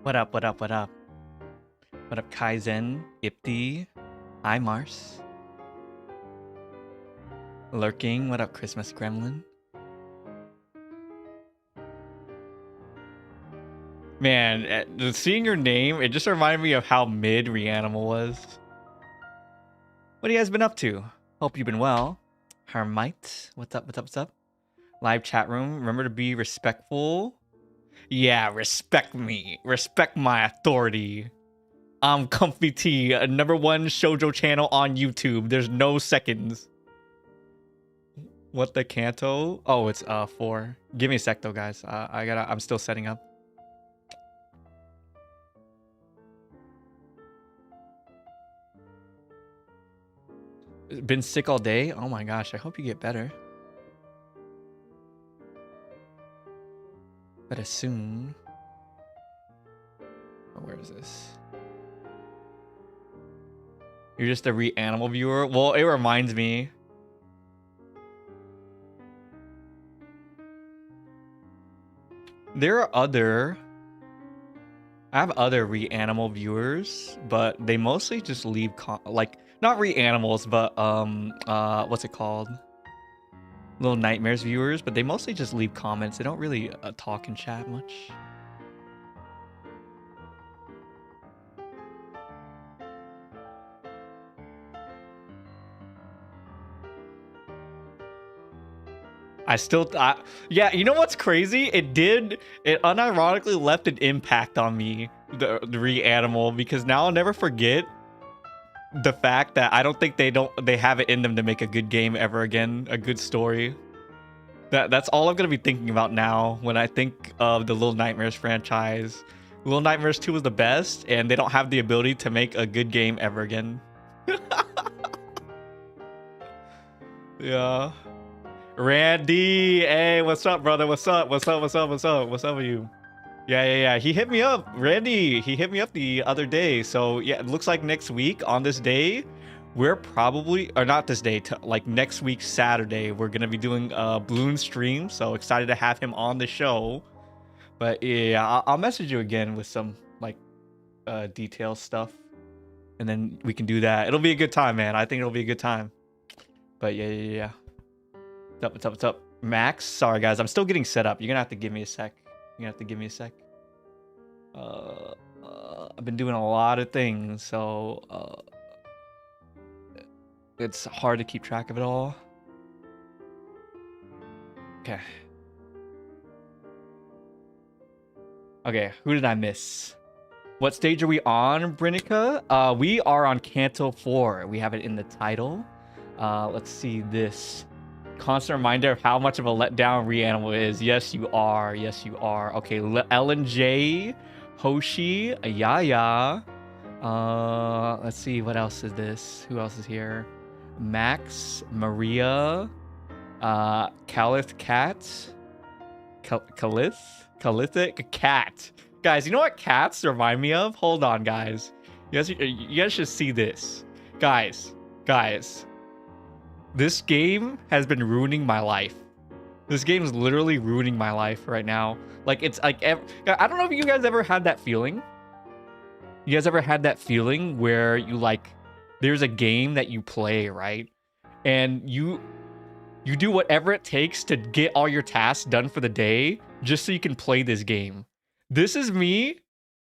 What up, what up, what up? What up, Kaizen, Ipti, hi Mars. Lurking, what up, Christmas Gremlin? Man, seeing your name, it just reminded me of how mid Reanimal was. What have you guys been up to? Hope you've been well. Hermite, what's up, what's up, what's up? Live chat room, remember to be respectful. Yeah, respect me. Respect my authority. I'm ComfyTea, a #1 shoujo channel on YouTube. There's no seconds. What the Canto? Oh, it's 4. Give me a sec though, guys. I'm still setting up. Been sick all day? Oh my gosh, I hope you get better. But soon. Oh, where is this? You're just a Reanimal viewer? Well, it reminds me. There are other... I have other Reanimal viewers, but they mostly just leave like not Reanimals, but what's it called? Little Nightmares viewers, but they mostly just leave comments. They don't really talk and chat much. Yeah, you know what's crazy? It unironically left an impact on me, the Reanimal, because now I'll never forget the fact that I don't think they have it in them to make a good game ever again, a good story. That's all I'm gonna be thinking about now when I think of the Little Nightmares franchise. Little Nightmares 2 was the best, and they don't have the ability to make a good game ever again. Yeah. Randy, hey, what's up, brother? What's up? What's up? What's up? What's up? What's up with you? Yeah. He hit me up, Randy. He hit me up the other day. So yeah, it looks like next week on this day, we're probably, or not this day, like next week Saturday, we're gonna be doing a Bloon stream. So excited to have him on the show. But yeah, I'll message you again with some like detail stuff, and then we can do that. It'll be a good time, man. I think it'll be a good time. But yeah. What's up? Max? Sorry, guys. I'm still getting set up. You're going to have to give me a sec. I've been doing a lot of things, so it's hard to keep track of it all. Okay, who did I miss? What stage are we on, Brinica? We are on Canto 4. We have it in the title. Let's see this. Constant reminder of how much of a letdown Reanimal is. Yes, you are. Yes, you are. Okay, Ellen J, Hoshi, Yaya. Let's see. What else is this? Who else is here? Max, Maria, Calith Cat, Calithic Cat. Guys, you know what cats remind me of? Hold on, guys. You guys should see this. Guys. This game has been ruining my life. This game is literally ruining my life right now. Like, it's like, I don't know if you guys ever had that feeling. You guys ever had that feeling where you like, there's a game that you play, right? And you do whatever it takes to get all your tasks done for the day just so you can play this game. This is me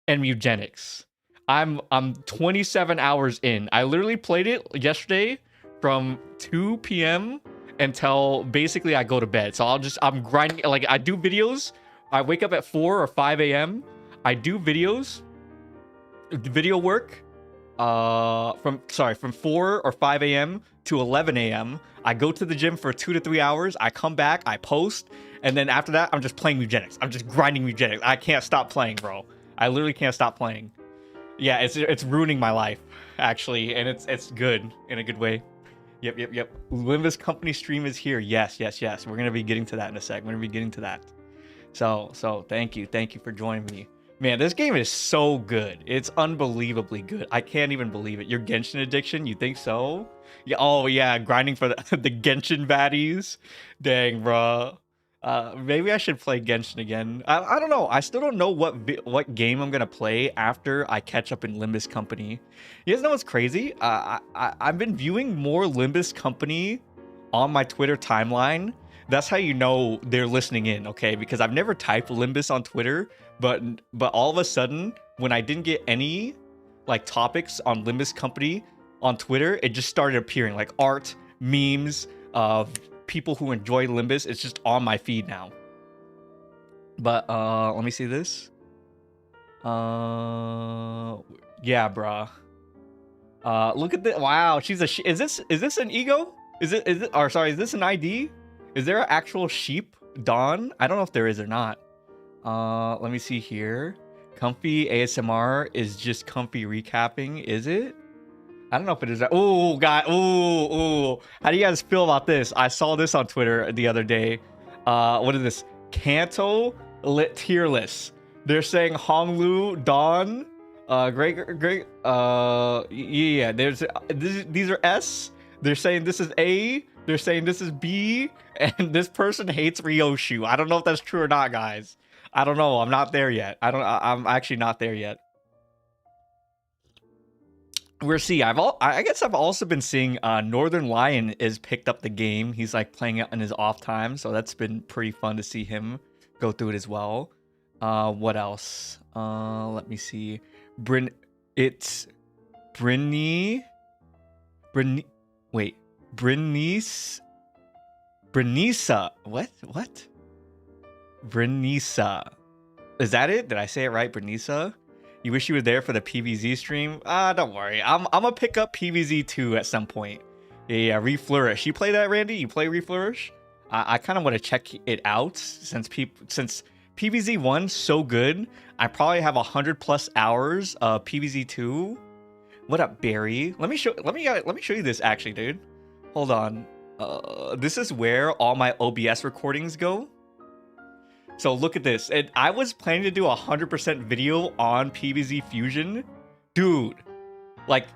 and Eugenics. I'm 27 hours in. I literally played it yesterday from 2 p.m. until basically I go to bed. So I'm grinding, like I do videos. I wake up at 4 or 5 a.m. I do video work from 4 or 5 a.m. to 11 a.m. I go to the gym for 2 to 3 hours. I come back, I post, and then after that, I'm just playing Eugenics. I'm just grinding Eugenics. I can't stop playing, bro. I literally can't stop playing. Yeah, it's ruining my life, actually, and it's good in a good way. Yep. Limbus Company stream is here. Yes. We're gonna be getting to that in a sec. We're gonna be getting to that. So thank you for joining me. Man, this game is so good. It's unbelievably good. I can't even believe it. Your Genshin addiction? You think so? Yeah. Oh yeah, grinding for the Genshin baddies. Dang, bro. Maybe I should play Genshin again. I don't know. I still don't know what game I'm gonna play after I catch up in Limbus Company. You guys know what's crazy? I've been viewing more Limbus Company on my Twitter timeline. That's how you know they're listening in, okay? Because I've never typed Limbus on Twitter, but all of a sudden, when I didn't get any like topics on Limbus Company on Twitter, it just started appearing like art, memes, people who enjoy Limbus. It's just on my feed now. But let me see this. Yeah, bruh. Look at this. Wow, she's a is this an ego? Is it or sorry, is this an ID? Is there an actual sheep Dawn? I don't know if there is or not. Let me see here. Comfy ASMR is just Comfy recapping, is it? I don't know if it is. Oh, God. Oh. How do you guys feel about this? I saw this on Twitter the other day. What is this? Canto lit tier list. They're saying Honglu, Dawn, great. Yeah. These are S. They're saying this is A. They're saying this is B. And this person hates Ryoshu. I don't know if that's true or not, guys. I don't know. I'm not there yet. I'm actually not there yet. We'll see. I guess I've also been seeing Northern Lion is picked up the game. He's like playing it in his off time, so that's been pretty fun to see him go through it as well. What else? Let me see. It's Brinny. Wait, Brinisa. What? Brinisa. Is that it? Did I say it right? Brinisa? You wish you were there for the PVZ stream? Don't worry. I'm gonna pick up PVZ 2 at some point. Yeah, Reflourish. You play that, Randy? You play Reflourish? I kind of want to check it out since PVZ 1 so good. I probably have 100+ hours of PVZ 2. What up, Barry? Let me show you this actually, dude. Hold on. This is where all my OBS recordings go. So look at this. And I was planning to do 100% video on PVZ Fusion. Dude, like,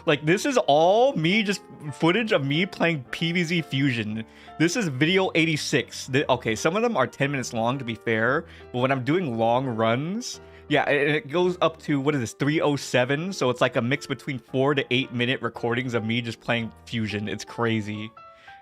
like this is all me, just footage of me playing PVZ Fusion. This is video 86. Okay, some of them are 10 minutes long to be fair, but when I'm doing long runs, yeah, it goes up to, what is this, 307? So it's like a mix between 4 to 8 minute recordings of me just playing Fusion. It's crazy.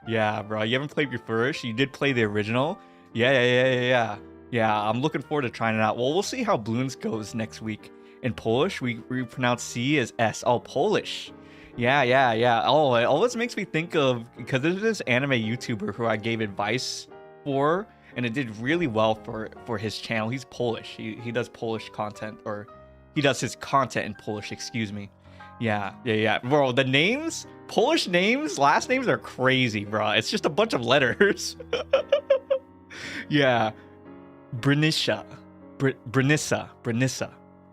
Yeah, bro. You haven't played Reflourish? You did play the original? Yeah. I'm looking forward to trying it out. Well, we'll see how Bloons goes next week. In Polish, we pronounce C as S. Oh, Polish. Yeah. Oh, it always makes me think of, because there's this anime YouTuber who I gave advice for, and it did really well for his channel. He's Polish. He does Polish content, or he does his content in Polish, excuse me. Yeah. Bro, the names, Polish names, last names are crazy, bro. It's just a bunch of letters. Yeah. Brinissa.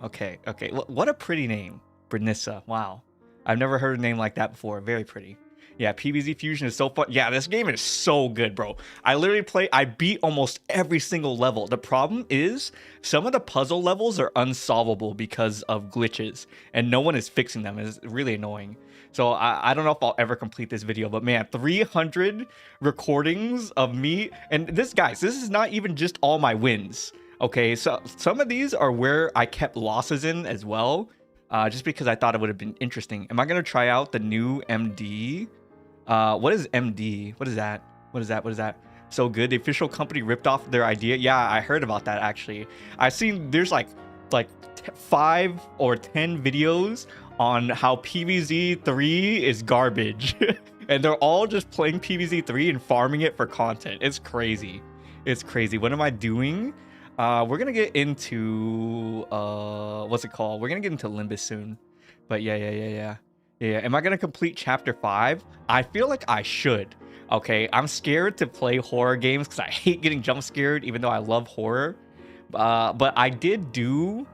Okay. What a pretty name. Brinissa. Wow. I've never heard a name like that before. Very pretty. Yeah, PVZ Fusion is so fun. Yeah, this game is so good, bro. I beat almost every single level. The problem is some of the puzzle levels are unsolvable because of glitches, and no one is fixing them. It's really annoying. So I don't know if I'll ever complete this video, but man, 300 recordings of me. And this, guys, this is not even just all my wins. Okay, so some of these are where I kept losses in as well, just because I thought it would have been interesting. Am I going to try out the new MD? What is MD? What is that? So good. The official company ripped off their idea. Yeah, I heard about that actually. I've seen there's like 5 or 10 videos on how PVZ 3 is garbage. And they're all just playing PVZ 3 and farming it for content. It's crazy. What am I doing? We're gonna get into what's it called? We're gonna get into Limbus soon. But yeah. Am I gonna complete chapter 5? I feel like I should. Okay, I'm scared to play horror games because I hate getting jump scared, even though I love horror. But I did do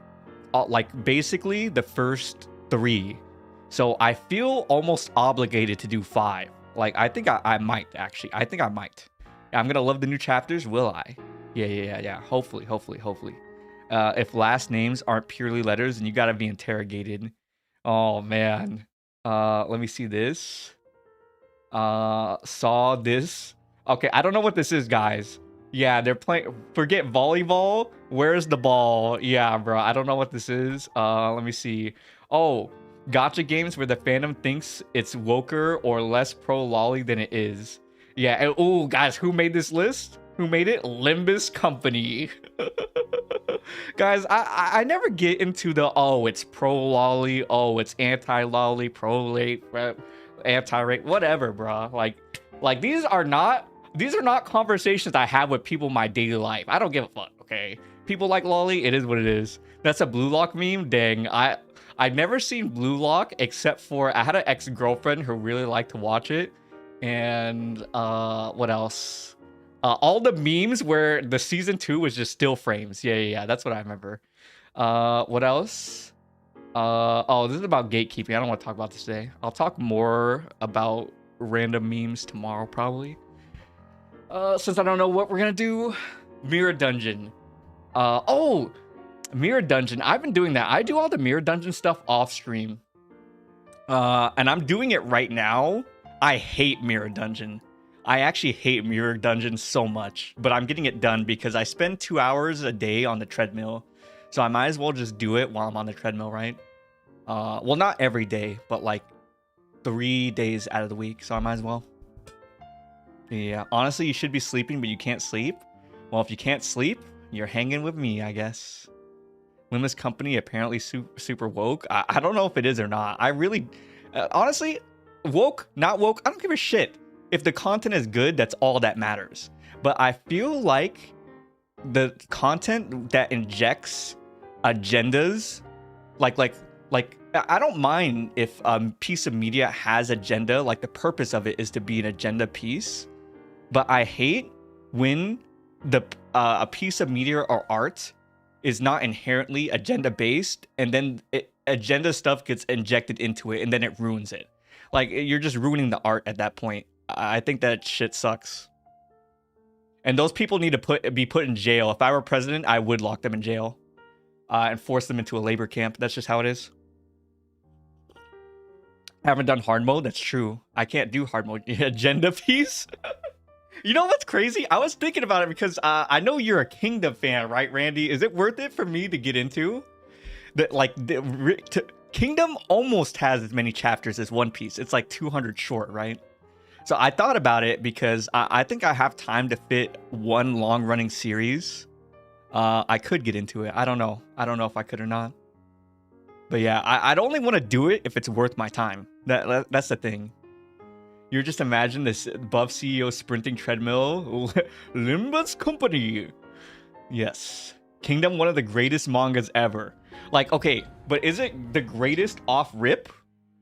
like basically the first 3, so I feel almost obligated to do 5. Like I think I might actually. I think I might. I'm gonna love the new chapters. Will I? Yeah. Hopefully. If last names aren't purely letters, then you gotta be interrogated. Oh man. Let me see this. Saw this. Okay, I don't know what this is, guys. Yeah, they're playing. Forget volleyball. Where's the ball? Yeah, bro. I don't know what this is. Let me see. Oh, gacha games where the fandom thinks it's woker or less pro lolly than it is. Yeah. Oh, guys, who made this list? Who made it? Limbus Company. Guys, I never get into the it's pro lolly, it's anti lolly, pro late, anti rate, whatever, bro. Like these are not conversations I have with people in my daily life. I don't give a fuck. Okay, people like lolly. It is what it is. That's a Blue Lock meme. Dang, I've never seen Blue Lock except for I had an ex-girlfriend who really liked to watch it, and what else? All the memes where the season 2 was just still frames. Yeah. That's what I remember. What else? Oh, this is about gatekeeping. I don't want to talk about this today. I'll talk more about random memes tomorrow, probably. Since I don't know what we're gonna do. Mirror Dungeon. Mirror Dungeon. I've been doing that. I do all the Mirror Dungeon stuff off stream. And I'm doing it right now. I hate Mirror Dungeon. I actually hate Mirror Dungeon so much, but I'm getting it done because I spend 2 hours a day on the treadmill. So I might as well just do it while I'm on the treadmill, right? Well, not every day, but like 3 days out of the week. So I might as well. Yeah, honestly, you should be sleeping, but you can't sleep. Well, if you can't sleep, you're hanging with me, I guess. Limbus Company apparently super woke. I don't know if it is or not. I really, honestly, woke, not woke, I don't give a shit. If the content is good, that's all that matters. But I feel like the content that injects agendas, like I don't mind if a piece of media has agenda, like the purpose of it is to be an agenda piece. But I hate when a piece of media or art is not inherently agenda based, and then agenda stuff gets injected into it, and then it ruins it. Like you're just ruining the art at that point. I think that shit sucks. And those people need to be put in jail. If I were president, I would lock them in jail and force them into a labor camp. That's just how it is. I haven't done hard mode. That's true. I can't do hard mode. Agenda piece? You know what's crazy? I was thinking about it because I know you're a Kingdom fan, right, Randy? Is it worth it for me to get into? Kingdom almost has as many chapters as One Piece. It's like 200 short, right? So I thought about it because I think I have time to fit one long-running series. I could get into it. I don't know. I don't know if I could or not. But yeah, I'd only want to do it if it's worth my time. That's the thing. You just imagine this Buff CEO sprinting treadmill. Limbus Company. Yes. Kingdom, one of the greatest mangas ever. Like, okay, but is it the greatest off rip?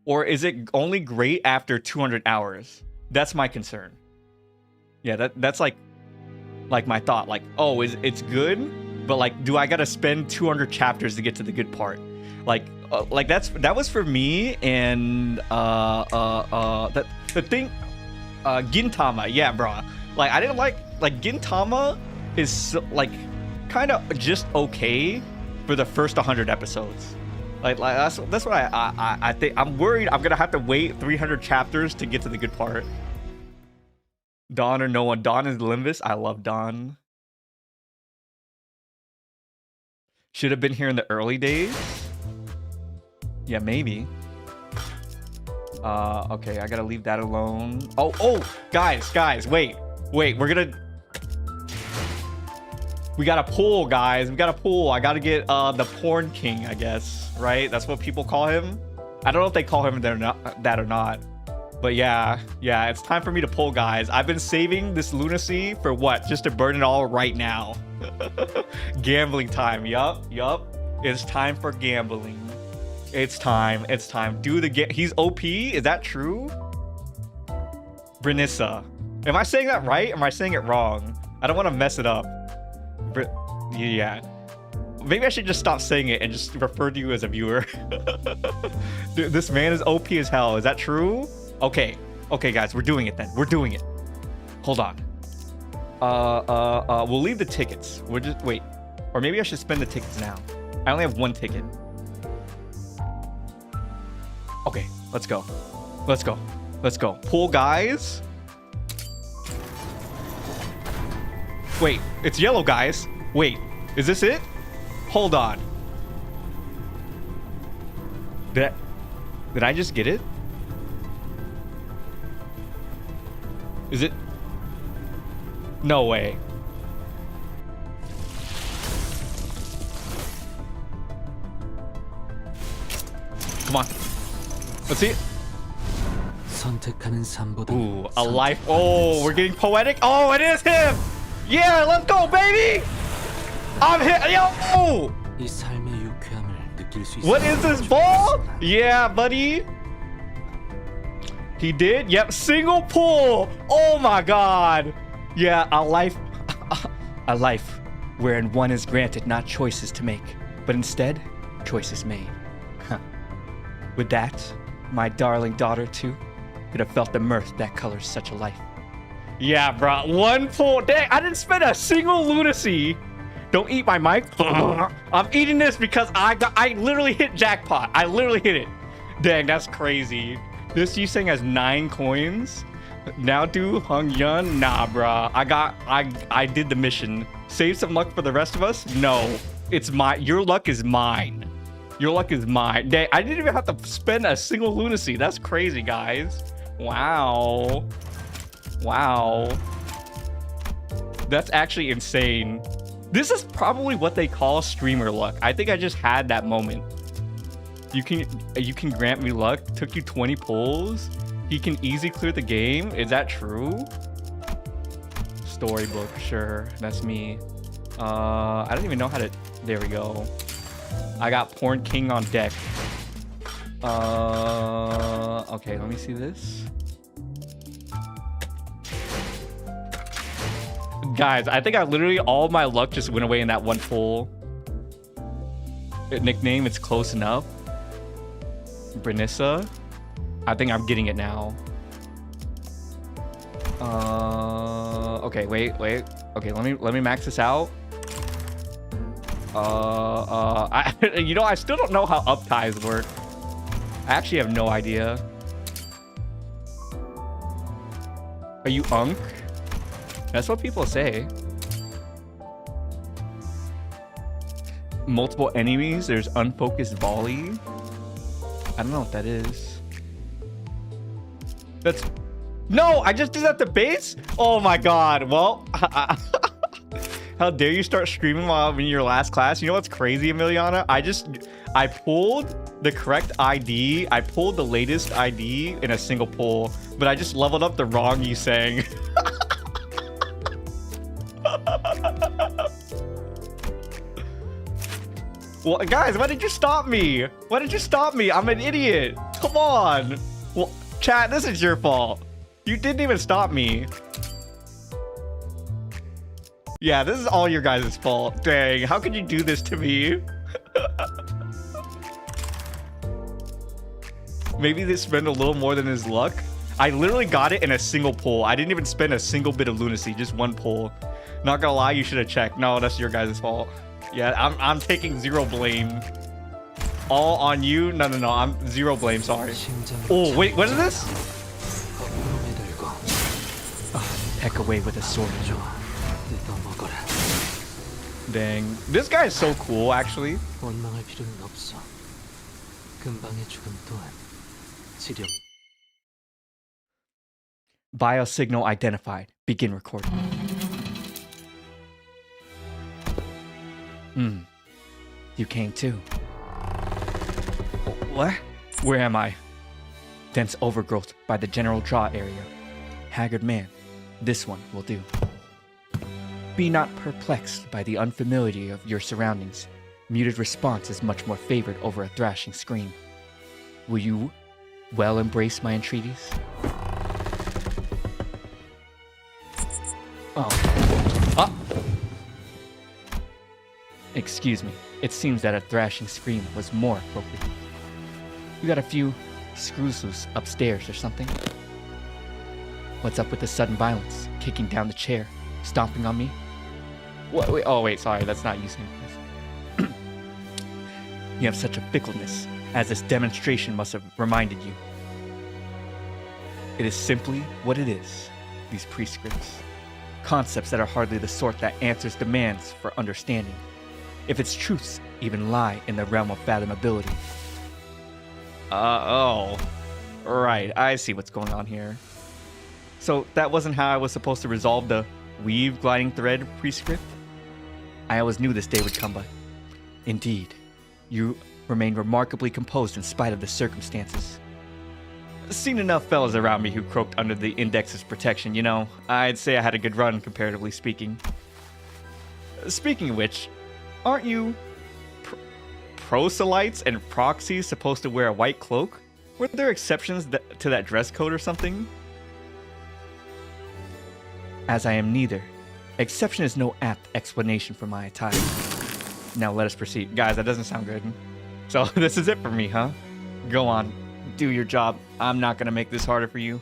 Or is it only great after 200 hours? That's my concern. Yeah, that's like my thought. Like, oh, it's good, but like, do I gotta spend 200 chapters to get to the good part? Like that was for me. And the thing, Gintama, yeah, bro. Like I didn't like Gintama is so, like kind of just okay for the first 100 episodes. Like that's what I think. I'm worried I'm gonna have to wait 300 chapters to get to the good part. Dawn or no one. Dawn is Limbus. I love Dawn. Should have been here in the early days. Yeah, maybe. Okay, I gotta leave that alone. Oh, guys, wait. We got a pool, guys. We got a pool. I gotta get the porn king, I guess. Right? That's what people call him. I don't know if they call him that or not. But yeah, it's time for me to pull, guys. I've been saving this lunacy for what? Just to burn it all right now. Gambling time. Yup. It's time for gambling. It's time. Do the he's OP? Is that true? Brenissa. Am I saying that right? Am I saying it wrong? I don't want to mess it up. Yeah. Maybe I should just stop saying it and just refer to you as a viewer. Dude, this man is OP as hell. Is that true? Okay, guys, we're doing it then. We're doing it. Hold on. We'll leave the tickets. We'll just wait. Or maybe I should spend the tickets now. I only have one ticket. Okay, let's go. Pool, guys. Wait, it's yellow, guys. Wait, is this it? Hold on. Did I just get it? Is it? No way. Come on. Let's see it. Ooh, a life. Oh, we're getting poetic. Oh, it is him. Yeah, let's go, baby. I'm hit. Yo. What is this ball? Yeah, buddy. He did. Yep, single pull. Oh my God. Yeah, a life wherein one is granted not choices to make, but instead choices made. With that, my darling daughter too could have felt the mirth that colors such a life. Yeah, bro. One pull. Dang, I didn't spend a single lunacy. Don't eat my mic. I'm eating this because I literally hit jackpot. I literally hit it. Dang, that's crazy. This Yuseng has 9 coins. Now do Hung Yun. Nah, bro. I did the mission. Save some luck for the rest of us? No. It's your luck is mine. Your luck is mine. Dang, I didn't even have to spend a single lunacy. That's crazy, guys. Wow. Wow. That's actually insane. This is probably what they call streamer luck. I think I just had that moment. You can grant me luck. Took you 20 pulls. He can easy clear the game. Is that true? Storybook, sure. That's me. I don't even know how to. There we go. I got Porn King on deck. Okay, let me see this. Guys, I think literally all my luck just went away in that one pull. Nickname, it's close enough. Brenissa. I think I'm getting it now. Okay, wait. Okay, let me max this out. I still don't know how up ties work. I actually have no idea. Are you Unk? That's what people say. Multiple enemies. There's unfocused volley. I don't know what that is. That's... No, I just did that to base? Oh my God. Well, how dare you start streaming while I'm in your last class? You know what's crazy, Emiliana? I pulled the correct ID. I pulled the latest ID in a single pull, but I just leveled up the wrong Yuseng. Well, guys, why did you stop me? Why did you stop me? I'm an idiot. Come on. Well, chat, this is your fault. You didn't even stop me. Yeah, this is all your guys' fault. Dang, how could you do this to me? Maybe they spend a little more than his luck. I literally got it in a single pull. I didn't even spend a single bit of lunacy, just one pull. Not gonna lie, you should have checked. No, that's your guys' fault. Yeah, I'm taking zero blame. All on you? No, I'm zero blame, sorry. Oh, wait, what is this? Peck away with a sword. Dang. This guy is so cool, actually. Biosignal identified. Begin recording. You came too. What? Where am I? Dense overgrowth by the general draw area. Haggard man. This one will do. Be not perplexed by the unfamiliarity of your surroundings. Muted response is much more favored over a thrashing scream. Will you well embrace my entreaties? Oh. Excuse me. It seems that a thrashing scream was more appropriate. You got a few screws loose upstairs or something? What's up with the sudden violence? Kicking down the chair, stomping on me? What? Wait, oh wait, sorry, that's not using this. You have such a fickleness, as this demonstration must have reminded you. It is simply what it is, these prescripts. Concepts that are hardly the sort that answers demands for understanding, if its truths even lie in the realm of fathomability. Oh. Right, I see what's going on here. So that wasn't how I was supposed to resolve the weave gliding thread prescript? I always knew this day would come, but indeed, you remained remarkably composed in spite of the circumstances. Seen enough fellas around me who croaked under the index's protection, you know. I'd say I had a good run, comparatively speaking. Speaking of which, aren't you proselytes and proxies supposed to wear a white cloak? Were there exceptions to that dress code or something? As I am neither, exception is no apt explanation for my attire. Now let us proceed. Guys, that doesn't sound good. So this is it for me, huh? Go on, do your job. I'm not gonna make this harder for you.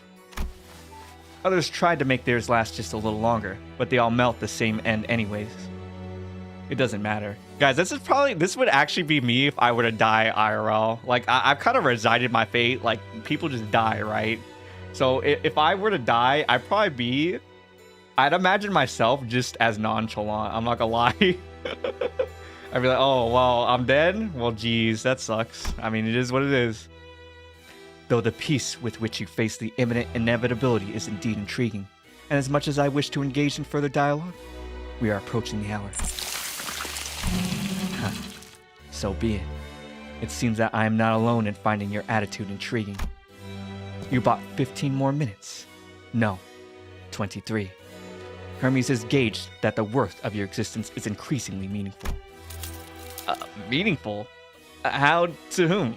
Others tried to make theirs last just a little longer, but they all melt the same end anyways. It doesn't matter. Guys, this would actually be me if I were to die IRL. Like, I've kind of resigned my fate. Like, people just die, right? So if I were to die, I'd imagine myself just as nonchalant. I'm not gonna lie. I'd be like, oh, well, I'm dead? Well, geez, that sucks. I mean, it is what it is. Though the peace with which you face the imminent inevitability is indeed intriguing, and as much as I wish to engage in further dialogue, we are approaching the hour. Huh. So be it. It seems that I am not alone in finding your attitude intriguing. You bought 15 more minutes. No, 23. Hermes has gauged that the worth of your existence is increasingly meaningful. Meaningful? How to whom?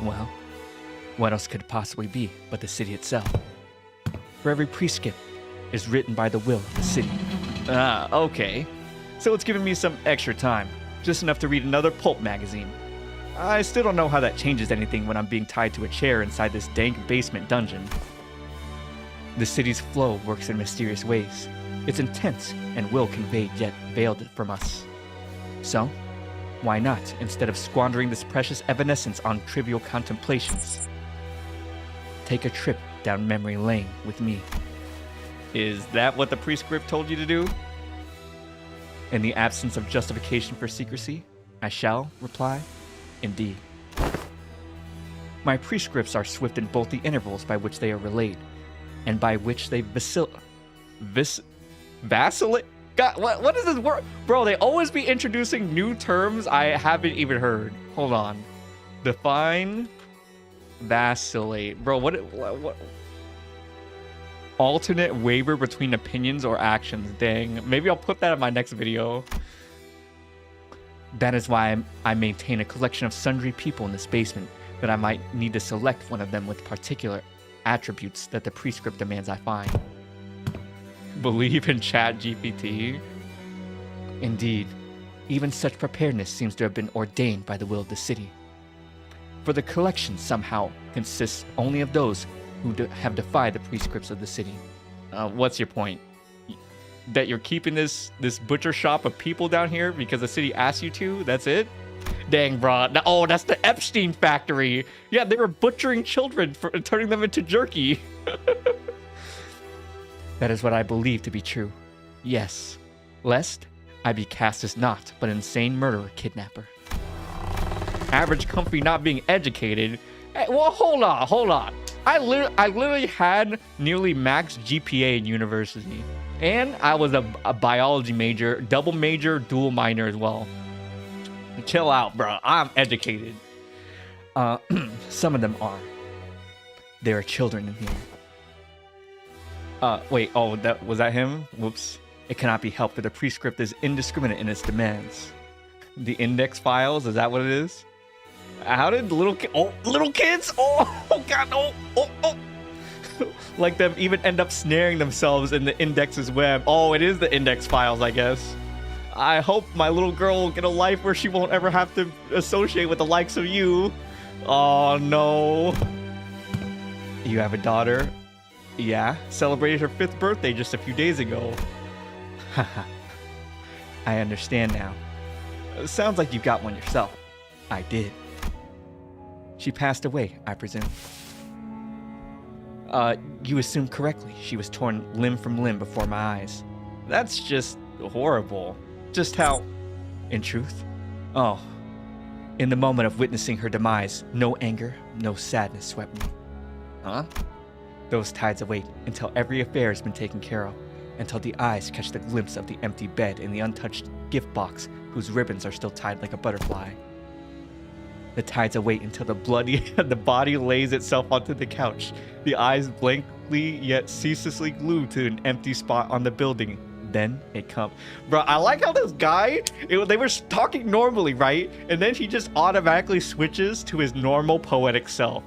Well, what else could it possibly be but the city itself? For every prescript is written by the will of the city. Okay. So it's given me some extra time, just enough to read another pulp magazine. I still don't know how that changes anything when I'm being tied to a chair inside this dank basement dungeon. The city's flow works in mysterious ways. It's intense and will conveyed yet veiled from us. So, why not, instead of squandering this precious evanescence on trivial contemplations, take a trip down memory lane with me? Is that what the prescript told you to do? In the absence of justification for secrecy, I shall reply, indeed. My prescripts are swift in both the intervals by which they are relayed, and by which they vacillate. God, what is this word? Bro, they always be introducing new terms I haven't even heard. Hold on. Define, vacillate. Bro, what? Alternate waver between opinions or actions. Dang. Maybe I'll put that in my next video. That is why I maintain a collection of sundry people in this basement that I might need to select one of them with particular attributes that the prescript demands I find. Believe in ChatGPT? Indeed. Even such preparedness seems to have been ordained by the will of the city. For the collection somehow consists only of those who have defied the prescripts of the city. What's your point? That you're keeping this butcher shop of people down here because the city asked you to? That's it? Dang, bro. Oh, that's the Epstein factory. Yeah, they were butchering children for turning them into jerky. That is what I believe to be true. Yes. Lest I be cast as naught but insane murderer kidnapper. Average comfy not being educated. Hey, well, hold on. I literally had nearly max GPA in university. And I was a biology major, double major, dual minor as well. Chill out, bro. I'm educated. Some of them are. There are children in here. Wait, oh, was that him? Whoops. It cannot be helped that the prescript is indiscriminate in its demands. The index files, is that what it is? How did little kids? Oh god, oh. Like them even end up snaring themselves in the index's web. Oh, it is the index files, I guess. I hope my little girl will get a life where she won't ever have to associate with the likes of you. Oh no. You have a daughter? Yeah, celebrated her 5th birthday just a few days ago. Haha. I understand now. Sounds like you got one yourself. I did. She passed away, I presume. You assumed correctly. She was torn limb from limb before my eyes. That's just horrible. Just how... In truth? Oh. In the moment of witnessing her demise, no anger, no sadness swept me. Huh? Those tides await until every affair has been taken care of, until the eyes catch the glimpse of the empty bed and the untouched gift box whose ribbons are still tied like a butterfly. The tides await until the body lays itself onto the couch, the eyes blankly yet ceaselessly glued to an empty spot on the building. Then it comes. Bro, I like how this guy, they were talking normally, right? And then he just automatically switches to his normal poetic self.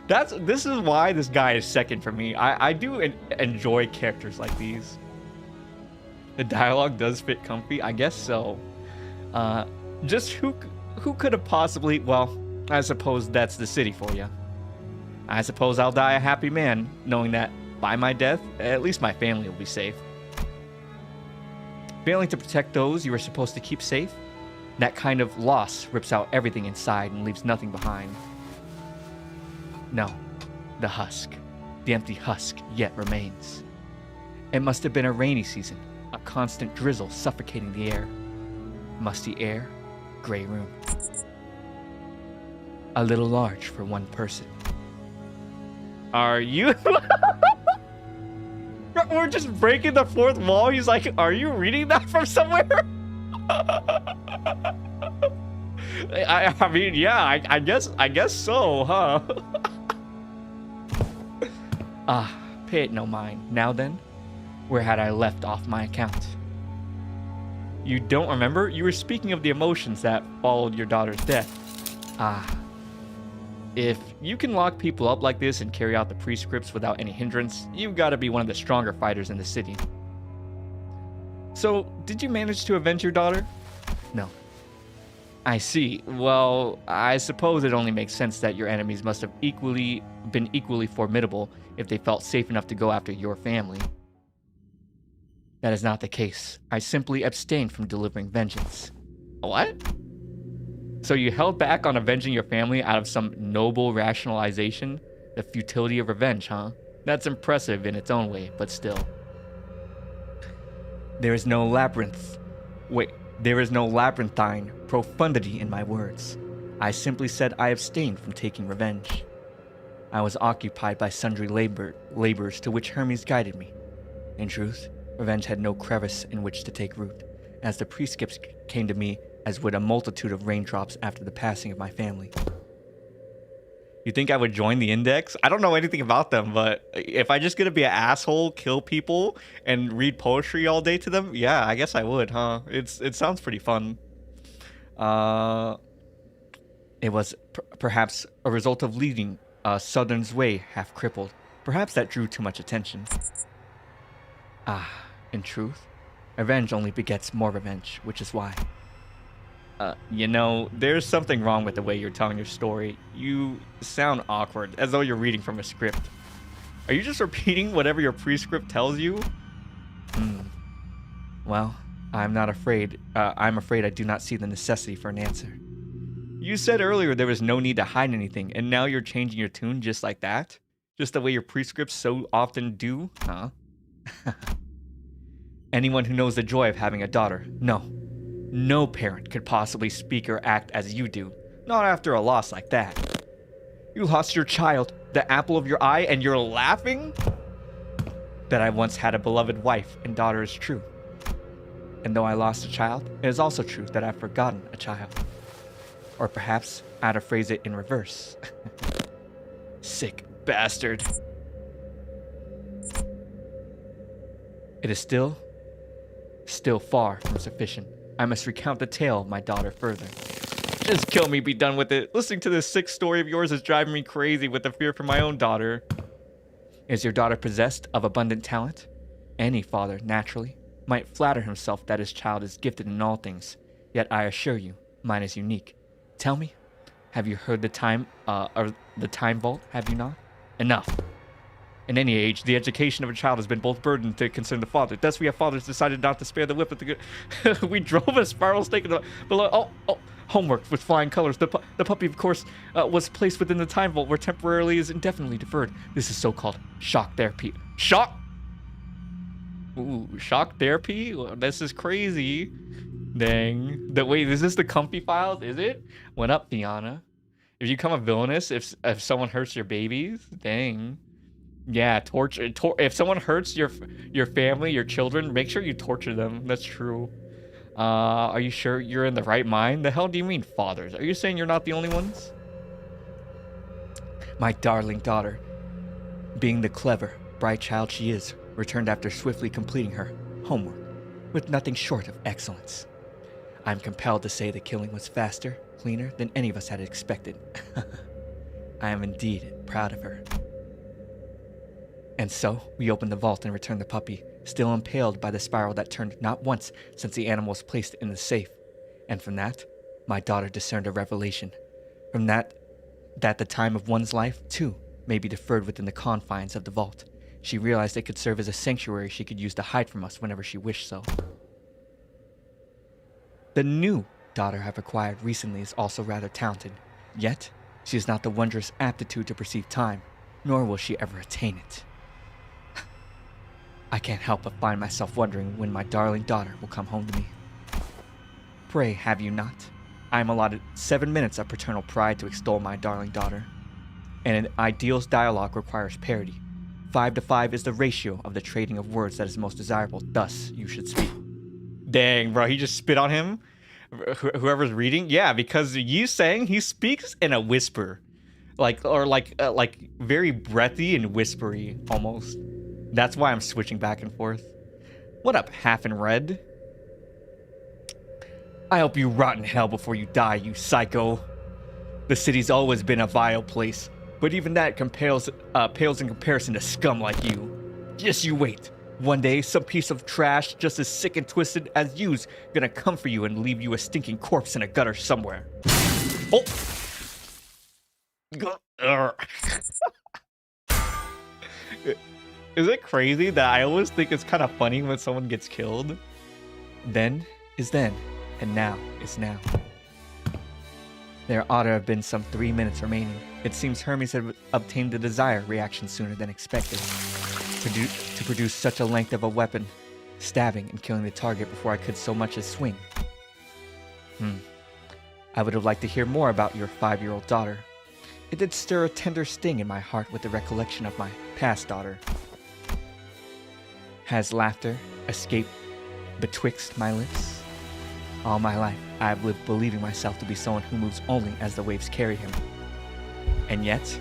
This is why this guy is second for me. I do enjoy characters like these. The dialogue does fit Comfy, I guess so. Just who could have possibly... Well, I suppose that's the city for you. I suppose I'll die a happy man, knowing that by my death, at least my family will be safe. Failing to protect those you were supposed to keep safe, that kind of loss rips out everything inside and leaves nothing behind. No, the husk, the empty husk yet remains. It must have been a rainy season, a constant drizzle suffocating the air. Musty air, gray room. A little large for one person. Are you... We're just breaking the fourth wall. He's like, are you reading that from somewhere? I mean, yeah, I guess so, huh? Pay it no mind. Now then, where had I left off my account? You don't remember? You were speaking of the emotions that followed your daughter's death. If you can lock people up like this and carry out the prescripts without any hindrance, you've got to be one of the stronger fighters in the city. So, did you manage to avenge your daughter? No. I see. Well, I suppose it only makes sense that your enemies must have been equally formidable if they felt safe enough to go after your family. That is not the case. I simply abstained from delivering vengeance. What? So you held back on avenging your family out of some noble rationalization? The futility of revenge, huh? That's impressive in its own way, but still. There is no labyrinthine profundity in my words. I simply said I abstained from taking revenge. I was occupied by sundry labors to which Hermes guided me. In truth, revenge had no crevice in which to take root, as the prescripts came to me as would a multitude of raindrops after the passing of my family. You think I would join the Index? I don't know anything about them, but if I just gonna be an asshole, kill people, and read poetry all day to them, yeah, I guess I would, huh? It sounds pretty fun. It was perhaps a result of leading Southern's way half crippled. Perhaps that drew too much attention. In truth, revenge only begets more revenge, which is why. You know, there's something wrong with the way you're telling your story. You sound awkward, as though you're reading from a script. Are you just repeating whatever your prescript tells you? Well, I'm afraid I do not see the necessity for an answer. You said earlier there was no need to hide anything, and now you're changing your tune just like that? Just the way your prescripts so often do, huh? Anyone who knows the joy of having a daughter, no parent could possibly speak or act as you do, not after a loss like that. You lost your child, the apple of your eye, and you're laughing? That I once had a beloved wife and daughter is true. And though I lost a child, it is also true that I've forgotten a child. Or perhaps I'd phrase it in reverse. Sick bastard. It is still far from sufficient. I must recount the tale of my daughter further. Just kill me, be done with it. Listening to this sick story of yours is driving me crazy with the fear for my own daughter. Is your daughter possessed of abundant talent? Any father, naturally, might flatter himself that his child is gifted in all things. Yet I assure you, mine is unique. Tell me, have you heard the time vault, have you not? Enough. In any age, the education of a child has been both burdened to concern the father. Thus, we have fathers decided not to spare the whip of the good. We drove a spiral stake in the below. Oh, Homework with flying colors. The puppy, of course, was placed within the time vault where temporarily is indefinitely deferred. This is so-called shock therapy. Shock? Ooh, shock therapy? Well, this is crazy. Dang. Wait, is this the Comfy files? Is it? What up, Fiona? If you become a villainous, if someone hurts your babies, dang. Yeah, torture. If someone hurts your family, your children, make sure you torture them. That's true. Are you sure you're in the right mind? The hell do you mean, fathers? Are you saying you're not the only ones? My darling daughter, being the clever, bright child she is, returned after swiftly completing her homework with nothing short of excellence. I'm compelled to say the killing was faster, cleaner than any of us had expected. I am indeed proud of her. And so, we opened the vault and returned the puppy, still impaled by the spiral that turned not once since the animal was placed in the safe. And from that, my daughter discerned a revelation. From that the time of one's life, too, may be deferred within the confines of the vault. She realized it could serve as a sanctuary she could use to hide from us whenever she wished so. The new daughter I've acquired recently is also rather talented, yet she has not the wondrous aptitude to perceive time, nor will she ever attain it. I can't help but find myself wondering when my darling daughter will come home to me. Pray, have you not? I am allotted 7 minutes of paternal pride to extol my darling daughter. And an ideal's dialogue requires parity. 5 to 5 is the ratio of the trading of words that is most desirable. Thus, you should speak. Dang, bro, he just spit on him? Whoever's reading? Yeah, because you saying he speaks in a whisper. Like very breathy and whispery, almost. That's why I'm switching back and forth. What up, half in red? I hope you rot in hell before you die, you psycho. The city's always been a vile place, but even that pales in comparison to scum like you. Just you wait. One day, some piece of trash just as sick and twisted as you's gonna come for you and leave you a stinking corpse in a gutter somewhere. Oh! Is it crazy that I always think it's kind of funny when someone gets killed? Then is then, and now is now. There ought to have been some 3 minutes remaining. It seems Hermes had obtained the desired reaction sooner than expected. To produce such a length of a weapon, stabbing and killing the target before I could so much as swing. I would have liked to hear more about your 5-year-old daughter. It did stir a tender sting in my heart with the recollection of my past daughter. Has laughter escaped betwixt my lips? All my life, I have lived believing myself to be someone who moves only as the waves carry him. And yet,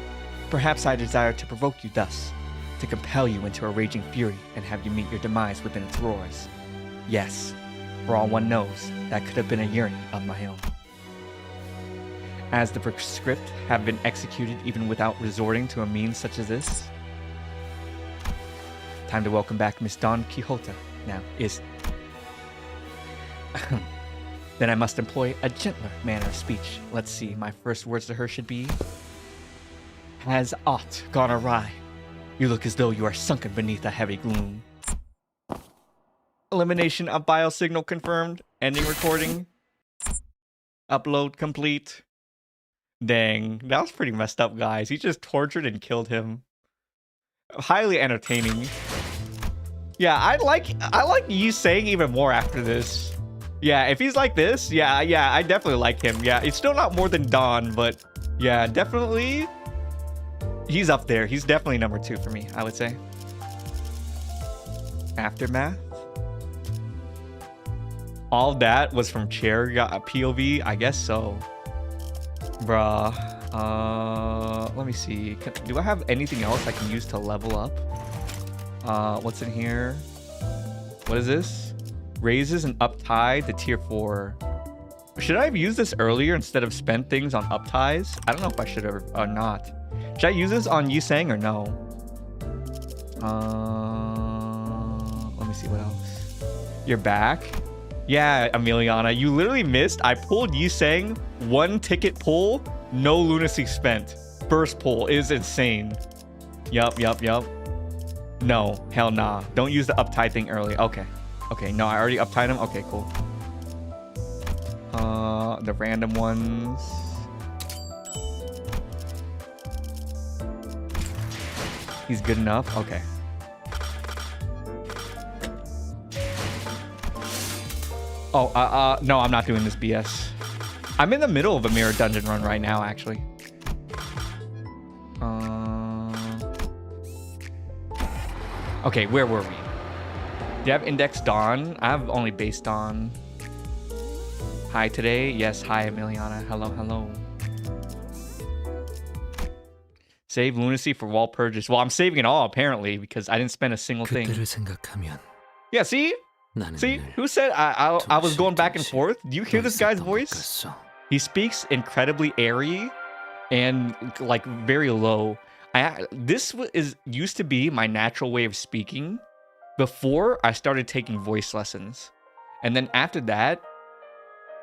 perhaps I desire to provoke you thus, to compel you into a raging fury and have you meet your demise within its roars. Yes, for all one knows, that could have been a yearning of my own. As the prescript have been executed even without resorting to a means such as this. Time to welcome back Miss Don Quixote. Now is... Then I must employ a gentler manner of speech. Let's see, my first words to her should be... Has aught gone awry? You look as though you are sunken beneath a heavy gloom. Elimination of biosignal confirmed. Ending recording. Upload complete. Dang, that was pretty messed up, guys. He just tortured and killed him. Highly entertaining. Yeah, I like you saying even more after this. Yeah, if he's like this, yeah, I definitely like him. Yeah, it's still not more than Don, but yeah, definitely he's up there. He's definitely number 2 for me, I would say. Aftermath. All that was from chair POV, I guess so. Bruh. Let me see. Do I have anything else I can use to level up? What's in here? What is this? Raises an up tie to tier 4. Should I have used this earlier instead of spent things on up ties? I don't know if I should have or not. Should I use this on Yusang or no? Let me see what else. You're back? Yeah, Emiliana, you literally missed. I pulled Yusang, 1 ticket pull, no lunacy spent. First pull is insane. Yup. No, hell nah. Don't use the uptie thing early. Okay, no, I already uptied him. Okay, cool. the random ones. He's good enough. Okay. Oh, no, I'm not doing this BS. I'm in the middle of a mirror dungeon run right now, actually. Okay, where were we? Do you have Index Dawn? I have only base Dawn. Hi today. Yes, hi Emiliana. Hello, hello. Save lunacy for wall purges. Well, I'm saving it all apparently because I didn't spend a single thing. Yeah, see? See? Who said I was going back and forth? Do you hear this guy's voice? He speaks incredibly airy and like very low. This used to be my natural way of speaking before I started taking voice lessons. And then after that,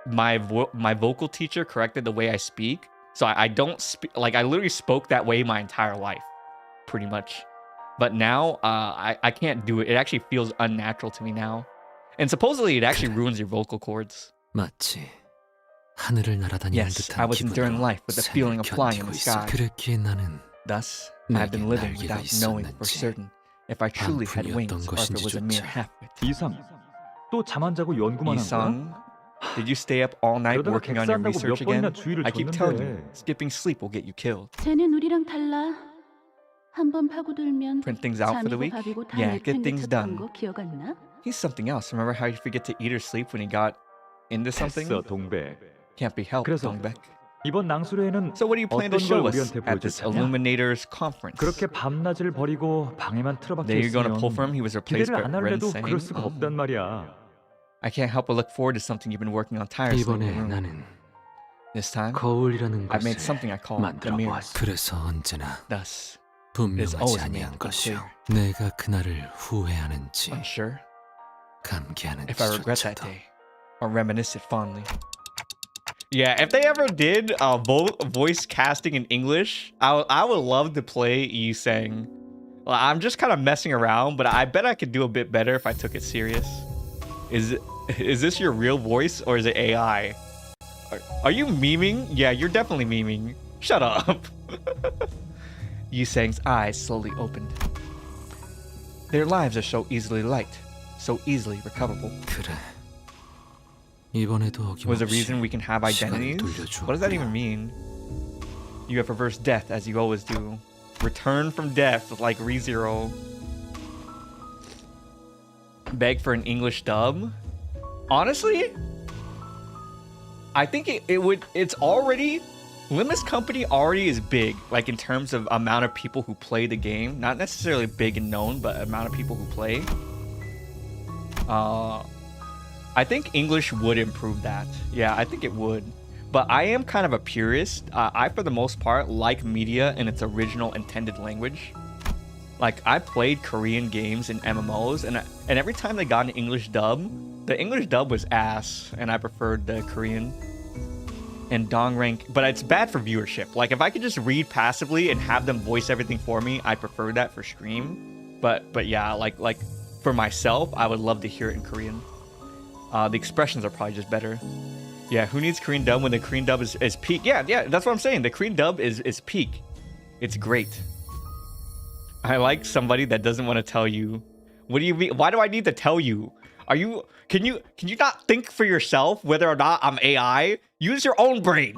my vocal teacher corrected the way I speak. So I don't speak, like I literally spoke that way my entire life, pretty much. But now I can't do it. It actually feels unnatural to me now. And supposedly it actually ruins your vocal cords. Yes, I was enduring life with the feeling of flying in the sky. Thus, I have been living without knowing for certain if I truly had wings or if it was a mere half-wit. Isang, did you stay up all night working on your research again? I keep telling you, skipping sleep will get you killed. Print things out for the week? Yeah, get things done. He's something else. Remember how you forget to eat or sleep when he got into something? Can't be helped, Dongbek. So what do you plan to show us at this Illuminators conference? There you're going to pull from him? He was replaced by Ren saying, I can't help but look forward to something you've been working on tirelessly. This time, I've made something I call the mirror. Thus, there's always a man clear. Unsure if I regret that day or reminisce it fondly. Yeah, if they ever did voice casting in English, I would love to play Yi-Sang. Well, I'm just kind of messing around, but I bet I could do a bit better if I took it serious. Is this your real voice or is it AI? Are you memeing? Yeah, you're definitely memeing. Shut up. Yi-Sang's eyes slowly opened. Their lives are so easily liked, so easily recoverable. Was a reason we can have identities? What does that even mean? You have reversed death as you always do. Return from death like ReZero. Beg for an English dub? Honestly, I think it's already, Limbus Company already is big, like in terms of amount of people who play the game. Not necessarily big and known, but amount of people who play. I think English would improve that. Yeah, I think it would. But I am kind of a purist. I, for the most part, like media in its original intended language. Like, I played Korean games in MMOs, and every time they got an English dub, the English dub was ass, and I preferred the Korean. And Dong rank, but it's bad for viewership. Like, if I could just read passively and have them voice everything for me, I prefer that for stream. But yeah, like for myself, I would love to hear it in Korean. The expressions are probably just better. Yeah, who needs Korean dub when the Korean dub is peak? Yeah, that's what I'm saying. The Korean dub is peak. It's great. I like somebody that doesn't want to tell you. What do you mean? Why do I need to tell you? Can you not think for yourself whether or not I'm AI? Use your own brain.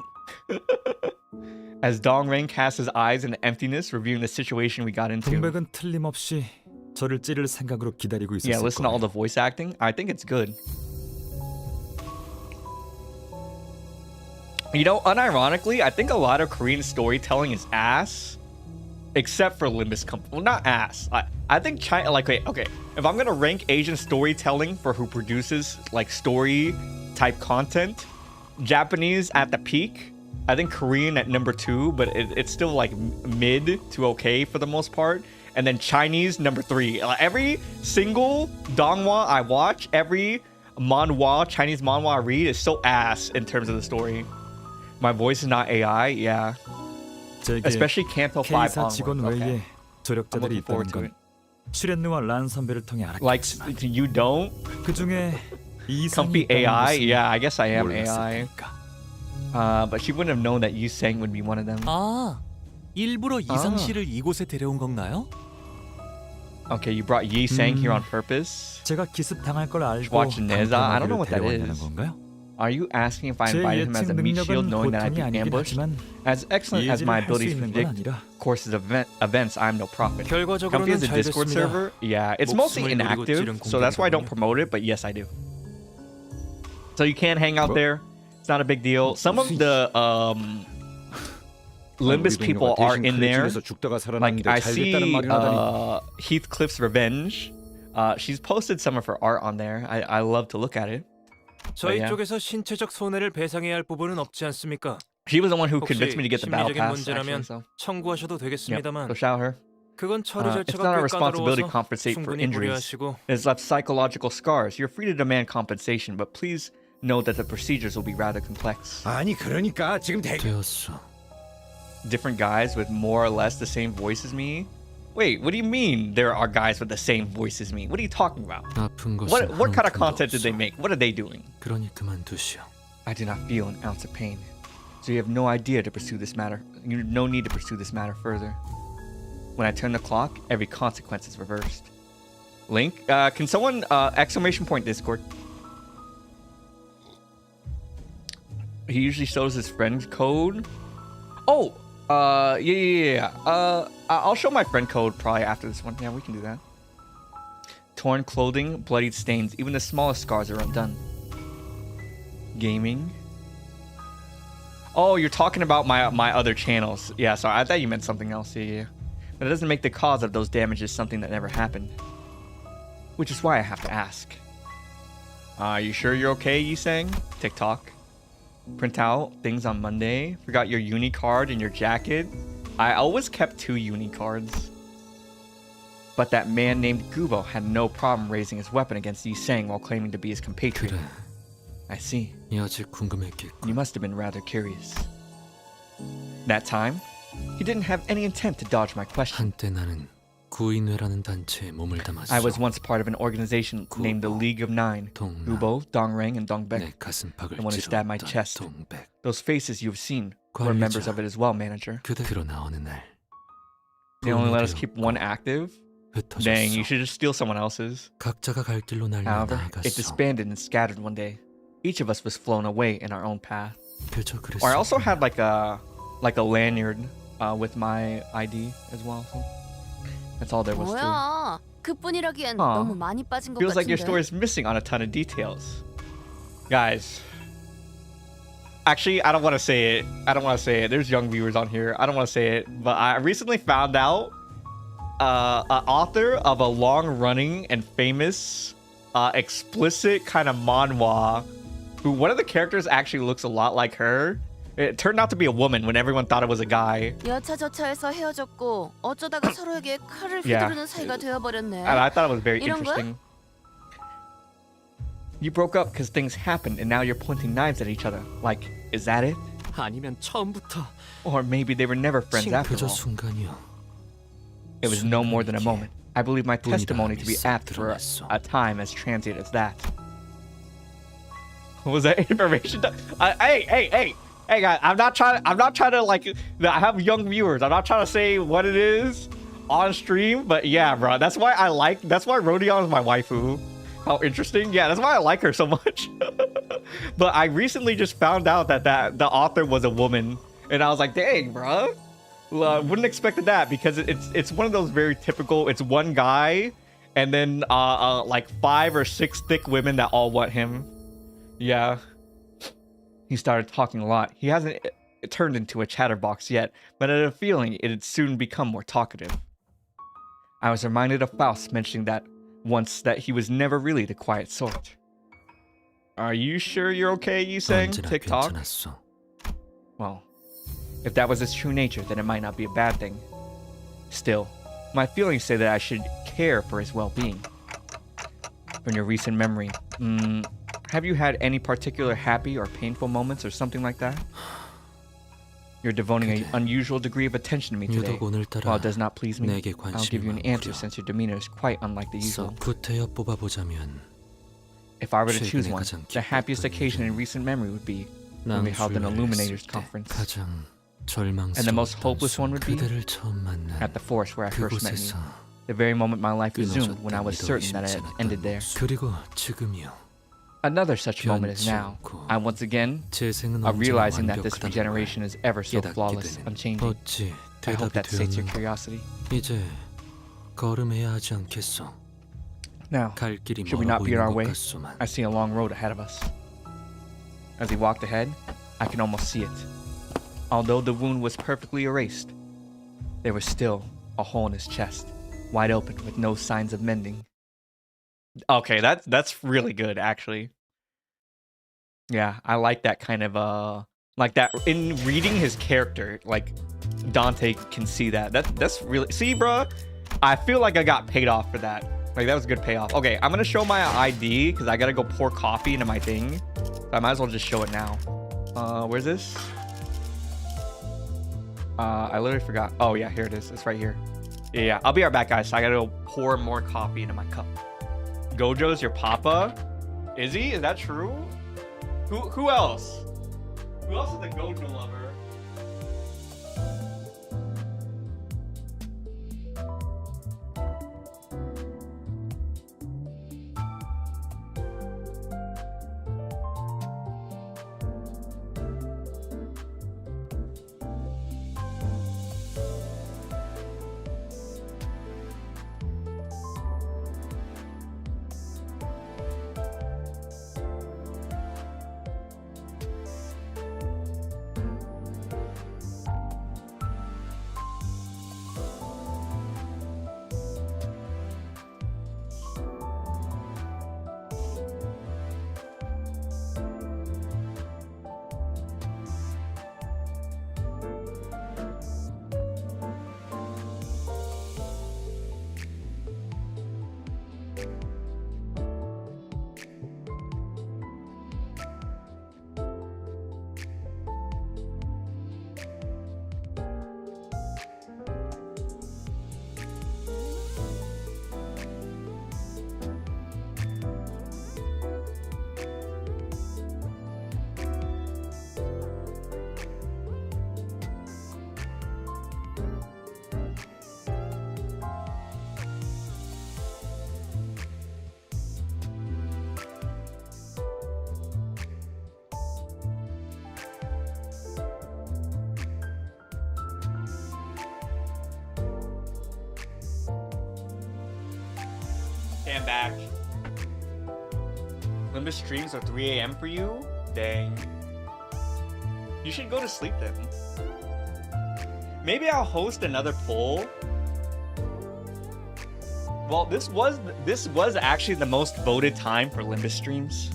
As Dong Rain casts his eyes into emptiness, reviewing the situation we got into. Yeah, listen to all the voice acting. I think it's good. You know, unironically, I think a lot of Korean storytelling is ass, except for Limbus Company. Well, not ass. I think China, like, okay, if I'm gonna rank Asian storytelling for who produces like story type content, Japanese at the peak. I think Korean at number 2, but it's still like mid to okay for the most part. And then Chinese number 3. Every single donghua I watch, every manhwa, Chinese manhwa I read is so ass in terms of the story. My voice is not AI, yeah. Especially Canto 5 onward. Okay. I'm looking forward to it. Like, you don't? Comfy AI? Yeah, I guess I am AI. But she wouldn't have known that Yu Sang would be one of them. 아, 일부러 이상 씨를 이곳에 데려온 건가요? Okay, you brought Yi Sang here on purpose. 제가 기습 당할 걸 알고 watching Neza? I don't know what that 데려왔다는 is. 건가요? Are you asking if I 제 invited him as a 예측 meat shield 능력은 knowing that I'd 보통이 be 아니긴 ambushed? 하지만 As excellent as my 예지를 할 수 abilities to 있는 건 predict 아니라 courses of events, I'm no prophet. Comfy 결과적으로는 is a 잘 Discord 됐습니다. server. Yeah, it's mostly 목숨을 노리고 inactive, 찌른 so that's why I don't 공격이거든요. promote it, but yes, I do. So you can hang out there. It's not a big deal. Some of the Limbus people are in there. Like I see Heathcliff's Revenge. She's posted some of her art on there. I love to look at it. 저희 yeah. 쪽에서 신체적 손해를 배상해야 할 부분은 없지 않습니까? She was the one who 혹시 convinced me to get the battle 심리적인 pass. 문제라면 Actually, so 청구하셔도 yep, 되겠습니다만 go shout her. 그건 처리 It's 절차가 not our 꽤 responsibility to 까다로워서 compensate for 충분히 injuries. 고려하시고 It's left psychological scars. You're free to demand compensation, but please know that the procedures will be rather complex. 아니 그러니까 지금 되었어. Different guys with more or less the same voice as me? Wait, what do you mean there are guys with the same voice as me? What are you talking about? 아픈 What kind of content did they make? What are they doing? 그러니 그만두시오. I do not feel an ounce of pain. So you have no idea to pursue this matter. You have no need to pursue this matter further. When I turn the clock, every consequence is reversed. Link, can someone exclamation point Discord? He usually shows his friend's code. Oh, yeah. I'll show my friend code probably after this one. Yeah, we can do that. Torn clothing, bloodied stains, even the smallest scars are undone. Gaming. Oh, you're talking about my other channels. Yeah, sorry, I thought you meant something else. Yeah. But it doesn't make the cause of those damages something that never happened. Which is why I have to ask. Are you sure you're okay, you sang? TikTok. Print out things on Monday. Forgot your uni card in your jacket. I always kept 2 uni cards. But that man named Gubo had no problem raising his weapon against Yi Sang while claiming to be his compatriot. I see. You must have been rather curious. That time, he didn't have any intent to dodge my question. I was once part of an organization named the League of Nine. Gubo, Dongrang, and Dongbek. The one who stabbed my chest. Those faces you've seen were members of it as well, manager. They only let us keep one active? Dang, you should just steal someone else's. However, it disbanded and scattered one day. Each of us was flown away in our own path. Or I also had like a lanyard with my ID as well. So that's all there was to it. 뭐야? 그뿐이라기엔 너무 많이 빠진 것 Feels like your 같은데. story is missing on a ton of details. Guys. Actually, I don't want to say it. There's young viewers on here. I don't want to say it. But I recently found out an author of a long-running and famous explicit kind of manhwa who one of the characters actually looks a lot like her. It turned out to be a woman when everyone thought it was a guy. 여차저차해서 헤어졌고 어쩌다가 서로에게 칼을 휘두르는 사이가 되어버렸네. And I thought it was very 이런 거야? interesting. You broke up because things happened and now you're pointing knives at each other. Like, is that it? 아니면 처음부터 Or maybe they were never friends after all. It was no more than a moment. I believe my testimony to be apt for a time as transient as that. Was that information? Hey, guys! I'm not trying to like. I have young viewers. I'm not trying to say what it is on stream, but yeah, bro. That's why Rodion is my waifu. How interesting! Yeah, that's why I like her so much. But I recently just found out that the author was a woman, and I was like, dang, bro. Wouldn't expected that because it's one of those very typical. It's one guy, and then like 5 or 6 thick women that all want him. Yeah. He started talking a lot. He hasn't turned into a chatterbox yet, but I had a feeling it'd soon become more talkative. I was reminded of Faust mentioning that once that he was never really the quiet sort. Are you sure you're okay, you saying? TikTok? Well, if that was his true nature, then it might not be a bad thing. Still, my feelings say that I should care for his well-being. From your recent memory, have you had any particular happy or painful moments or something like that? You're devoting an unusual degree of attention to me today. While it does not please me, I'll give you an answer since your demeanor is quite unlike the usual. If I were to choose one, the happiest occasion in recent memory would be when we held an Illuminators conference. And the most hopeless one would be at the forest where I first met you. The very moment my life resumed when I was certain that it had ended there. Another such moment is now. I once again are realizing that this regeneration is ever so flawless, unchanging. I hope that sates your curiosity. Now, should we not be on our way? I see a long road ahead of us. As he walked ahead, I can almost see it. Although the wound was perfectly erased, there was still a hole in his chest, wide open with no signs of mending. Okay, that's really good, actually. Yeah, I like that kind of like that in reading his character. Like Dante can see that. That's really, see, bro. I feel like I got paid off for that. Like that was a good payoff. Okay, I'm gonna show my ID because I gotta go pour coffee into my thing. So I might as well just show it now. Where's this? I literally forgot. Oh yeah, here it is. It's right here. Yeah, I'll be right back, guys. So I gotta go pour more coffee into my cup. Gojo's your papa? Is he? Is that true? Who else? Who else is the Gojo lover? I'm back. Limbus streams are 3 a.m. for you? Dang. You should go to sleep then. Maybe I'll host another poll. Well, this was actually the most voted time for Limbus streams.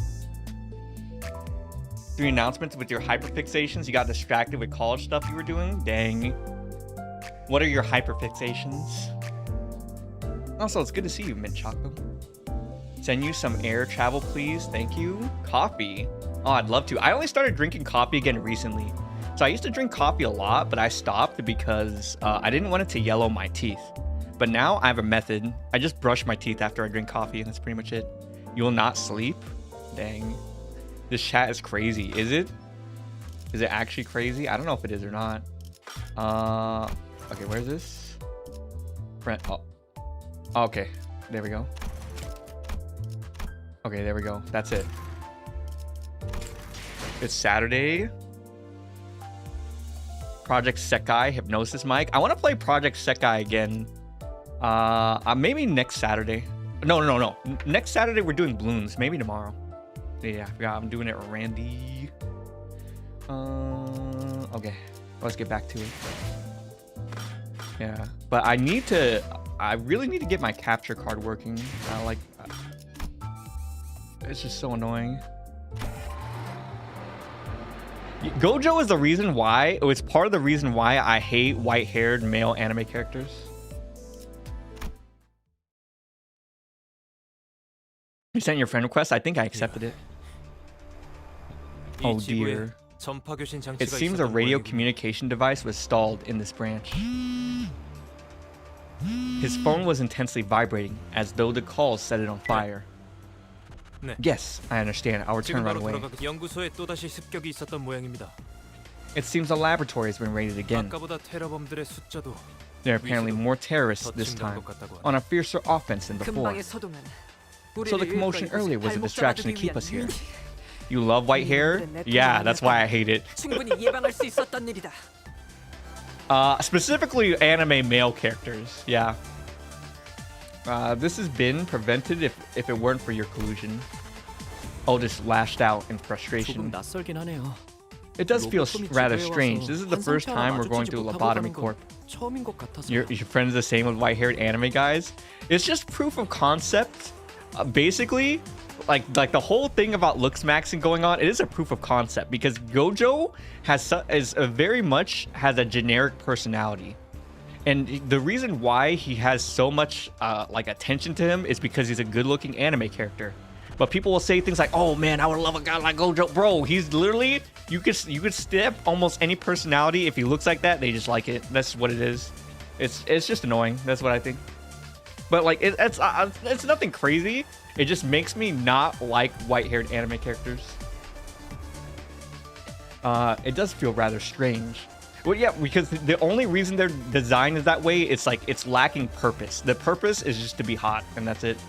3 announcements with your hyperfixations. You got distracted with college stuff you were doing? Dang. What are your hyperfixations? Also, it's good to see you, Mint Choco. Send you some air travel, please. Thank you. Coffee. Oh, I'd love to. I only started drinking coffee again recently. So I used to drink coffee a lot, but I stopped because I didn't want it to yellow my teeth. But now I have a method. I just brush my teeth after I drink coffee, and that's pretty much it. You will not sleep? Dang. This chat is crazy. Is it? Is it actually crazy? I don't know if it is or not. Okay, where's this? Friend. Oh. Okay, there we go. Okay, there we go. That's it. It's Saturday. Project Sekai Hypnosis Mic. I want to play Project Sekai again. Maybe next Saturday. No. Next Saturday we're doing balloons. Maybe tomorrow. Yeah, I forgot. I'm doing it Randy. Okay, let's get back to it. Yeah, but I really need to get my capture card working. It's just so annoying. Gojo is the reason why, it's part of the reason why I hate white-haired male anime characters. You sent your friend request? I think I accepted it. Oh dear. It seems a radio communication device was stalled in this branch. His phone was intensely vibrating, as though the calls set it on fire. 네. Yes, I understand. I'll return 지금 right 바로 away. 돌아가 연구소에 또다시 습격이 있었던 모양입니다. It seems the laboratory has been raided again. 아까보다 테러범들의 숫자도 There are apparently more terrorists 더 this 증가한 time, 것 같다고 on 하네. a fiercer offense than before. 금방의 서동은 So the commotion earlier was a distraction to keep us here. You love 이 white hair? 놈들의 Yeah, that's why I hate it. 충분히 예방할 수 있었던 일이다. Specifically anime male characters, yeah. This has been prevented if it weren't for your collusion. Otis lashed out in 조금 frustration. 낯설긴 하네요. It does feel rather strange. This is the first time we're going through a lobotomy corp. 처음인 것 같아서. Your friend's the same with white-haired anime guys? It's just proof of concept. Basically, like the whole thing about looks maxing going on, it is a proof of concept because Gojo has very much has a generic personality. And the reason why he has so much like attention to him is because he's a good-looking anime character. But people will say things like, "Oh man, I would love a guy like Gojo." Bro, he's literally you could step almost any personality if he looks like that. They just like it. That's what it is. It's just annoying. That's what I think. But like it's nothing crazy. It just makes me not like white-haired anime characters. It does feel rather strange. Well, yeah, because the only reason their design is that way, it's like it's lacking purpose. The purpose is just to be hot, and that's it.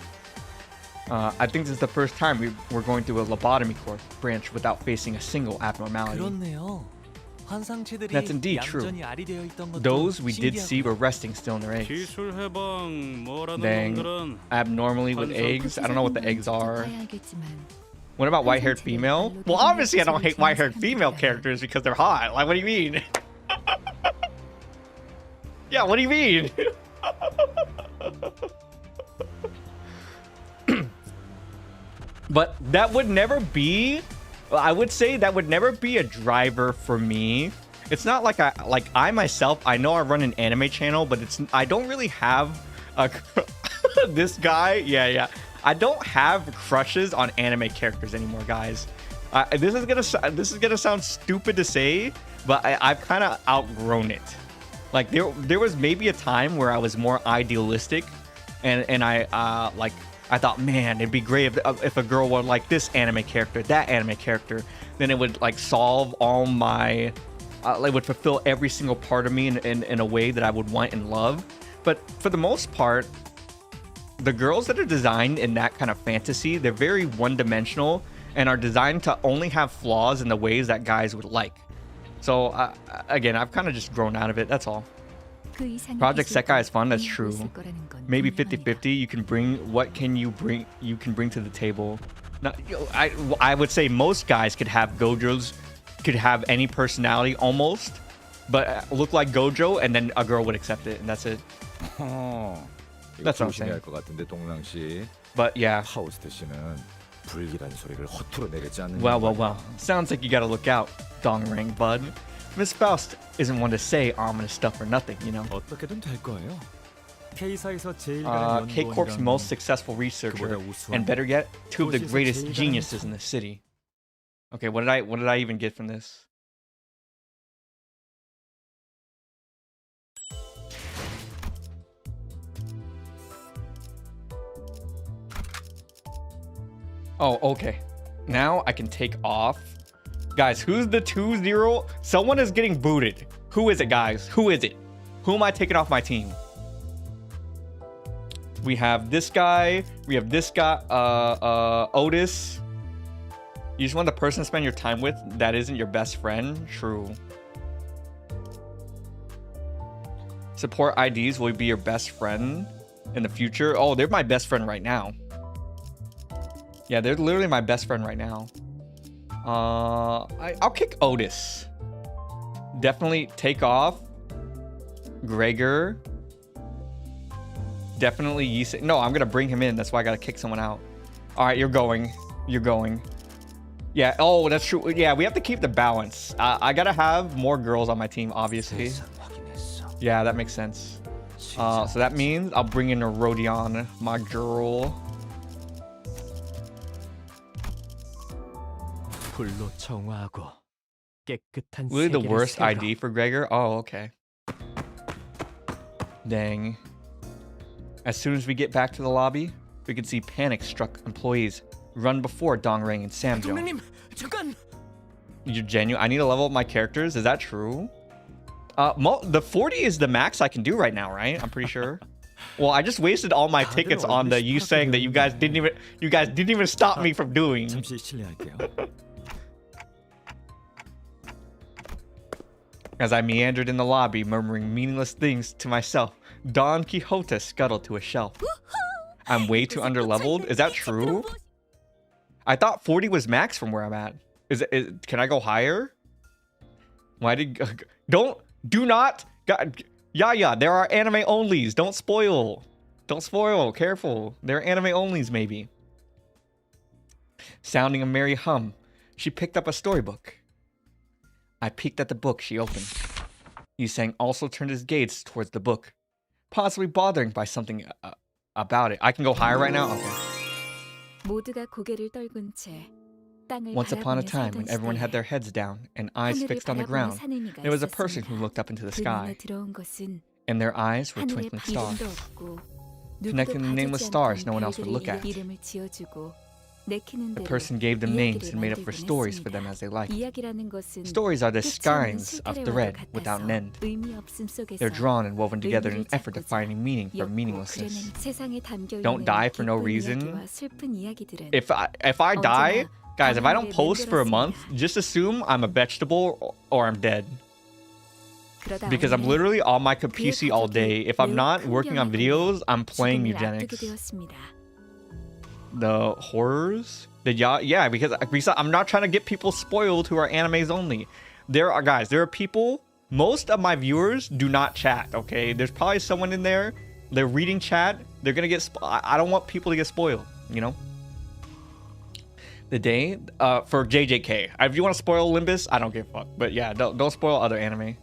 I think this is the first time we're going through a lobotomy course branch without facing a single abnormality. 그렇네요. 환상체들이 That's indeed true. 얌전히 알이되어 있던 것도 Those we did see 신기하고요. were resting still in their eggs. 기술 해방 뭐라는 Dang. 놈들은 Abnormally with eggs? I don't know what the eggs are. 알겠지만 What about white-haired female? Well, obviously I don't hate white-haired female characters because they're hot. Like, what do you mean? Yeah, what do you mean? But that would never be, I would say that would never be a driver for me. It's not like I myself, I know I run an anime channel, but I don't really have a this guy. Yeah. I don't have crushes on anime characters anymore, guys. This is gonna sound stupid to say, but I've kind of outgrown it. Like there was maybe a time where I was more idealistic, and I thought, man, it'd be great if a girl would like this anime character, that anime character. Then it would like solve all my, it would fulfill every single part of me in a way that I would want and love. But for the most part, the girls that are designed in that kind of fantasy, they're very one-dimensional and are designed to only have flaws in the ways that guys would like. So again, I've kind of just grown out of it. That's all. Project Sekai is fun. That's true. Maybe 50-50. You can bring what can you bring to the table. Now, I would say most guys could have Gojos, could have any personality almost, but look like Gojo, and then a girl would accept it, and that's it. That's what I'm saying. 할 것 같은데 동랑 씨. But yeah. 하우스트 씨는 불길한 소리를 허투루 내뱉지 않는. Well. Sounds like you gotta look out, Dong-ring, bud. Miss Faust isn't one to say ominous stuff for nothing, you know. 어떻게든 될 거예요. K사에서 제일 잘하는 K-Corp's 연구원이라면 most successful researcher, 그보다 우수한 and better yet, two of the 그곳에서 greatest 제일 geniuses 잘하는 in the city. Okay, what did I even get from this? Oh, okay. Now I can take off. Guys, who's the 2-0? Someone is getting booted. Who is it, guys? Who is it? Who am I taking off my team? We have this guy. We have this guy, Otis. You just want the person to spend your time with that isn't your best friend? True. Support IDs will be your best friend in the future. Oh, they're my best friend right now. Yeah, they're literally my best friend right now. I'll kick Otis. Definitely take off Gregor. Definitely Yisei. No, I'm gonna bring him in. That's why I gotta kick someone out. All right, you're going. Yeah. Oh, that's true. Yeah, we have to keep the balance. I gotta have more girls on my team, obviously. Yeah, that makes sense. So that means I'll bring in a Rodion, my girl. 불로 청화하고 깨끗한 Really the 세계를 worst 세우라. ID for Gregor? Oh, okay. Dang. As soon as we get back to the lobby, we can see panic-struck employees run before Dongrang and Samjo. 동맹님, 잠깐. You're genuine. I need to level up my characters. Is that true? The 40 is the max I can do right now, right? I'm pretty sure. Well, I just wasted all my tickets on the you saying that you guys didn't even stop me from doing. 잠시 실례할게요. As I meandered in the lobby, murmuring meaningless things to myself, Don Quixote scuttled to a shelf. I'm way too underleveled. Is that true? I thought 40 was max from where I'm at. Can I go higher? Why did do not God, yeah, there are anime onlys. Don't spoil. Careful. There are anime onlys maybe. Sounding a merry hum, she picked up a storybook. I peeked at the book she opened. Yusang also turned his gaze towards the book, possibly bothering by something about it. I can go higher right now? Okay. 모두가 고개를 떨군 채 땅을 Once upon a 바라보며 time, when 살던 everyone had 시대에 their heads down and eyes 하늘을 fixed on the 바라보는 ground, 사내미가 there was a person who 있었습니다. looked up into the 그 sky. 눈에 들어온 것은 In their eyes were 하늘에 twinkling stars. 이름도 없고 Connecting the nameless stars no one else would look at. 이름을 지어주고 내키는 The 대로 person gave them names 이야기를 and made up for 만들곤 stories for them 했습니다. as they liked. 이야기라는 것은 Stories are the 끝이 없는 skeins of 실타래와도 thread without an 같아서 end. 의미 없음 속에서 They're drawn and woven together in an 의미를 effort to 찾고자 find meaning from 엮고 meaninglessness. 그려낸 세상에 담겨 Don't 있는 die for no 기쁜 reason. 이야기와 슬픈 이야기들은 If I die, guys, if I don't post for a month, just assume I'm a vegetable or I'm dead. 그러다 Because I'm 어느 날 literally on my PC all day. If I'm not working on videos, I'm playing 죽음을 eugenics. 앞두게 되었습니다. The horrors? Yeah, because I'm not trying to get people spoiled who are animes only. There are people, most of my viewers do not chat, okay? There's probably someone in there, they're reading chat, they're gonna get, I don't want people to get spoiled, you know? The day, for JJK, if you want to spoil Limbus, I don't give a fuck. But yeah, don't spoil other anime.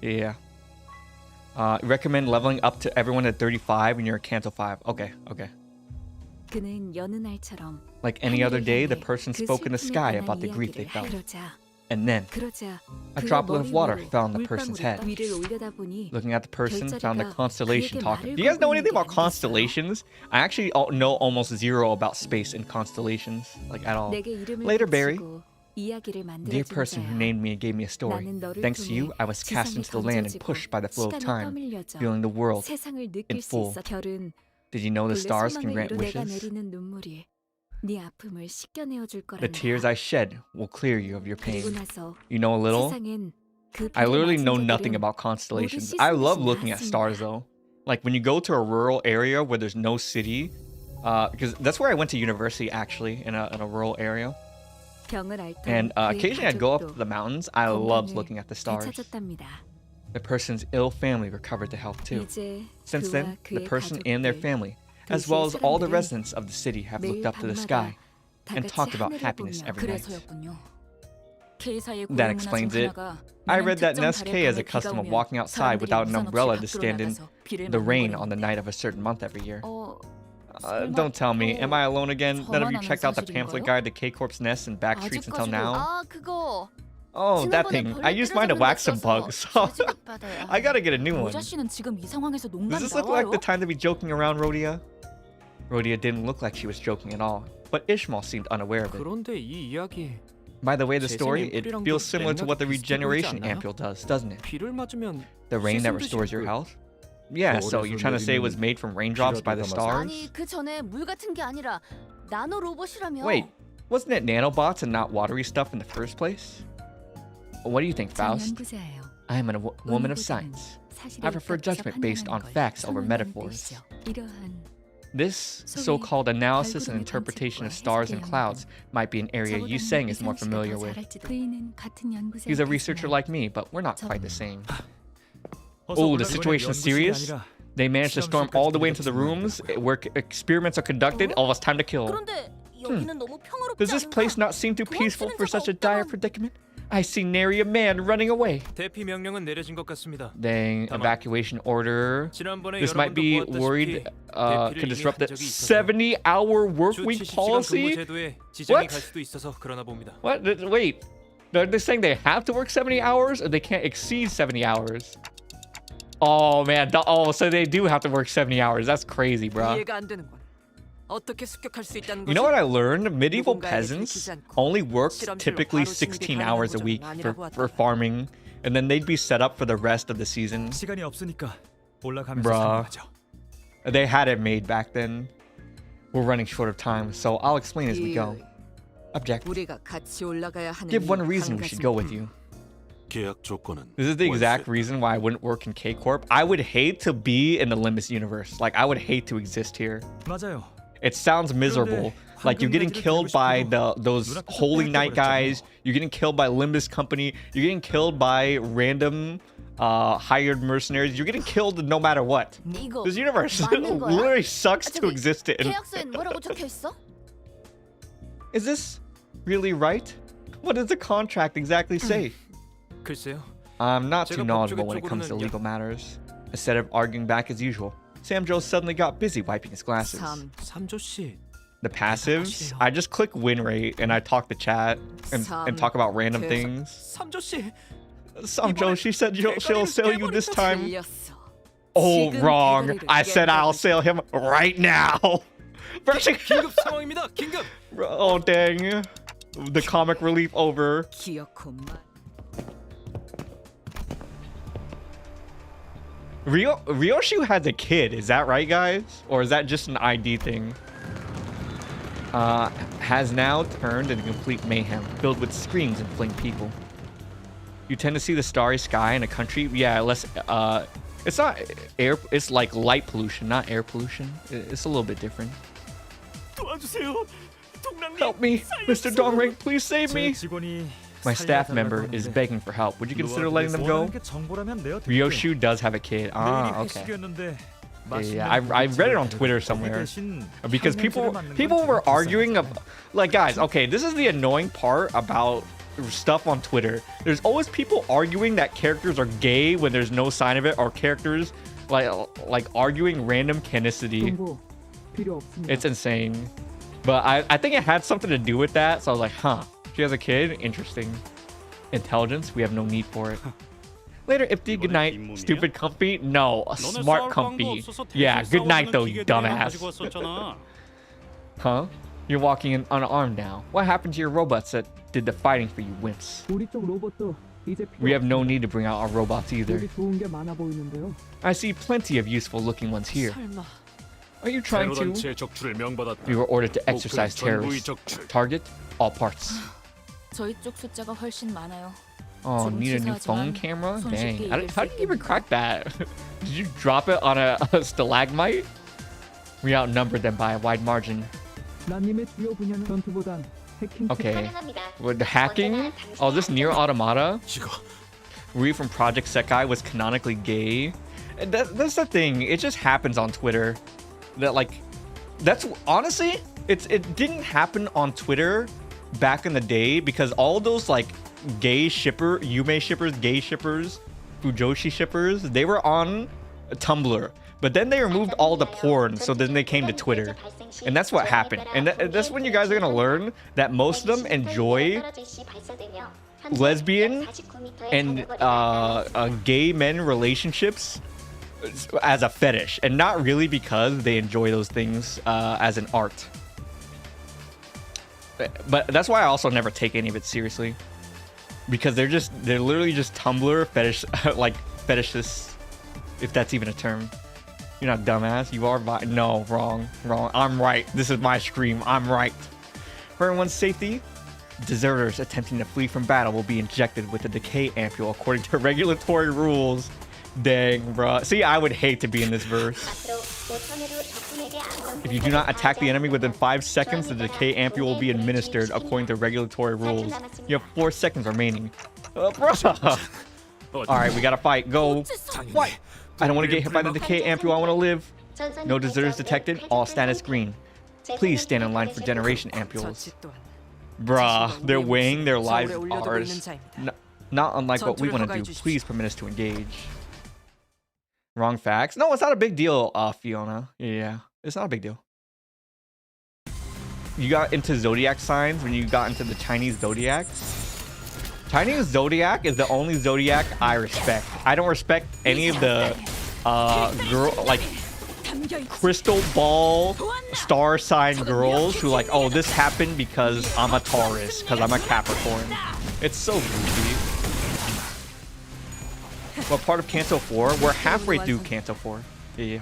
Yeah. Recommend leveling up to everyone at 35 when you're at Canto 5. Okay. 그는 여느 날처럼 Like any other day, the 하늘을 person 향해 spoke in the 그 sky 슬픔에 about the 관한 grief they 이야기를 felt. 하려자 And then, 그러자 a 그의 droplet of 머리 water 위로 fell on the person's 물방울이 head. 위를 올려다보니 Looking at the person, found a 별자리가 constellation 그에게 talking. 말을 Do you guys know 걸고 anything 있는 게 about 아니겠어요? constellations? I actually know almost zero about space and constellations, like at all. 내게 이름을 Later, Barry. 붙이고 이야기를 Dear 만들어준 person who 자야. named me and gave me a story. 나는 너를 Thanks to 통해 you, I was cast 지상에 into the land and 던져지고 pushed by the flow of 시간이 time, 떠밀려져 feeling the world 세상을 in 느낄 수 full. 있어. 별은 Did you know the 본래 stars can 소망을 grant 이루 내가 wishes? 내리는 눈물이 네 아픔을 씻겨내어 줄 The 거란다. tears I shed will clear you of your 그리고 pain. 나서 You know a little? 세상엔 그 I 불에 literally 맞은 know 자들은 nothing about constellations. 모두 I love 씻은 looking at 것이 stars though. Like when you go to a rural area where there's no city, because that's where I went to university actually, in a rural area. 병을 앓던 And 그의 occasionally I'd go up to 가족도 the mountains. I loved 건강을 looking at the stars. 되찾았답니다. The person's ill family recovered to health too. 이제 Since 그와 then, the 그의 person and their 가족들, family, 그 as well as all the 사람들은 residents of the city, have looked 매일 up to the 밤마다 sky 다 and 같이 talked about 하늘을 happiness 보며 every night. 그래서였군요. K사의 That 고유 문화 explains 중 it. 하나가 I 매년 read that 특정 Nest 달의 K has a 밤에 비가 custom of 오면 walking outside 사람들이 without an 우산 없이 umbrella to 밖으로 stand in 나가서 비를 the 맞는 rain 거랬는데. on the night of a certain month every year. 설마 Don't tell me, am I alone again? None of you 저만 checked out the 아는 pamphlet 사실인가요? guide to K-Corp's nest and back streets until 아직까지도 now? 아 그거 Oh, that thing. I used mine to wax some bugs. I gotta get a new one. 모자 씨는 지금 이 상황에서 Does 농담이 this look like 나와요? the time to be joking around, Rhodia? Rhodia didn't look like she was joking at all, but Ishmael seemed unaware of it. 그런데 이 이야기 By the way, the 재생 story, it 앰플이랑도 feels similar to what the 맥락이 비슷해 보이지 regeneration 않나요? ampule does, doesn't it? 비를 맞으면 The rain that 재생 restores your 듯이 health? Yeah, so you're trying to say it was made from raindrops by the stars? 아니 그 전에 물 같은 게 아니라 나노 로봇이라며. Wait, wasn't it nanobots and not watery stuff in the first place? What do you think, 전 Faust? 연구자예요. I am a woman of 의무보다는 science. 사실에 I prefer 입각해서 judgment based on 판단하는 걸 facts over 선호한다는 metaphors. 뜻이죠. 이러한 This 소위 so-called analysis and 발구름의 interpretation of 관측과 stars and 해석의 clouds might be an area 저보다는 Yu Sang is more 이상 씨가 familiar 더 with. 잘할지도. 그이는 같은 연구자이겠지만 He's a researcher like me, but we're not quite the same. 어서 Oh, the 올라가. situation is 연구실이 serious? 아니라 They managed to storm all the way into the rooms where experiments are conducted. Oh, it's time to kill. 그런데 여기는 너무 평화롭지 Does this 않은가? place not seem too peaceful for such a dire 없다만. predicament? I see nary a man running away. 대피 명령은 내려진 것 같습니다. Dang, 다만, evacuation order. 지난번에 This might be 여러분도 worried 보았다시피 could 대피를 disrupt 이미 the 한 적이 있어서 70-hour work 주 week 70시간 근무 policy? 제도에 지장이 What? 갈 수도 있어서 그러나 봅니다. What? Wait. They're saying they have to work 70 hours or they can't exceed 70 hours? Oh, man. Oh, so they do have to work 70 hours. That's crazy, bro. 이해가 안 되는군. You know what I learned? Medieval peasants only worked typically 16 hours a week for farming, and then they'd be set up for the rest of the season. 시간이 없으니까 올라가면서 Bruh. 설명하죠. They had it made back then. We're running short of time, so I'll explain as we go. Object. Give one reason we should go with you. 계약 조건은 This is the exact reason why I wouldn't work in K-Corp. I would hate to be in the Limbus universe. Like, I would hate to exist here. 맞아요. It sounds miserable. Like, you're getting killed by those Holy Knight guys. You're getting killed by Limbus Company. You're getting killed by random hired mercenaries. You're getting killed no matter what. 이거 This universe 맞는 거야? literally sucks to exist in. 계약서엔 뭐라고 적혀 있어? Is this really right? What does the contract exactly say? 글쎄요. I'm not too 제가 knowledgeable 법조계 when it comes to 쪽으로는 legal matters. Instead of arguing back as usual, Sam Joe suddenly got busy wiping his glasses. 삼조 씨. The passives, I just click win rate and I talk to chat and talk about random things. 삼조 씨. Sam Joe, she said she'll sell you this time. Oh, wrong. I said I'll sell him right now. 긴급 상황입니다. 긴급. Oh, dang. The comic relief over. Ryoshu has a kid, is that right, guys? Or is that just an ID thing? Has now turned into complete mayhem, filled with screams and fleeing people. You tend to see the starry sky in a country, yeah, less, it's not air, it's like light pollution, not air pollution. It's a little bit different. 도와주세요. Help me, Mr. Dongring, please save 제 me. 직원이 My staff 살려달라고 member is 하는데 begging for help. Would you consider 누가 letting them go? 원하는 게 정보라면 내어 드릴게. Ryoshu does have a kid. Ah, 내일이 okay. 회식이었는데 Yeah, I read it on Twitter somewhere because people were arguing of, like, guys, okay, this is the annoying part about stuff on Twitter. There's always people arguing that characters are gay when there's no sign of it, or characters like arguing random canonicity. It's insane. But I think it had something to do with that, so I was like, huh, she has a kid, interesting. Intelligence, we have no need for it. Later, Ipti, good night. Stupid comfy? No, a smart comfy. Yeah, good night though, you dumbass. Huh? You're walking in unarmed now. What happened to your robots that did the fighting for you wimps? We have no need to bring out our robots either. I see plenty of useful looking ones here. Are you trying to? We were ordered to exercise terrorists. Target, all parts. 저희 쪽 숫자가 훨씬 많아요. Oh, need a new phone camera? Dang. How did you even crack that? Did you drop it on a stalagmite? We outnumbered them by a wide margin. Okay. With the hacking? Oh, this Nier Automata? Rui from Project Sekai was canonically gay. And that's the thing. It just happens on Twitter. That, like, that's honestly, it didn't happen on Twitter back in the day because all those, like, gay shipper, Yume shippers, gay shippers, Fujoshi shippers, they were on Tumblr. But then they removed all the porn, so then they came to Twitter. And that's what happened. And that's when you guys are gonna learn that most of them enjoy lesbian and gay men relationships as a fetish, and not really because they enjoy those things as an art. But that's why I also never take any of it seriously, because they're literally just Tumblr fetish like fetishists, if that's even a term. You're not dumbass. You are. No, wrong. I'm right. This is my scream. I'm right. For everyone's safety, deserters attempting to flee from battle will be injected with a decay ampule according to regulatory rules. Dang, bruh. See, I would hate to be in this verse. If you do not attack the enemy within 5 seconds, the decay ampule will be administered according to regulatory rules. You have 4 seconds remaining. Bruh. Alright, we gotta fight. Go. What? I don't want to get hit by the decay ampule. I want to live. No deserters detected. All status green. Please stand in line for generation ampules. Bruh, they're weighing their lives as ours. Not unlike what we want to do. Please permit us to engage. Wrong facts. No, it's not a big deal, Fiona. Yeah, it's not a big deal. You got into zodiac signs when you got into the Chinese zodiacs. Chinese zodiac is the only zodiac I respect. I don't respect any of the crystal ball star sign girls who like, oh, this happened because I'm a Taurus, because I'm a Capricorn. It's so goofy. What part of Canto 4? We're halfway through Canto 4. Yeah.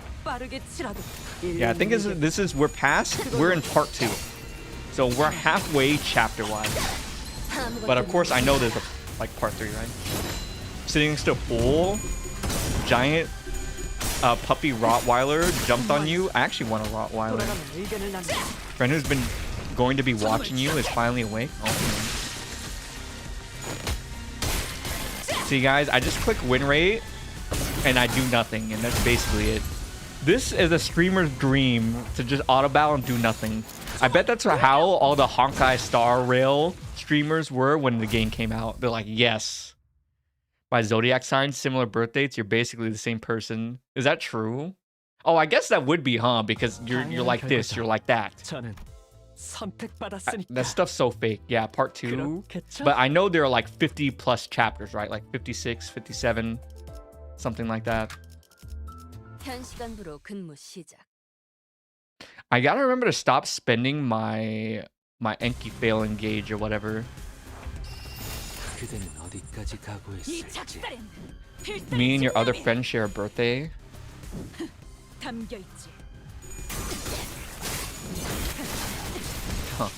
Yeah, I think we're in part 2. So we're halfway chapter-wise. But of course, I know there's a, like, part 3, right? Sitting next to a pool, giant puppy Rottweiler jumped on you. I actually want a Rottweiler. Friend who's been going to be watching you is finally awake. Oh, see, guys, I just click win rate and I do nothing, and that's basically it. This is a streamer's dream, to just auto battle and do nothing. I bet that's how all the Honkai Star Rail streamers were when the game came out. They're like, yes. By zodiac signs, similar birth dates, you're basically the same person. Is that true? Oh, I guess that would be, huh? Because you're like this, you're like that. That stuff's so fake. Yeah, part 2. But I know there are like 50 plus chapters, right? Like 56, 57, something like that. I gotta remember to stop spending my Enki fail engage or whatever. Me and your other friend share a birthday. Huh.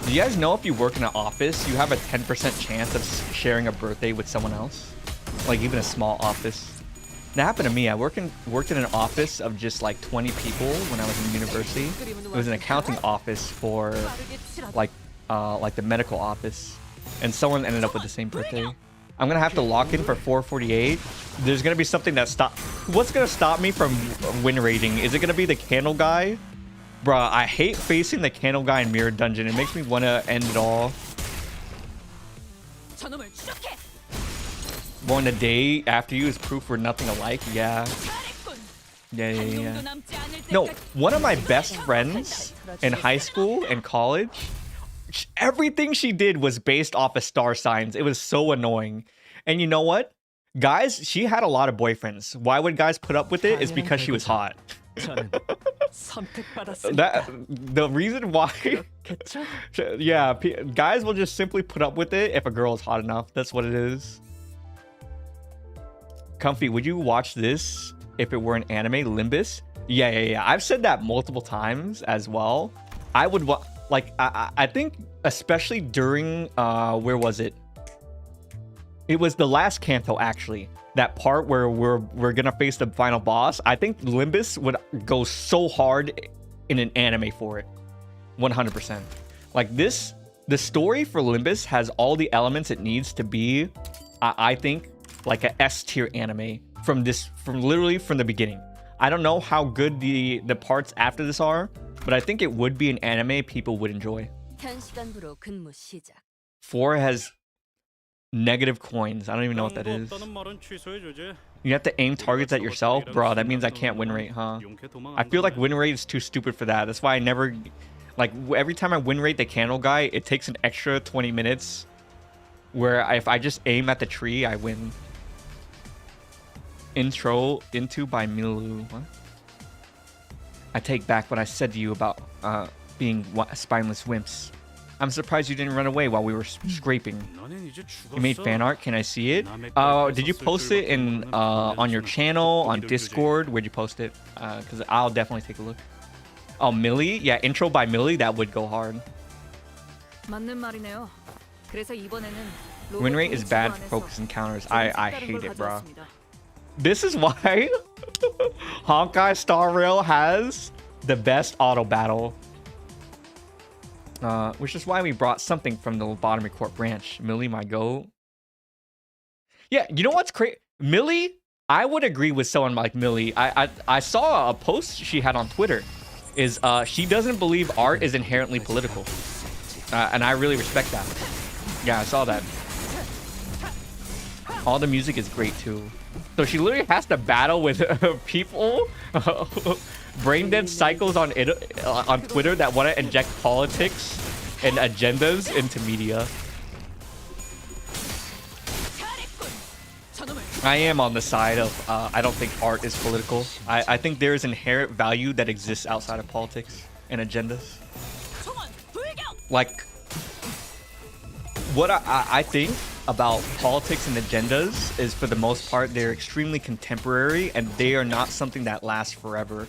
Do you guys know if you work in an office, you have a 10% chance of sharing a birthday with someone else? Like even a small office. That happened to me. I worked in an office of just like 20 people when I was in university. It was an accounting office for like the medical office, and someone ended up with the same birthday. I'm gonna have to lock in for 448. There's gonna be something that what's gonna stop me from win rating? Is it gonna be the candle guy? Bruh, I hate facing the candle guy in Mirror Dungeon. It makes me want to end it all. Going a day after you is proof we're nothing alike. Yeah. Yeah. No, one of my best friends in high school and college, everything she did was based off of star signs. It was so annoying. And you know what? Guys, she had a lot of boyfriends. Why would guys put up with it? Is because she was hot. The reason why, yeah, guys will just simply put up with it if a girl is hot enough. That's what it is. Comfy, would you watch this if it were an anime? Limbus? Yeah. I've said that multiple times as well. I would like. I think especially during where was it? It was the last Canto actually. That part where we're gonna face the final boss. I think Limbus would go so hard in an anime for it. 100%. Like this, the story for Limbus has all the elements it needs to be, I think, like a S tier anime from literally from the beginning. I don't know how good the parts after this are, but I think it would be an anime people would enjoy. 4 has negative coins. I don't even know what that is. You have to aim targets at yourself? Bro, that means I can't win rate, huh? I feel like win rate is too stupid for that. That's why I never... Like, every time I win rate the candle guy, it takes an extra 20 minutes. Where if I just aim at the tree, I win. Into by Milu. What? I take back what I said to you about being spineless wimps. I'm surprised you didn't run away while we were scraping. You made fan art. Can I see it? Did you post it in on your channel, on Discord? Where'd you post it? Because I'll definitely take a look. Oh, Millie? Yeah, intro by Millie. That would go hard. Win rate is bad for focus encounters. I hate it, bro. This is why Honkai Star Rail has the best auto battle. Which is why we brought something from the Lobotomy Court branch. Millie, my goat. Yeah, you know what's crazy? Millie, I would agree with someone like Millie. I saw a post she had on Twitter. She doesn't believe art is inherently political. And I really respect that. Yeah, I saw that. All the music is great too. So she literally has to battle with people, brain dead cycles on Twitter that want to inject politics and agendas into media. I am on the side of I don't think art is political. I think there is inherent value that exists outside of politics and agendas. Like, what I think about politics and agendas is, for the most part, they're extremely contemporary and they are not something that lasts forever.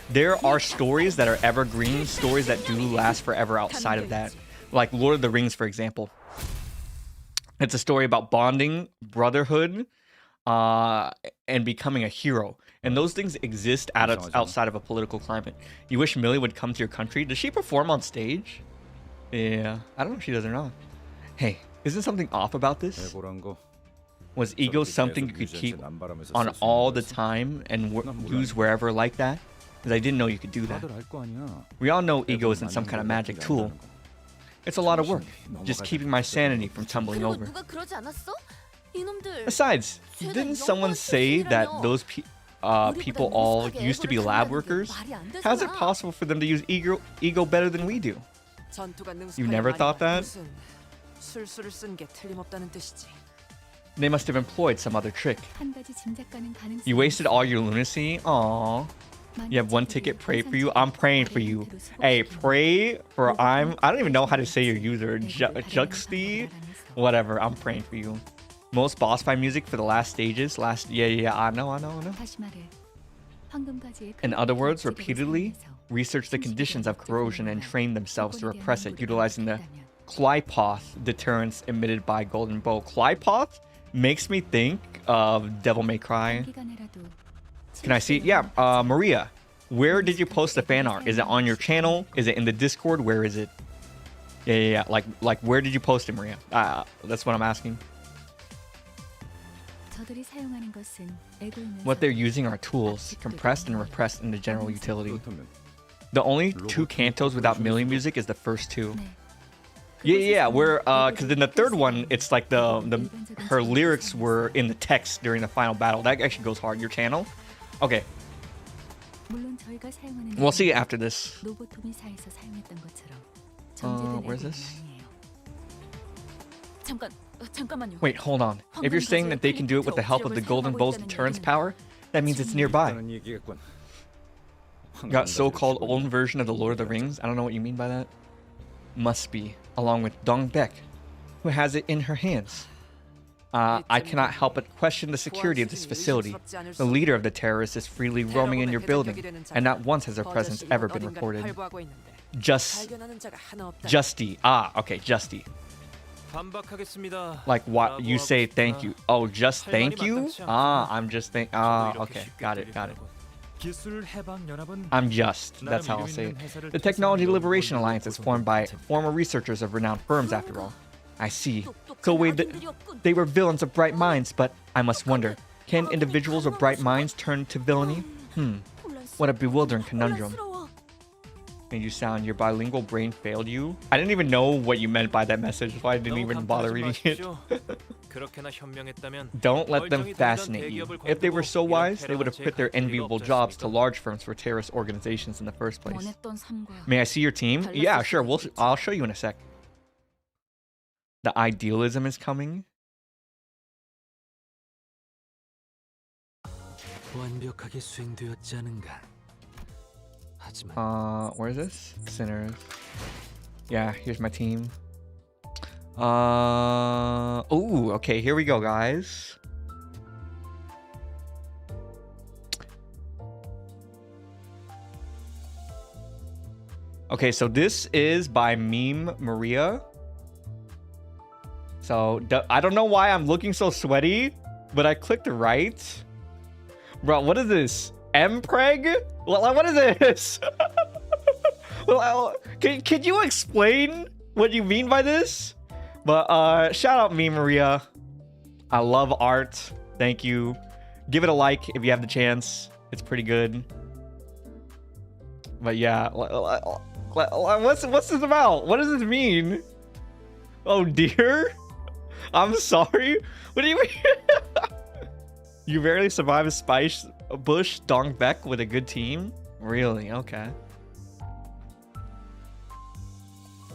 There are stories that are evergreen, stories that do last forever outside of that. Like Lord of the Rings, for example. It's a story about bonding, brotherhood, and becoming a hero. And those things exist outside of a political climate. You wish Millie would come to your country? Does she perform on stage? Yeah, I don't know if she does or not. Hey, isn't something off about this? Was ego something you could keep on all the time and use wherever like that? Because I didn't know you could do that. We all know ego isn't some kind of magic tool. It's a lot of work, just keeping my sanity from tumbling over. Besides, didn't someone say that those people all used to be lab workers? How is it possible for them to use ego better than we do? You never thought that? They must have employed some other trick. You wasted all your lunacy? Aww. You have one ticket, pray for you. I'm praying for you. Hey, pray for I don't even know how to say your user. Juxty? Whatever, I'm praying for you. Most boss fight music for the last stages. Yeah, I know. In other words, repeatedly research the conditions of corrosion and train themselves to repress it, utilizing the Climax deterrence emitted by Golden Bow. Climax makes me think of Devil May Cry. Can I see it? Yeah, Maria, where did you post the fan art? Is it on your channel? Is it in the Discord? Where is it? Yeah. Like where did you post it, Maria? That's what I'm asking. What they're using are tools, compressed and repressed in the general utility. The only two cantos without Millie music is the first two. Yeah, where because in the third one, it's like her lyrics were in the text during the final battle. That actually goes hard. Your channel? Okay. We'll see after this. Where's this? Wait, hold on. If you're saying that they can do it with the help of the Golden Bow's deterrence power, that means it's nearby. Got so-called old version of the Lord of the Rings? I don't know what you mean by that. Must be, along with Dong Beck, who has it in her hands. I cannot help but question the security of this facility. The leader of the terrorists is freely roaming in your building, and not once has her presence ever been reported. Justy. Okay, Justy. Like what you say thank you. Oh, just thank you? I'm just okay, got it. I'm just. That's how I'll say it. The Technology Liberation Alliance is formed by former researchers of renowned firms, after all. I see. So they were villains of bright minds, but I must wonder, can individuals of bright minds turn to villainy? What a bewildering conundrum. Made you sound your bilingual brain failed you? I didn't even know what you meant by that message, so I didn't even bother reading it. Don't let them fascinate you. If they were so wise, they would have quit their enviable jobs to large firms for terrorist organizations in the first place. May I see your team? Yeah, sure. I'll show you in a sec. The idealism is coming. Where is this? Sinners. Yeah, here's my team. Oh, okay, here we go, guys. Okay, so this is by Meme Maria. So, I don't know why I'm looking so sweaty, but I clicked right. Bro, what is this? Mpreg? What is this? Well, can you explain what you mean by this? But shout out me, Maria. I love art. Thank you. Give it a like if you have the chance. It's pretty good. But yeah, what's this about? What does this mean? Oh dear. I'm sorry. What do you mean? You barely survive a spice bush Dong Beck with a good team? Really? Okay.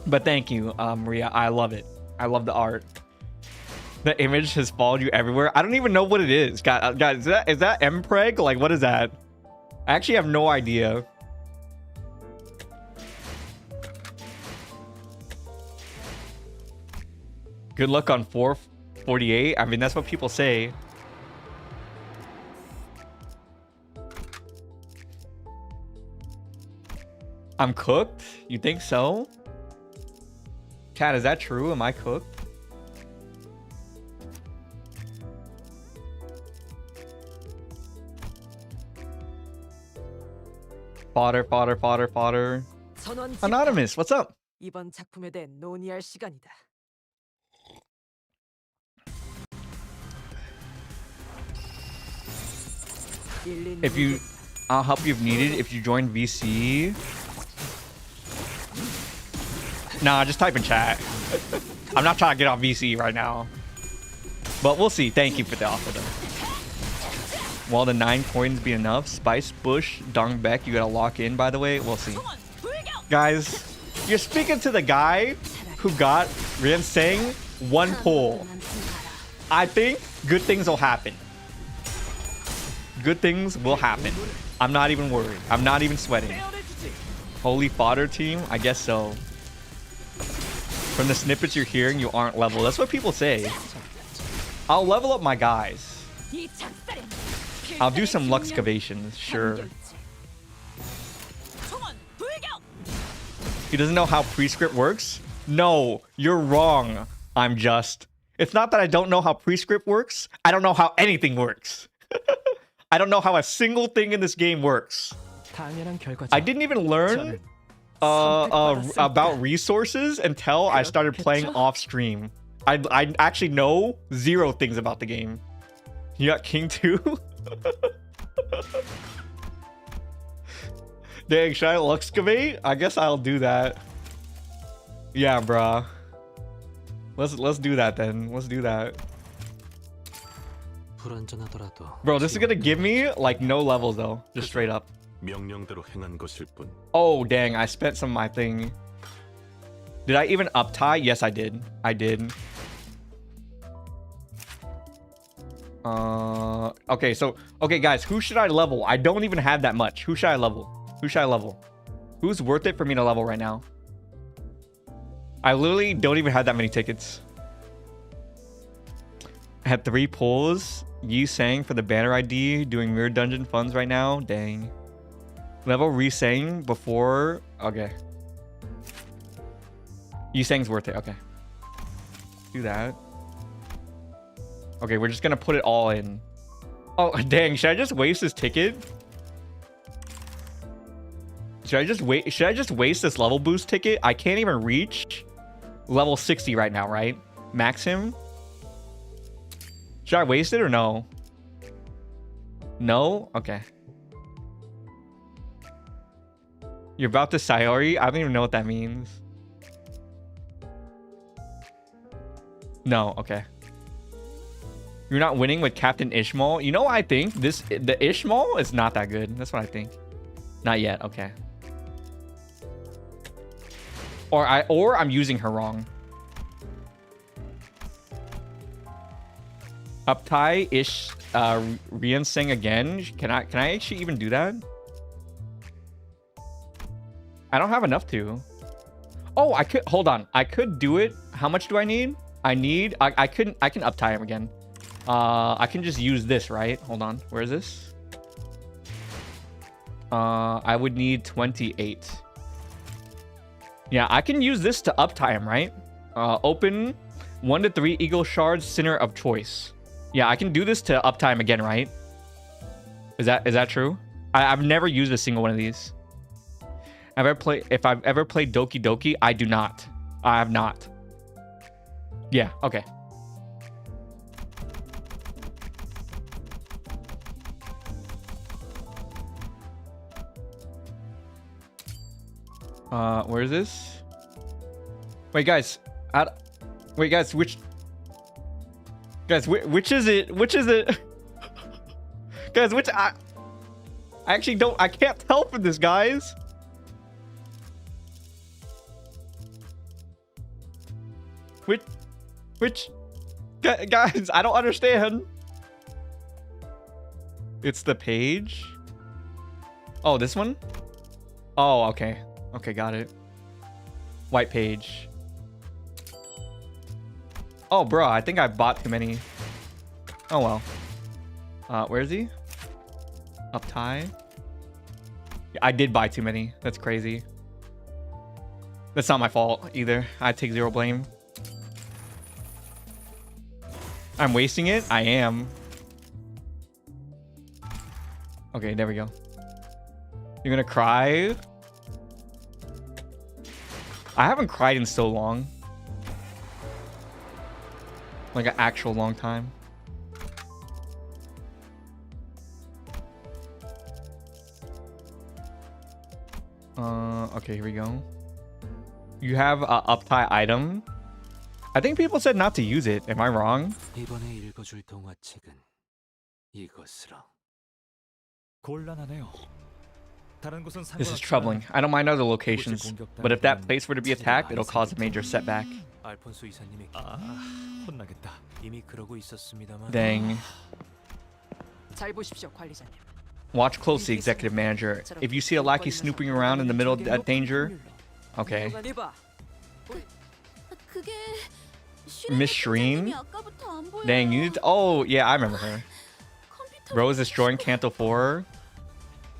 But thank you, Maria. I love it. I love the art. The image has followed you everywhere. I don't even know what it is. Guys, is that Mpreg? Like, what is that? I actually have no idea. Good luck on 448. I mean, that's what people say. I'm cooked? You think so? Cat, is that true? Am I cooked? Fodder. Anonymous, what's up? 이번 작품에 대해 논의할 시간이다. If you, I'll help you if needed. If you join VC. Nah, just type in chat. I'm not trying to get on VC right now. But we'll see. Thank you for the offer though. Will the 9 coins be enough? Spice, Bush, Dongbaek, you gotta lock in by the way. We'll see. Guys, you're speaking to the guy who got Rienseng 1 pull. I think good things will happen. Good things will happen. I'm not even worried. I'm not even sweating. Holy fodder team? I guess so. From the snippets you're hearing, you aren't level. That's what people say. I'll level up my guys. I'll do some lux excavations, sure. He doesn't know how prescript works? No, you're wrong. I'm just. It's not that I don't know how prescript works. I don't know how anything works. I don't know how a single thing in this game works. I didn't even learn about resources until I started playing off stream. I actually know 0 things about the game. You got King 2? Dang, should I luxcavate? I guess I'll do that. Yeah, bruh. Let's do that then. Let's do that. Bro, this is gonna give me like no levels though. Just straight up. Oh dang, I spent some of my thing. Did I even up tie? Yes, I did. I did. Okay, so okay guys, who should I level? I don't even have that much. Who should I level? Who should I level? Who's worth it for me to level right now? I literally don't even have that many tickets. I had 3 pulls. Yi Sang for the banner ID, doing mirror dungeon funds right now. Dang. Level Re-Sang before. Okay. Yi Sang's worth it. Okay. Do that. Okay, we're just gonna put it all in. Oh, dang. Should I just waste this ticket? Should I just waste this level boost ticket? I can't even reach level 60 right now, right? Max him. Should I waste it or no? No? Okay. You're about to Sayori? I don't even know what that means. No, okay. You're not winning with Captain Ishmael? You know what I think? The Ishmael is not that good. That's what I think. Not yet, okay. Or I'm using her wrong. Uptie ish Rienseng again. Can I actually even do that? I don't have enough to. Oh, I could hold on. I could do it. How much do I need? I can uptie him again. I can just use this, right? Hold on. Where is this? I would need 28. Yeah, I can use this to uptie him, right? Open 1 to 3 eagle shards, center of choice. Yeah, I can do this to uptie him again, right? Is that true? I've never used a single one of these. If I've ever played Doki Doki, I do not. I have not. Yeah, okay. Where is this? Wait, guys. Wait, guys, which is it? Which is it? Guys, which I actually don't. I can't tell from this, guys. Which Guys, I don't understand. It's the page. Oh, this one? Oh, okay. Okay, got it. White page. Oh, bro, I think I bought too many. Oh, well. Where is he? Up tie. Yeah, I did buy too many. That's crazy. That's not my fault either. I take zero blame. I'm wasting it? I am. Okay, there we go. You're gonna cry? I haven't cried in so long. Like an actual long time. Okay, here we go. You have a up-tie item. I think people said not to use it. Am I wrong? 이번에 읽어줄 동화책은 이것으로. 곤란하네요. 다른 곳은 This is troubling. I don't mind other locations, but if that place were to be attacked, it'll cause a major setback. 알폰소 이사님이 혼나겠다. 이미 그러고 있었습니다만. Dang. 잘 보십시오, 관리자님. Watch closely, executive manager. If you see a lackey snooping around in the middle of that danger, okay. 그게 Miss Shreen? 아까부터 안 보여요. Dang, you need to, oh, yeah, I remember her. 컴퓨터 Rose destroying Canto 4.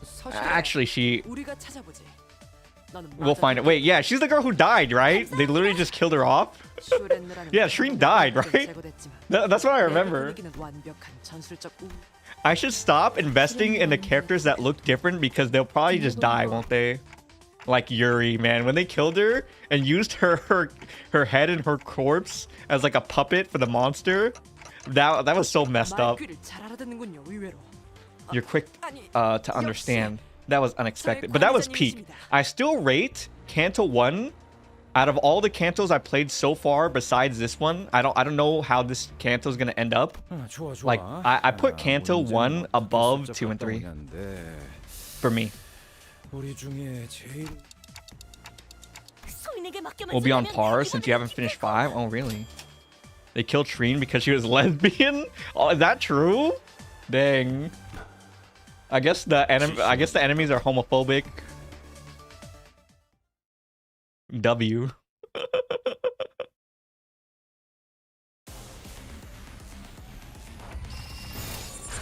서시라. Actually, she... 우리가 찾아보지. 너는 We'll find it. Wait, yeah, she's the girl who died, right? They literally just killed her off? Yeah, Shreen died, right? That's what I remember. I should stop investing in the characters that look different because they'll probably just die, won't they? Like Yuri, man. When they killed her and used her head and her corpse as like a puppet for the monster, that was so messed up. You're quick to understand. That was unexpected, but that was peak. I still rate Canto 1 out of all the Cantos I played so far besides this one. I don't know how this Canto is gonna end up. Like I put Canto 1 above 2 and 3 for me. We'll be on par since you haven't finished 5. Oh really? They killed Shreen because she was lesbian? Oh, is that true? Dang. I guess the enemies are homophobic. W.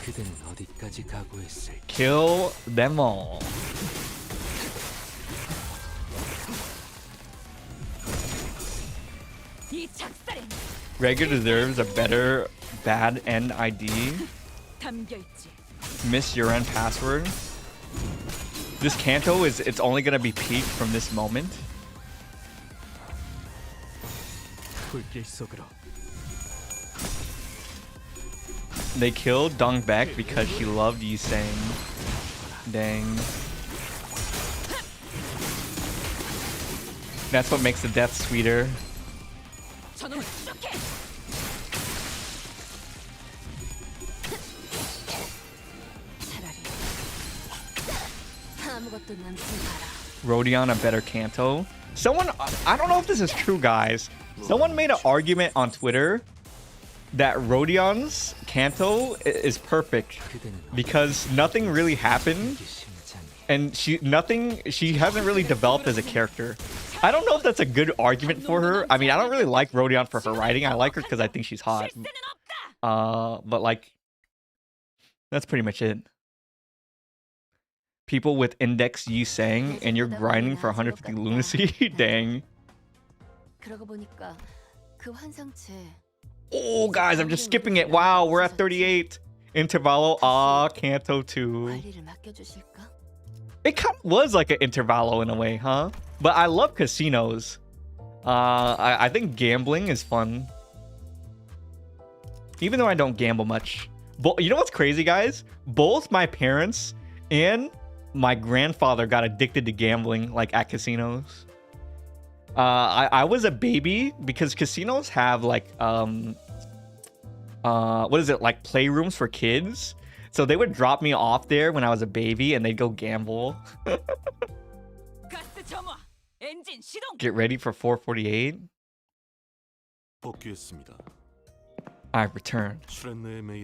그대는 어디까지 각오했을까? Kill them all. Regular deserves a better bad end ID. Miss your end password. This Canto it's only gonna be peaked from this moment. They killed Dong Baek because she loved Yi Sang. Dang. That's what makes the death sweeter. Rodion a better Canto. Someone, I don't know if this is true, guys. Someone made an argument on Twitter that Rodion's Canto is perfect because nothing really happened and she hasn't really developed as a character. I don't know if that's a good argument for her. I mean, I don't really like Rodion for her writing. I like her because I think she's hot. But like, that's pretty much it. People with index Yi Sang and you're grinding for 150 lunacy. Dang. Oh, guys, I'm just skipping it. Wow, we're at 38. Intervallo. Ah, Canto 2. It kind of was like an Intervallo in a way, huh? But I love casinos. I think gambling is fun. Even though I don't gamble much. But you know what's crazy, guys? Both my parents and my grandfather got addicted to gambling, like at casinos. I was a baby because casinos have like what is it, like playrooms for kids, so they would drop me off there when I was a baby and they'd go gamble. Get ready for 448. I return.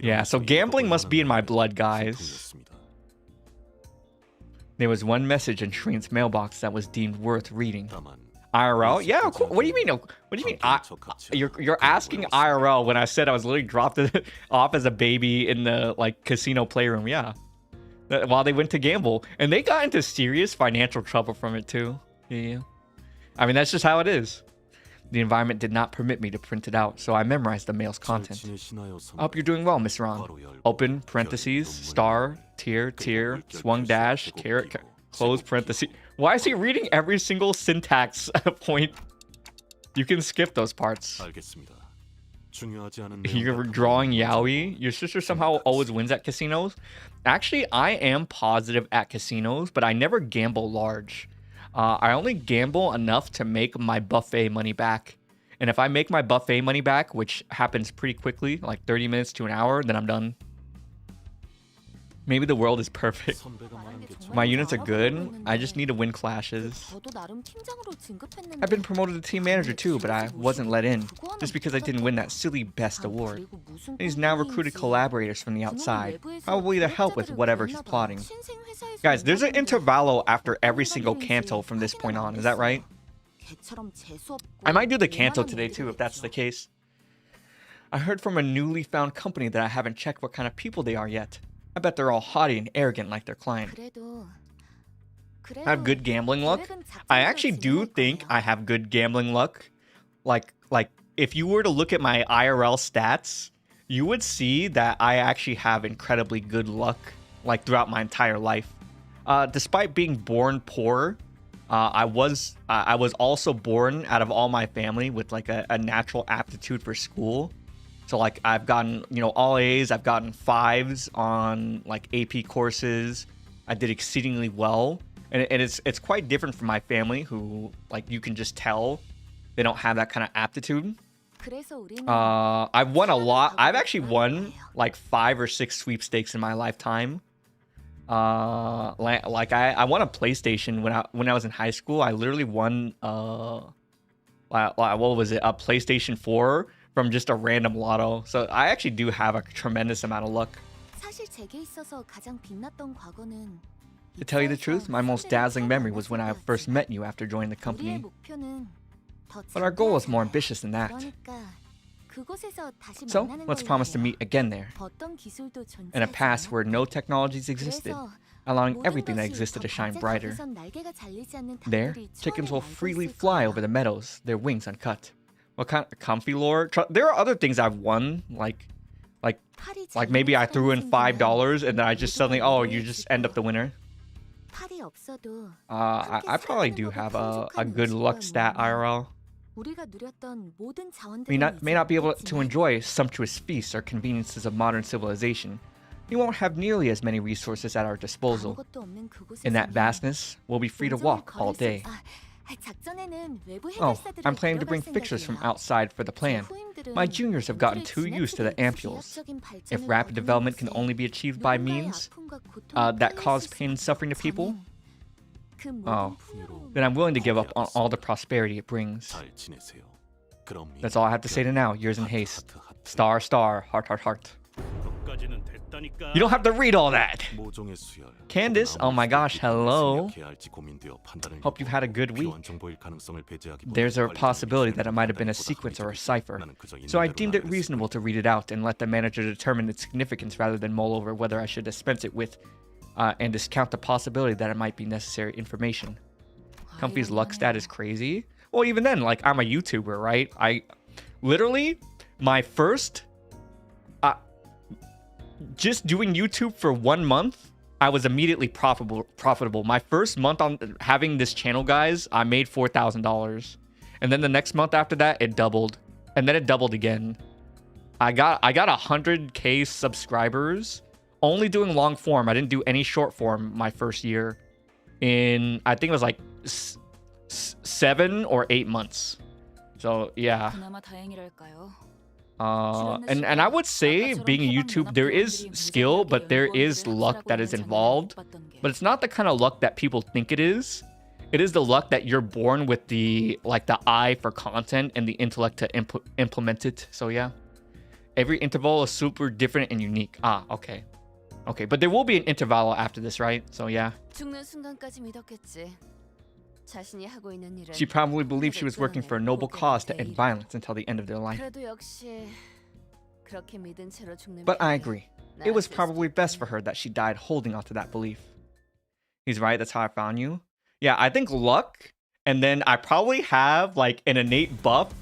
Yeah, so gambling must be in my blood, guys. There was one message in Shreen's mailbox that was deemed worth reading. IRL? Yeah, cool. What do you mean? What do you mean? You're asking IRL when I said I was literally dropped off as a baby in the like casino playroom. Yeah, while they went to gamble, and they got into serious financial trouble from it too. Yeah, I mean that's just how it is. The environment did not permit me to print it out, so I memorized the mail's content. I hope you're doing well, Miss Ron. Open parentheses, star, tier, swung dash, caret, close parentheses. Why is he reading every single syntax point? You can skip those parts. You're drawing yaoi. Your sister somehow always wins at casinos. Actually, I am positive at casinos, but I never gamble large. I only gamble enough to make my buffet money back. And if I make my buffet money back, which happens pretty quickly, like 30 minutes to an hour, then I'm done. Maybe the world is perfect. My units are good. I just need to win clashes. I've been promoted to team manager too, but I wasn't let in. Just because I didn't win that silly best award. And he's now recruited collaborators from the outside. Probably to help with whatever he's plotting. Guys, there's an intervallo after every single Canto from this point on. Is that right? I might do the Canto today too, if that's the case. I heard from a newly found company that I haven't checked what kind of people they are yet. I bet they're all haughty and arrogant like their client. I have good gambling luck. I actually do think I have good gambling luck. Like if you were to look at my IRL stats, you would see that I actually have incredibly good luck like throughout my entire life. Despite being born poor, I was also born out of all my family with like a natural aptitude for school. So like I've gotten, all A's, I've gotten 5s on like AP courses. I did exceedingly well. And it's quite different from my family who like you can just tell they don't have that kind of aptitude. I've won a lot. I've actually won like 5 or 6 sweepstakes in my lifetime. I won a PlayStation when I was in high school. I literally won what was it? A PlayStation 4 from just a random lotto. So I actually do have a tremendous amount of luck. To tell you the truth, my most dazzling memory was when I first met you after joining the company. But our goal was more ambitious than that. So, let's promise to meet again there. In a past where no technologies existed, allowing everything that existed to shine brighter. There, chickens will freely fly over the meadows, their wings uncut. What kind of comfy lore? There are other things I've won, like maybe I threw in $5 and then I just suddenly, you just end up the winner. I probably do have a good luck stat IRL. We may not be able to enjoy sumptuous feasts or conveniences of modern civilization. We won't have nearly as many resources at our disposal. In that vastness, we'll be free to walk all day. Oh, I'm planning to bring fixtures from outside for the plan. My juniors have gotten too used to the ampules. If rapid development can only be achieved by means that cause pain and suffering to people, then I'm willing to give up on all the prosperity it brings. That's all I have to say to now. Yours in haste. Star, heart, heart, heart. You don't have to read all that. Candace, oh my gosh, hello. Hope you've had a good week. There's a possibility that it might have been a sequence or a cipher, so I deemed it reasonable to read it out and let the manager determine its significance rather than mull over whether I should dispense it with and discount the possibility that it might be necessary information. Comfy's luck stat is crazy. Well, even then, like, I'm a YouTuber, right? I literally, my first just doing YouTube for 1 month, I was immediately profitable. My first month on having this channel, guys, I made $4,000. And then the next month after that, it doubled. And then it doubled again. I got 100K subscribers only doing long form. I didn't do any short form my first year in, I think it was like 7 or 8 months. So yeah. And I would say being a YouTube, there is skill, but there is luck that is involved. But it's not the kind of luck that people think it is. It is the luck that you're born with the eye for content and the intellect to implement it. So yeah. Every interval is super different and unique. Ah, okay. Okay, but there will be an interval after this, right? So yeah. 죽는 순간까지 믿었겠지. 자신이 하고 있는 일은 She probably believed she was working for a noble cause to end violence until the end of their life. 그래도 역시 그렇게 믿은 채로 죽는 But I 편이 agree. It was 나을 수도 probably best for 있겠네. her that she died holding on to that belief. He's right, that's how I found you. Yeah, I think luck, and then I probably have like an innate buff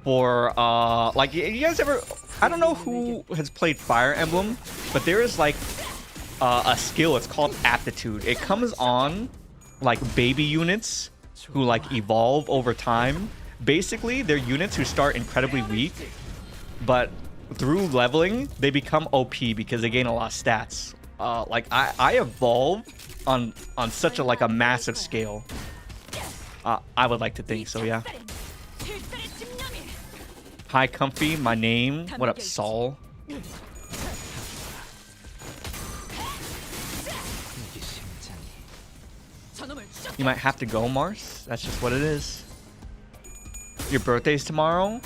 for like you guys ever, I don't know who has played Fire Emblem, but there is like a skill, it's called aptitude. It comes on like baby units who like evolve over time. Basically, they're units who start incredibly weak, but through leveling, they become OP because they gain a lot of stats. Like I evolve on such a massive scale. I would like to think so, yeah. Hi, Comfy. My name. What up, Saul? 이게 심장이 저놈을 쭉 You might have to go, Mars. That's just what it is. Your birthday's tomorrow?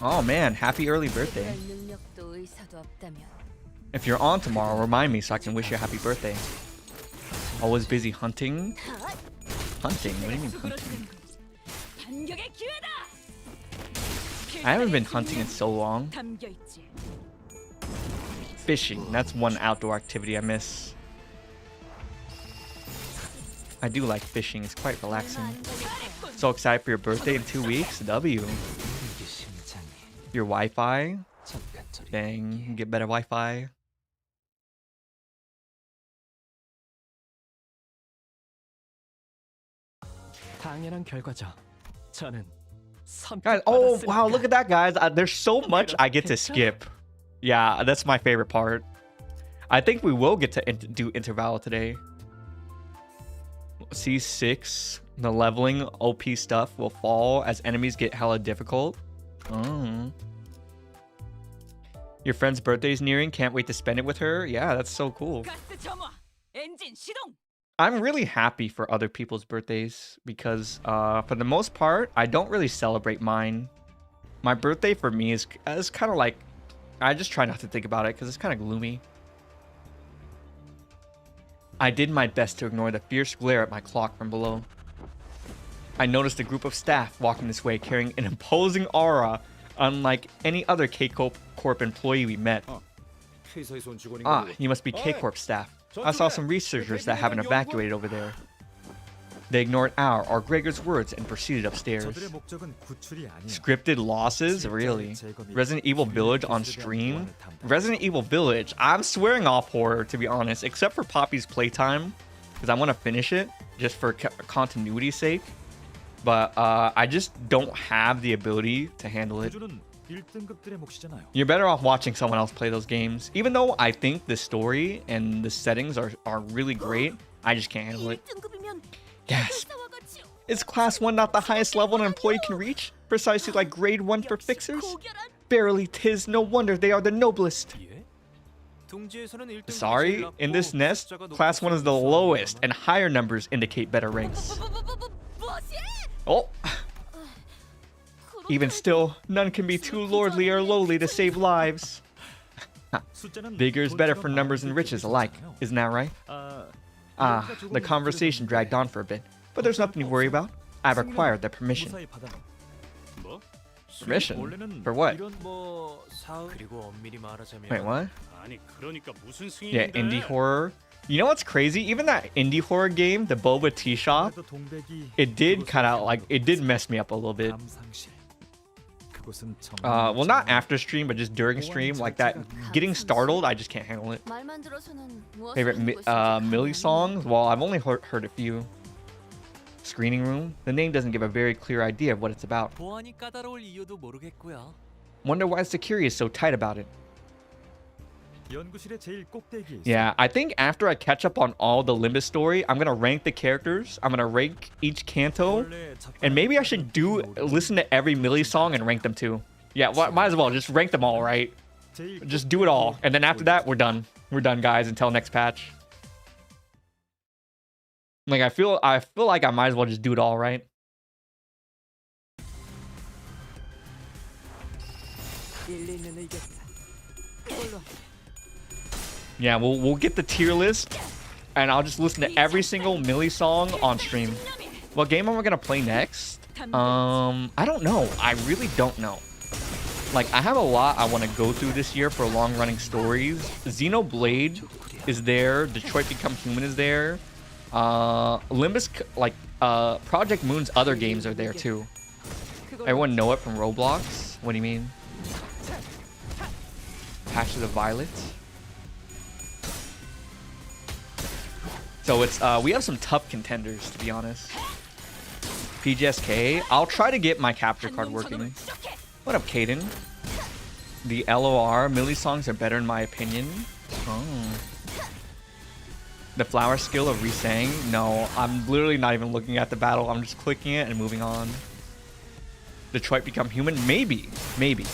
Oh man, happy early birthday. 그럴 능력도 의사도 없다면 If you're on tomorrow, remind me so I can wish you a happy birthday. Always busy hunting? Hunting? What do you mean hunting? 반격의 기회다. I haven't been hunting in so long. 담겨 있지. Fishing, that's one outdoor activity I miss. I do like fishing, it's quite relaxing. So excited for your birthday in 2 weeks. W. 이게 심장이 Your Wi-Fi? 잠깐처리 Dang, you can get better Wi-Fi. 당연한 결과죠. 저는 Guys, oh wow, look at that, guys. There's so much I get to skip. Yeah, that's my favorite part. I think we will get to do interval today. C6, the leveling OP stuff will fall as enemies get hella difficult. Oh. Your friend's birthday is nearing. Can't wait to spend it with her. Yeah, that's so cool. 가스 점화. 엔진 시동. I'm really happy for other people's birthdays because for the most part, I don't really celebrate mine. My birthday for me is kind of like, I just try not to think about it because it's kind of gloomy. I did my best to ignore the fierce glare at my clock from below. I noticed a group of staff walking this way carrying an imposing aura unlike any other K-Corp employee we met. 회사에서 온 직원인가 Ah, 보고. you must be K-Corp staff. I saw some researchers that haven't evacuated over there. They ignored our Gregor's words and proceeded upstairs. 저들의 목적은 구출이 아니야. Scripted losses? Really? Resident Evil Village on stream? Resident Evil Village? I'm swearing off horror, to be honest, except for Poppy's playtime, because I want to finish it, just for continuity's sake. But I just don't have the ability to handle it. 구조는 1등급들의 몫이잖아요. You're better off watching someone else play those games. Even though I think the story and the settings are really great, I just can't handle it. 1등급이면 Gasp. Is class 1 not the highest level an employee can reach? Precisely like grade 1 for fixers? Verily, 'tis no wonder they are the noblest. 예? 둥지에서는 1등 Sorry, in this nest, class 1 is the lowest, and higher numbers indicate better ranks. Oh, even still, none can be too lordly or lowly to save lives. 숫자는 Bigger is better for numbers and riches alike, isn't that right? Ah, the conversation dragged on for a bit, but there's nothing to worry about. I've acquired their permission. 무사히 받아라. 뭐? Permission? 원래는 For what? 이런 뭐 사업 그리고 엄밀히 말하자면 Wait, what? 아니 그러니까 무슨 Yeah, 승인인데? indie horror. You know what's crazy? Even that indie horror game, the Boba Tea Shop, 그래도 동백이 it did 그곳을 kind of like, it did 향하고 mess me up a little bit. 감상실. 그곳은 정말 Well, not after stream, but just during stream, like that. Getting startled, I just can't handle it. 말만 들어서는 무엇을 Favorite 하는 곳인지 Millie 감이 안 songs? Well, I've only heard a few. Screening room. The name doesn't give a very clear idea of what it's about. 보안이 까다로울 이유도 모르겠고요. Wonder why security is so tight about it. 연구실의 제일 꼭대기에 있어. Yeah, I think after I catch up on all the Limbus story, I'm gonna rank the characters. I'm gonna rank each Canto, 원래 작가는 and maybe I should listen to every Millie song and rank them too. Yeah, might as well just rank them all, right? 제일 Just do it all, and then after that, we're done. We're done, guys. Until next patch. Like I feel like I might as well just do it all, right? Yeah, we'll get the tier list, and I'll just listen to every single Millie song on stream. What game am I gonna play next? I don't know. I really don't know. Like, I have a lot I want to go through this year for long-running stories. Xenoblade is there. Detroit Become Human is there. Limbus, like, Project Moon's other games are there too. Everyone know it from Roblox? What do you mean? Patch of the Violet. So it's we have some tough contenders, to be honest. PGSK. I'll try to get my capture card working. What up, Caden? The LOR Millie songs are better in my opinion. Oh. The flower skill of resang? No, I'm literally not even looking at the battle. I'm just clicking it and moving on. Detroit Become Human? Maybe. Maybe.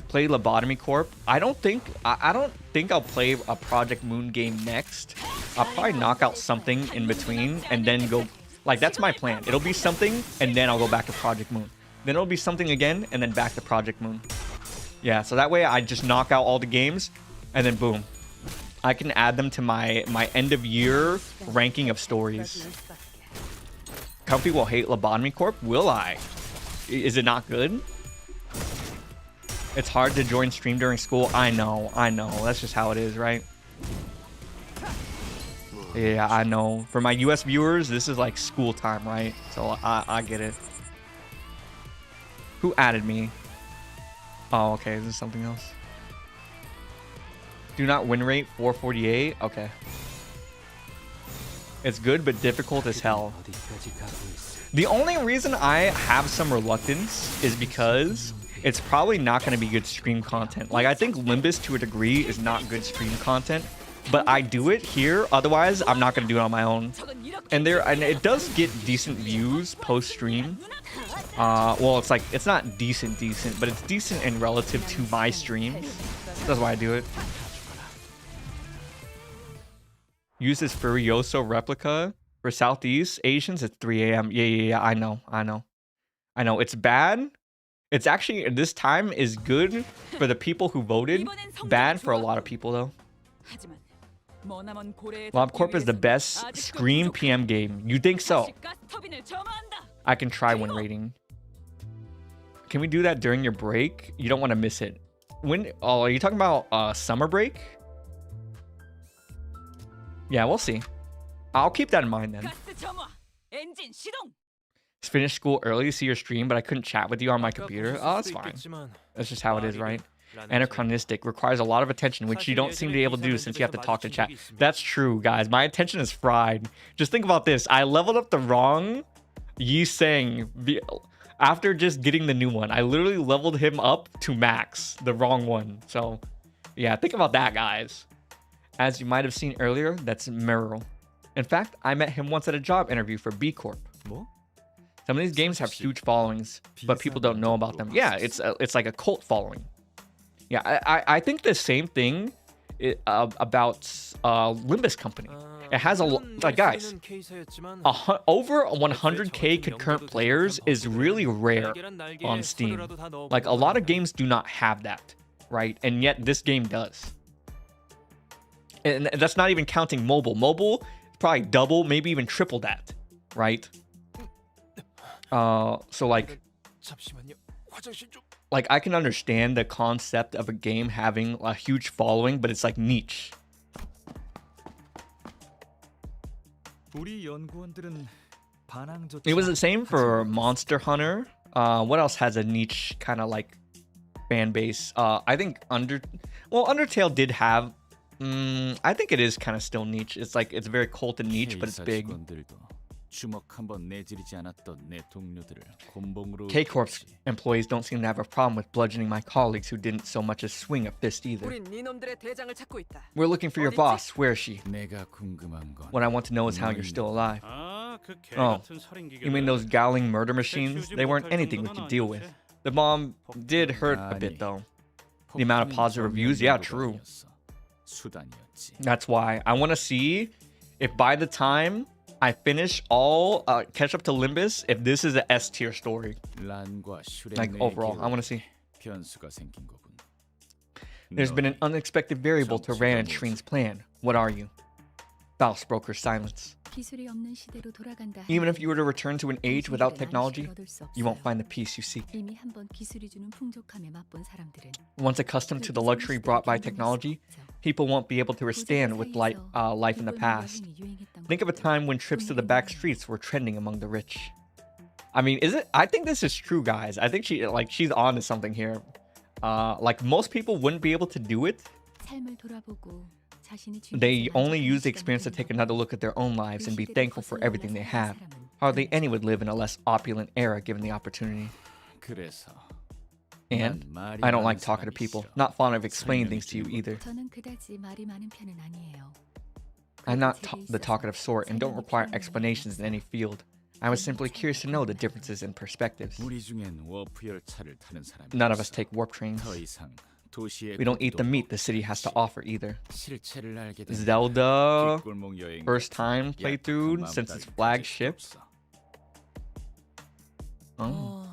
Play Lobotomy Corp? I don't think I'll play a Project Moon game next. I'll probably knock out something in between and then go, like, that's my plan. It'll be something and then I'll go back to Project Moon. Then it'll be something again and then back to Project Moon. Yeah, so that way I just knock out all the games and then boom. I can add them to my end of year ranking of stories. Comfy will hate Lobotomy Corp? Will I? Is it not good? It's hard to join stream during school. I know. That's just how it is, right? Yeah, I know. For my US viewers, this is like school time, right? So I get it. Who added me? Oh, okay. This is something else. Do not win rate 448. Okay. It's good, but difficult as hell. The only reason I have some reluctance is because it's probably not going to be good stream content. Like, I think Limbus to a degree is not good stream content, but I do it here. Otherwise, I'm not going to do it on my own. And it does get decent views post stream. Well, it's like, it's not decent, but it's decent in relative to my streams. That's why I do it. Use this Furioso replica for Southeast Asians at 3 a.m. Yeah, I know. It's bad. It's actually, this time is good for the people who voted. Bad for a lot of people, though. LobCorp is the best Scream PM game. You think so? I can try win rating. Can we do that during your break? You don't want to miss it. When? Oh, are you talking about summer break? Yeah, we'll see. I'll keep that in mind then. Finish school early to see your stream, but I couldn't chat with you on my computer. Oh, that's fine. That's just how it is, right? Anachronistic requires a lot of attention, which you don't seem to be able to do since you have to talk to chat. That's true, guys. My attention is fried. Just think about this. I leveled up the wrong Yi Sang after just getting the new one. I literally leveled him up to max, the wrong one. So, yeah, think about that, guys. As you might have seen earlier, that's Merrill. In fact, I met him once at a job interview for B Corp. Some of these games have huge followings, but people don't know about them. Yeah, it's like a cult following. Yeah, I think the same thing about Limbus Company. It has like, guys, over 100k concurrent players is really rare on Steam. Like, a lot of games do not have that, right? And yet this game does. And that's not even counting mobile. Mobile is probably double, maybe even triple that, right? So like I can understand the concept of a game having a huge following, but it's like niche. It was the same for Monster Hunter. What else has a niche kind of like fan base? I think Undertale did have. I think it is kind of still niche. It's like, it's very cult and niche, but it's big. K-Corp's employees don't seem to have a problem with bludgeoning my colleagues who didn't so much as swing a fist either. We're looking for your boss. Where is she? What I want to know is how you're still alive. Oh, you mean those gowling murder machines? They weren't anything we could deal with. The bomb did hurt a bit though. The amount of positive reviews, yeah, true. That's why I want to see if by the time I finish all catch up to Limbus, if this is a S tier story. Like overall, I want to see. There's been an unexpected variable to Ran and Shrin's plan. What are you? Boughs broke her silence. 기술이 없는 시대로 돌아간다. Even if you were to return to an age without technology, you won't find the peace you seek. 이미 한번 기술이 주는 풍족함에 맛본 사람들은 Once accustomed to the luxury brought by technology, people won't be able to withstand with life in the past. Think of a time when trips to the back streets were trending among the rich. I mean, is it? I think this is true, guys. I think she's on to something here. Like most people wouldn't be able to do it. 삶을 돌아보고 They only use the experience to take another look at their own lives and be thankful for everything they have. Hardly any would live in a less opulent era given the opportunity. And I don't like talking to people. Not fond of explaining things to you either. 저는 그다지 말이 많은 편은 아니에요. I'm not the talkative sort and don't require explanations in any field. I was simply curious to know the differences in perspectives. None of us take warp trains. We don't eat the meat the city has to offer either. Zelda, first time playthrough since its flagship. Oh.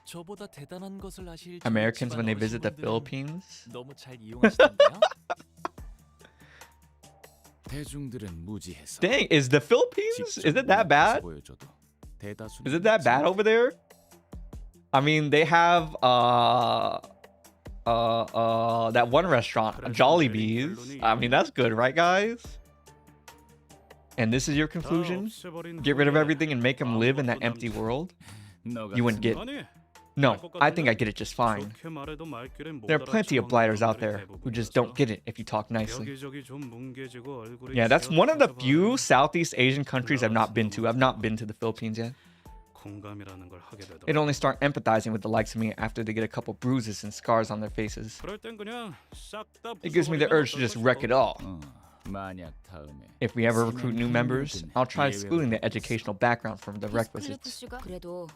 저보다 대단한 것을 아실 Americans when they visit the Philippines. 너무 잘 이용하시던데요? Dang, is the Philippines? Is it that bad? Is it that bad over there? I mean, they have that one restaurant, Jollibee's. I mean, that's good, right, guys? And this is your conclusion? Get rid of everything and make them live in that empty world? You wouldn't get. No, I think I get it just fine. There are plenty of blighters out there who just don't get it if you talk nicely. Yeah, that's one of the few Southeast Asian countries I've not been to. I've not been to the Philippines yet. They'd only start empathizing with the likes of me after they get a couple bruises and scars on their faces. It gives me the urge to just wreck it all. If we ever recruit new members, I'll try excluding the educational background from the requisites. 그래도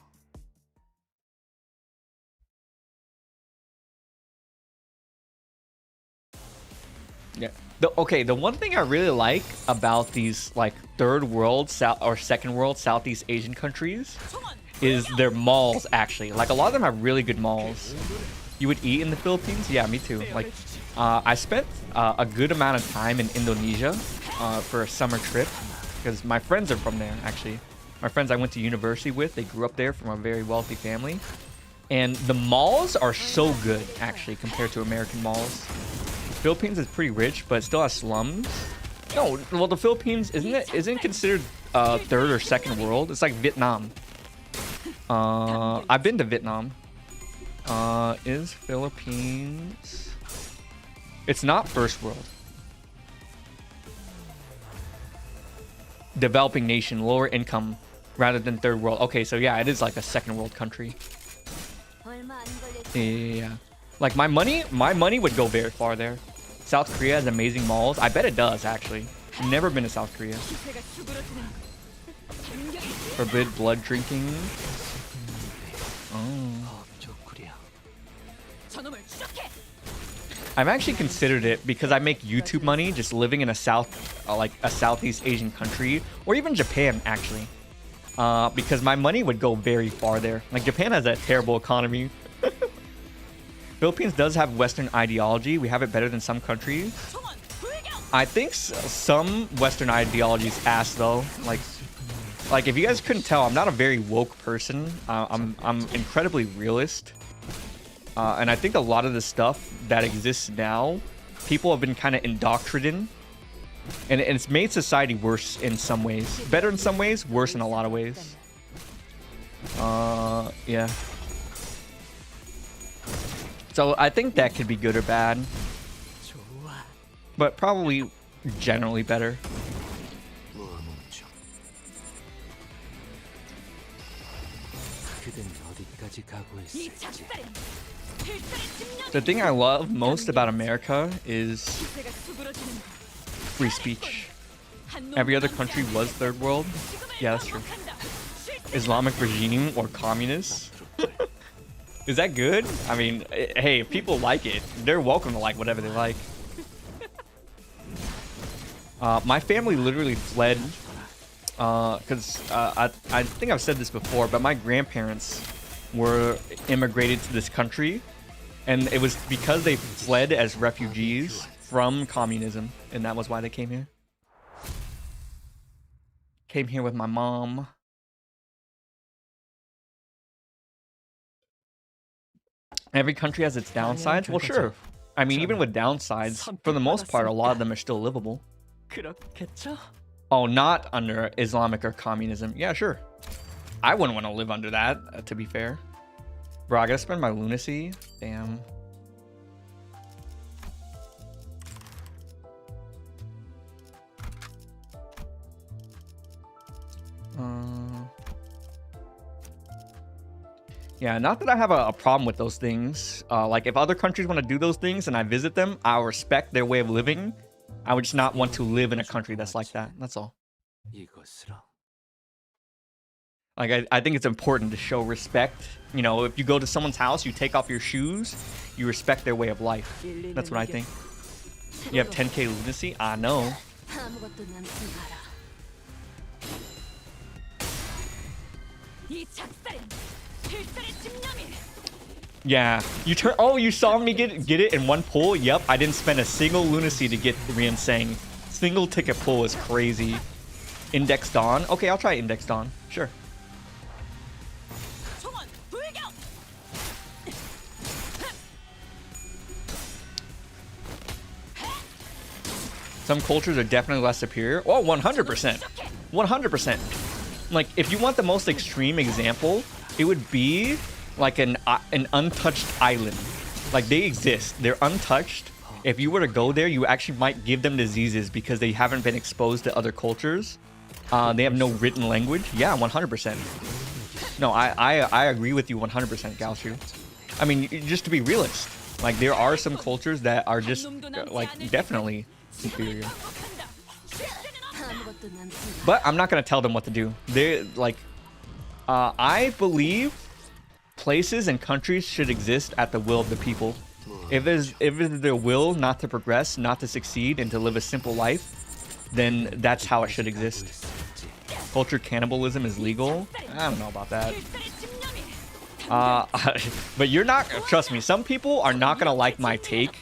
Yeah. The one thing I really like about these like third world or second world Southeast Asian countries is their malls. Actually, like a lot of them have really good malls. You would eat in the Philippines? Yeah, me too. Like, I spent a good amount of time in Indonesia for a summer trip because my friends are from there. Actually, my friends I went to university with, they grew up there from a very wealthy family, and the malls are so good actually compared to American malls. Philippines is pretty rich, but it still has slums. No, well, the Philippines isn't considered third or second world. It's like Vietnam. I've been to Vietnam. Is Philippines? It's not first world. Developing nation, lower income rather than third world. Okay, so yeah, it is like a second world country. Yeah. Like my money would go very far there. South Korea has amazing malls. I bet it does actually. Never been to South Korea. Forbid blood drinking. Oh. I've actually considered it because I make YouTube money just living in a Southeast Asian country or even Japan actually. Because my money would go very far there. Like Japan has a terrible economy. Philippines does have Western ideology. We have it better than some countries. I think some Western ideologies ass though. Like if you guys couldn't tell, I'm not a very woke person. I'm incredibly realist. And I think a lot of the stuff that exists now, people have been kind of indoctrinated, and it's made society worse in some ways. Better in some ways, worse in a lot of ways. Yeah. So I think that could be good or bad, but probably generally better. The thing I love most about America is free speech. Every other country was third world. Yeah, that's true. Islamic regime or communist. Is that good? I mean, hey, if people like it, they're welcome to like whatever they like. My family literally fled because I think I've said this before, but my grandparents were immigrated to this country And it was because they fled as refugees from communism, and that was why they came here. Came here with my mom. Every country has its downsides. Well, sure. I mean, even with downsides, for the most part, a lot of them are still livable. Oh, not under Islamic or communism. Yeah, sure. I wouldn't want to live under that, to be fair. Bro, I gotta spend my lunacy. Damn. Yeah, not that I have a problem with those things. Like, if other countries want to do those things and I visit them, I'll respect their way of living. I would just not want to live in a country that's like that. That's all. Like, I think it's important to show respect. You know, if you go to someone's house, you take off your shoes, you respect their way of life. That's what I think. You have 10k lunacy? I know. Yeah, you turn. Oh, you saw me get it in one pull. Yep, I didn't spend a single lunacy to get Riensang. Single ticket pull is crazy. Index Dawn. Okay, I'll try Index Dawn. Sure. Some cultures are definitely less superior. Oh, 100%. 100%. Like, if you want the most extreme example, it would be like an untouched island. Like, they exist. They're untouched. If you were to go there, you actually might give them diseases because they haven't been exposed to other cultures. They have no written language. Yeah, 100%. No, I agree with you 100%, Gaoshu. I mean, just to be realist, like, there are some cultures that are just, like, definitely superior. But I'm not going to tell them what to do. They're, like, I believe places and countries should exist at the will of the people. If it's their will not to progress, not to succeed, and to live a simple life, then that's how it should exist. Culture cannibalism is legal? I don't know about that. But you're not, trust me, some people are not gonna like my take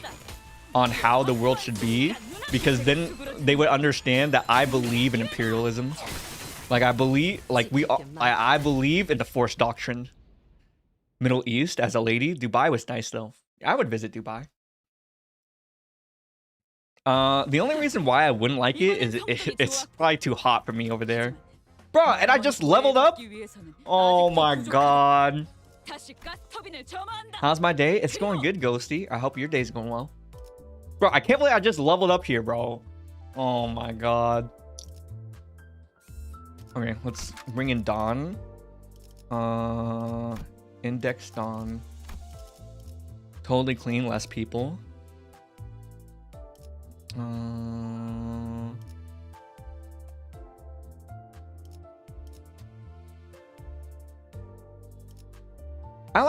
on how the world should be, because then they would understand that I believe in imperialism. Like, I believe, like, I believe in the Force Doctrine. Middle East, as a lady, Dubai was nice though. I would visit Dubai. The only reason why I wouldn't like it is it's probably too hot for me over there. Bro, and I just leveled up? Oh my god. How's my day? It's going good, Ghosty. I hope your day's going well. Bro, I can't believe I just leveled up here, bro. Oh my god. Okay, let's bring in Dawn. Index Dawn. Totally clean, less people. I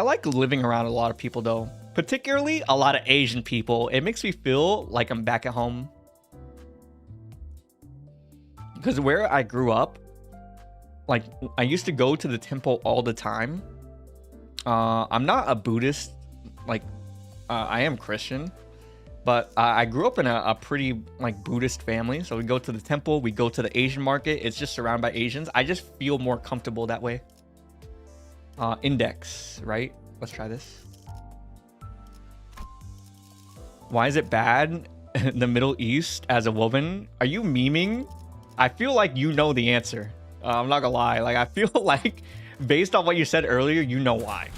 like living around a lot of people though, particularly a lot of Asian people. It makes me feel like I'm back at home. Because where I grew up, like, I used to go to the temple all the time. I'm not a Buddhist, like, I am Christian, but I grew up in a pretty, like, Buddhist family. So we go to the temple, we go to the Asian market. It's just surrounded by Asians. I just feel more comfortable that way. Index, right? Let's try this. Why is it bad in the Middle East as a woman? Are you memeing? I feel like you know the answer. I'm not gonna lie. Like, I feel like, based on what you said earlier, you know why.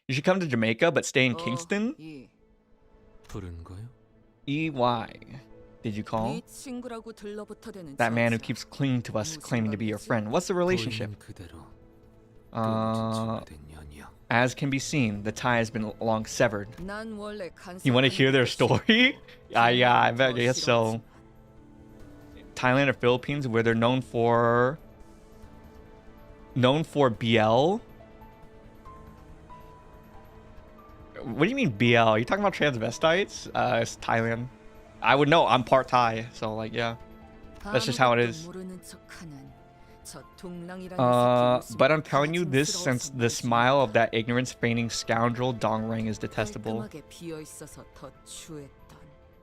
You should come to Jamaica, but stay in Kingston? EY. Did you call? That man who keeps clinging to us, claiming to be your friend. What's the relationship? As can be seen, the tie has been long severed. You want to hear their story? Yeah, I bet. Yes, so. Thailand or Philippines, where they're known for BL. What do you mean BL? Are you talking about transvestites? It's Thailand. I would know. I'm part Thai, so, like, yeah. That's just how it is. 저 동랑이라는 새끼 But I'm telling you this 가증스러워서 since the 말이지. smile of that ignorance feigning scoundrel Dongrang is detestable. 깔끔하게 비어 있어서 더 추했던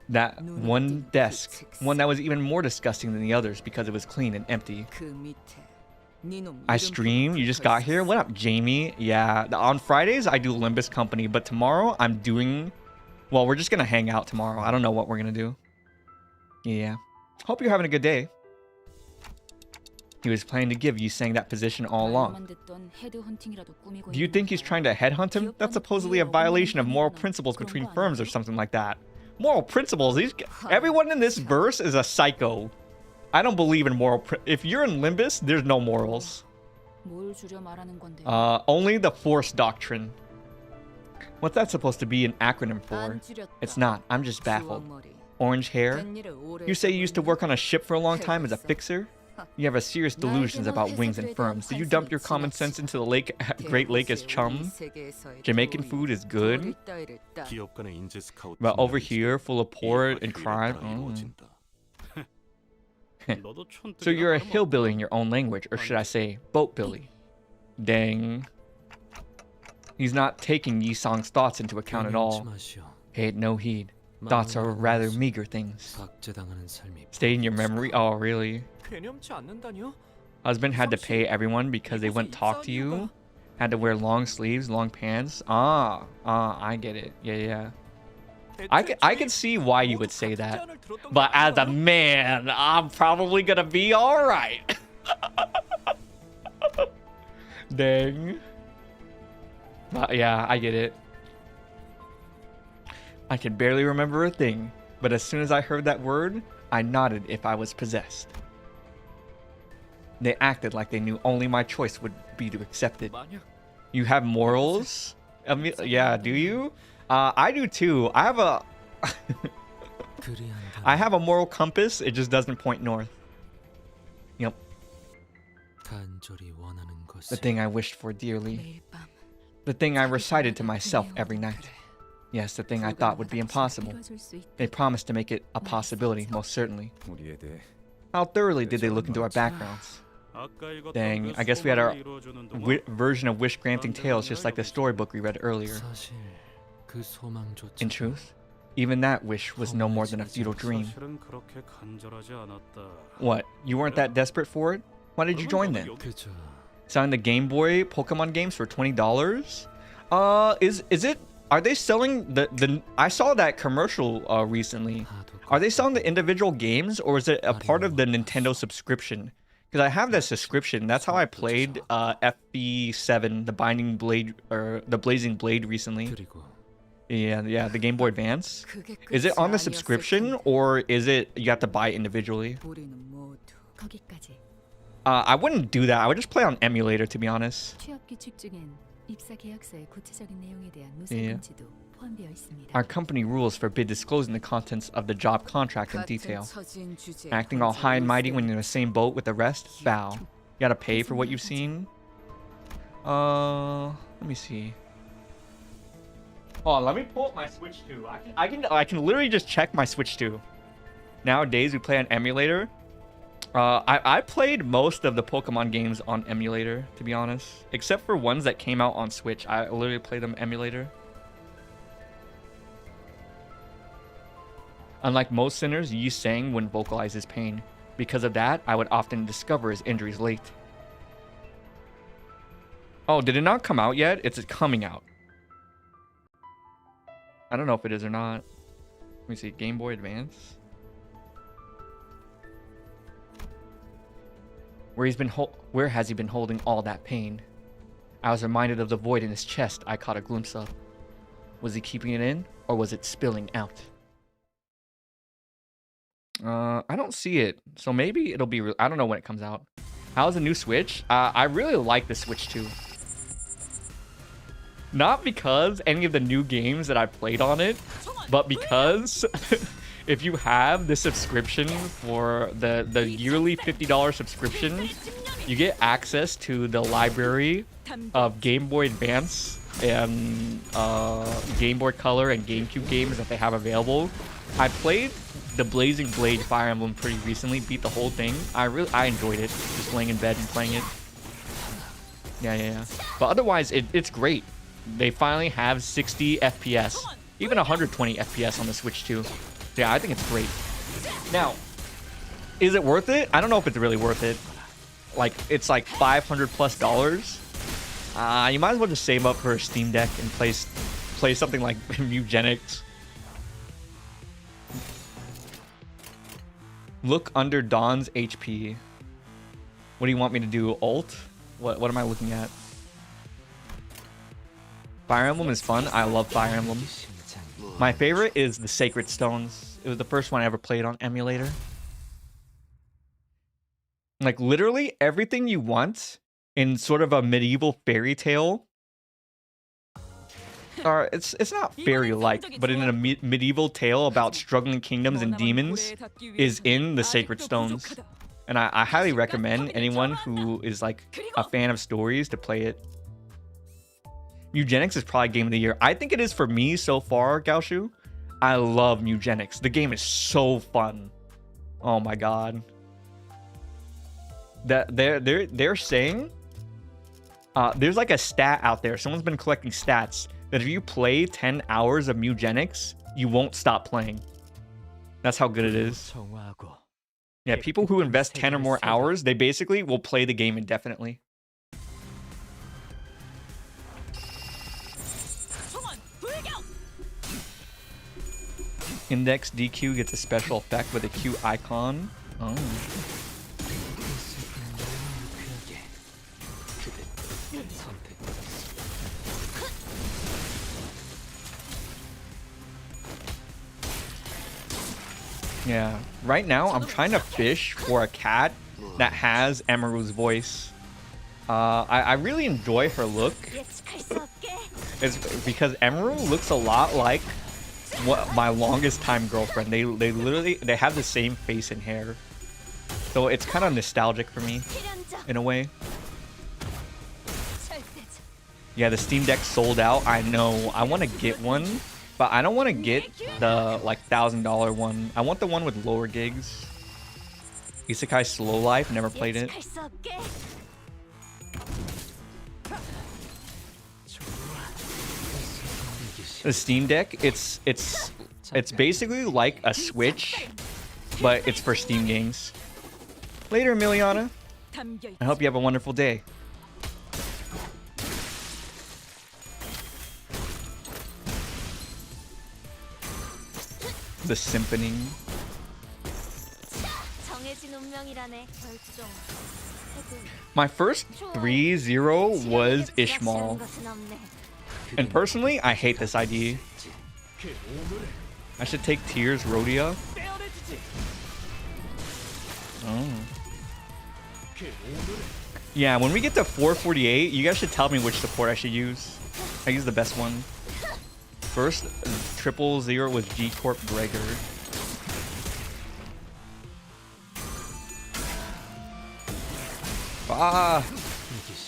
That one desk, one that was even more disgusting than the others because it was clean and empty. 그 밑에 네놈 I 이름표가 stream, you just 붙어 got here? 있었어. What up, Jamie? Yeah, on Fridays I do Limbus Company, but tomorrow I'm doing... Well, we're just gonna hang out tomorrow. I don't know what we're gonna do. Yeah. Hope you're having a good day. He was planning to give you saying that position all along. 말로만 듣던 헤드헌팅이라도 꾸미고 Do you 있는 think he's 건가요? trying to headhunt him? That's supposedly a violation of moral principles between firms or something like that. Moral principles? Everyone in this verse is a psycho. I don't believe in if you're in Limbus, there's no morals. 뭘 줄여 말하는 건데? Only the Force Doctrine. What's that supposed to be an acronym for? 안 줄였다. It's not. I'm just baffled. 주황머리. Orange hair? 된 일을 오래 You say you used to work on a ship for a long time as a 했어. fixer? You have a serious delusions about wings and firms. Did you dump your common sense into the lake, Great Lake as chum? Jamaican food is good, but over here, full of pork and crime. So you're a hillbilly in your own language, or should I say, boatbilly? Dang. He's not taking Yi-sang's thoughts into account at all. Paid no heed. Thoughts are rather meager things. Stay in your memory? Oh, really? 괴념치 않는다뇨? Husband had to pay everyone because they wouldn't talk to you. Had to wear long sleeves, long pants. I get it. Yeah. I can see why you would say that. But as a man, I'm probably gonna be alright. Dang. Yeah, I get it. I can barely remember a thing, but as soon as I heard that word, I nodded if I was possessed. They acted like they knew only my choice would be to accept it. You have morals? Yeah, do you? I do too. I have a moral compass. It just doesn't point north. Yep. The thing I wished for dearly. 매일 밤 The thing I recited to myself every night. Yes, the thing I thought would be impossible. 이뤄줄 수 있다. They promised to make it a possibility, most certainly. 우리에 대해 How thoroughly did they look into our backgrounds? Dang, I guess we had our version of wish-granting tales just like the storybook we read earlier. In truth, even that wish was no more than a futile dream. What? You weren't that desperate for it? Why did you join then? Selling the Game Boy Pokemon games for $20? Is it? Are they selling the? I saw that commercial recently. Are they selling the individual games, or is it a part of the Nintendo subscription? Because I have that subscription. That's how I played FB7, the Binding Blade or the Blazing Blade recently. Yeah, the Game Boy Advance. 그게 Is it on the 끝이 subscription, 아니었을 or is it you have to buy it individually? 텐데. 우리는 모두 거기까지. I wouldn't do that. I would just play on emulator, to be honest. 취업 규칙 중엔 입사 계약서의 구체적인 내용에 대한 예. 누설 금지도 포함되어 있습니다. Our company rules forbid disclosing the contents of the job contract in 같은 detail. 처지인 주제에 Acting all 혼자 high and mighty when 울세요. you're in the same boat with the rest? Foul. You gotta pay for what you've seen? Let me see. Oh, let me pull up my Switch 2. I can literally just check my Switch 2. Nowadays, we play on emulator. I played most of the Pokemon games on emulator, to be honest. Except for ones that came out on Switch. I literally played them emulator. Unlike most sinners, Yi sang wouldn't vocalize his pain. Because of that, I would often discover his injuries late. Oh, did it not come out yet? It's coming out. I don't know if it is or not. Let me see. Game Boy Advance. Where has he been holding all that pain? I was reminded of the void in his chest I caught a glimpse of. Was he keeping it in, or was it spilling out? I don't see it, so maybe it'll be. I don't know when it comes out. How's the new Switch? I really like the Switch 2. Not because any of the new games that I played on it, but because if you have the subscription for the yearly $50 subscription, you get access to the library of Game Boy Advance and Game Boy Color and GameCube games that they have available. I played the Blazing Blade Fire Emblem pretty recently. Beat the whole thing. I enjoyed it. Just laying in bed and playing it. Yeah. But otherwise, it's great. They finally have 60 FPS, even 120 FPS on the Switch too. Yeah, I think it's great. Now, is it worth it? I don't know if it's really worth it. Like, it's like $500+. You might as well just save up for a Steam Deck and play something like Mugenics. Look under Dawn's HP. What do you want me to do? Alt? What am I looking at? Fire Emblem is fun. I love Fire Emblem. My favorite is the Sacred Stones. It was the first one I ever played on emulator. Like, literally everything you want in sort of a medieval fairy tale. Or it's not fairy-like, but in a medieval tale about struggling kingdoms and demons is in the Sacred Stones. And I highly recommend anyone who is like a fan of stories to play it. Mugenics is probably game of the year. I think it is for me so far, Gaoshu. I love Mugenics. The game is so fun. Oh my god. That they're saying there's like a stat out there. Someone's been collecting stats that if you play 10 hours of Mugenics, you won't stop playing. That's how good it is. Yeah, people who invest 10 or more hours, they basically will play the game indefinitely. Index DQ gets a special effect with a Q icon. Oh. Yeah, right now I'm trying to fish for a cat that has Emiru's voice. I really enjoy her look. It's because Emiru looks a lot like what my longest time girlfriend. They literally have the same face and hair, so it's kind of nostalgic for me in a way. Yeah, the Steam Deck sold out. I know. I want to get one, but I don't want to get the like $1,000 one. I want the one with lower gigs. Isekai Slow Life. Never played it. The Steam Deck. It's basically like a Switch, but it's for Steam games. Later, Emiliana. I hope you have a wonderful day. The Symphony. My first 3-0 was Ishmael. And personally, I hate this ID. I should take Tears Rhodia. Oh. Yeah, when we get to 448, you guys should tell me which support I should use. I use the best one. First, 000 was G-Corp Gregor. Ah!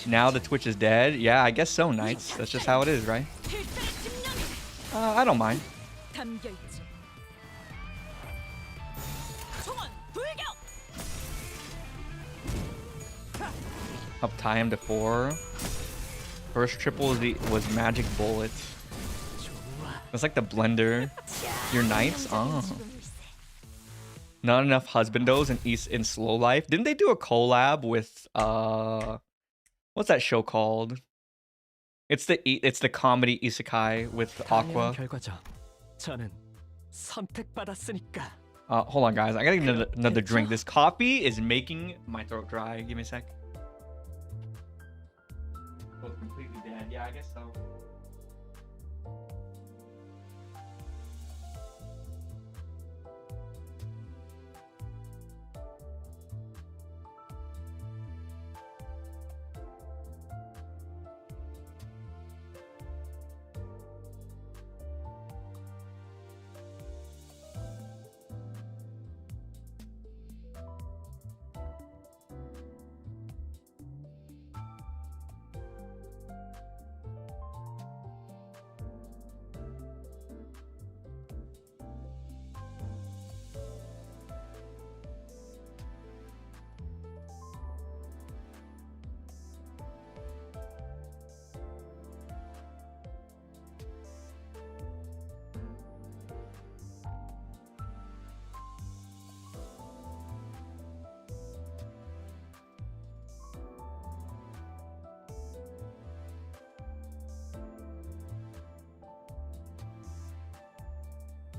Now the Twitch is dead? Yeah, I guess so, Knights. That's just how it is, right? I don't mind. Up tie him to 4. First triple was Magic Bullet. It's like the blender. Your Knights? Oh. Not enough husbandos in Slow Life. Didn't they do a collab with what's that show called? It's the comedy isekai with Aqua. Hold on, guys. I gotta get another drink. This coffee is making my throat dry. Give me a sec. Oh, it's completely dead. Yeah, I guess so.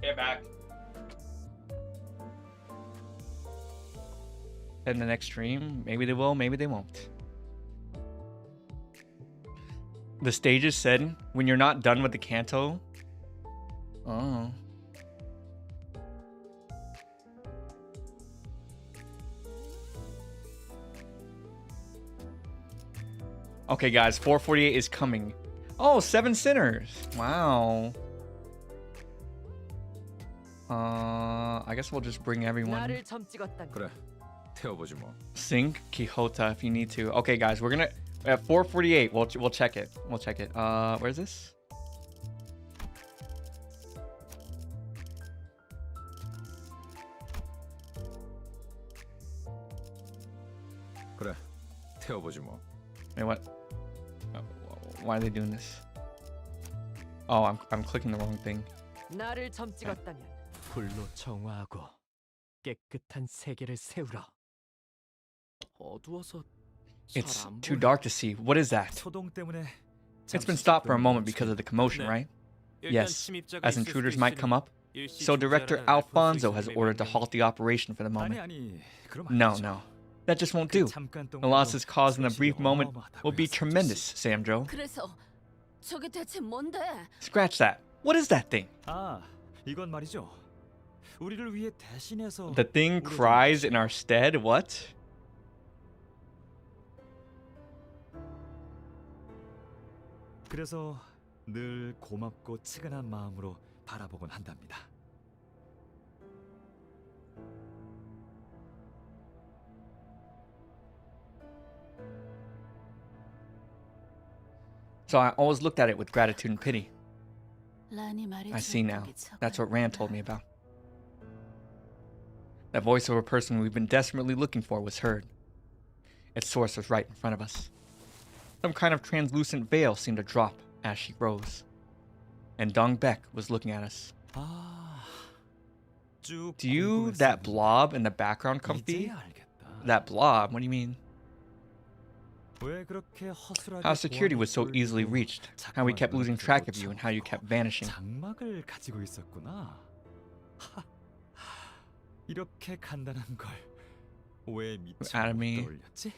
Okay, back. And the next stream, maybe they will, maybe they won't. The stages said when you're not done with the Canto. Oh. Okay, guys, 448 is coming. Oh, 7 sinners. Wow. I guess we'll just bring everyone. 그래, 태워보지 뭐. Sing Quixote if you need to. Okay, guys, we're gonna at 448. We'll check it. We'll check it. Where's this? 그래, 태워보지 뭐. Wait, what? Why are they doing this? Oh, I'm clicking the wrong thing. 나를 점 찍었다면 불로 정화하고 깨끗한 세계를 세우라. 어두워서 It's too dark to see. What is that? 소동 때문에 It's been stopped for a moment because of the commotion, right? Yes, as intruders might come up. So Director Alfonso has ordered to halt the operation for the moment. 아니, 그럼 안 No, 되죠. no. That just won't do. 잠깐 The 동안도 losses caused in a brief moment will be 어마어마하다고요, tremendous, Samjo. 그래서 저게 대체 뭔데? Scratch that. What is that thing? 아, 이건 말이죠. 우리를 위해 대신해서 The thing cries in our stead? What? 그래서 늘 고맙고 측은한 마음으로 바라보곤 한답니다. So I always looked at it with gratitude and pity. 란이 말해주는 I see now. 게 저거야. That's what Rand told me about. That voice of a person we've been desperately looking for was heard. Its source was right in front of us. Some kind of translucent veil seemed to drop as she rose. And Dong Beck was looking at us. 아, 쭉 Do you, that 궁금했었는데 blob in the background, Comfy? 이제야 알겠다. That blob? What do you mean? 왜 그렇게 허술하게 How security was so 보안을 easily 뚫고 reached, how we kept losing track of you, and how you kept vanishing. 장막을 가지고 있었구나. 하, 이렇게 간단한 걸 왜 미처 Out of 못 me. 떠올렸지?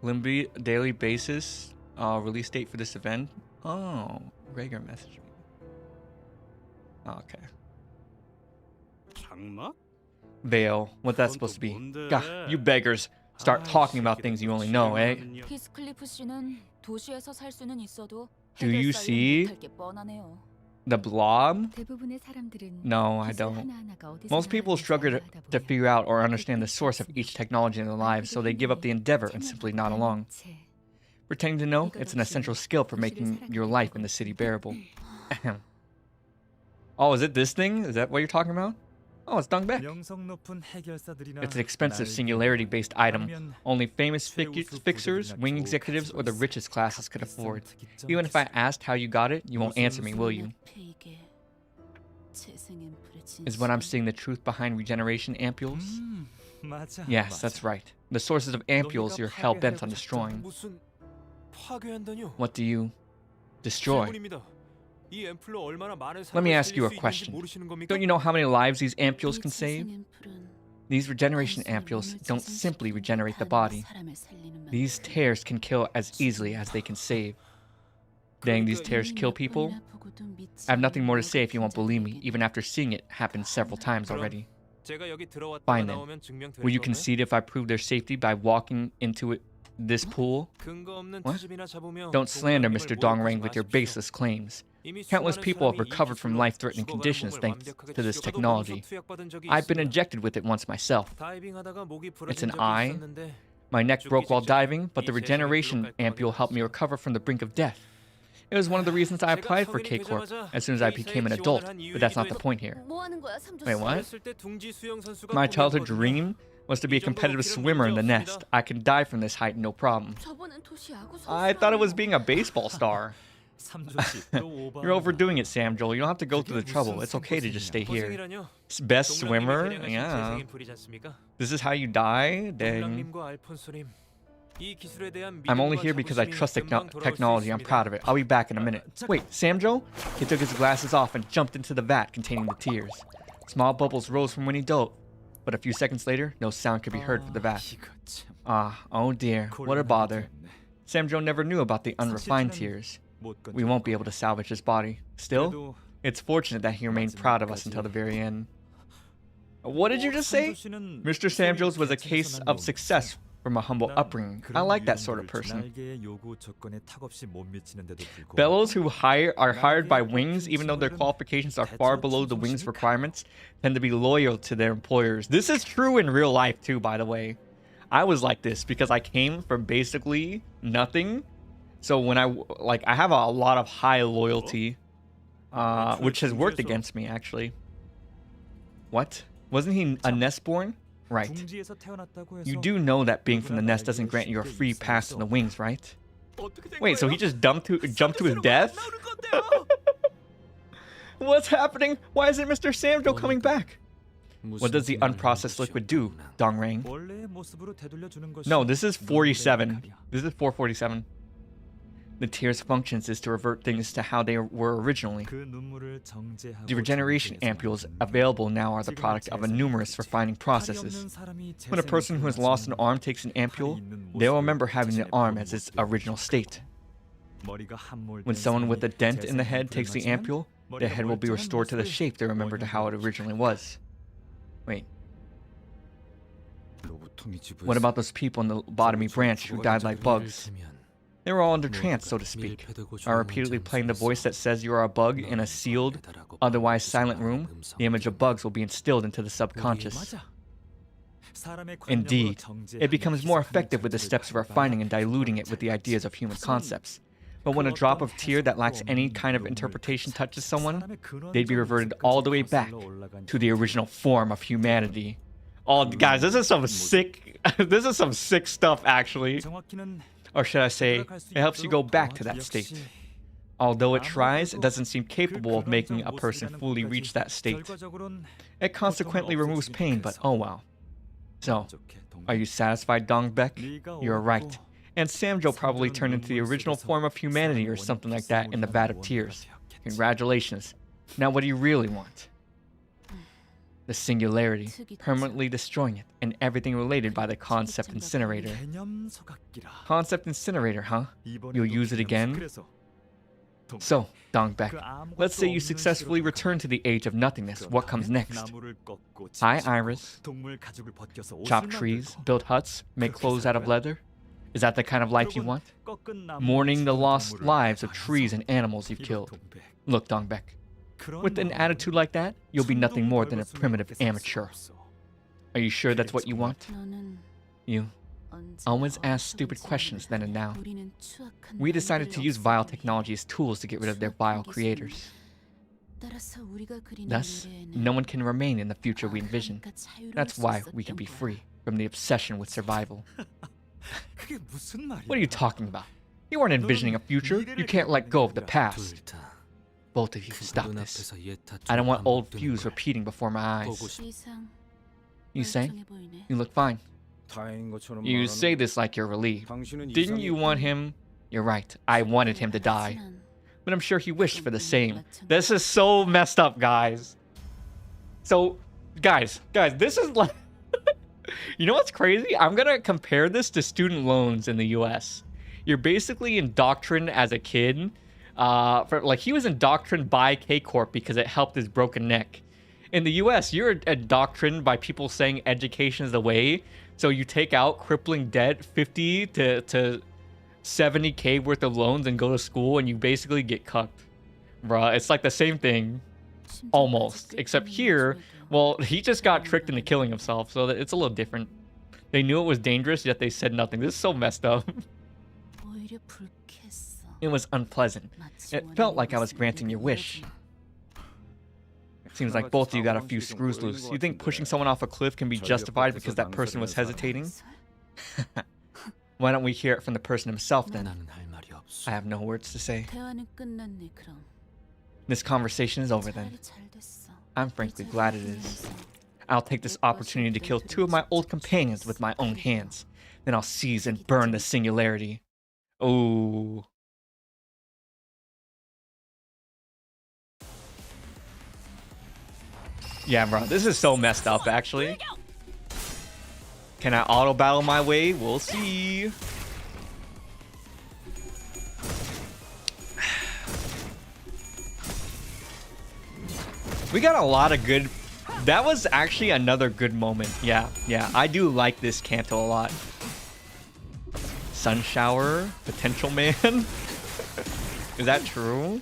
Limby daily basis release date for this event. Oh, regular message. Oh, okay. 장막? Veil. What that's supposed to be? God, you beggars. Start talking about things you only know, eh? 히스클리프 씨는 도시에서 살 수는 있어도 Do you see 못할 게 뻔하네요. the blob? 대부분의 사람들은 No, I 기술 don't. 하나하나가 어디서 Most people 나왔는지 struggle to 알아보다 보면 figure out or understand the source of each technology in their lives, so they give up the endeavor and simply nod along. Pretending to know, it's an essential skill for making your life in the city bearable. Oh, is it this thing? Is that what you're talking about? Oh, it's Dong Beck. 명성 높은 해결사들이나 It's an expensive 날개 singularity-based item. 아니면 Only famous 세우스 fixers, 부대들이나 wing 겨우 executives, or the 가지고 richest 있어. classes could 값비싼 afford. 특이점 Even if I 기술. asked how you got it, you won't answer me, will you? 이게 재생 앰플의 Is when I'm 진실. seeing the truth behind regeneration ampules? 맞아, Yes, 맞아. that's right. The sources of ampules you're hell-bent on destroying. 무슨 파괴한다뇨? What do you destroy? 질문입니다. 이 앰플로 얼마나 많은 Let me 사람을 ask you a 살릴 수 있는지 question. 모르시는 겁니까? Don't you know how many lives these 이 ampules can 재생 save? 앰플은 These regeneration 단순히 ampules 몸을 don't 재생시키고 simply regenerate the 다른 body. 사람을 살리는 These 만큼 tears can kill as easily as they can save. Dang, these tears kill people? I have nothing more to say if you won't believe me, even after seeing it happen several times already. 제가 여기 들어왔다가 Fine then. 나오면 증명될 Will you 건가요? concede if I prove their safety by walking into this pool? 근거 없는 What? 트집이나 잡으며 Don't slander 동료님을 Mr. 모욕하지 Dongrang with your 마십시오. baseless claims. 이미 Countless 수많은 people have 사람이 이 recovered from 기술로 life-threatening 죽어가는 conditions 몸을 thanks 완벽하게 to this 지켜도 technology. 몸소 투약받은 적이 I've been 있습니다. injected with it once myself. 다이빙하다가 목이 It's 부러진 an 적이 eye. 있었는데 My neck broke while 죽기 직전에 diving, but the 이 재생의 regeneration 불로 ampule helped me recover from the brink of death. It was one of the reasons I applied for K-Corp as soon as I became an adult, but that's not the point here. 뭐 하는 거야, 삼조 Wait, 씨? what? 어렸을 때 둥지 수영 선수가 My childhood 꿈이었거든요. dream was to be a competitive swimmer in the nest. I can dive from this height, no problem. 저번엔 도시 야구 I thought it was 선수라며. being a baseball star. 삼조씨 또 오버. You're overdoing it, Sam Joel. You don't have to go through the trouble. It's okay to just stay here. 고생이라뇨. Best 동랑님이 swimmer? 개량하신 Yeah. 재생 앰플이지 않습니까? This is how you die? Dang. 동랑님과 알폰소님 이 기술에 대한 I'm only 믿음과 here because I 자부심이 trust 금방 돌아올 수 technology. I'm 있습니다. proud of it. I'll be back in a minute. Wait, Samjo? He took his glasses off and jumped into the vat containing the tears. Small bubbles rose from when he dove, but a few seconds later, no sound could be heard from the vat. 이거 참 Ah, oh dear, what a bother. Samjo never knew about the unrefined tears. We won't be able to salvage his body. Still, it's fortunate that he remained proud of us until the very end. What did you just say? Mr. Samjo's was a case of success from a humble upbringing. I like that sort of person. Fellows who are hired by wings, even though their qualifications are far below the wings' requirements, tend to be loyal to their employers. This is true in real life too, by the way. I was like this because I came from basically nothing. So when I have a lot of high loyalty, which has worked against me actually. What? Wasn't he a nest-born? Right. You do know that being from the nest doesn't grant you a free pass to the wings, right? Wait, so he just jumped to his death? What's happening? Why isn't Mr. Samjo coming back? What does the unprocessed liquid do, Dongrang? No, this is 47. This is 447. The tear's functions is to revert things to how they were originally. The regeneration ampules available now are the product of a numerous refining processes. When a person who has lost an arm takes an ampule, they'll remember having the arm as its original state. When someone with a dent in the head takes the ampule, their head will be restored to the shape they remember to how it originally was. Wait. What about those people in the lobotomy branch who died like bugs? They were all under trance, so to speak. By repeatedly playing the voice that says you are a bug in a sealed, otherwise silent room, the image of bugs will be instilled into the subconscious. Indeed, it becomes more effective with the steps of refining and diluting it with the ideas of human concepts. But when a drop of tear that lacks any kind of interpretation touches someone, they'd be reverted all the way back to the original form of humanity. Oh, guys, this is some sick stuff, actually. Or should I say, it helps you go back to that state. Although it tries, it doesn't seem capable of making a person fully reach that state. It consequently removes pain, but oh well. So, are you satisfied, Dongbek? You're right. And Samjo probably turned into the original form of humanity or something like that in the vat of tears. Congratulations. Now what do you really want? The singularity, permanently destroying it, and everything related by the concept incinerator. Concept incinerator, huh? You'll use it again? So, Dongbek, let's say you successfully return to the age of nothingness. What comes next? Hi, Iris. Chop trees, build huts, make clothes out of leather? Is that the kind of life you want? Mourning the lost lives of trees and animals you've killed. Look, Dongbek. With an attitude like that, you'll be nothing more than a primitive amateur. Are you sure that's what you want? You always ask stupid questions then and now. We decided to use vile technology as tools to get rid of their vile creators. Thus, no one can remain in the future we envision. That's why we can be free from the obsession with survival. What are you talking about? You aren't envisioning a future. You can't let go of the past. Both of you, stop this. I don't want old views repeating before my eyes. You say? You look fine. You say this like you're relieved. Didn't you want him? You're right. I wanted him to die. But I'm sure he wished for the same. This is so messed up, guys. So, guys, this is like... You know what's crazy? I'm gonna compare this to student loans in the US. You're basically indoctrined as a kid. He was indoctrined by K-Corp because it helped his broken neck. In the US, you're indoctrined by people saying education is the way. So you take out crippling debt, 50 to 70K worth of loans and go to school and you basically get cucked. Bruh, it's like the same thing. Almost. Except here, well, he just got tricked into killing himself. So it's a little different. They knew it was dangerous, yet they said nothing. This is so messed up. It was unpleasant. It felt like I was granting your wish. Seems like both of you got a few screws loose. You think pushing someone off a cliff can be justified because that person was hesitating? Why don't we hear it from the person himself then? I have no words to say. This conversation is over then. I'm frankly glad it is. I'll take this opportunity to kill 2 of my old companions with my own hands. Then I'll seize and burn the singularity. Oh. Yeah, bro, this is so messed up, actually. Can I auto battle my way? We'll see. We got a lot of good. That was actually another good moment. Yeah, I do like this Canto a lot. Sun shower, potential man. Is that true?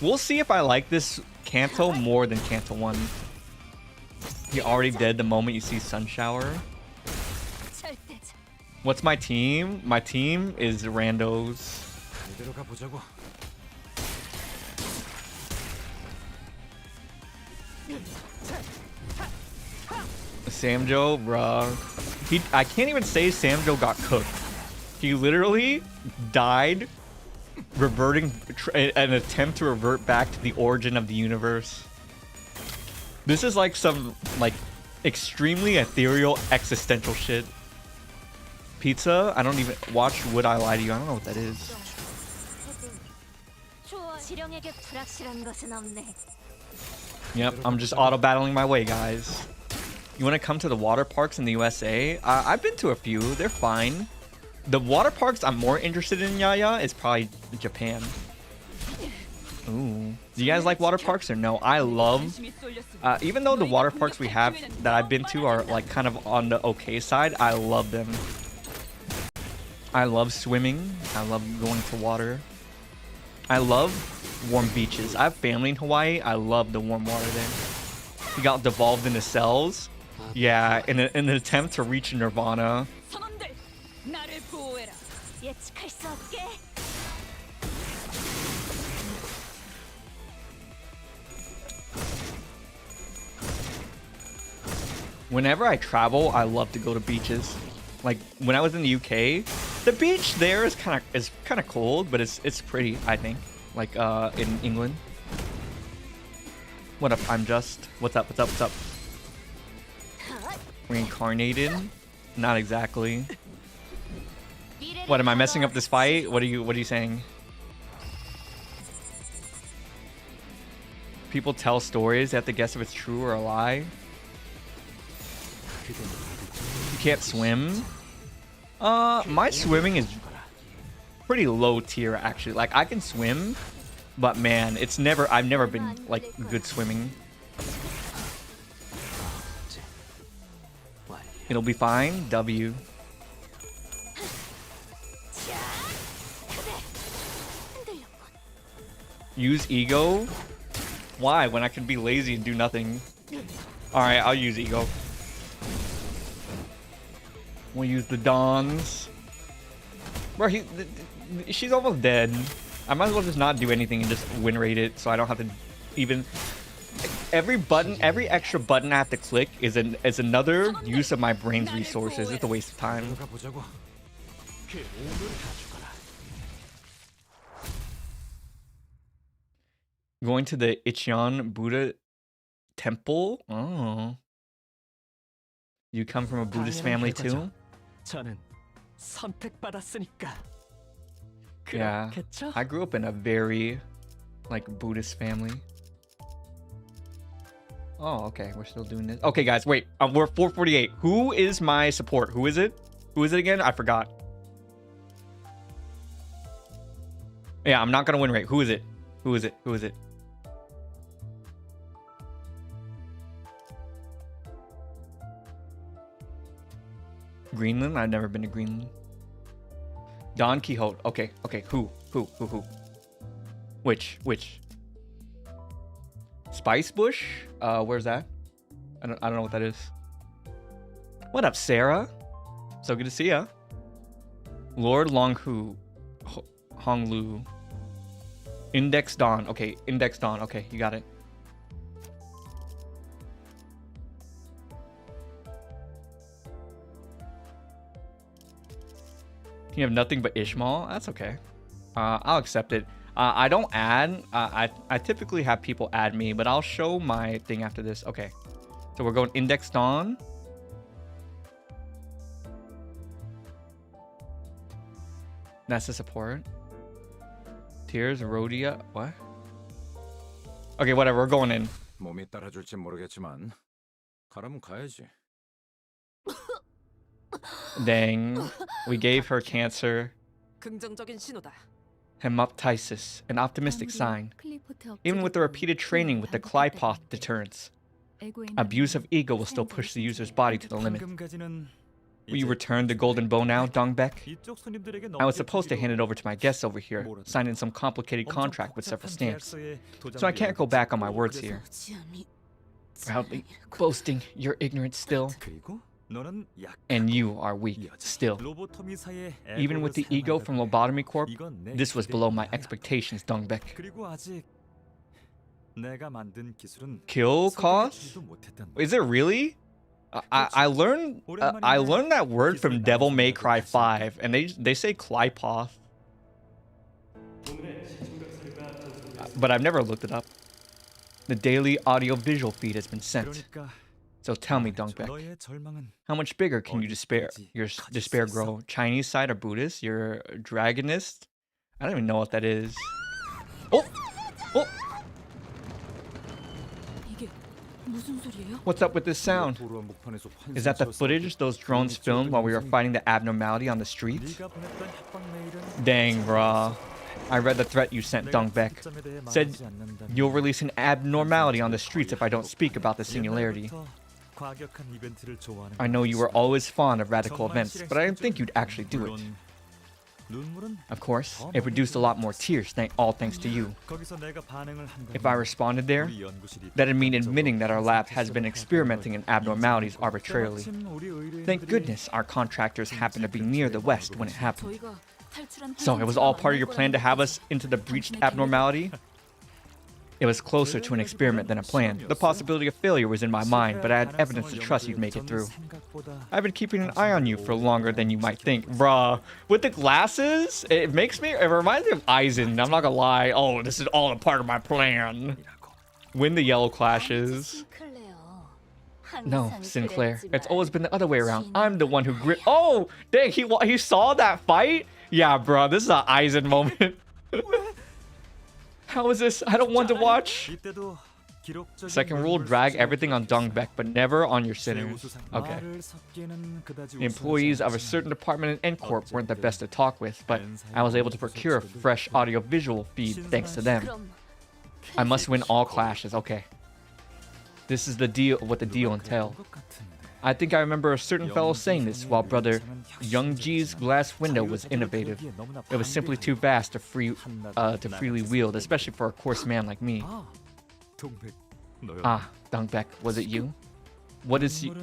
We'll see if I like this Canto more than Canto 1. He already dead the moment you see Sun Shower. What's my team? My team is randos. Samjo, bruh. I can't even say Samjo got cooked. He literally died reverting an attempt to revert back to the origin of the universe. This is like some like extremely ethereal existential shit. Pizza? I don't even watch Would I Lie to You? I don't know what that is. Yep, I'm just auto battling my way, guys. You want to come to the water parks in the USA? I've been to a few. They're fine. The water parks I'm more interested in, Yaya, is probably Japan. Ooh. Do you guys like water parks or no? I love, even though the water parks we have that I've been to are like kind of on the okay side, I love them. I love swimming. I love going to water. I love warm beaches. I have family in Hawaii. I love the warm water there. He got devolved into cells. Yeah, in an attempt to reach nirvana. Whenever I travel, I love to go to beaches. Like when I was in the UK, the beach there is kind of cold, but it's pretty, I think. Like in England. What up? I'm just. What's up? What's up? What's up? Reincarnated? Not exactly. What, am I messing up this fight? What are you saying? People tell stories, they have to guess if it's true or a lie. You can't swim? My swimming is pretty low tier actually. Like I can swim, but man, I've never been like good swimming. It'll be fine. W. Use ego? Why? When I can be lazy and do nothing. Alright, I'll use ego. We'll use the Dons. Bro, she's almost dead. I might as well just not do anything and just win rate it so I don't have to even... Every extra button I have to click is another use of my brain's resources. It's a waste of time. Going to the Ichion Buddha temple? Oh. You come from a Buddhist family too? Yeah. I grew up in a very like Buddhist family. Oh, okay. We're still doing this. Okay, guys, wait. We're 448. Who is my support? Who is it? Who is it again? I forgot. Yeah, I'm not gonna win rate. Who is it? Who is it? Who is it? Greenland? I've never been to Greenland. Don Quixote. Okay, okay. Who? Which? Spice Bush? Where's that? I don't know what that is. What up, Sarah? So good to see ya. Lord Longhu. Honglu. Index Dawn. Okay, Index Dawn. Okay, you got it. You have nothing but Ishmael? That's okay. I'll accept it. I don't add. I typically have people add me, but I'll show my thing after this. Okay. So we're going indexed on. That's the support. Tears, Rhodia. What? Okay, whatever. We're going in. 몸이 따라줄지 모르겠지만 가라면 가야지. Dang. We gave her cancer. 긍정적인 신호다. Hemoptysis, an optimistic sign. Even with the repeated training with the Climactic deterrence, abuse of ego will still push the user's body to the limit. Will you return the golden bow now, Dongbaek? I was supposed to hand it over to my guests over here, signing some complicated contract with several stamps. So I can't go back on my words here. Proudly boasting you're ignorant still. And you are weak still. Even with the ego from Lobotomy Corp, this was below my expectations, Dongbaek. Kill cause? Is it really? I learned that word from Devil May Cry 5, and they say Clipoth. But I've never looked it up. The daily audio-visual feed has been sent. So tell me, Dongbaek, how much bigger can your despair grow? Chinese side or Buddhist? You're a dragonist? I don't even know what that is. Oh! Oh! What's up with this sound? Is that the footage those drones filmed while we were fighting the abnormality on the streets? Dang, brah. I read the threat you sent, Dongbaek. Said you'll release an abnormality on the streets if I don't speak about the singularity. I know you were always fond of radical events, but I didn't think you'd actually do it. Of course, it produced a lot more tears, all thanks to you. If I responded there, that'd mean admitting that our lab has been experimenting in abnormalities arbitrarily. Thank goodness our contractors happened to be near the west when it happened. So it was all part of your plan to have us into the breached abnormality? It was closer to an experiment than a plan. The possibility of failure was in my mind, but I had evidence to trust you'd make it through. I've been keeping an eye on you for longer than you might think. Bruh, with the glasses, it reminds me of Aizen, I'm not gonna lie. Oh, this is all a part of my plan. Win the yellow clashes. No, Sinclair, it's always been the other way around. I'm the one who Oh, dang, he saw that fight? Yeah, bruh, this is an Aizen moment. How is this? I don't want to watch. Second rule, drag everything on Dongbaek, but never on your sinners. Okay. The employees of a certain department in N-Corp weren't the best to talk with, but I was able to procure a fresh audio-visual feed thanks to them. I must win all clashes. Okay. This is the deal. What the deal entailed. I think I remember a certain fellow saying this while brother Youngji's glass window was innovative. It was simply too vast to freely wield, especially for a coarse man like me. Ah, Dongbaek, was it you? What is you?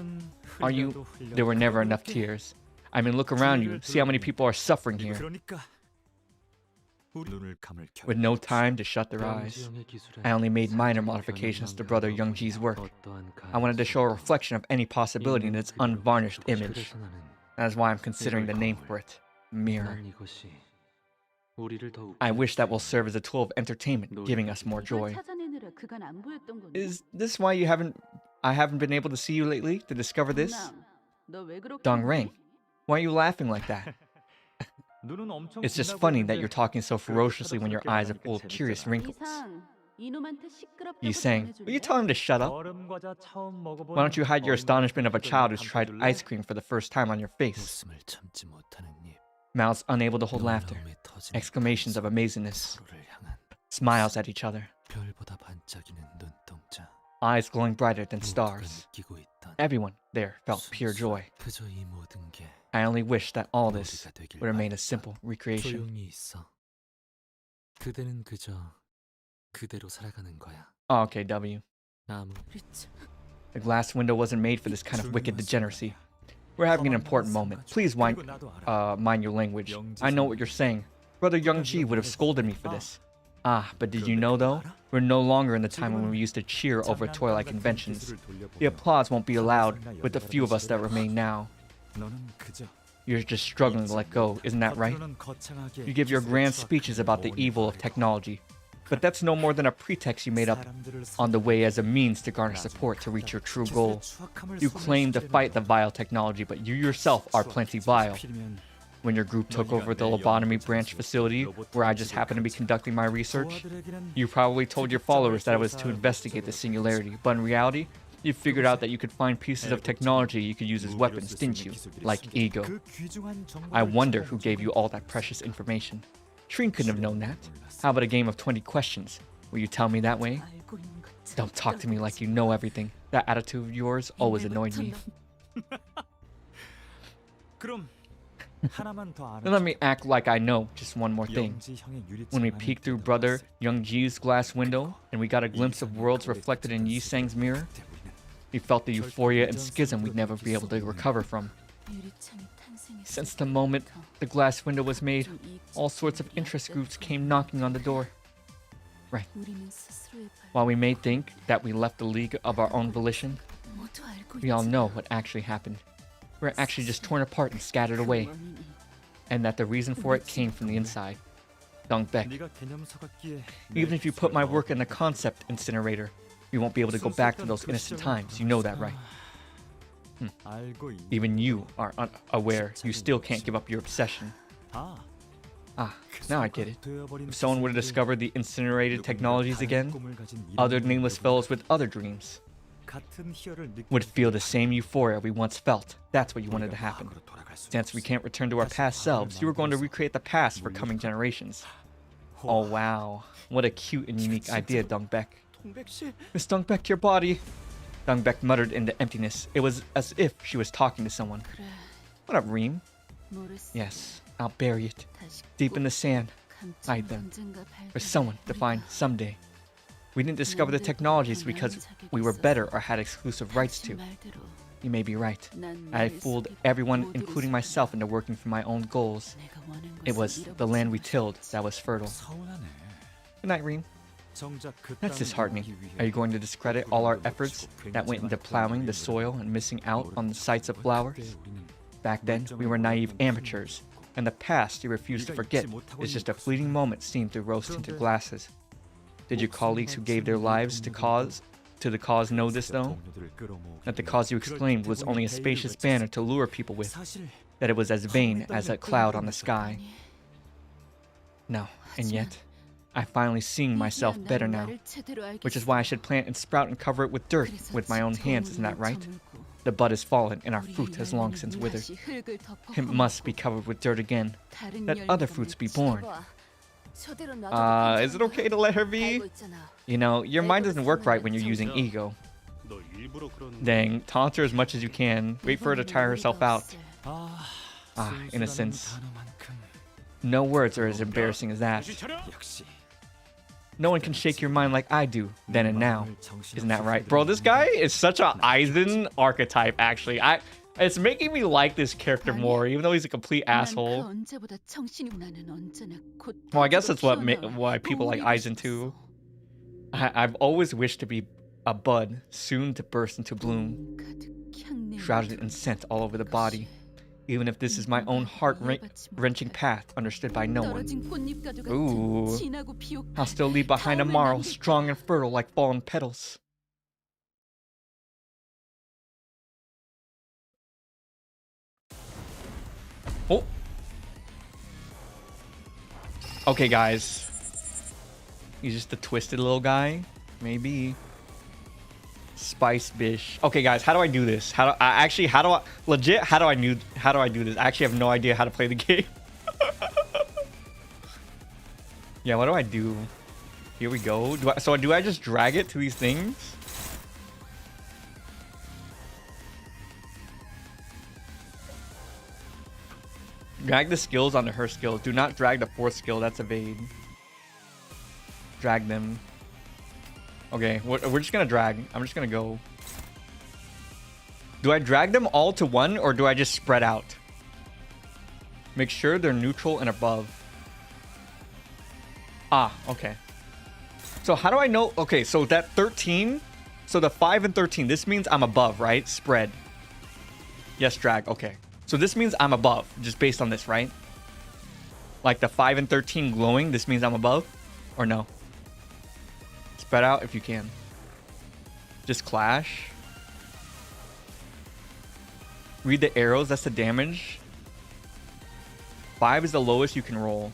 Are you? There were never enough tears. I mean, look around you. See how many people are suffering here. With no time to shut their eyes. I only made minor modifications to brother Youngji's work. I wanted to show a reflection of any possibility in its unvarnished image. That's why I'm considering the name for it. Mirror. I wish that will serve as a tool of entertainment, giving us more joy. Is this why I haven't been able to see you lately to discover this? Dong Rang, why are you laughing like that? It's just funny that you're talking so ferociously when your eyes are full of curious wrinkles. You sang, will you tell him to shut up? Why don't you hide your astonishment of a child who's tried ice cream for the first time on your face? Mouths unable to hold laughter. Exclamations of amazingness. Smiles at each other. Eyes glowing brighter than stars. Everyone there felt pure joy. I only wish that all this would remain a simple recreation. Oh, okay, W. The glass window wasn't made for this kind of wicked degeneracy. We're having an important moment. Please mind your language. I know what you're saying. Brother Youngji would have scolded me for this. Ah, but did you know though? We're no longer in the time when we used to cheer over toy-like conventions. The applause won't be allowed with the few of us that remain now. You're just struggling to let go, isn't that right? You give your grand speeches about the evil of technology, but that's no more than a pretext you made up on the way as a means to garner support to reach your true goal. You claim to fight the vile technology, but you yourself are plenty vile. When your group took over the lobotomy branch facility, where I just happened to be conducting my research, you probably told your followers that it was to investigate the singularity, but in reality, you figured out that you could find pieces of technology you could use as weapons, didn't you? Like ego. I wonder who gave you all that precious information. Shreen couldn't have known that. How about a game of 20 questions? Will you tell me that way? Don't talk to me like you know everything. That attitude of yours always annoyed me. Then let me act like I know just one more thing. When we peeked through brother Young Ji's glass window and we got a glimpse of worlds reflected in Yi Sang's mirror, we felt the euphoria and schism we'd never be able to recover from. Since the moment the glass window was made, all sorts of interest groups came knocking on the door. Right. While we may think that we left the league of our own volition, we all know what actually happened. We're actually just torn apart and scattered away. And that the reason for it came from the inside. Dunk Baek. Even if you put my work in the concept incinerator, we won't be able to go back to those innocent times. You know that, right? Even you are unaware. You still can't give up your obsession. Now I get it. If someone were to discover the incinerated technologies again, other nameless fellows with other dreams would feel the same euphoria we once felt. That's what you wanted to happen. Since we can't return to our past selves, you were going to recreate the past for coming generations. Oh wow. What a cute and unique idea, Dunk Baek. Miss Dunk Baek, your body. Dunk Baek muttered into emptiness. It was as if she was talking to someone. What up, Reem? Yes, I'll bury it. Deep in the sand. Hide them. For someone to find someday. We didn't discover the technologies because we were better or had exclusive rights to. You may be right. I fooled everyone, including myself, into working for my own goals. It was the land we tilled that was fertile. Good night, Reem. That's disheartening. Are you going to discredit all our efforts that went into plowing the soil and missing out on the sights of flowers? Back then, we were naive amateurs, and the past you refuse to forget is just a fleeting moment seen through rose-tinted glasses. Did your colleagues who gave their lives to the cause know this though? That the cause you exclaimed was only a spacious banner to lure people with, that it was as vain as a cloud on the sky. No, and yet, I finally seeing myself better now, which is why I should plant and sprout and cover it with dirt with my own hands, isn't that right? The bud has fallen and our fruit has long since withered. It must be covered with dirt again, that other fruits be born. Is it okay to let her be? You know, your mind doesn't work right when you're using ego. Dang, taunt her as much as you can. Wait for her to tire herself out. Innocence. No words are as embarrassing as that. No one can shake your mind like I do, then and now. Isn't that right? Bro, this guy is such a Aizen archetype, actually. It's making me like this character more, even though he's a complete asshole. Well, I guess that's why people like Aizen too. I've always wished to be a bud, soon to burst into bloom, shrouded in scent all over the body. Even if this is my own heart-wrenching path, understood by no one. Ooh. I'll still leave behind a marl, strong and fertile like fallen petals. Oh. Okay, guys. He's just a twisted little guy. Maybe. Spice bish. Okay, guys, how do I do this? How do I do this? I actually have no idea how to play the game. Yeah, what do I do? Here we go. Do I just drag it to these things? Drag the skills onto her skills. Do not drag the fourth skill. That's evade. Drag them. Okay, we're just gonna drag. I'm just gonna go. Do I drag them all to one or do I just spread out? Make sure they're neutral and above. Okay. So how do I know? Okay, so that 13. So the 5 and 13. This means I'm above, right? Spread. Yes, drag. Okay. So this means I'm above, just based on this, right? Like the 5 and 13 glowing, this means I'm above? Or no? Spread out if you can. Just clash. Read the arrows, that's the damage. 5 is the lowest you can roll.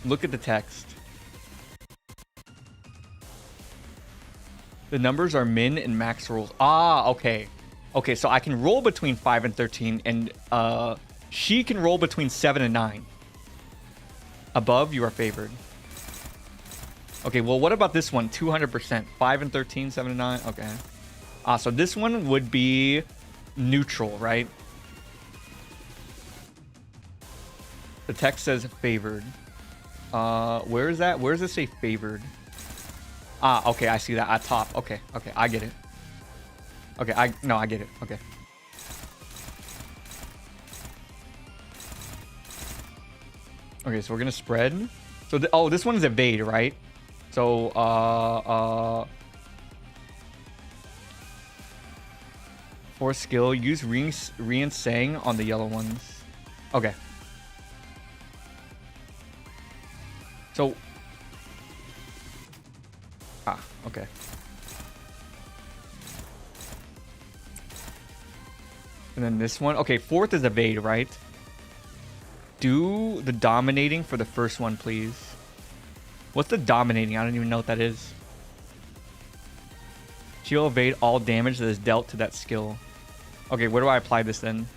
Look at the text. The numbers are min and max rolls. Ah, okay. Okay, so I can roll between 5 and 13, and she can roll between 7 and 9. Above, you are favored. Okay, well, what about this one? 200%. 5 and 13, 7 and 9. Okay. So this one would be neutral, right? The text says favored. Where is that? Where does it say favored? Okay, I see that at top. Okay, I get it. Okay, I get it. Okay. Okay, so we're gonna spread. So this one is evade, right? So for skill, use re and sang on the yellow ones. Okay. So okay. And then this one. Okay, fourth is evade, right? Do the dominating for the first one, please. What's the dominating? I don't even know what that is. She'll evade all damage that is dealt to that skill. Okay, where do I apply this then?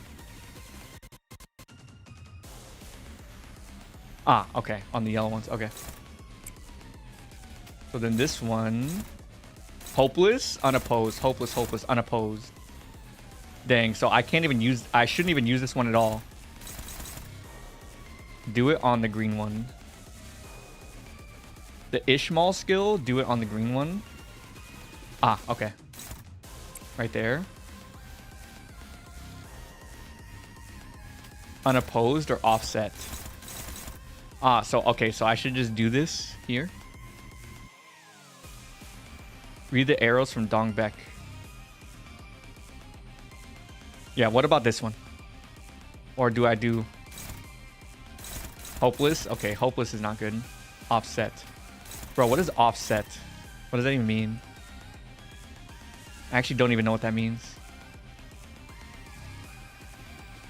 Okay. On the yellow ones. Okay. So then this one. Hopeless, unopposed. Hopeless, hopeless, unopposed. Dang, so I can't even use... I shouldn't even use this one at all. Do it on the green one. The Ishmael skill, do it on the green one. Okay. Right there. Unopposed or offset. So I should just do this here. Read the arrows from Dongbaek. Yeah, what about this one? Or do I do... Hopeless? Okay, hopeless is not good. Offset. Bro, what is offset? What does that even mean? I actually don't even know what that means.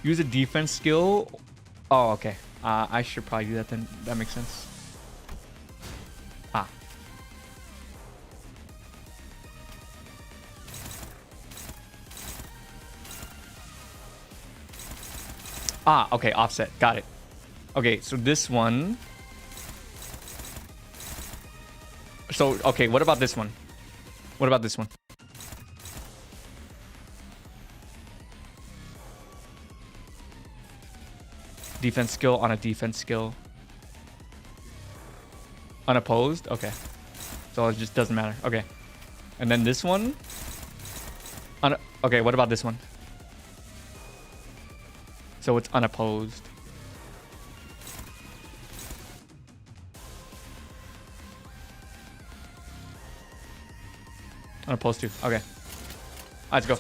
Use a defense skill. Oh, okay. I should probably do that then. That makes sense. Okay, offset. Got it. Okay, so this one. So, okay, what about this one? What about this one? Defense skill on a defense skill. Unopposed? Okay. So it just doesn't matter. Okay. And then this one. Okay, what about this one? So it's unopposed. Unopposed too. Okay. Let's go.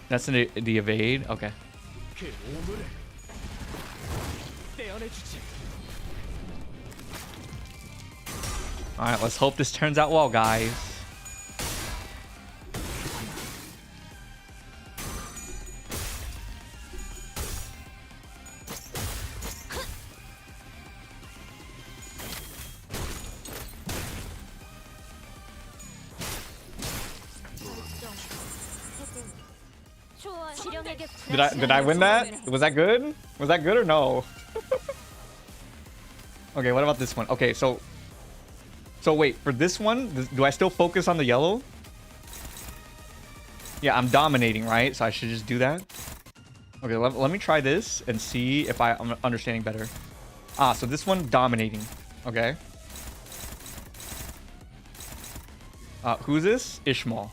That's the evade. Okay. Alright, let's hope this turns out well, guys. Did I win that? Was that good? Was that good or no? Okay, what about this one? Okay, so wait, for this one, do I still focus on the yellow? Yeah, I'm dominating, right? So I should just do that. Okay, let me try this and see if I'm understanding better. So this one, dominating. Okay. Who's this? Ishmael.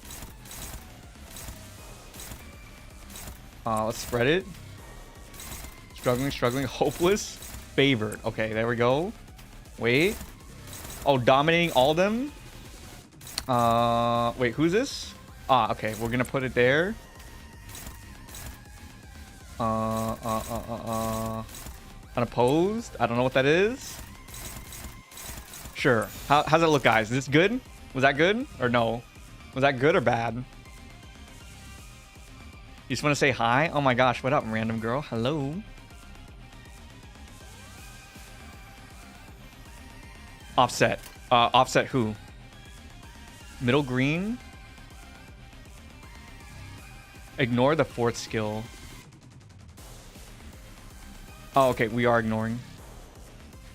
Let's spread it. Struggling. Hopeless. Favored. Okay, there we go. Wait. Oh, dominating all of them? Wait, who's this? Ah, okay, we're gonna put it there. Unopposed. I don't know what that is. Sure. How's it look, guys? Is this good? Was that good or no? Was that good or bad? You just want to say hi? Oh my gosh, what up, random girl? Hello. Offset. Offset who? Middle green. Ignore the fourth skill. Oh, okay. We are ignoring.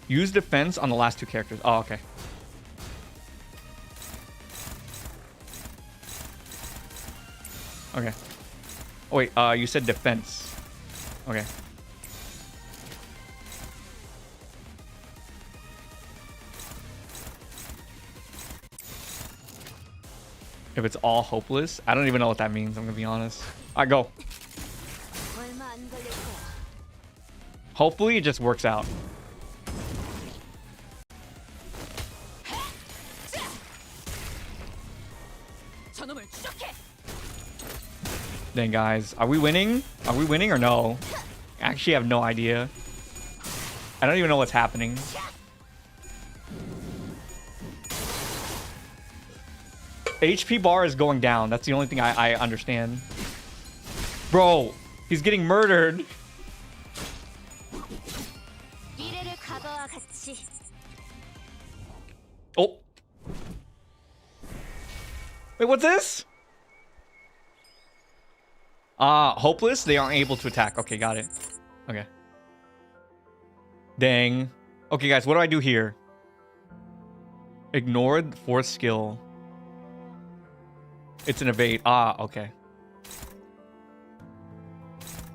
Use defense on the last two characters. Oh, okay. Okay. Oh, wait. You said defense. Okay. If it's all hopeless, I don't even know what that means. I'm gonna be honest. All right, go. Hopefully, it just works out. Dang, guys, are we winning? Are we winning or no? I actually have no idea. I don't even know what's happening. HP bar is going down. That's the only thing I understand. Bro, he's getting murdered. Oh. Wait, what's this? Hopeless? They aren't able to attack. Okay, got it. Okay. Dang. Okay, guys, what do I do here? Ignore the fourth skill. It's an evade. Ah, okay.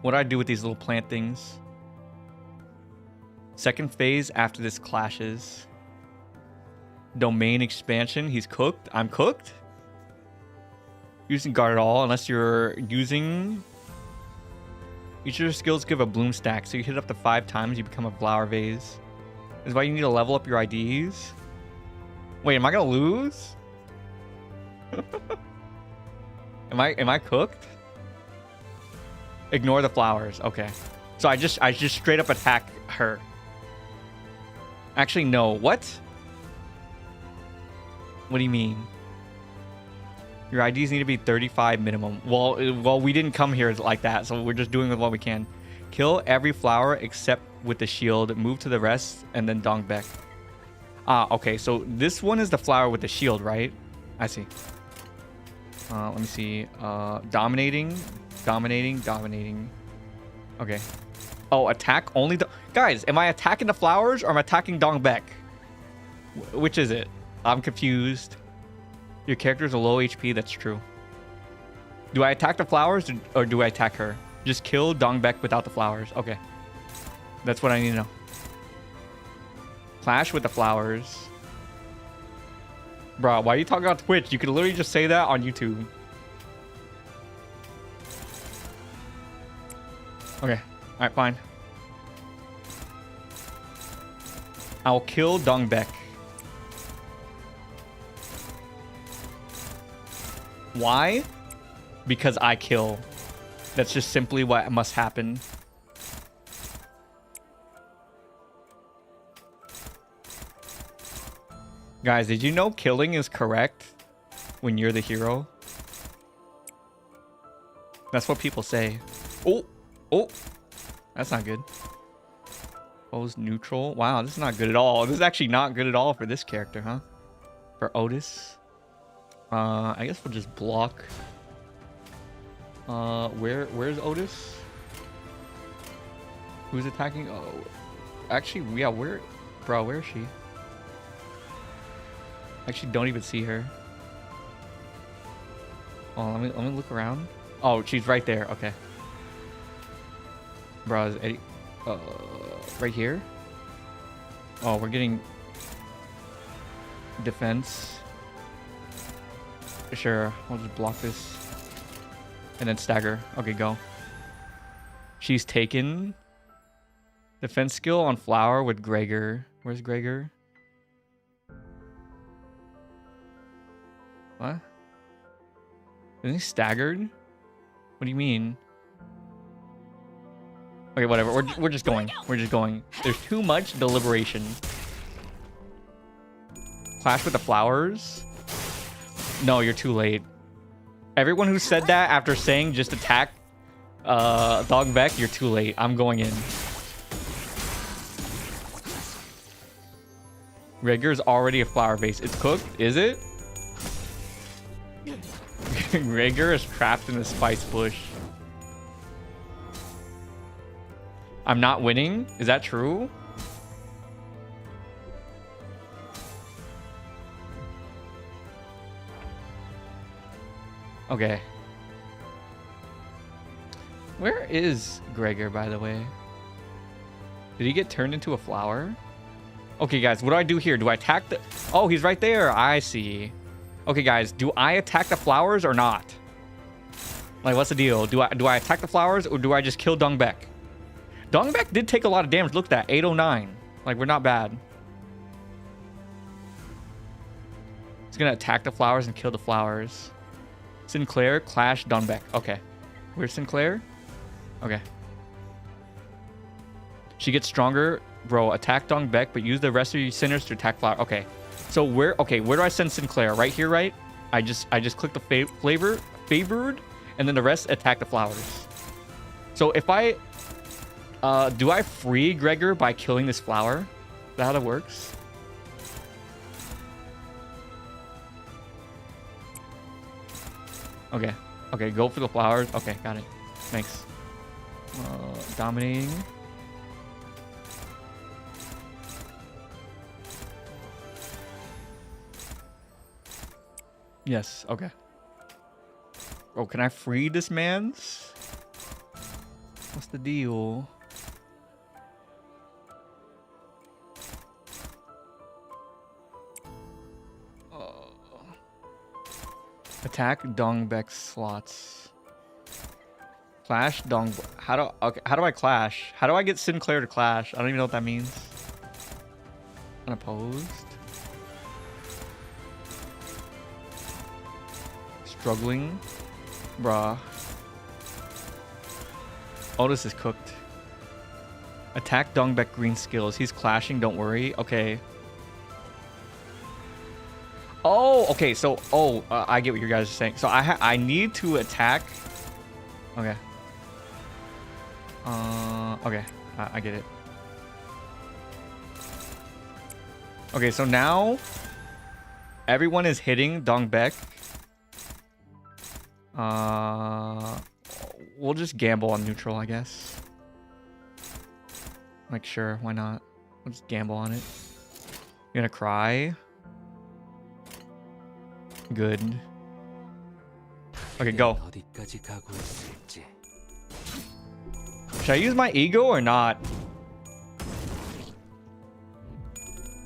What do I do with these little plant things? Second phase after this clashes. Domain expansion. He's cooked. I'm cooked? Using guard at all unless you're using... Each of your skills give a bloom stack. So you hit it up to 5 times, you become a flower vase. This is why you need to level up your IDs. Wait, am I gonna lose? Am I cooked? Ignore the flowers. Okay. So I just straight up attack her. Actually, no. What? What do you mean? Your IDs need to be 35 minimum. Well, we didn't come here like that, so we're just doing with what we can. Kill every flower except with the shield. Move to the rest and then dong back. Ah, okay. So this one is the flower with the shield, right? I see. Let me see. Dominating. Okay. Oh, attack only the... Guys, am I attacking the flowers or am I attacking Dongbek? Which is it? I'm confused. Your character's a low HP. That's true. Do I attack the flowers or do I attack her? Just kill Dongbek without the flowers. Okay. That's what I need to know. Clash with the flowers. Bro, why are you talking about Twitch? You could literally just say that on YouTube. Okay. Alright, fine. I'll kill Dongbek. Why? Because I kill. That's just simply what must happen. Guys, did you know killing is correct when you're the hero? That's what people say. Oh, oh, that's not good. Boughs neutral. Wow, this is not good at all. This is actually not good at all for this character, huh? For Otis. I guess we'll just block. Where's Otis? Who's attacking? Oh, actually, yeah, where is she? Actually, don't even see her. Oh, let me look around. Oh, she's right there. Okay. Bro, is Eddie right here? Oh, we're getting defense. Sure, I'll just block this. And then stagger. Okay, go. She's taken. Defense skill on flower with Gregor. Where's Gregor? What? Isn't he staggered? What do you mean? Okay, whatever. We're just going. We're just going. There's too much deliberation. Clash with the flowers? No, you're too late. Everyone who said that after saying just attack Dogbeck, you're too late. I'm going in. Rager's already a flower base. It's cooked, is it? Rager is trapped in a spice bush. I'm not winning? Is that true? Okay. Where is Gregor, by the way? Did he get turned into a flower? Okay, guys, what do I do here? Do I attack the... Oh, he's right there. I see. Okay, guys, do I attack the flowers or not? Like, what's the deal? Do I attack the flowers or do I just kill Dongbeck? Dongbeck did take a lot of damage. Look at that, 809. Like, we're not bad. He's gonna attack the flowers and kill the flowers. Sinclair, Clash, Dongbeck. Okay. Where's Sinclair? Okay. She gets stronger. Bro, attack Dongbeck, but use the rest of your sinners to attack flower. Okay. So where do I send Sinclair? Right here, right? I just click the favored, and then the rest attack the flowers. So if I do I free Gregor by killing this flower? Is that how that works? Okay. Okay, go for the flowers. Okay, got it. Thanks. Dominating. Yes, okay. Oh, can I free this man's? What's the deal? Attack Dongbeck's slots. Clash Dong. How do I clash? How do I get Sinclair to clash? I don't even know what that means. Unopposed. Struggling. Bruh. Oh, this is cooked. Attack Dongbeck green skills. He's clashing, don't worry. Okay. Oh, okay. So, I get what you guys are saying. So I need to attack. Okay. Okay. I get it. Okay, so now everyone is hitting Dongbeck. We'll just gamble on neutral, I guess. Like, sure, why not? We'll just gamble on it. You're gonna cry? Good. Okay, go. Should I use my ego or not?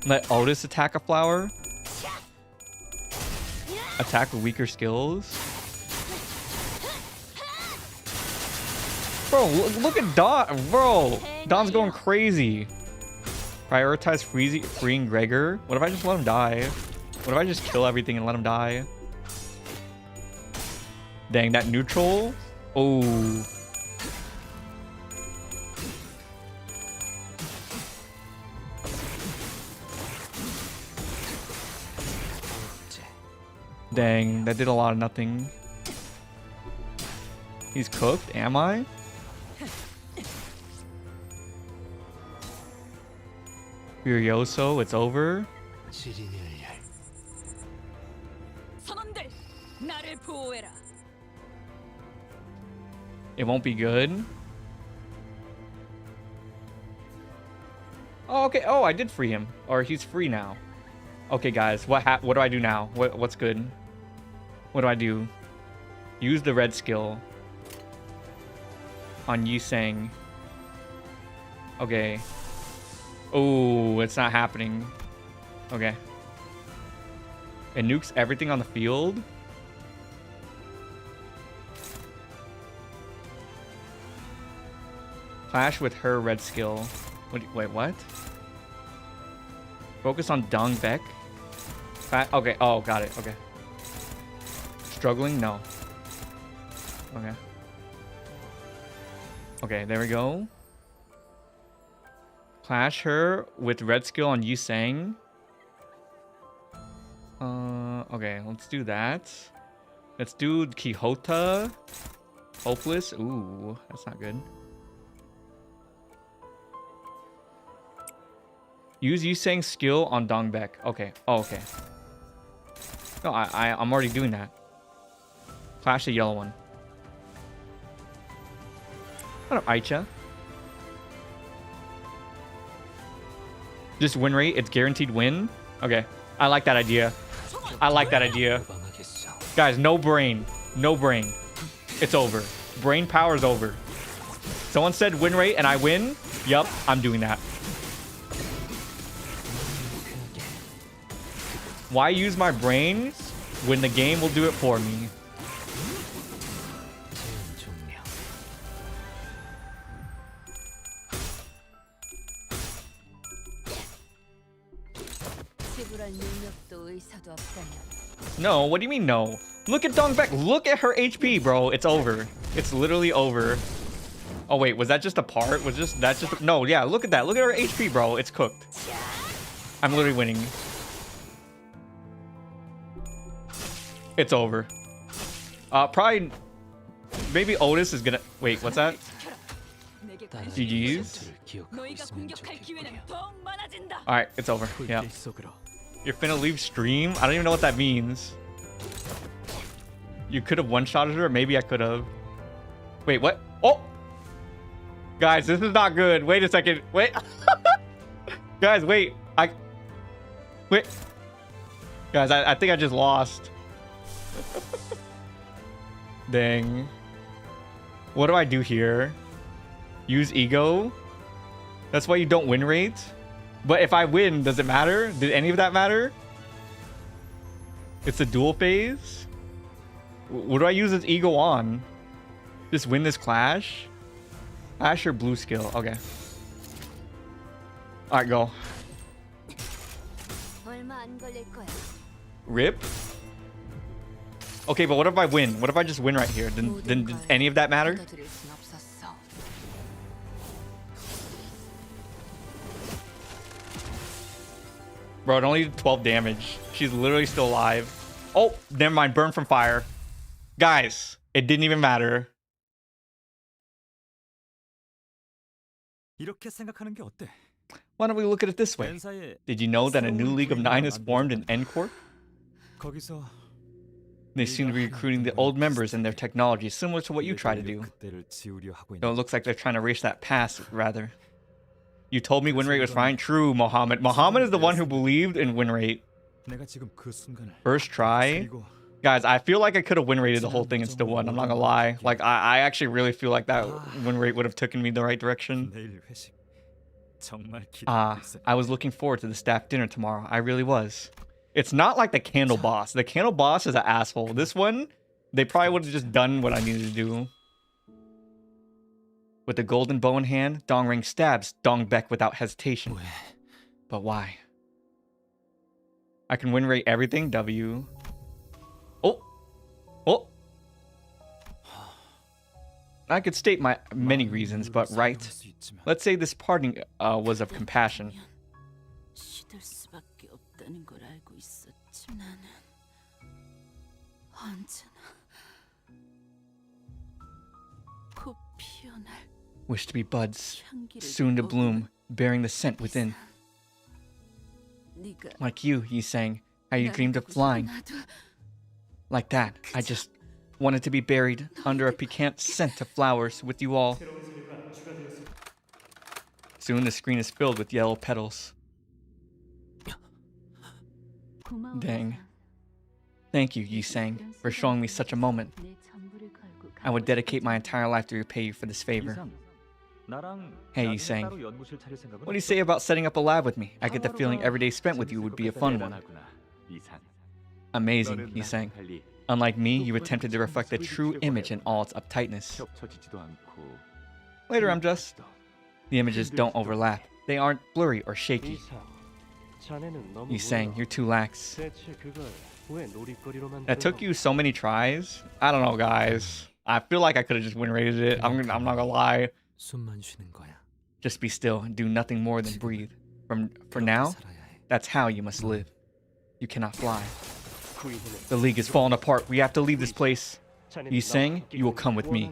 Let Otis attack a flower? Attack with weaker skills? Bro, look at Don. Bro, Don's going crazy. Prioritize freeing Gregor. What if I just let him die? What if I just kill everything and let him die? Dang, that neutral. Oh. Dang, that did a lot of nothing. He's cooked, am I? Furioso, it's over. 선원들, 나를 보호해라. It won't be good. Oh, okay. Oh, I did free him. Or he's free now. Okay, guys. What do I do now? What's good? What do I do? Use the red skill on Yiseng. Okay. Oh, it's not happening. Okay. It nukes everything on the field. Clash with her red skill. Wait, what? Focus on Dongbeck. Okay. Oh, got it. Okay. Struggling? No. Okay. Okay, there we go. Clash her with red skill on Yusang. Okay, let's do that. Let's do Quixota. Hopeless. Ooh, that's not good. Use Yusang's skill on Dongbek. Okay. Oh, okay. No, I'm already doing that. Clash the yellow one. What up, Aicha? Just win rate. It's guaranteed win. Okay. I like that idea. I like that idea. Guys, no brain. No brain. It's over. Brain power is over. Someone said win rate and I win. Yup, I'm doing that. Why use my brain when the game will do it for me? No, what do you mean no? Look at Dongbek. Look at her HP, bro. It's over. It's literally over. Oh wait, was that just a part? Was just that just no? Yeah, look at that. Look at her HP, bro. It's cooked. I'm literally winning. It's over. Probably. Maybe Otis is gonna. Wait, what's that? GG's. All right, it's over. Yeah. You're finna leave stream? I don't even know what that means. You could have one-shotted her. Maybe I could have. Wait, what? Oh! Guys, this is not good. Wait a second. Wait. Guys, wait. Wait. Guys, I think I just lost. Dang. What do I do here? Use ego? That's why you don't win rate? But if I win, does it matter? Did any of that matter? It's a dual phase? What do I use this ego on? Just win this clash? Clash or blue skill? Okay. Alright, go. Rip? Okay, but what if I win? What if I just win right here? Then did any of that matter? Bro, it only did 12 damage. She's literally still alive. Oh, never mind. Burn from fire. Guys, it didn't even matter. Why don't we look at it this way? Did you know that a new League of Nine is formed in N-Corp? They seem to be recruiting the old members and their technology, similar to what you try to do. No, it looks like they're trying to erase that past, rather. You told me win rate was fine. True, Mohammed. Mohammed is the one who believed in win rate. First try. Guys, I feel like I could have win rated the whole thing and still won. I'm not gonna lie. Like, I actually really feel like that win rate would have taken me the right direction. I was looking forward to the staff dinner tomorrow. I really was. It's not like the candle boss. The candle boss is an asshole. This one, they probably would have just done what I needed to do. With the golden bow in hand, Dongring stabs Dongbek without hesitation. But why? I can win rate everything, W. Oh! Oh! I could state my many reasons, but right. Let's say this parting was of compassion. Wish to be buds, soon to bloom, bearing the scent within. Like you, he sang, how you dreamed of flying. Like that, I just wanted to be buried under a piquant scent of flowers with you all. Soon the screen is filled with yellow petals. Dang. Thank you, Yi sang, for showing me such a moment. I would dedicate my entire life to repay you for this favor. Hey, Yi sang. What do you say about setting up a lab with me? I get the feeling every day spent with you would be a fun one. Amazing, Yi sang. Unlike me, you attempted to reflect the true image in all its uptightness. Later, I'm just... The images don't overlap. They aren't blurry or shaky. He's saying you're too lax. That took you so many tries. I don't know, guys. I feel like I could have just win rated it. I'm not gonna lie. 숨만 쉬는 거야. Just be still and do nothing more than breathe. For now, that's how you must live. You cannot fly. The League is falling apart. We have to leave this place. He's saying you will come with me.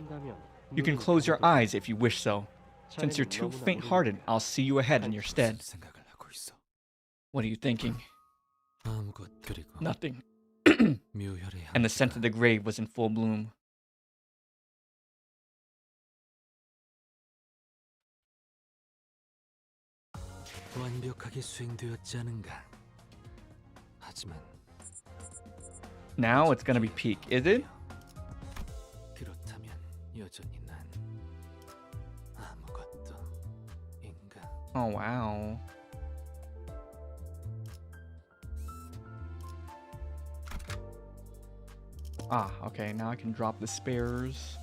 You can close your eyes if you wish so. Since you're too faint-hearted, I'll see you ahead in your stead. 생각을 하고 있어. What are you thinking? 아무것 그리고 Nothing. 묘혈의 And the scent of the grave was in full bloom. 완벽하게 수행되었지 않은가. 하지만 Now it's gonna be peak, is it? 그렇다면 여전히 난 아무것도 인가. Oh wow. Ah, okay, now I can drop the spares.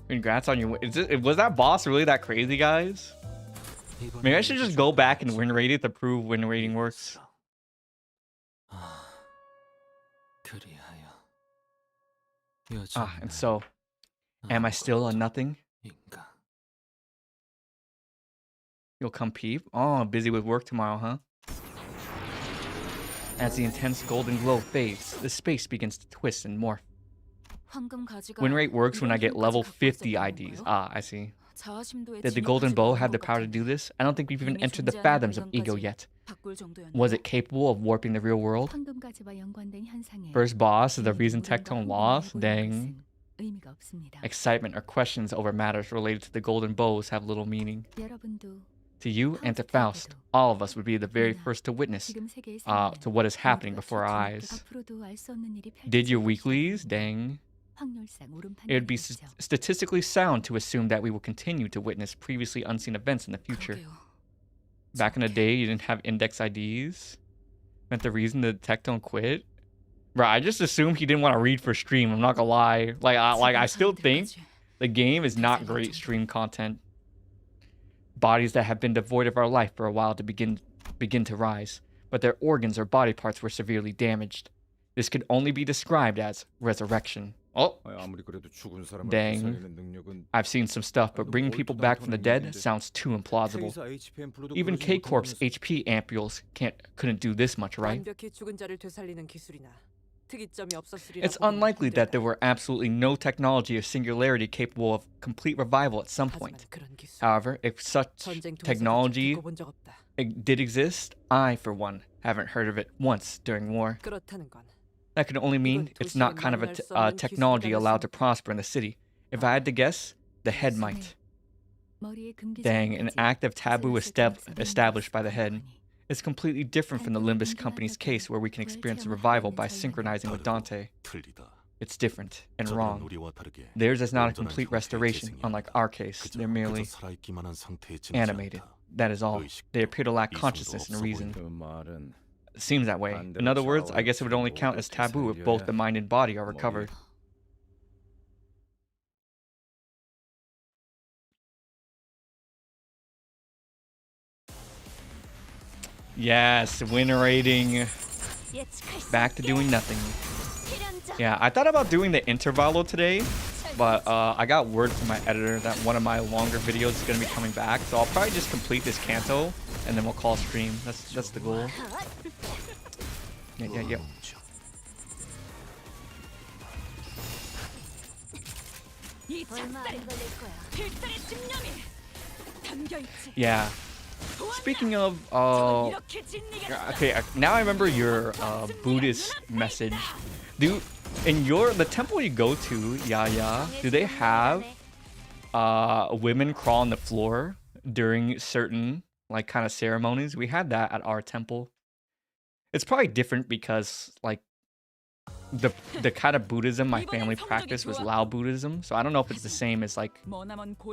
Congrats on your win. Was that boss really that crazy, guys? Maybe I should just go back and win rate it to prove win rating works. 아, 그리하여 Ah, and so, am I still a nothing? 인가. You'll come peep? Oh, busy with work tomorrow, huh? As the intense golden glow fades, the space begins to twist and morph. Win rate works when I get level 50 IDs. Ah, I see. Did the golden bow have the power to do this? I don't think we've even entered the fathoms of ego yet. Was it capable of warping the real world? 황금가지와 연관된 현상에 First boss is the reason Tectone lost? Dang. 의미가 없습니다. Excitement or questions over matters related to the golden bows have little meaning. 여러분도 To you and to Faust, all of us would be the very first to witness 지금 세계의 to what is happening before our eyes. 앞으로도 알 수 없는 일이 Did your 펼쳐질 weeklies? Dang. 확률상 옳은 It would be 판단이죠. statistically sound to assume that we will continue to witness previously unseen events in the future. Back in the day, you didn't have index IDs. Meant the reason the Tectone quit? Bro, I just assumed he didn't want to read for stream. I'm not gonna lie. I still think the game is not great stream content. Bodies that have been devoid of our life for a while to begin to rise, but their organs or body parts were severely damaged. This could only be described as resurrection. Oh, dang. I've seen some stuff, but bringing people back from the dead sounds too implausible. Even K-Corp's HP ampules couldn't do this much, right? 완벽히 죽은 자를 되살리는 기술이나 특이점이 없었으리라. It's unlikely that there were absolutely no technology or singularity capable of complete revival at some point. However, if such technology did exist, I, for one, haven't heard of it once during war. 그렇다는 건 That could only mean it's not kind of a technology allowed to prosper in the city. If I had to guess, the head might. 머리에 금기 Dang, an active taboo established by the head. It's completely different from the Limbus Company's case where we can experience a revival by synchronizing with Dante. It's different and wrong. Theirs is not a complete restoration, unlike our case. They're merely animated. That is all. They appear to lack consciousness and reason. It seems that way. In other words, I guess it would only count as taboo if both the mind and body are recovered. Yes, win rating. Back to doing nothing. Yeah, I thought about doing the intervallo today, but I got word from my editor that one of my longer videos is going to be coming back, so I'll probably just complete this Canto, and then we'll call stream. That's the goal. Yeah. Yeah. Speaking of, okay, now I remember your Buddhist message. In the temple you go to, do they have women crawl on the floor during certain like kind of ceremonies? We had that at our temple. It's probably different because like the kind of Buddhism my family practiced was Lao Buddhism, so I don't know if it's the same as like.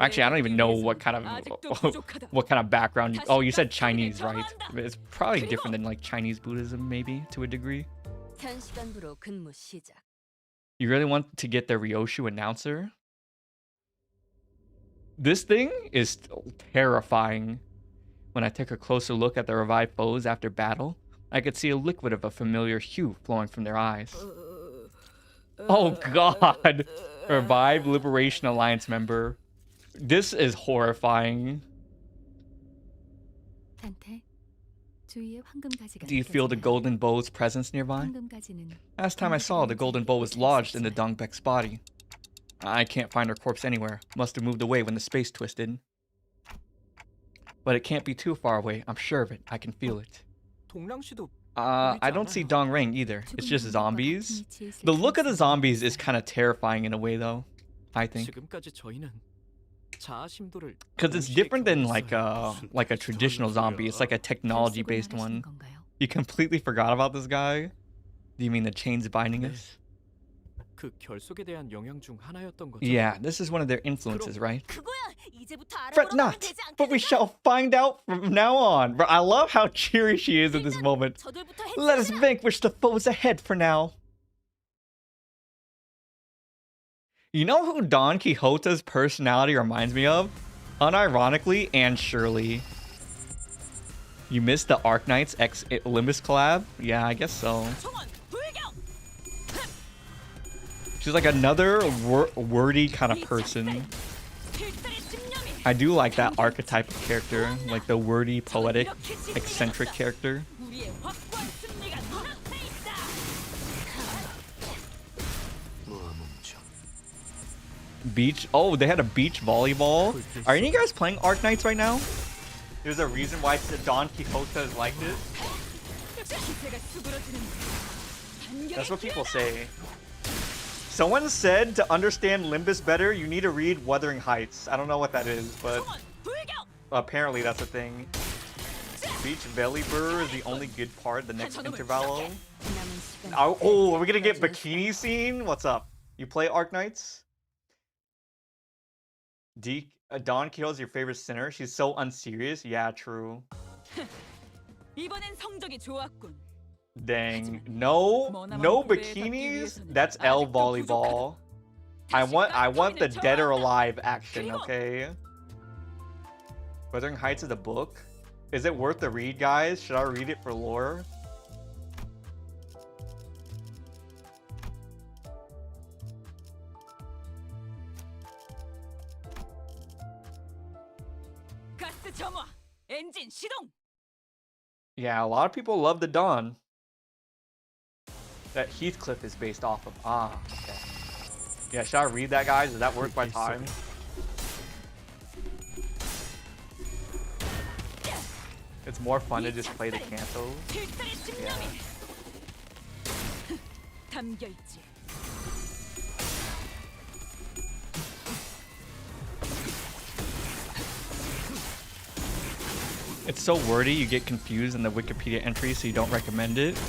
Actually, I don't even know what kind of background. You said Chinese, right? It's probably different than like Chinese Buddhism, maybe to a degree. 현시간부로 근무 시작. You really want to get the Ryoshu announcer? This thing is terrifying. When I took a closer look at the revived foes after battle, I could see a liquid of a familiar hue flowing from their eyes. Oh god! Revived Liberation Alliance member. This is horrifying. 단테, 주위에 황금가지가 Do you feel the 느껴지나요? golden bow's presence nearby? 황금가지는 Last time I saw, the golden bow was lodged in the Dongbek's body. I can't find her corpse anywhere. Must have moved away when the space twisted. But it can't be too far away. I'm sure of it. I can feel it. 동랑시도 I don't see Dong Rang either. It's just zombies. The look of the zombies is kind of terrifying in a way, though. I think. 지금까지 저희는 자아 심도를 Because it's different than like a traditional zombie. It's like a technology-based 결속을 one. 말하시는 건가요? You completely forgot about this guy? Do you mean the chains binding us? 그 결속에 대한 영향 중 하나였던 거죠. Yeah, this is one of their influences, right? 그거야. 이제부터 Fret 알아보러 가면 not, 되지 but we 않겠는가? shall find out from now on. Bro, I love how cheery she is at this moment. 저들부터 Let us 해치우자. vanquish the foes ahead for now. You know who Don Quixote's personality reminds me of? Unironically and surely. You missed the Arknights X Limbus collab? Yeah, I guess so. 총원 불경. She's like another wordy kind of person. 필살의 집념이. I do like that archetype of character, like the wordy, poetic, eccentric character. 우리의 확고한 승리가 눈앞에 있다. Beach. Oh, they had a beach volleyball. Are any of you guys playing Arknights right now? There's a reason why Don Quixote is like this. 기세가 수그러지는. That's what people say. Someone said to understand Limbus better, you need to read Wuthering Heights. I don't know what that is, but 총원 불경. apparently that's a thing. Beach Volleyball is the only good part. The next intervalo. 남은 시간 Oh, are we gonna get bikini scene? What's up? You play Arknights? Don Quixote's your favorite sinner? She's so unserious. Yeah, true. 이번엔 성적이 좋았군. Dang. No bikinis? That's L volleyball. I want the dead or alive action, okay? Wuthering Heights is a book? Is it worth the read, guys? Should I read it for lore? 가스 점화. 엔진 시동. Yeah, a lot of people love the Dawn. That Heathcliff is based off of. Ah, okay. Yeah, should I read that, guys? Is that worth my time? It's more fun to just play the Canto. 필살의 집념이. 담겨 있지. It's so wordy, you get confused in the Wikipedia entry, so you don't recommend it.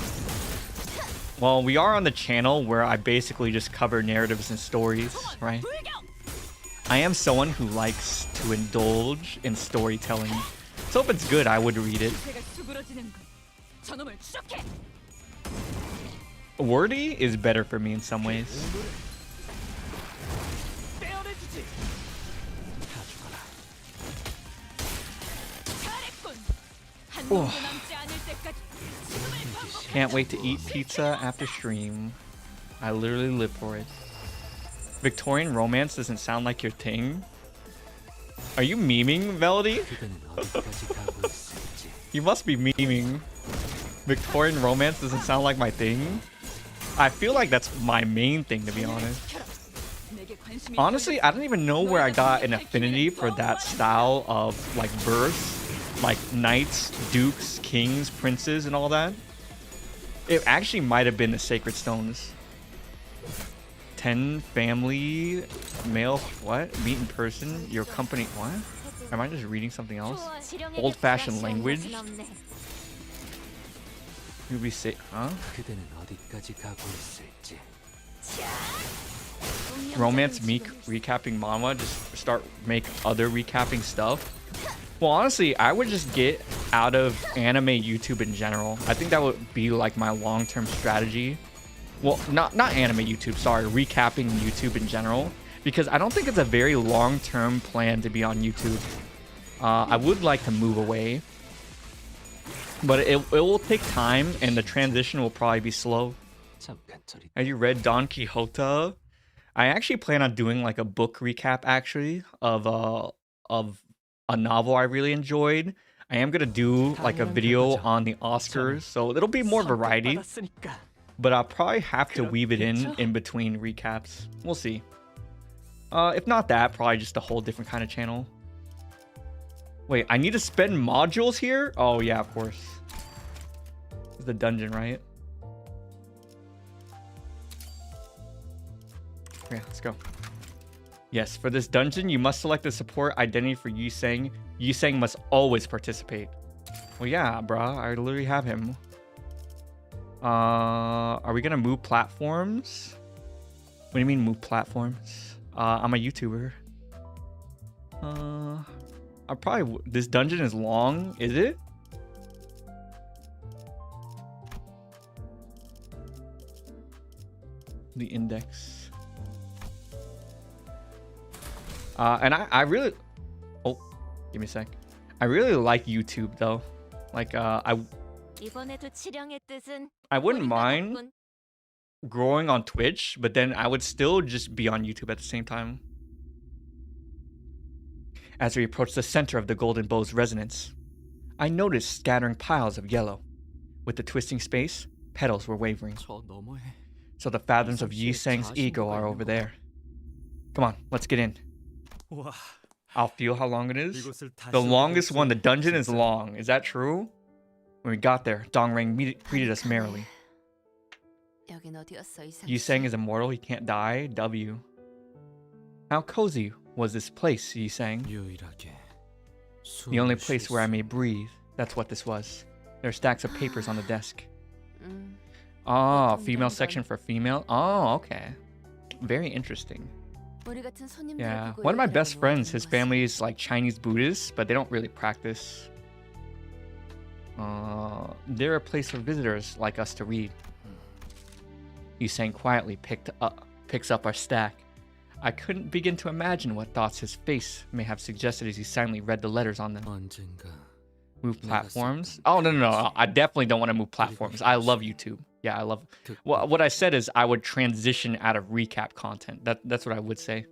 Well, we are on the channel where I basically just cover narratives and stories, right? I am someone who likes to indulge in storytelling. So if it's good, I would read it. 기세가 수그러지는군. 저놈을 추적해. Wordy is better for me in some ways. 빼어내주지. 잘했군. 한 놈도 남지 않을 때까지 지금을 반복해. Can't wait to eat pizza after stream. I literally live for it. Victorian romance doesn't sound like your thing. Are you memeing, Melody? You must be memeing. Victorian romance doesn't sound like my thing. I feel like that's my main thing, to be honest. 내게 관심이 Honestly, I don't even know where I got an affinity for that style of like birth, like knights, dukes, kings, princes, and all that. It actually might have been the sacred stones. 10 family male what? Meet in person. Your company what? Am I just reading something else? Old-fashioned language. You'll be sick, huh? Romance me recapping manga. Just start make other recapping stuff. Well, honestly, I would just get out of anime YouTube in general. I think that would be like my long-term strategy. Well, not anime YouTube, sorry, recapping YouTube in general, because I don't think it's a very long-term plan to be on YouTube. I would like to move away, but it will take time, and the transition will probably be slow. Have you read Don Quixote? I actually plan on doing like a book recap actually of a novel I really enjoyed. I am gonna do like a video on the Oscars, so it'll be more variety. But I'll probably have to weave it in between recaps. We'll see. If not that, probably just a whole different kind of channel. Wait, I need to spend modules here? Oh yeah, of course. It's the dungeon, right? Yeah, let's go. Yes, for this dungeon, you must select the support identity for Yuseng. Yuseng must always participate. Well, yeah, bruh. I literally have him. Are we gonna move platforms? What do you mean move platforms? I'm a YouTuber. I probably... This dungeon is long, is it? The index. And I really... Oh, give me a sec. I really like YouTube, though. Like, I wouldn't mind growing on Twitch, but then I would still just be on YouTube at the same time. As we approach the center of the Golden Bow's resonance, I noticed scattering piles of yellow. With the twisting space, petals were wavering. So the fathoms of Yuseng's ego are over there. Come on, let's get in. I'll feel how long it is. The longest one, the dungeon is long. Is that true? When we got there, Dongrang greeted us merrily. Yuseng is immortal, he can't die. W. How cozy was this place, Yuseng? The only place where I may breathe. That's what this was. There are stacks of papers on the desk. Oh, female section for female? Oh, okay. Very interesting. Yeah, one of my best friends, his family is like Chinese Buddhist, but they don't really practice. They're a place for visitors like us to read. Yuseng quietly picks up our stack. I couldn't begin to imagine what thoughts his face may have suggested as he silently read the letters on them. Move platforms? Oh, no. I definitely don't want to move platforms. I love YouTube. Yeah, I love... Well, what I said is I would transition out of recap content. That's what I would say.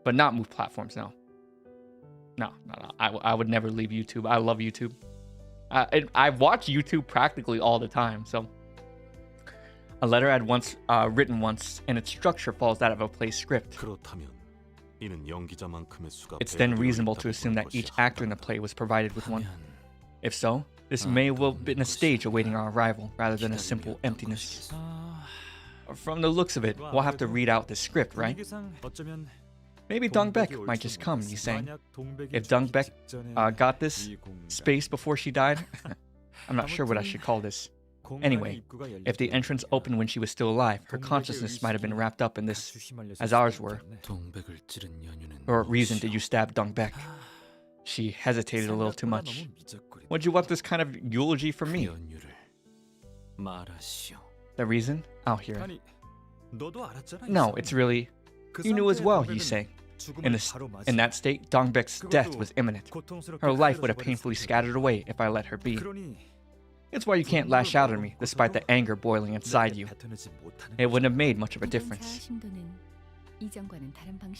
But not move platforms, no. No. I would never leave YouTube. I love YouTube. I watch YouTube practically all the time, so... A letter I'd once written once, and its structure falls out of a play script. It's then reasonable to assume that each actor in the play was provided with one. If so, this may well have been a stage awaiting our arrival, rather than a simple emptiness. From the looks of it, we'll have to read out the script, right? Maybe Dongbek might just come, Yuseng. If Dongbek got this space before she died, I'm not sure what I should call this. Anyway, if the entrance opened when she was still alive, her consciousness might have been wrapped up in this, as ours were. For what reason did you stab Dongbek? She hesitated a little too much. Would you want this kind of eulogy from me? The reason? I'll hear it. No, it's really... You knew as well, Yuseng. In that state, Dongbek's death was imminent. Her life would have painfully scattered away if I let her be. It's why you can't lash out at me, despite the anger boiling inside you. It wouldn't have made much of a difference.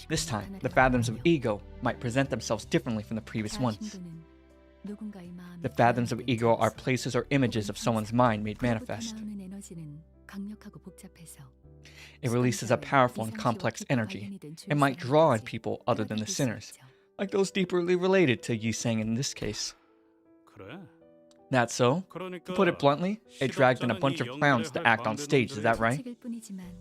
This time, the fathoms of ego might present themselves differently from the previous ones. The fathoms of ego are places or images of someone's mind made manifest. It releases a powerful and complex energy. It might draw in people other than the sinners, like those deeply related to Yuseng in this case. That's so? To put it bluntly, it dragged in a bunch of clowns to act on stage, is that right?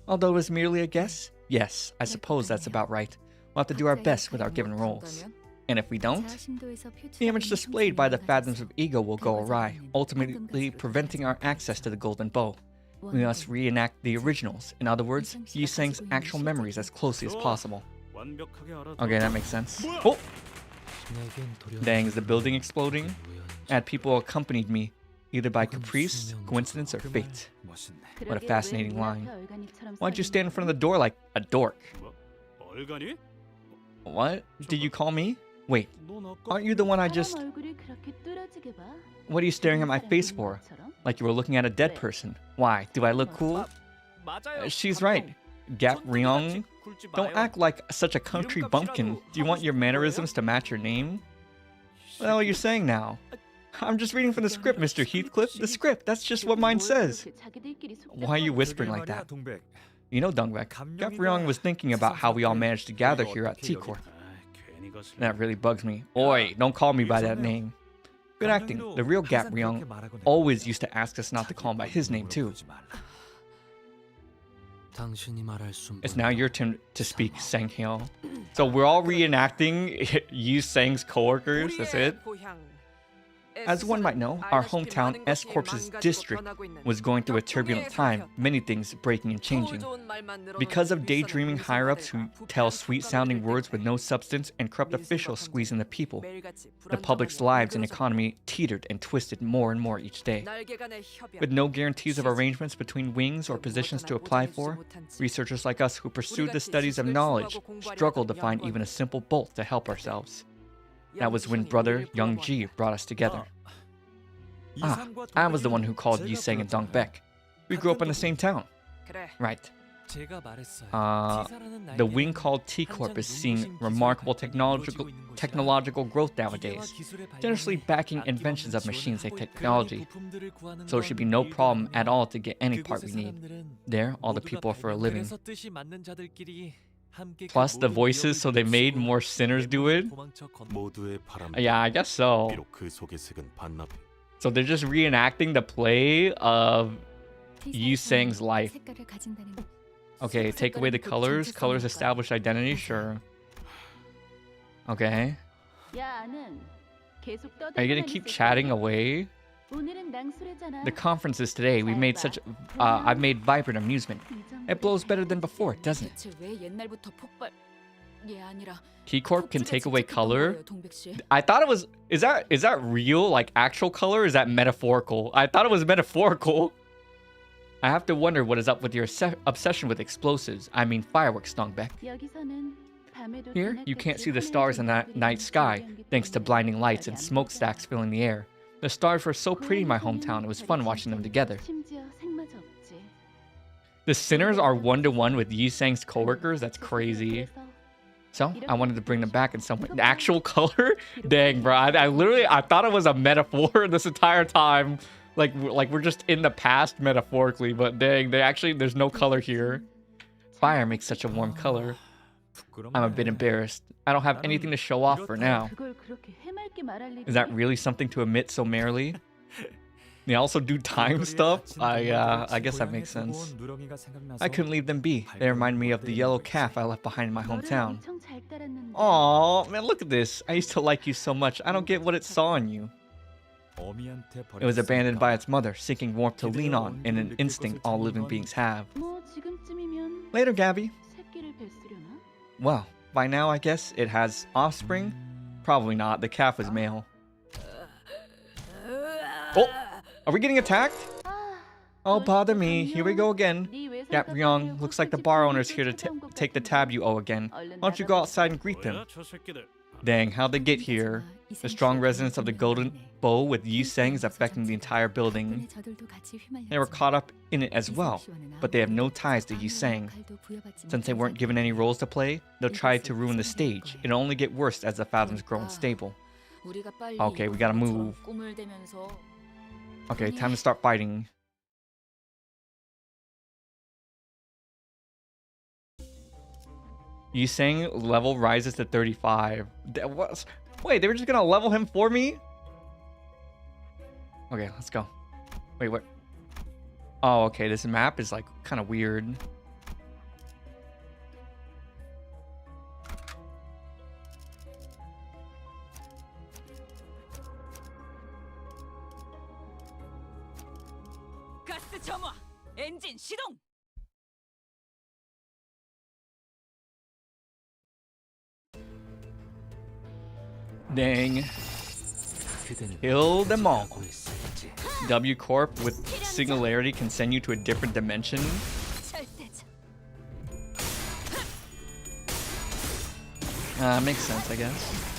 Although it was merely a guess? Yes, I suppose that's about right. We'll have to do our best with our given roles. And if we don't, the image displayed by the fathoms of ego will go awry, ultimately preventing our access to the Golden Bow. We must reenact the originals, in other words, Yuseng's actual memories as closely as possible. Okay, that makes sense. Oh! Dang, is the building exploding? And people accompanied me, either by caprice, coincidence, or fate. What a fascinating line. Why'd you stand in front of the door like a dork? 얼간이? What? Did you call me? Wait, aren't you the one I just... What are you staring at my face for? Like you were looking at a dead person. Why? Do I look cool? 맞아요. She's right. Gap Ryong. Don't act like such a country bumpkin. Do you want your mannerisms to match your name? What the hell are you saying now? I'm just reading from the script, Mr. Heathcliff. The script, that's just what mine says. Why are you whispering like that? You know, Dongbek, Gap Ryong was thinking about how we all managed to gather here at T-Corp. That really bugs me. Oi, don't call me by that name. Good acting. The real Gap Ryong always used to ask us not to call him by his name too. It's now your turn to speak, Sang-hyo. So we're all reenacting Yu Sang's coworkers, that's it? As one might know, our hometown S-Corp's district was going through a turbulent time, many things breaking and changing. Because of daydreaming higher-ups who tell sweet-sounding words with no substance and corrupt officials squeezing the people, the public's lives and economy teetered and twisted more and more each day. With no guarantees of arrangements between wings or positions to apply for, researchers like us who pursued the studies of knowledge struggled to find even a simple bolt to help ourselves. That was when brother Young Ji brought us together. I was the one who called Yi Sang and Dongbek. We grew up in the same town. Right. The wing called T-Corp is seeing remarkable technological growth nowadays, generously backing inventions of machines and technology. So it should be no problem at all to get any part we need. There, all the people are for a living. Plus the voices, so they made more sinners do it? Yeah, I guess so. So they're just reenacting the play of Yu Sang's life. Okay, take away the colors. Colors establish identity, sure. Okay. Are you gonna keep chatting away? The conference is today. We made such... I've made vibrant amusement. It blows better than before, doesn't it? T-Corp can take away color? I thought it was... Is that real, like actual color? Or is that metaphorical? I thought it was metaphorical. I have to wonder what is up with your obsession with explosives. I mean fireworks, Dongbek. Here, you can't see the stars in that night sky, thanks to blinding lights and smokestacks filling the air. The stars were so pretty in my hometown, it was fun watching them together. The sinners are one-to-one with Yi Sang's coworkers? That's crazy. So, I wanted to bring them back in some way. The actual color? Dang, bro. I thought it was a metaphor this entire time. Like we're just in the past metaphorically, but dang, there's no color here. Fire makes such a warm color. I'm a bit embarrassed. I don't have anything to show off for now. Is that really something to admit so merrily? They also do time stuff? I guess that makes sense. I couldn't leave them be. They remind me of the yellow calf I left behind in my hometown. Aww, man, look at this. I used to like you so much. I don't get what it saw in you. It was abandoned by its mother, seeking warmth to lean on in an instinct all living beings have. Later, Gabby. Well, by now I guess it has offspring? Probably not. The calf was male. Oh! Are we getting attacked? Oh, bother me. Here we go again. Gap Ryong, looks like the bar owner's here to take the tab you owe again. Why don't you go outside and greet them? Dang, how'd they get here? The strong resonance of the golden bow with Yi Sang is affecting the entire building. They were caught up in it as well, but they have no ties to Yi Sang. Since they weren't given any roles to play, they'll try to ruin the stage. It'll only get worse as the fathoms grow unstable. Okay, we gotta move. Okay, time to start fighting. Yi Sang level rises to 35. Wait, they were just gonna level him for me? Okay, let's go. Wait, what? Oh, okay, this map is like kind of weird. 가스 점화! 엔진 시동! Dang. Kill them all. W Corp with singularity can send you to a different dimension. Makes sense, I guess.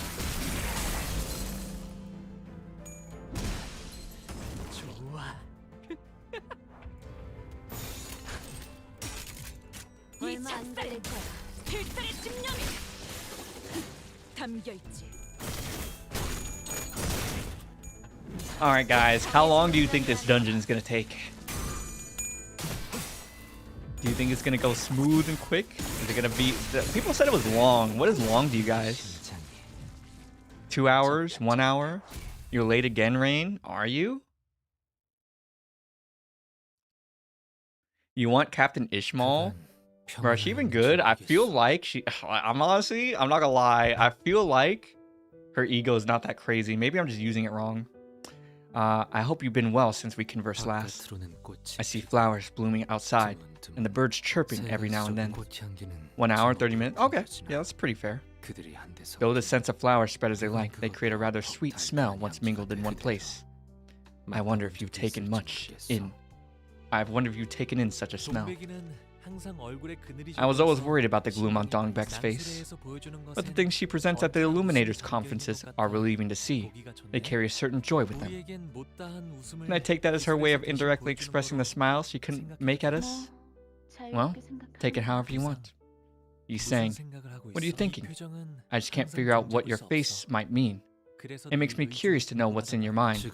Alright guys, how long do you think this dungeon is gonna take? Do you think it's gonna go smooth and quick? Is it gonna be... People said it was long. What is long to you guys? 2 hours? 1 hour? You're late again, Rain? Are you? You want Captain Ishmael? Bro, is she even good? I feel like she... I'm not gonna lie. I feel like her ego is not that crazy. Maybe I'm just using it wrong. I hope you've been well since we conversed last. I see flowers blooming outside, and the birds chirping every now and then. 1 hour, 30 minutes? Okay, yeah, that's pretty fair. Though the scents of flowers spread as they like, they create a rather sweet smell once mingled in one place. I wonder if you've taken in such a smell. I was always worried about the gloom on Dongbek's face, but the things she presents at the Illuminators conferences are relieving to see. They carry a certain joy with them. Can I take that as her way of indirectly expressing the smile she couldn't make at us? Well, take it however you want. He's saying, what are you thinking? I just can't figure out what your face might mean. It makes me curious to know what's in your mind.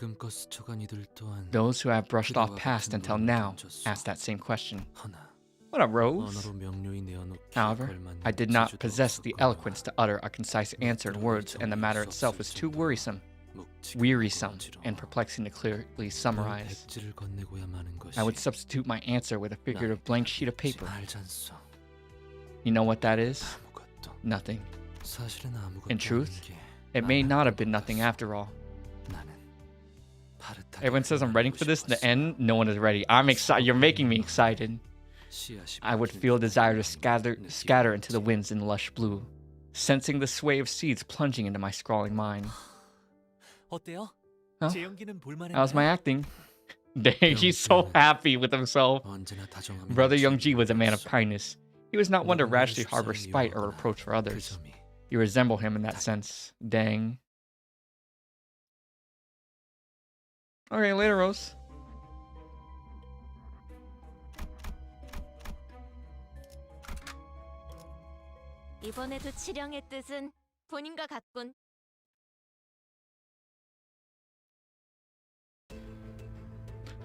Those who have brushed off past until now ask that same question. What up, Rose? However, I did not possess the eloquence to utter a concise answer in words, and the matter itself was too wearisome, and perplexing to clearly summarize. I would substitute my answer with a figurative blank sheet of paper. You know what that is? Nothing. In truth, it may not have been nothing after all. Everyone says I'm ready for this. In the end, no one is ready. I'm excited. You're making me excited. I would feel a desire to scatter into the winds in lush blue, sensing the sway of seeds plunging into my scrawling mind. Huh? How's my acting? Dang, he's so happy with himself. Brother Youngji was a man of kindness. He was not one to rashly harbor spite or reproach for others. You resemble him in that sense. Dang. Okay, later, Rose. 이번에도 치령의 뜻은 본인과 같군.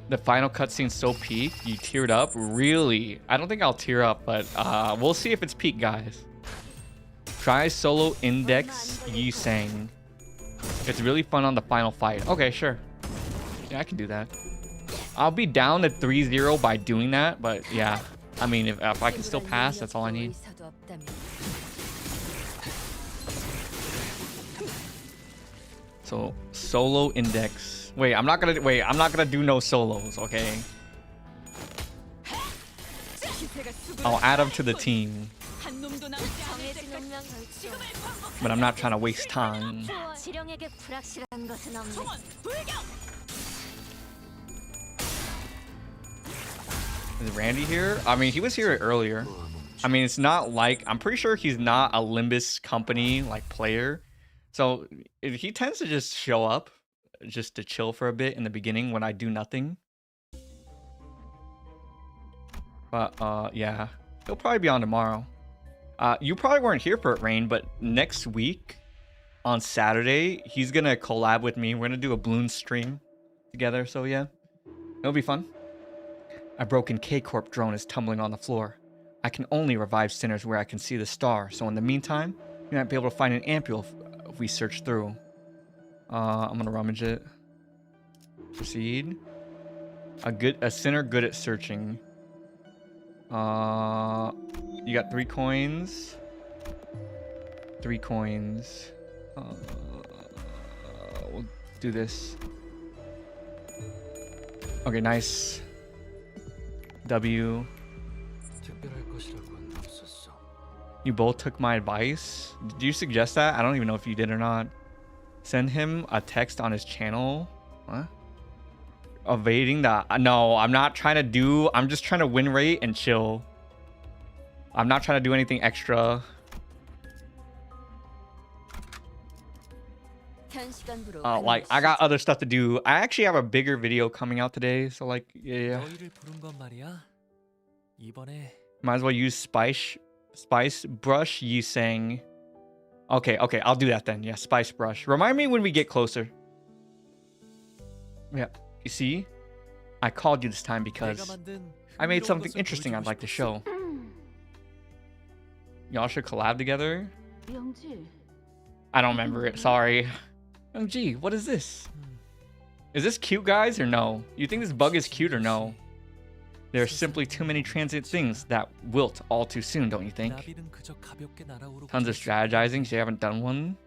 The final cutscene's so peak, you teared up? Really? I don't think I'll tear up, but we'll see if it's peak, guys. Try solo index Yi Sang. It's really fun on the final fight. Okay, sure. Yeah, I can do that. I'll be down to 3-0 by doing that, but yeah. I mean, if I can still pass, that's all I need. So solo index. Wait, I'm not gonna do no solos, okay? I'll add them to the team. But I'm not trying to waste time. Is Randy here? I mean, he was here earlier. I mean, it's not like... I'm pretty sure he's not a Limbus Company, like, player. So he tends to just show up just to chill for a bit in the beginning when I do nothing. But yeah, he'll probably be on tomorrow. You probably weren't here for it, Rain, but next week on Saturday, he's gonna collab with me. We're gonna do a balloon stream together, so yeah, it'll be fun. A broken K-Corp drone is tumbling on the floor. I can only revive sinners where I can see the star, so in the meantime, you might be able to find an ampule if we search through. I'm gonna rummage it. Proceed. A sinner good at searching. You got 3 coins. 3 coins. We'll do this. Okay, nice. W. You both took my advice. Did you suggest that? I don't even know if you did or not. Send him a text on his channel. What? Evading the... No, I'm not trying to do... I'm just trying to win rate and chill. I'm not trying to do anything extra. Like, I got other stuff to do. I actually have a bigger video coming out today. So, like, yeah. 너희를 부른 건 말이야. 이번에 Might as well use spice brush. Yi sang. Okay, I'll do that then. Yeah, spice brush. Remind me when we get closer. Yeah, you see? I called you this time because I made something interesting I'd like to show. Y'all should collab together. I don't remember it. Sorry. Gee, what is this? Is this cute, guys, or no? You think this bug is cute or no? There are simply too many transient things that wilt all too soon, don't you think? Tons of strategizing, so you haven't done one?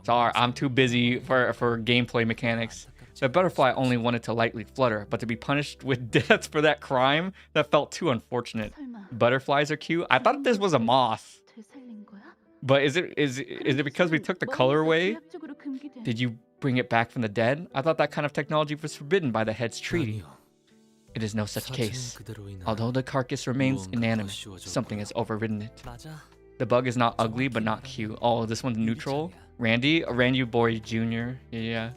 Sorry, I'm too busy for gameplay mechanics. The butterfly only wanted to lightly flutter, but to be punished with death for that crime, that felt too unfortunate. Butterflies are cute. I thought this was a moth. But is it because we took the color away? Did you bring it back from the dead? I thought that kind of technology was forbidden by the head's treaty. It is no such case. Although the carcass remains inanimate, something has overridden it. The bug is not ugly, but not cute. Oh, this one's neutral. Randy Boy Jr. Yeah.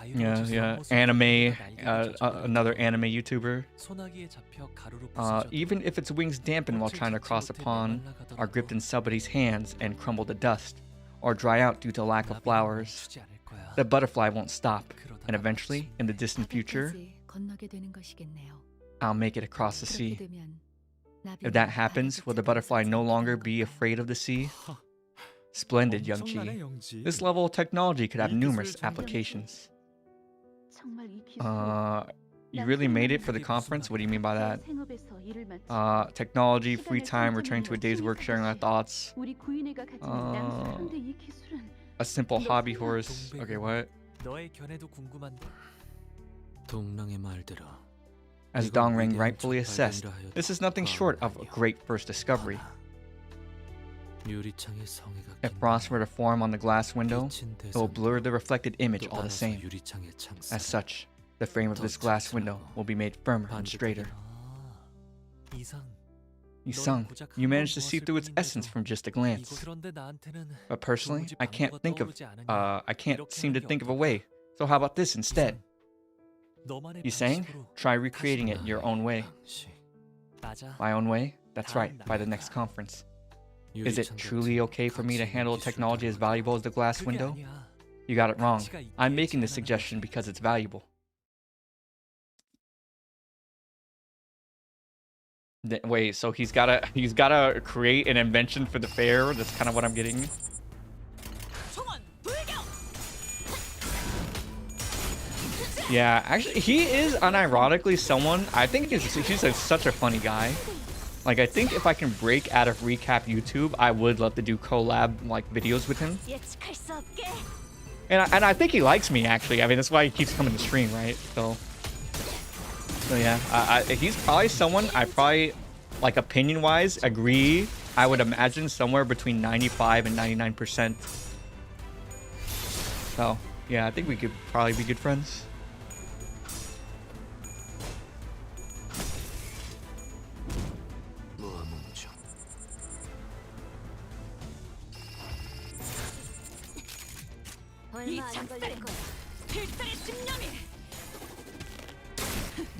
Yeah. Anime, another anime YouTuber. Even if its wings dampen while trying to cross a pond, are gripped in somebody's hands and crumble to dust, or dry out due to lack of flowers, the butterfly won't stop, and eventually, in the distant future, I'll make it across the sea. If that happens, will the butterfly no longer be afraid of the sea? Splendid, Youngji. This level of technology could have numerous applications. You really made it for the conference? What do you mean by that? Technology, free time, returning to a day's work, sharing our thoughts. A simple hobby horse. Okay, what? As Dongrang rightfully assessed, this is nothing short of a great first discovery. If frost were to form on the glass window, it will blur the reflected image all the same. As such, the frame of this glass window will be made firmer and straighter. Isang, you managed to see through its essence from just a glance. But personally, I can't seem to think of a way. So how about this instead? Isang, try recreating it your own way. My own way? That's right, by the next conference. Is it truly okay for me to handle technology as valuable as the glass window? You got it wrong. I'm making this suggestion because it's valuable. Wait, so he's gotta create an invention for the fair? That's kind of what I'm getting. Yeah, actually, he is unironically someone, I think he's such a funny guy. Like, I think if I can break out of recap YouTube, I would love to do collab, like, videos with him. And I think he likes me, actually. I mean, that's why he keeps coming to stream, right? So yeah, he's probably someone I probably, like, opinion-wise, agree. I would imagine somewhere between 95 and 99%. So, yeah, I think we could probably be good friends.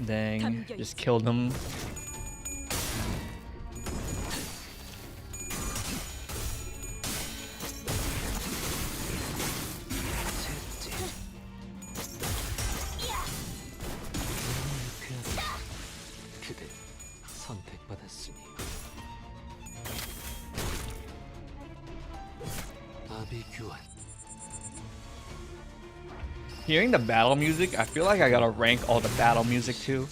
Dang, just killed him. Hearing the battle music, I feel like I gotta rank all the battle music too.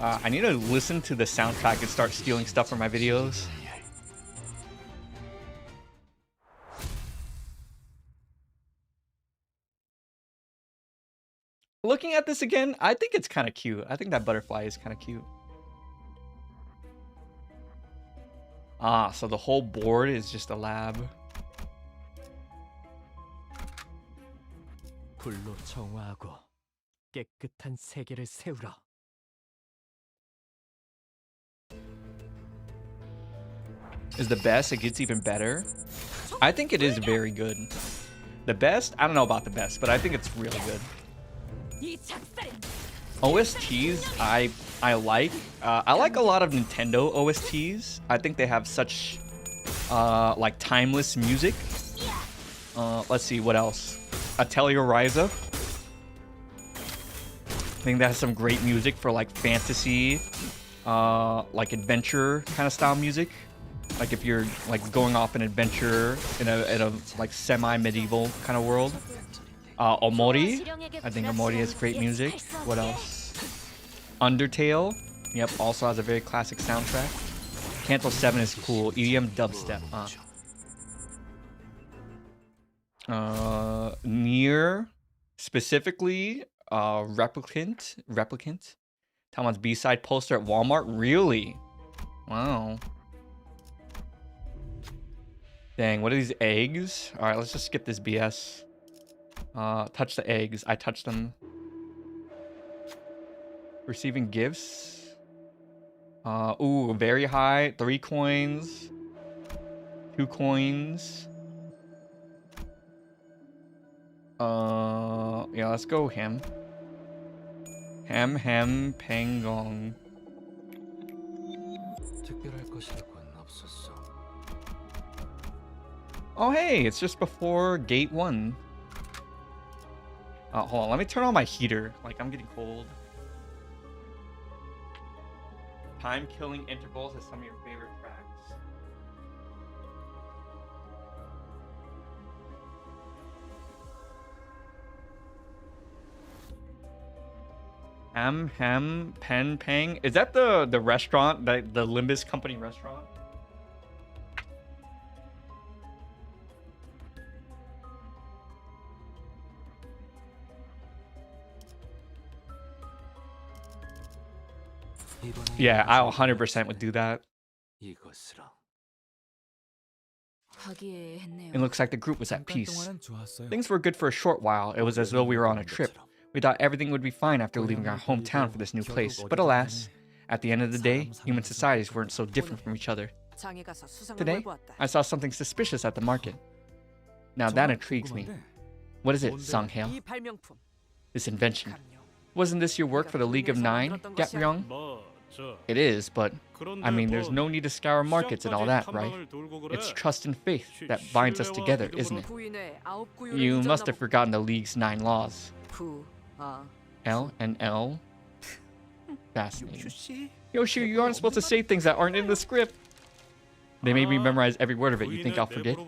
I need to listen to the soundtrack and start stealing stuff from my videos. Looking at this again, I think it's kind of cute. I think that butterfly is kind of cute. Ah, so the whole board is just a lab. 불로 정화하고 깨끗한 세계를 세우라. Is the best? It gets even better. I think it is very good. The best? I don't know about the best, but I think it's really good. OSTs, I like. I like a lot of Nintendo OSTs. I think they have such like timeless music. Let's see what else. Atelier Ryza. I think that has some great music for like fantasy, like adventure kind of style music. Like if you're like going off an adventure in a like semi-medieval kind of world. Omori. I think Omori has great music. What else? Undertale. Yep, also has a very classic soundtrack. Canto 7 is cool. EDM dubstep. Nier. Specifically, Replicant. Talmon's B-side poster at Walmart. Really? Wow. Dang, what are these eggs? Alright, let's just skip this BS. Touch the eggs. I touched them. Receiving gifts. Ooh, very high. 3 coins. 2 coins. Yeah, let's go ham. Ham, pangong. Oh, hey, it's just before gate 1. Hold on, let me turn on my heater. Like, I'm getting cold. Time killing intervals is some of your favorite tracks. Ham, pen, pang. Is that the restaurant, the Limbus Company restaurant? Yeah, I 100% would do that. It looks like the group was at peace. Things were good for a short while. It was as though we were on a trip. We thought everything would be fine after leaving our hometown for this new place. But alas, at the end of the day, human societies weren't so different from each other. Today, I saw something suspicious at the market. Now that intrigues me. What is it, Sangheo? This invention. Wasn't this your work for the League of Nine, Gatryong? It is, but I mean, there's no need to scour markets and all that, right? It's trust and faith that binds us together, isn't it? You must have forgotten the League's 9 laws. L and L. Fascinating. Yoshi, you aren't supposed to say things that aren't in the script. They made me memorize every word of it. You think I'll forget?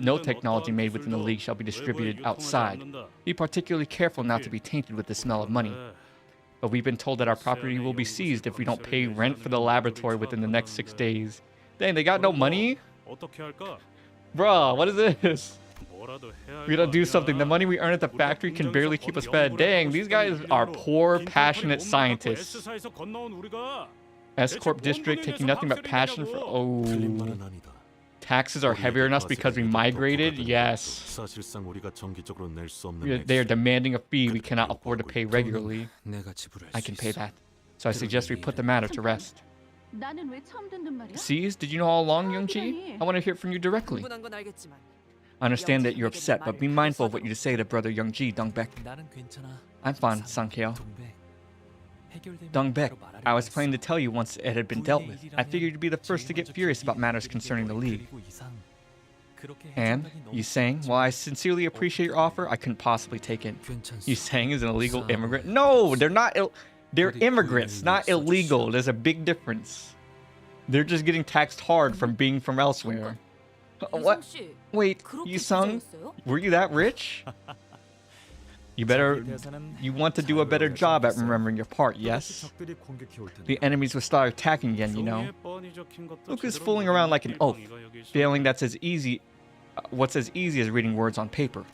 No technology made within the League shall be distributed outside. Be particularly careful not to be tainted with the smell of money. But we've been told that our property will be seized if we don't pay rent for the laboratory within the next 6 days. Dang, they got no money? Bruh, what is this? We gotta do something. The money we earn at the factory can barely keep us fed. Dang, these guys are poor, passionate scientists. S-Corp district taking nothing but passion for... Oh. Taxes are heavier on us because we migrated? Yes. They are demanding a fee we cannot afford to pay regularly. I can pay that. So I suggest we put the matter to rest. Sees? Did you know all along, Youngji? I want to hear from you directly. I understand that you're upset, but be mindful of what you say to brother Youngji, Dongbek. I'm fine, Sangheo. Dongbek, I was planning to tell you once it had been dealt with. I figured you'd be the first to get furious about matters concerning the League. And, Yusang, while I sincerely appreciate your offer, I couldn't possibly take it. Yusang is an illegal immigrant. No, they're not. They're immigrants, not illegal. There's a big difference. They're just getting taxed hard from being from elsewhere. What? Wait, Yusang, were you that rich? You want to do a better job at remembering your part, yes? The enemies will start attacking again, you know. Look who's fooling around like an oaf, feeling that's as easy, what's as easy as reading words on paper.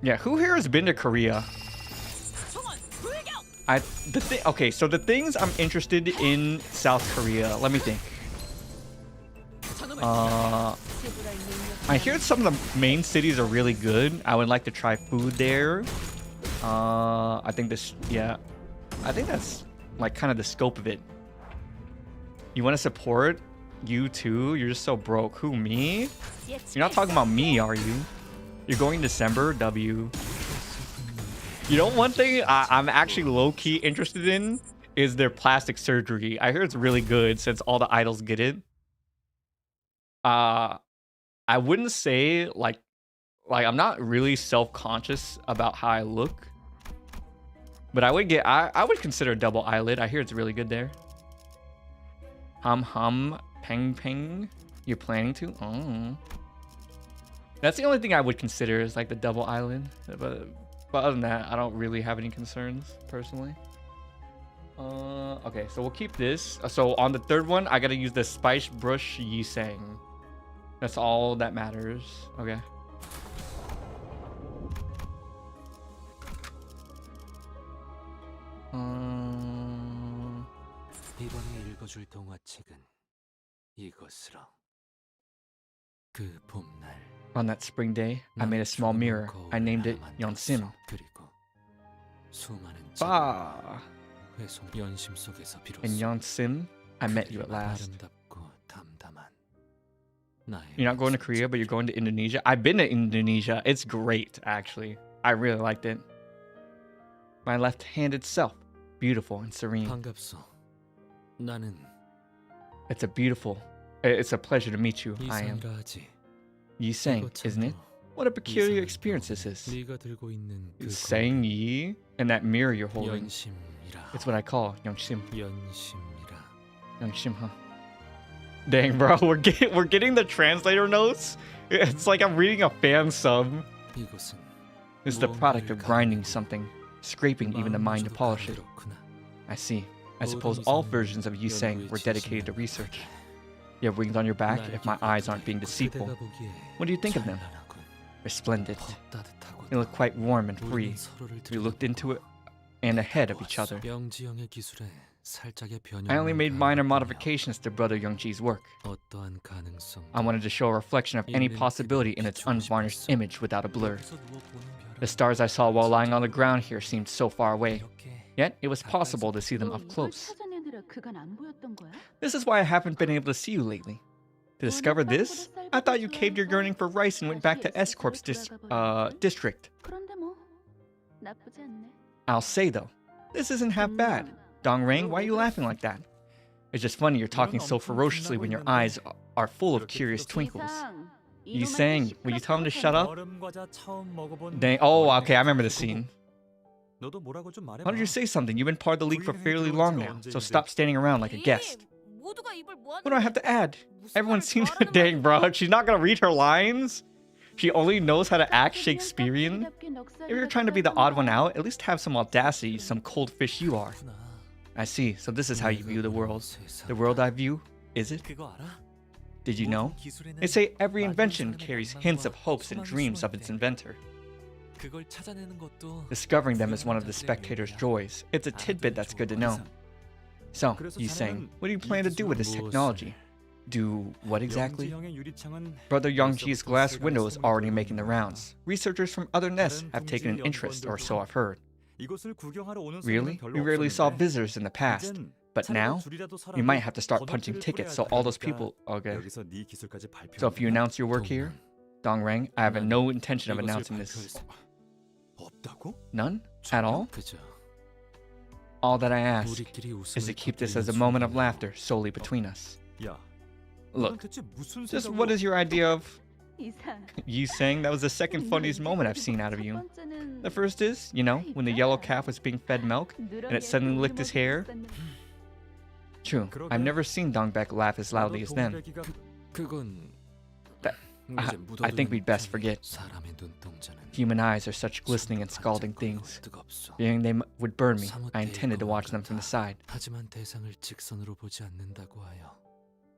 Yeah, who here has been to Korea? Okay, so the things I'm interested in South Korea. Let me think. I hear some of the main cities are really good. I would like to try food there. I think I think that's like kind of the scope of it. You want to support? You too? You're just so broke. Who, me? You're not talking about me, are you? You're going December, W. You know, one thing I'm actually low-key interested in is their plastic surgery. I hear it's really good since all the idols get it. I wouldn't say like I'm not really self-conscious about how I look. But I would consider a double eyelid. I hear it's really good there. Hum, peng. You're planning to? Oh. That's the only thing I would consider is like the double eyelid. But other than that, I don't really have any concerns personally. Okay, so we'll keep this. So on the third one, I gotta use the Spice Brush Yisang. That's all that matters. Okay. 이번에 읽어줄 동화책은 이것으로. 그 봄날. On that spring day, I made a small mirror. I named it Yeonsim. 그리고 수많은 Bah. 연심 속에서 비로소 In Yeonsim, I met you at last. 아름답고 담담한 You're not going to Korea, but you're going to Indonesia. I've been to Indonesia. It's great, actually. I really liked it. My left-handed self, beautiful and serene. 반갑소. 나는 It's a pleasure to meet you. I am. Yi sang, isn't it? What a peculiar experience this is. 네가 들고 있는 그 It's saying Yi and that mirror you're holding. 연심이라. It's what I call Yeonsim. 연심이라. Yeonsim, huh? Dang, bro, we're getting the translator notes. It's like I'm reading a fan sub. 이것은 It's the product of grinding something, scraping even the mind to polish it. I see. I suppose all versions of Yi sang were dedicated to research. You have wings on your back if my eyes aren't being deceitful. What do you think of them? They're splendid. They look quite warm and free. We looked into it and ahead of each other. I only made minor modifications to Brother Youngji's work. I wanted to show a reflection of any possibility in its unvarnished image without a blur. The stars I saw while lying on the ground here seemed so far away, yet it was possible to see them up close. This is why I haven't been able to see you lately. To discover this, I thought you caved your yearning for rice and went back to S-Corp's district. I'll say though, this isn't half bad. Dongrang, why are you laughing like that? It's just funny you're talking so ferociously when your eyes are full of curious twinkles. You saying, will you tell him to shut up? Dang, oh, okay, I remember the scene. Why don't you say something? You've been part of the league for fairly long now, so stop standing around like a guest. What do I have to add? Everyone seems to... Dang, bro, she's not gonna read her lines? She only knows how to act Shakespearean? If you're trying to be the odd one out, at least have some audacity, some cold fish you are. I see, so this is how you view the world. The world I view, is it? Did you know? They say every invention carries hints of hopes and dreams of its inventor. Discovering them is one of the spectator's joys. It's a tidbit that's good to know. So, you saying, what do you plan to do with this technology? Do what exactly? Brother Youngji's glass window is already making the rounds. Researchers from other nests have taken an interest, or so I've heard. Really? We rarely saw visitors in the past. But now, we might have to start punching tickets so all those people... Okay. So if you announce your work here, Dongrang, I have no intention of announcing this. None? At all? All that I ask is to keep this as a moment of laughter solely between us. Look, just what is your idea of... You saying that was the second funniest moment I've seen out of you. The first is, you know, when the yellow calf was being fed milk and it suddenly licked his hair. True, I've never seen Dongbek laugh as loudly as then. I think we'd best forget. Human eyes are such glistening and scalding things. Fearing they would burn me, I intended to watch them from the side.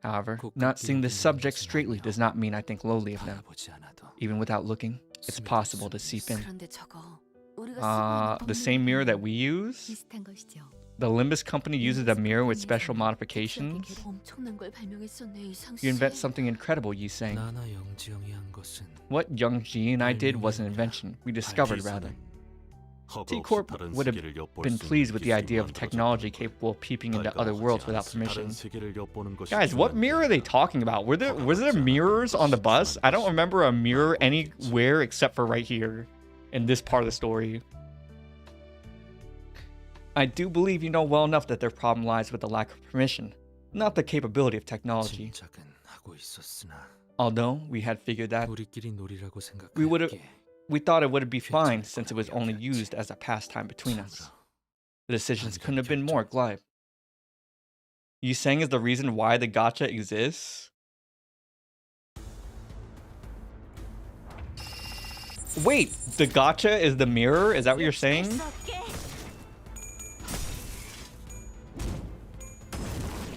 However, not seeing this subject straightly does not mean I think lowly of them. Even without looking, it's possible to seep in. The same mirror that we use. 비슷한 것이죠. The Limbus Company uses a mirror with special modifications. 엄청난 걸 발명했었네, 이상 씨. You invent something incredible, Yi sang. 나나 영지영이 한 것은 What Young Ji and I did was an invention. We discovered, rather. T-Corp would have been pleased with the idea of technology capable of peeping into other worlds without permission. Guys, what mirror are they talking about? Was there mirrors on the bus? I don't remember a mirror anywhere except for right here in this part of the story. I do believe you know well enough that their problem lies with the lack of permission, not the capability of technology. 짐작은 하고 있었으나 Although we had figured that, 우리끼리 놀이라고 we thought it would be fine since it was only used as a pastime between us. The decisions couldn't have been more glib. You saying is the reason why the gacha exists? Wait, the gacha is the mirror? Is that what you're saying?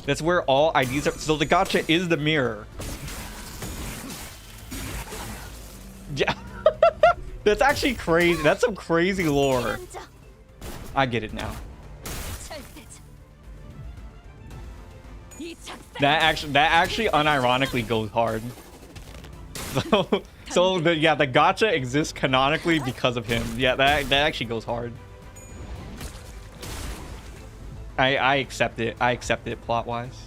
That's where all IDs are. So the gacha is the mirror. Yeah. That's actually crazy. That's some crazy lore. I get it now. That actually unironically goes hard. So the gacha exists canonically because of him. Yeah, that actually goes hard. I accept it. I accept it plot-wise.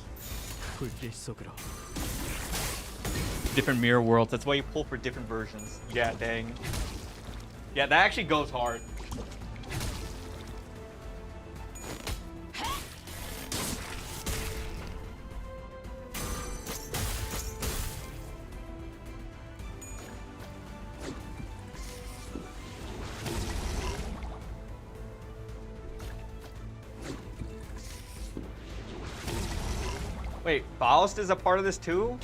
Different mirror worlds. That's why you pull for different versions. Yeah, dang. Yeah, that actually goes hard. Wait, Boughs is a part of this too?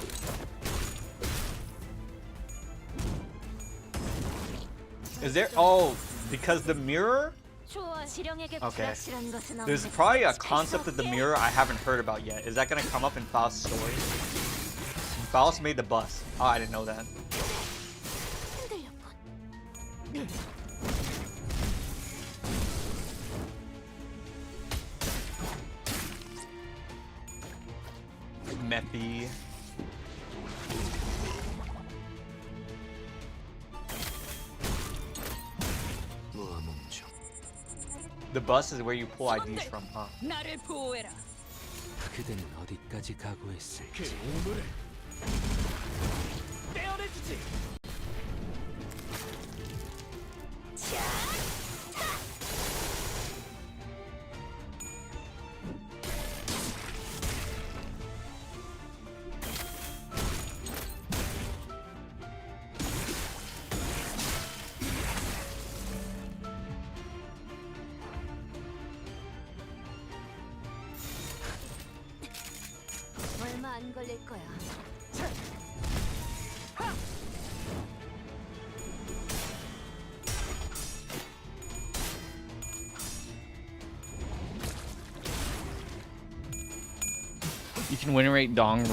Is there? Oh, because the mirror? Okay. There's probably a concept of the mirror I haven't heard about yet. Is that gonna come up in Boughs' story? Boughs made the bus. Oh, I didn't know that. Methy. The bus is where you pull IDs from, huh? 그대는 어디까지 각오했을지. 얼마 안 걸릴 거야. You can win rate Dong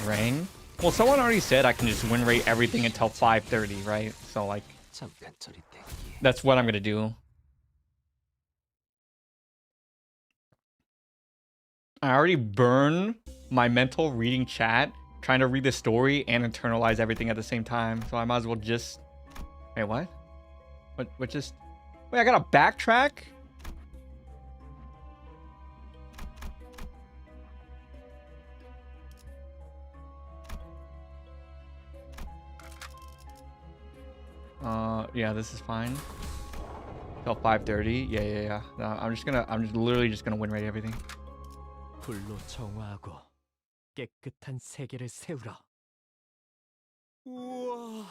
Rang. Well, someone already said I can just win rate everything until 5:30, right? So like, 잠깐 저리 땡기. that's what I'm gonna do. I already burned my mental reading chat, trying to read the story and internalize everything at the same time. So I might as well just... Wait, what? What just... Wait, I gotta backtrack? Yeah, this is fine. Till 5:30. Yeah. No, I'm literally just gonna win rate everything. 불로 정화하고 깨끗한 세계를 세우라. 우와.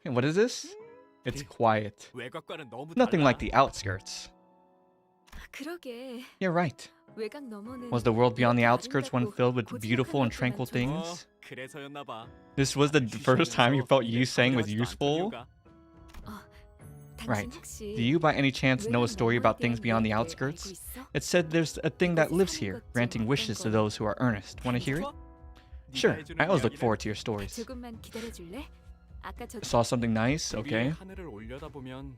Hey, what is this? It's quiet. 외곽과는 너무 Nothing 달라. like the outskirts. 그러게. You're right. 외곽 너머는 Was the world beyond the outskirts one 아름답고 filled with 고즈넉한 beautiful and 것도 tranquil 많죠. things? 그래서였나 봐. This was the first time you felt you saying was 당신은 useful? 당신 Right. 혹시 Do you by any chance know a 외곽 story 너머에 about 대한 things beyond the 이야기를 outskirts? 알고 있어? It said there's a thing that lives here, granting wishes to those who are earnest. Want to hear it? Sure, I always look forward to your stories. 조금만 기다려줄래? 아까 저 Saw something nice? Okay. 하늘을 올려다보면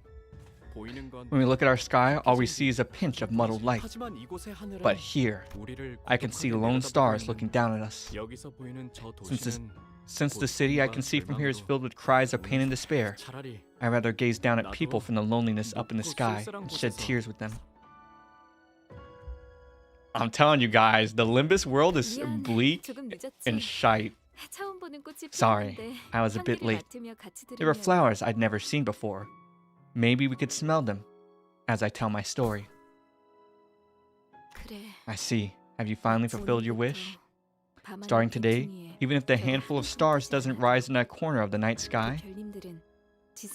보이는 건 When we look at our sky, all we see is a pinch of muddled light. 하지만 이곳의 하늘은 But here, 우리를 I can see 고독하게 lone stars 내려다보고 looking 있는 down at us. 여기서 보이는 저 Since 도시는 Since the city I can see from here is filled with cries of pain and despair, 차라리 I'd rather gaze down at people from the loneliness up in the sky and shed tears with them. I'm telling you guys, the Limbus world is 미안, bleak 조금 늦었지. and shite. 처음 보는 꽃이 Sorry, 피었는데 I was a bit 향기를 late. 맡으며 같이 There were 들으면 flowers I'd never seen before. Maybe we could smell them as I tell my story. 그래. I see. Have you finally fulfilled your wish? 밤하늘 Starting today, 빈틈이에 even if the 별 handful of 한 stars 푼 doesn't 꽂히지 rise in a corner of the night sky, 별님들은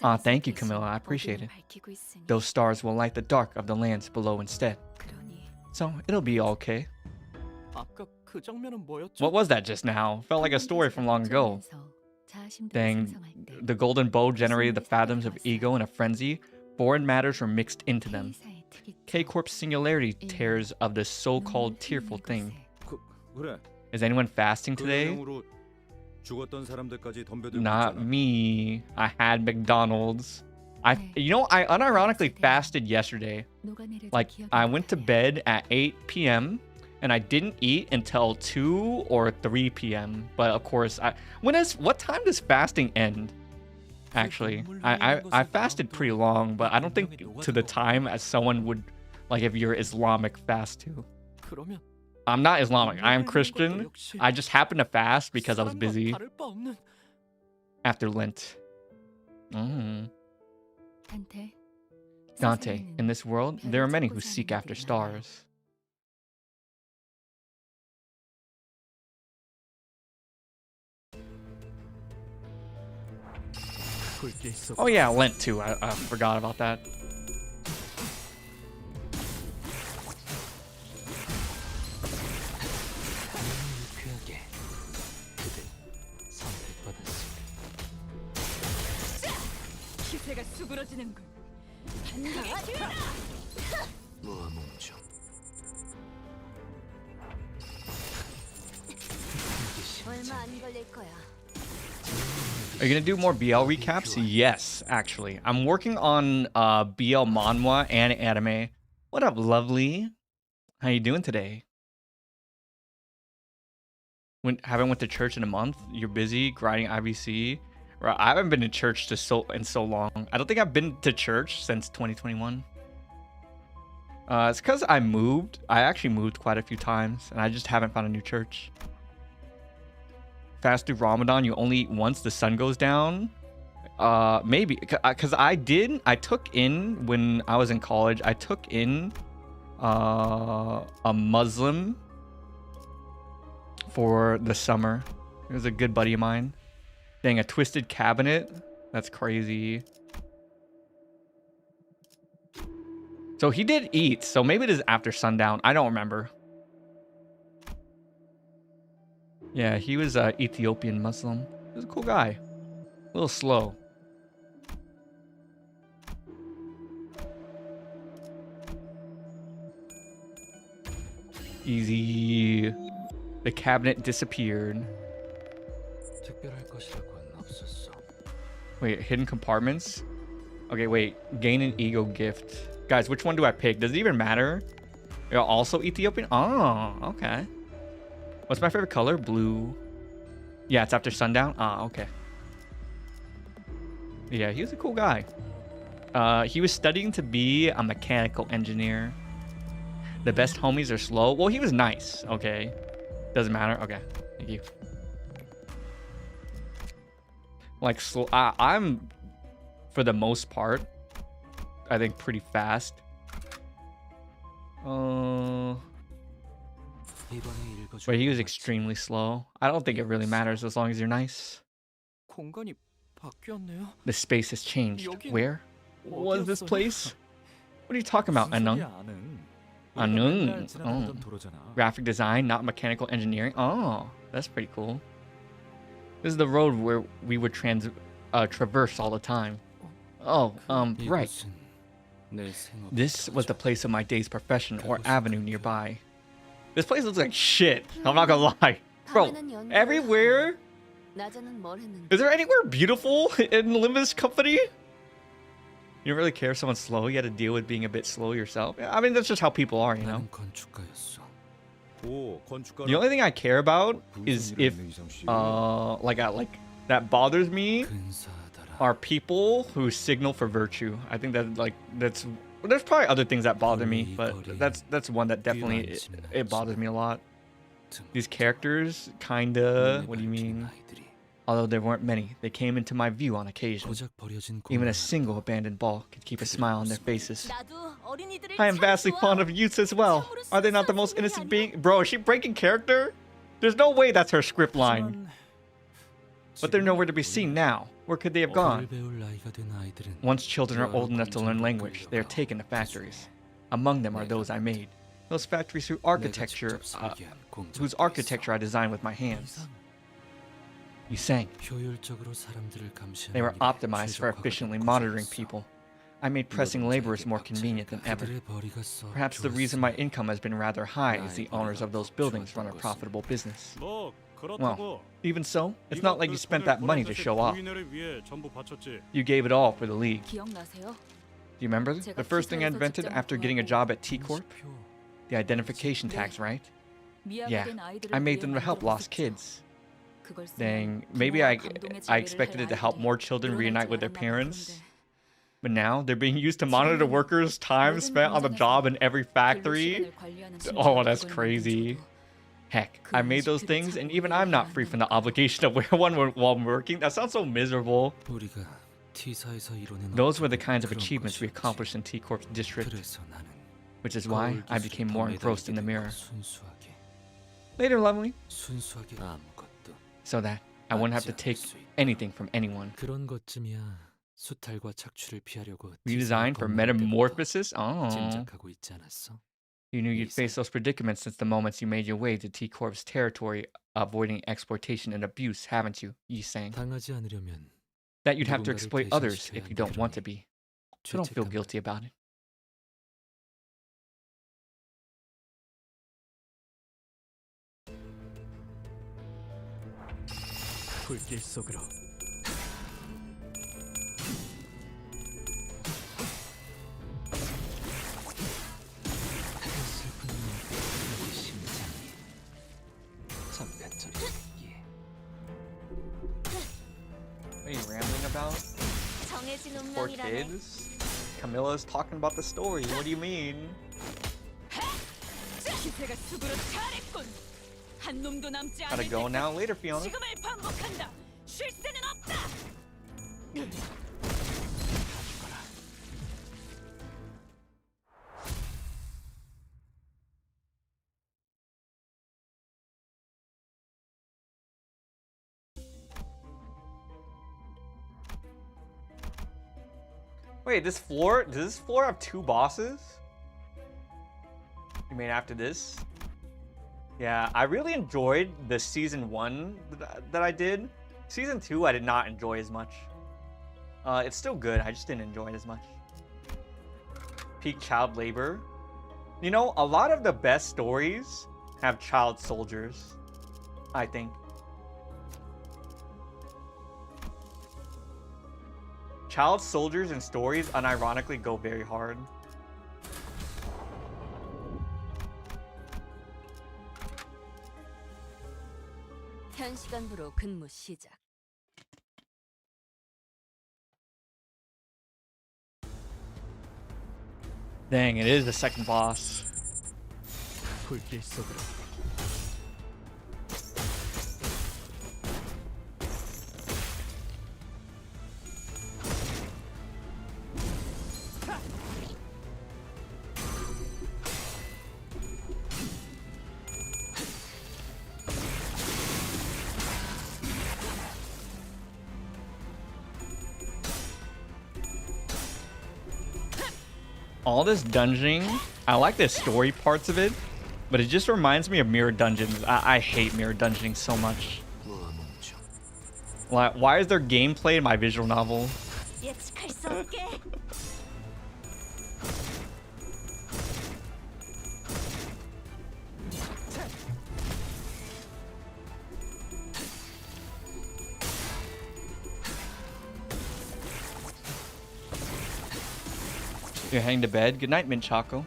Ah, 지상에서 thank you, 대신 Camilla. I appreciate 어둠을 it. 밝히고 있으니. those stars will light the dark of the lands below instead. 그러니 So it'll be okay. 아까 그 장면은 뭐였죠? What was that just now? Felt like a story from long ago. Dang, the golden bow generated the fathoms of ego in a frenzy. Foreign matters were mixed into them. K-Corp's singularity tears of this so-called tearful thing. 그래. Is anyone fasting 그 today? 내용으로 죽었던 사람들까지 덤벼들고 Not 있잖아. me. I had McDonald's. I unironically fasted yesterday. Like, I went to bed at 8 p.m. and I didn't eat until 2 or 3 p.m. But of course, what time does fasting end? Actually, I fasted pretty long, but I don't think to the time as someone would, like if you're Islamic, fast to. 그러면 I'm not Islamic. I am 눈물 흘리는 Christian. 것도 역시 I just happened to fast because I was 사람과 busy 다를 바 없는 after Lent. Mm. Dante, Dante, in this world, there are many who seek after stars. 불길 속 Oh yeah, Lent too. I forgot about that. 유쾌하게 그대 선택받았습니다. 기세가 수그러지는군. 무아몽정 얼마 안 걸릴 거야. Are you gonna do more BL recaps? Yes, actually. I'm working on BL manhwa and anime. What up, lovely? How you doing today? Haven't went to church in a month? You're busy grinding IBC? Right, I haven't been to church in so long. I don't think I've been to church since 2021. It's because I moved. I actually moved quite a few times, and I just haven't found a new church. Fast through Ramadan, you only eat once the sun goes down. Maybe because I took in when I was in college. I took in a Muslim for the summer. It was a good buddy of mine. Dang, a twisted cabinet. That's crazy. So he did eat. So maybe it is after sundown. I don't remember. Yeah, he was an Ethiopian Muslim. He was a cool guy. A little slow. Easy. The cabinet disappeared. 특별할 것이라고는 없었어. Wait, hidden compartments? Okay, wait. Gain an ego gift. Guys, which one do I pick? Does it even matter? You're also Ethiopian? Oh, okay. What's my favorite color? Blue. Yeah, it's after sundown. Ah, okay. Yeah, he was a cool guy. He was studying to be a mechanical engineer. The best homies are slow. Well, he was nice. Okay. Doesn't matter. Okay. Thank you. Like, I'm, for the most part, I think pretty fast. But he was extremely slow. I don't think it really matters as long as you're nice. 공간이 바뀌었네요. The space has changed. Where? What is this place? What are you talking about, Anung? Anung. Oh. Graphic design, not mechanical engineering. Oh, that's pretty cool. This is the road where we would traverse all the time. Oh, right. This was the place of my day's profession or avenue nearby. This place looks like shit. I'm not gonna lie. Bro, everywhere? 낮에는 뭘 했는데? Is there anywhere beautiful in Limbus Company? You don't really care if someone's slow. You got to deal with being a bit slow yourself. Yeah, I mean, that's just how people are, you know. 나는 건축가였어. The only thing I care about is if, like that bothers me 근사하더라. are people who signal for virtue. I think that that's there's probably other things that bother me, but that's one that definitely it bothers me a lot. These characters, kinda. What do you mean? Although there weren't many, they came into my view on occasion. 고작 버려진 Even a 공간. single abandoned ball could keep a smile on their faces. 나도 어린이들을 I am 참 vastly 좋아. fond of youths as well. Are they not the most innocent being? Bro, is she breaking character? There's no way that's her script line. But they're nowhere to be seen now. Where could they have gone? 배울 나이가 된 아이들은 Once children are old enough to learn language, they are taken to factories. Among them are those I made. Those factories whose architecture I designed with my hands. You sang. 효율적으로 사람들을 감시하는 They were 일에 optimized for 최적화가 efficiently 된 monitoring 곳이었어. people. I made pressing laborers more convenient than ever. 그들의 벌이가 썩 Perhaps the reason my 좋았으니 income has been rather high is the owners of those buildings run a profitable business. Well, even so, it's not like you spent that money to show off. You gave it all for the league. Do 기억나세요? you remember the first thing I invented after getting a job at T Corp? The identification tags, right? Yeah, 미아가 된 아이들을 I made them to 위해 help lost 만들었었죠. kids. 그걸 쓰면 Dang, maybe I 부모와 감동의 expected it to 지혜를 help 할 more 아이들이 children 늘어날 reunite with 줄 their 알았나 parents. 그런데 But now they're being used to monitor workers' time spent on the job in every factory. 근로 시간을 관리하는 Oh, that's 심지어 그걸 crazy. 만든 Heck, I made those things, and even I'm not free from the obligation to wear one while I'm working. That sounds so miserable. 우리가 T사에서 이뤄낸 Those were the kinds of 그런 achievements we 것이었지. accomplished in T Corp's district, 그래서 나는 which is why I became more engrossed in the mirror. 순수하게 Later, lovely, 순수하게 아무것도 so that I wouldn't have to take anything from anyone. 그런 것쯤이야. 수탈과 착취를 피하려고 Redesigned for T사에 metamorphosis? Oh. 짐작하고 있지 않았어? You knew you'd face those predicaments since the moments you made your way to T Corp's territory, avoiding exploitation and abuse, haven't you? Yi sang. 당하지 않으려면 That you'd have to 누군가를 exploit others 대신시켜야 if you don't want to be. So don't feel 죄책감을 guilty about it. 불길 속으로 슬픈 내 심장이 잠깐처럼 What are you rambling about? 정해진 Poor 운명이라네. kids? Camilla's talking about the story. What do you mean? 기세가 쑥으로 차랬군. 한 놈도 남지 Gotta 않을 go 때까지 now. Later, Fiona. 지금을 반복한다. 쉴 새는 없다. Wait, does this floor have 2 bosses? You mean after this? Yeah, I really enjoyed the season 1 that I did. Season 2 I did not enjoy as much. It's still good, I just didn't enjoy it as much. Peak child labor. You know, a lot of the best stories have child soldiers, I think. Child soldiers in stories unironically go very hard. 현 시간부로 근무 시작. Dang, it is the second boss. 불길 속으로 All this dungeoning, I like the story parts of it, but it just reminds me of Mirror Dungeons. I hate Mirror Dungeoning so much. Like, why is there gameplay in my visual novel? 예측할 수 없게. You're heading to bed. Good night, Mint Choco.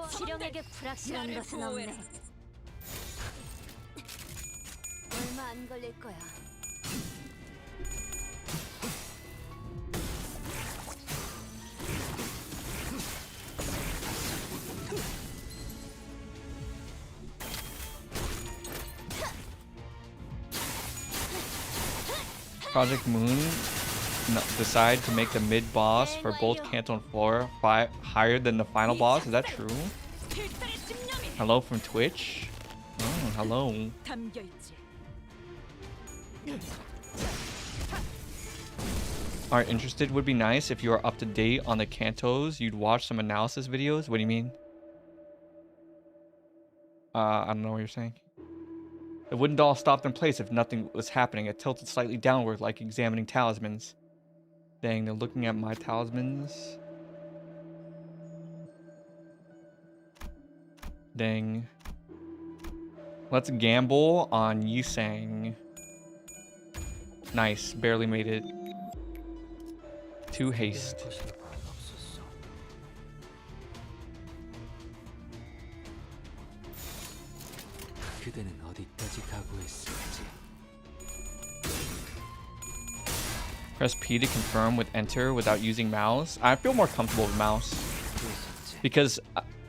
실용에게 불확실한 것은 없네. 얼마 안 걸릴 거야. Project Moon decide to make the mid boss for both Canto and Flora higher than the final boss. Is that true? Hello from Twitch. Oh, hello. Alright, interested would be nice if you are up to date on the Cantos. You'd watch some analysis videos. What do you mean? I don't know what you're saying. The wooden doll stopped in place if nothing was happening. It tilted slightly downward, like examining talismans. Dang, they're looking at my talismans. Dang. Let's gamble on Yusang. Nice, barely made it. 2 haste. 그대는 어디까지 각오했을지. Press P to confirm with enter without using mouse. I feel more comfortable with mouse. Because,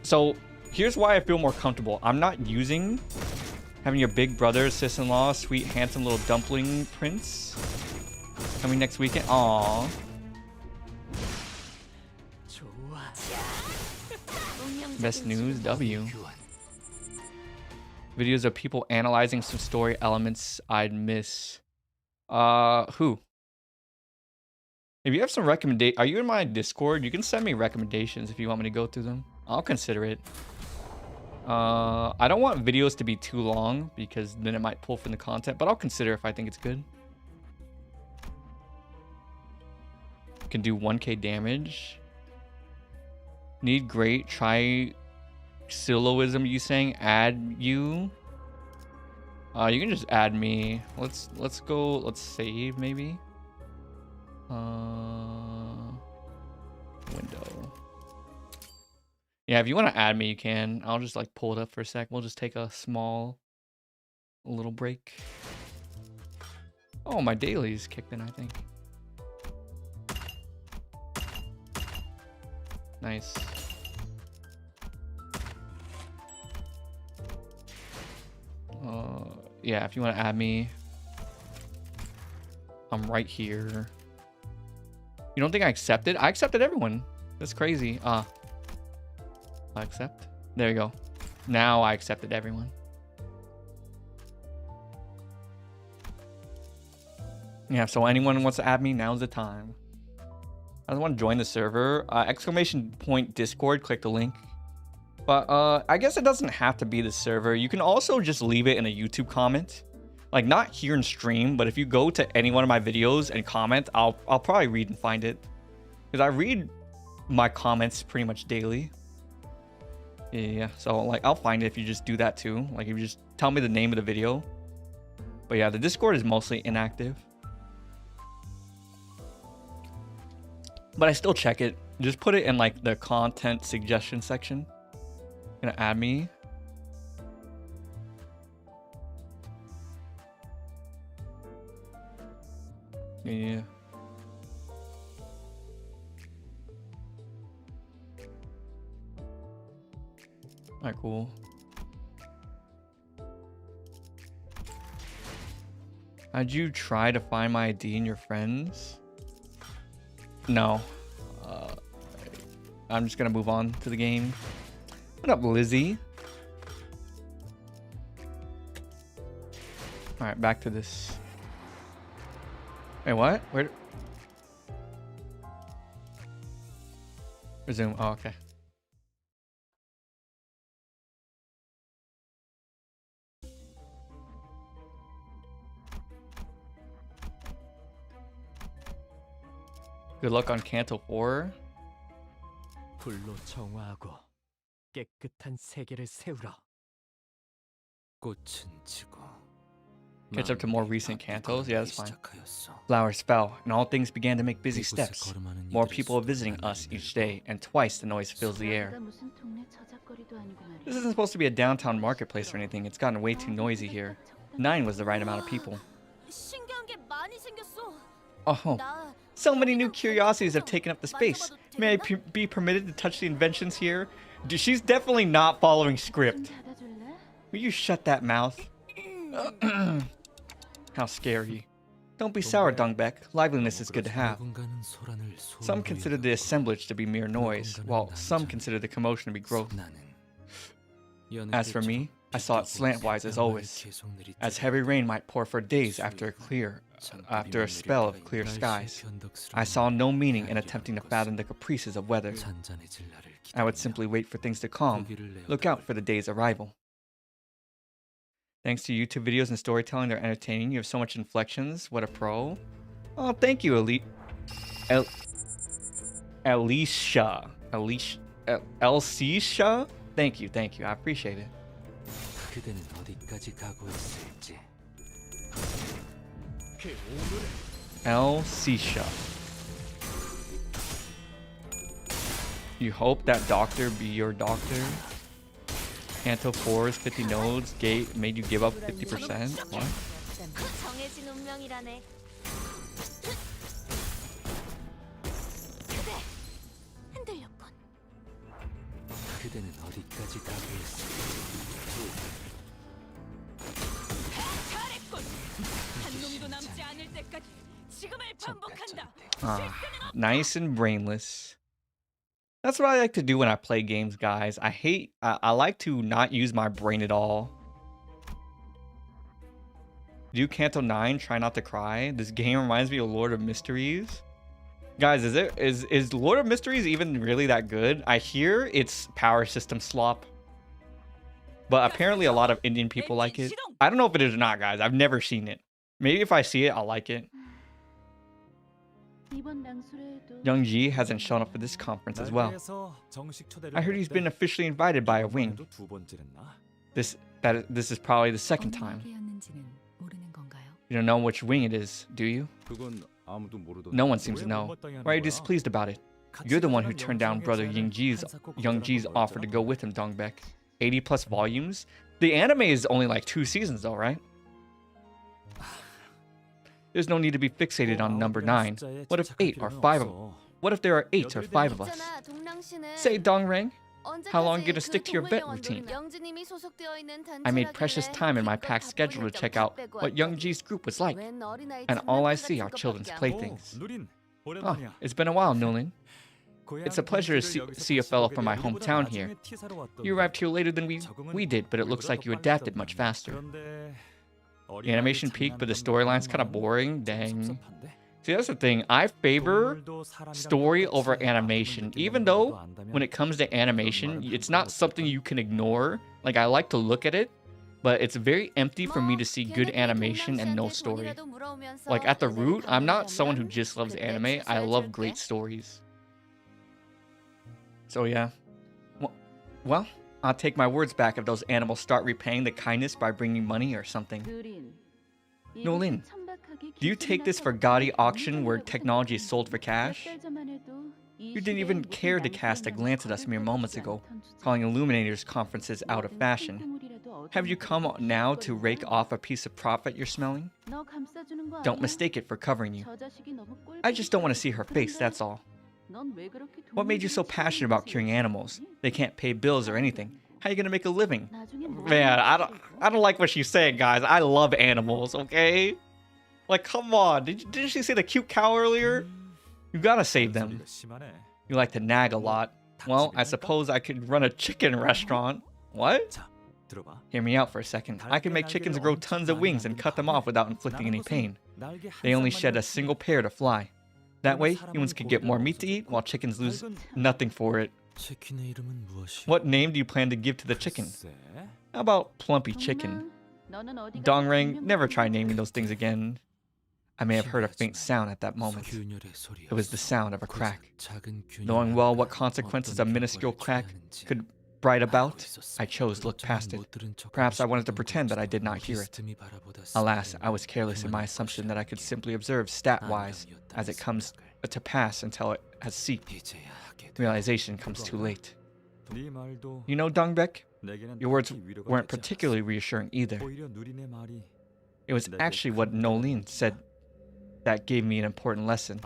so, here's why I feel more comfortable. I'm not using having your big brother, sis-in-law, sweet, handsome little dumpling prince coming next weekend. Aww. Best news, W. Videos of people analyzing some story elements I'd miss. Who? If you have some are you in my Discord? You can send me recommendations if you want me to go through them. I'll consider it. I don't want videos to be too long because then it might pull from the content, but I'll consider if I think it's good. Can do 1k damage. Need great. Try syllogism. You saying add you? You can just add me. Let's go. Let's save maybe. Window. Yeah, if you want to add me, you can. I'll just like pull it up for a sec. We'll just take a little break. Oh, my dailies kicked in, I think. Nice. Yeah, if you want to add me, I'm right here. You don't think I accepted? I accepted everyone. That's crazy. I accept. There you go. Now I accepted everyone. Yeah, so anyone wants to add me, now's the time. I don't want to join the server. Exclamation point Discord, click the link. But I guess it doesn't have to be the server. You can also just leave it in a YouTube comment. Like, not here in stream, but if you go to any one of my videos and comment, I'll probably read and find it. Because I read my comments pretty much daily. Yeah, so like I'll find it if you just do that too. Like if you just tell me the name of the video. But yeah, the Discord is mostly inactive. But I still check it. Just put it in like the content suggestion section. Gonna add me. Yeah. Alright, cool. How'd you try to find my ID in your friends? No. I'm just gonna move on to the game. What up, Lizzie? Alright, back to this. Wait, what? Where? Resume. Oh, okay. Good luck on Canto 4. 불로 청화하고 깨끗한 세계를 세우라. 꽃은 지고 Catch up to more recent cantos? Yeah, that's fine. Flowers fell, and all things began to make busy steps. More people are visiting us each day, and twice the noise fills the air. This isn't supposed to be a downtown marketplace or anything. It's gotten way too noisy here. 9 was the right amount of people. 신기한 게 많이 생겼어. Oh, so many new curiosities have taken up the space. May I be permitted to touch the inventions here? She's definitely not following script. Will you shut that mouth? How scary. Don't be sour, Dongbaek. Liveliness is good to have. Some consider the assemblage to be mere noise, while some consider the commotion to be growth. As for me, I saw it slantwise as always, as heavy rain might pour for days after a spell of clear skies. I saw no meaning in attempting to fathom the caprices of weather. I would simply wait for things to calm, look out for the day's arrival. Thanks to YouTube videos and storytelling, they're entertaining. You have so much inflections. What a pro. Oh, thank you, Alicia. Elsisha? Thank you. I appreciate it. Elsisha. You hope that doctor be your doctor? Canto 4's 50 nodes gate made you give up 50%? What? 정해진 운명이라네. 그대 흔들렸군. 그대는 어디까지 가고 있어? 잘했군. 한 놈도 남지 않을 때까지 지금을 반복한다. Nice and brainless. That's what I like to do when I play games, guys. I like to not use my brain at all. Do Canto 9, try not to cry. This game reminds me of Lord of Mysteries. Guys, is Lord of Mysteries even really that good? I hear it's power system slop. But apparently a lot of Indian people like it. I don't know if it is or not, guys. I've never seen it. Maybe if I see it, I'll like it. Young Ji hasn't shown up for this conference as well. I heard he's been officially invited by a wing. This is probably the second time. You don't know which wing it is, do you? No one seems to know. Why are you displeased about it? You're the one who turned down brother Young Ji's offer to go with him, Dongbaek. 80 plus volumes? The anime is only like 2 seasons though, right? There's no need to be fixated on number 9. What if 8 or 5 of What if there are 8 or 5 of us? Say, Dongrang, how long are you gonna stick to your vet routine? I made precious time in my packed schedule to check out what Young Ji's group was like, and all I see are children's playthings. Oh, it's been a while, Nulin. It's a pleasure to see a fellow from my hometown here. You arrived here later than we did, but it looks like you adapted much faster. The animation peaked, but the storyline's kind of boring. Dang. See, that's the thing. I favor story over animation. Even though, when it comes to animation, it's not something you can ignore. Like, I like to look at it, but it's very empty for me to see good animation and no story. Like, at the root, I'm not someone who just loves anime. I love great stories. So, yeah. Well, I'll take my words back if those animals start repaying the kindness by bringing money or something. Nolin, do you take this for gaudy auction where technology is sold for cash? You didn't even care to cast a glance at us mere moments ago, calling Illuminators conferences out of fashion. Have you come now to rake off a piece of profit you're smelling? Don't mistake it for covering you. I just don't want to see her face, that's all. What made you so passionate about curing animals? They can't pay bills or anything. How are you gonna make a living? Man, I don't like what she's saying, guys. I love animals, okay? Like, come on. Didn't she say the cute cow earlier? You gotta save them. You like to nag a lot. Well, I suppose I could run a chicken restaurant. What? Hear me out for a second. I can make chickens grow tons of wings and cut them off without inflicting any pain. They only shed a single pair to fly. That way, humans could get more meat to eat, while chickens lose nothing for it. What name do you plan to give to the chicken? How about Plumpy Chicken? Dongrang, never try naming those things again. I may have heard a faint sound at that moment. It was the sound of a crack. Knowing well what consequences a minuscule crack could bright about, I chose to look past it. Perhaps I wanted to pretend that I did not hear it. Alas, I was careless in my assumption that I could simply observe stat-wise as it comes to pass until it has seeped. Realization comes too late. You know, Dongbek, your words weren't particularly reassuring either. It was actually what Nolene said that gave me an important lesson.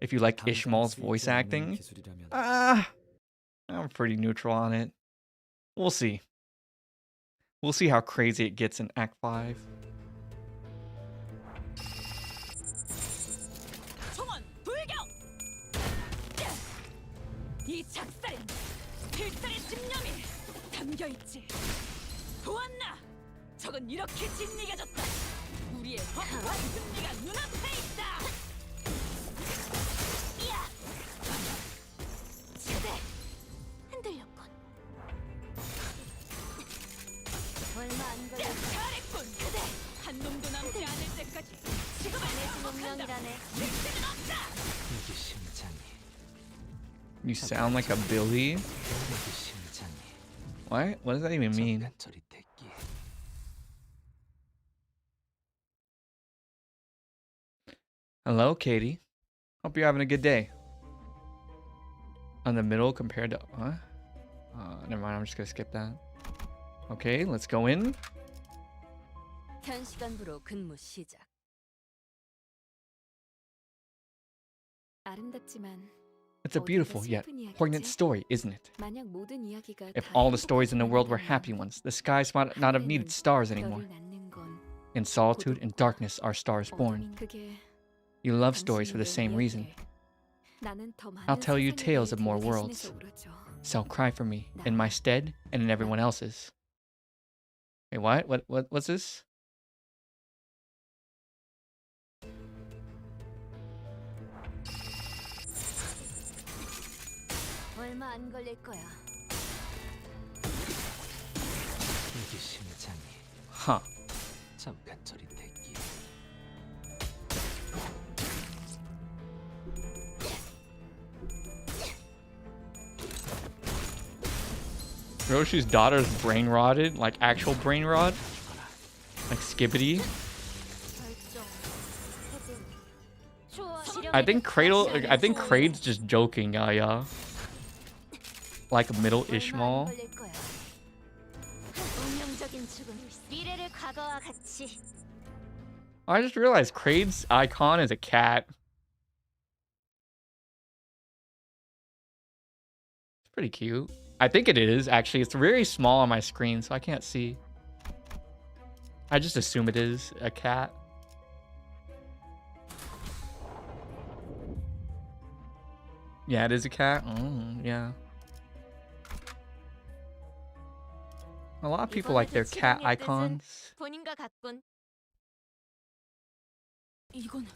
If you like Ishmael's voice acting, I'm pretty neutral on it. We'll see. We'll see how crazy it gets in Act 5. 총원 불경! 이 작살엔 필살의 집념이 담겨있지. 보았나? 적은 이렇게 짓이겨졌다. 우리의 확고한 승리가 눈앞에 있다. 이야! 그대 흔들렸군. 얼마 안 걸려. 잘했군. 그대 한 놈도 남지 않을 때까지 지금을 안해진 반복한다. 운명이라네. 득세는 없다. You sound like a Billy? What? What does that even mean? Hello, Katie. Hope you're having a good day. On the middle compared to... Huh? Never mind, I'm just gonna skip that. Okay, let's go in. 현 시간부로 근무 시작. 아름답지만 It's a beautiful yet poignant story, isn't it? 만약 모든 이야기가 If 다 all the stories in the world were 행복한 happy ones, the skies might not have needed stars anymore. 별을 낳는 건 In solitude and darkness are stars born. 그게 You love stories for the same reason. I'll tell you tales of more worlds. So cry for me, in my stead and in everyone else's. Wait, what? What's this? 얼마 안 걸릴 거야. Huh. Roshi's daughter's brain rotted, like actual brain rot, like Skibbity. I think Kraid's just joking, yeah. Like middle Ishmael. 운명적인 죽음. 미래를 과거와 같이. I just realized Kraid's icon is a cat. It's pretty cute. I think it is, actually. It's very small on my screen, so I can't see. I just assume it is a cat. Yeah, it is a cat. Yeah. A lot of people like their cat icons. 본인과 같군. 이건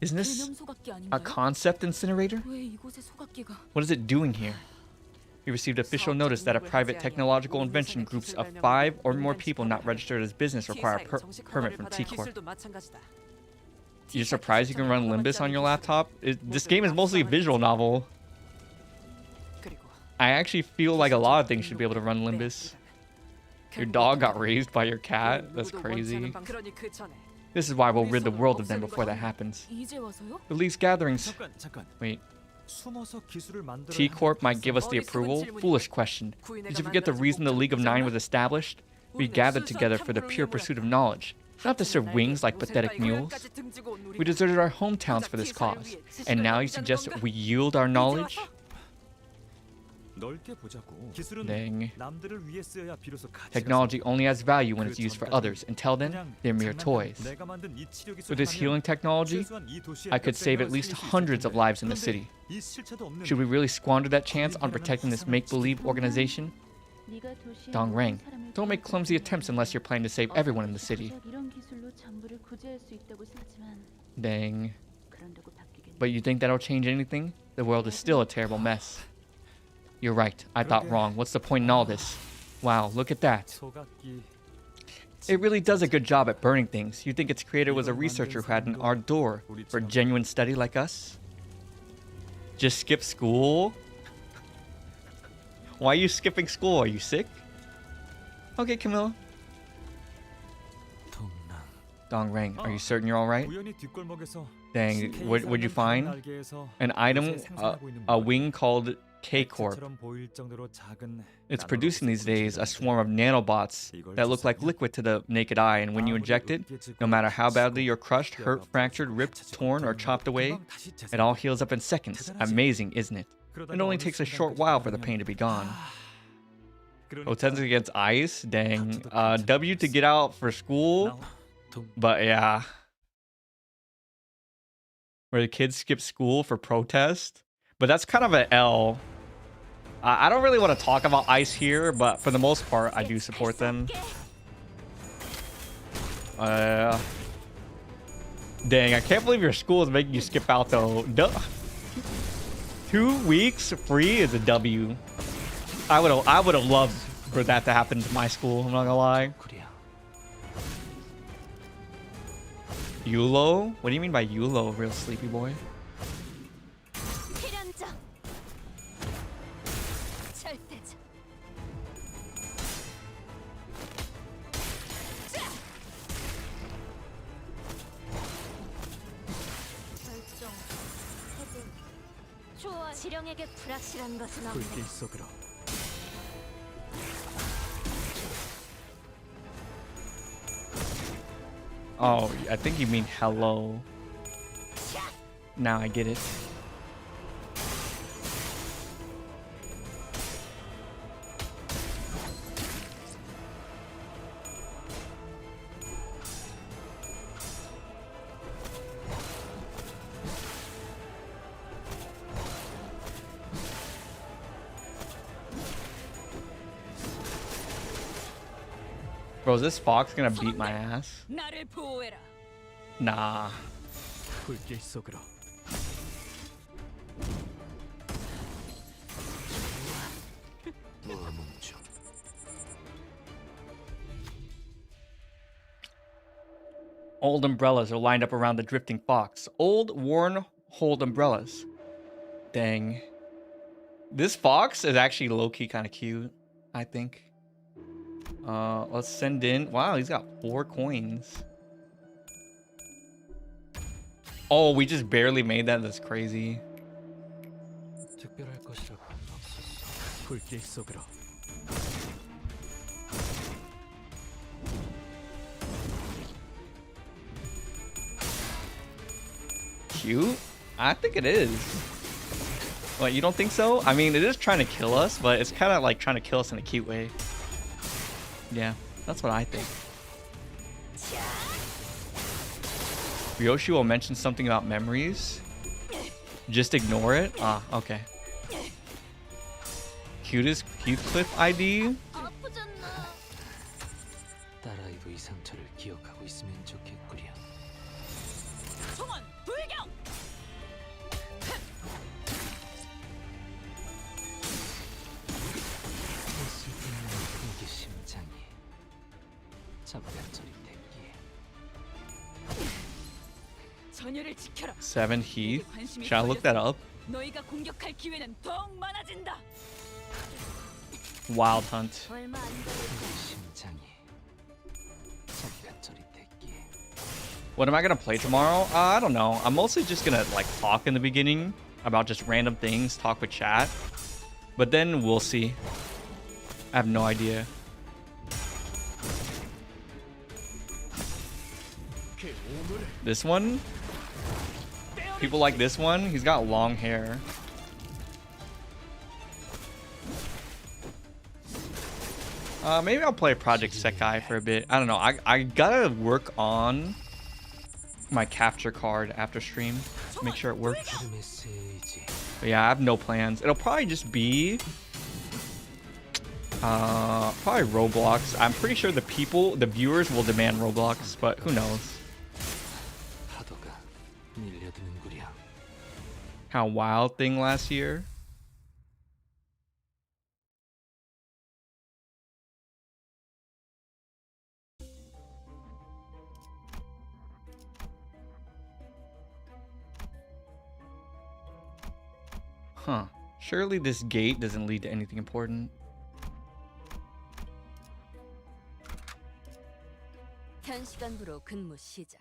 Isn't this 개념 소각기 a 아닌가요? concept incinerator? 왜 이곳에 소각기가? What is it doing here? We received official notice that a private technological invention groups of 5 or more people not registered as business require a permit from T-Corp. You're surprised you can run Limbus on your laptop? This game is mostly a visual novel. I actually feel like a lot of things should be able to run Limbus. Your dog got raised by your cat? That's crazy. This is why we'll rid the world of them before that happens. 이제 와서요? The League's gatherings... Wait. T-Corp might give us the approval? Foolish question. Did you forget the reason the League of Nine was established? We gathered together for the pure pursuit of knowledge, not to serve wings like pathetic mules. We deserted our hometowns for this cause, and now you suggest we yield our knowledge? Dang. Technology only has value when it's used for others. Until then, they're mere toys. With this healing technology, I could save at least hundreds of lives in the city. Should we really squander that chance on protecting this make-believe organization? Dong Rang, don't make clumsy attempts unless you're planning to save everyone in the city. Dang. But you think that'll change anything? The world is still a terrible mess. You're right. I thought wrong. What's the point in all this? Wow, look at that. It really does a good job at burning things. You'd think its creator was a researcher who had an ardor for genuine study like us? Just skip school? Why are you skipping school? Are you sick? Okay, Camilla. Dong Rang, are you certain you're all right? Dang, what'd you find? An item, a wing called K-Corp. It's producing these days a swarm of nanobots that look like liquid to the naked eye, and when you inject it, no matter how badly you're crushed, hurt, fractured, ripped, torn, or chopped away, it all heals up in seconds. Amazing, isn't it? It only takes a short while for the pain to be gone. Protesting against ice? Dang. W to get out for school? But yeah. Where the kids skip school for protest? But that's kind of an L. I don't really want to talk about ice here, but for the most part, I do support them. Dang, I can't believe your school is making you skip out though. 2 weeks free is a W. I would have loved for that to happen to my school, I'm not gonna lie. YOLO? What do you mean by YOLO, real sleepy boy? Oh, I think you mean hello. Now I get it. Bro, is this fox gonna beat my ass? Nah. Old umbrellas are lined up around the drifting fox. Old, worn, old umbrellas. Dang. This fox is actually low-key kind of cute, I think. Let's send in. Wow, he's got 4 coins. Oh, we just barely made that. That's crazy. Cute? I think it is. What, you don't think so? I mean, it is trying to kill us, but it's kind of like trying to kill us in a cute way. Yeah, that's what I think. Ryoshi will mention something about memories. Just ignore it? Ah, okay. Cutest Heathcliff ID? Seven Heath. Should I look that up? Wild Hunt. What am I gonna play tomorrow? I don't know. I'm mostly just gonna like talk in the beginning about just random things, talk with chat. But then we'll see. I have no idea. This one? People like this one? He's got long hair. Maybe I'll play Project Sekai for a bit. I don't know. I gotta work on my capture card after stream. Make sure it works. But yeah, I have no plans. It'll probably just be... probably Roblox. I'm pretty sure the viewers will demand Roblox, but who knows. How Wild Thing last year. Huh. Surely this gate doesn't lead to anything important. 현 시간부로 근무 시작.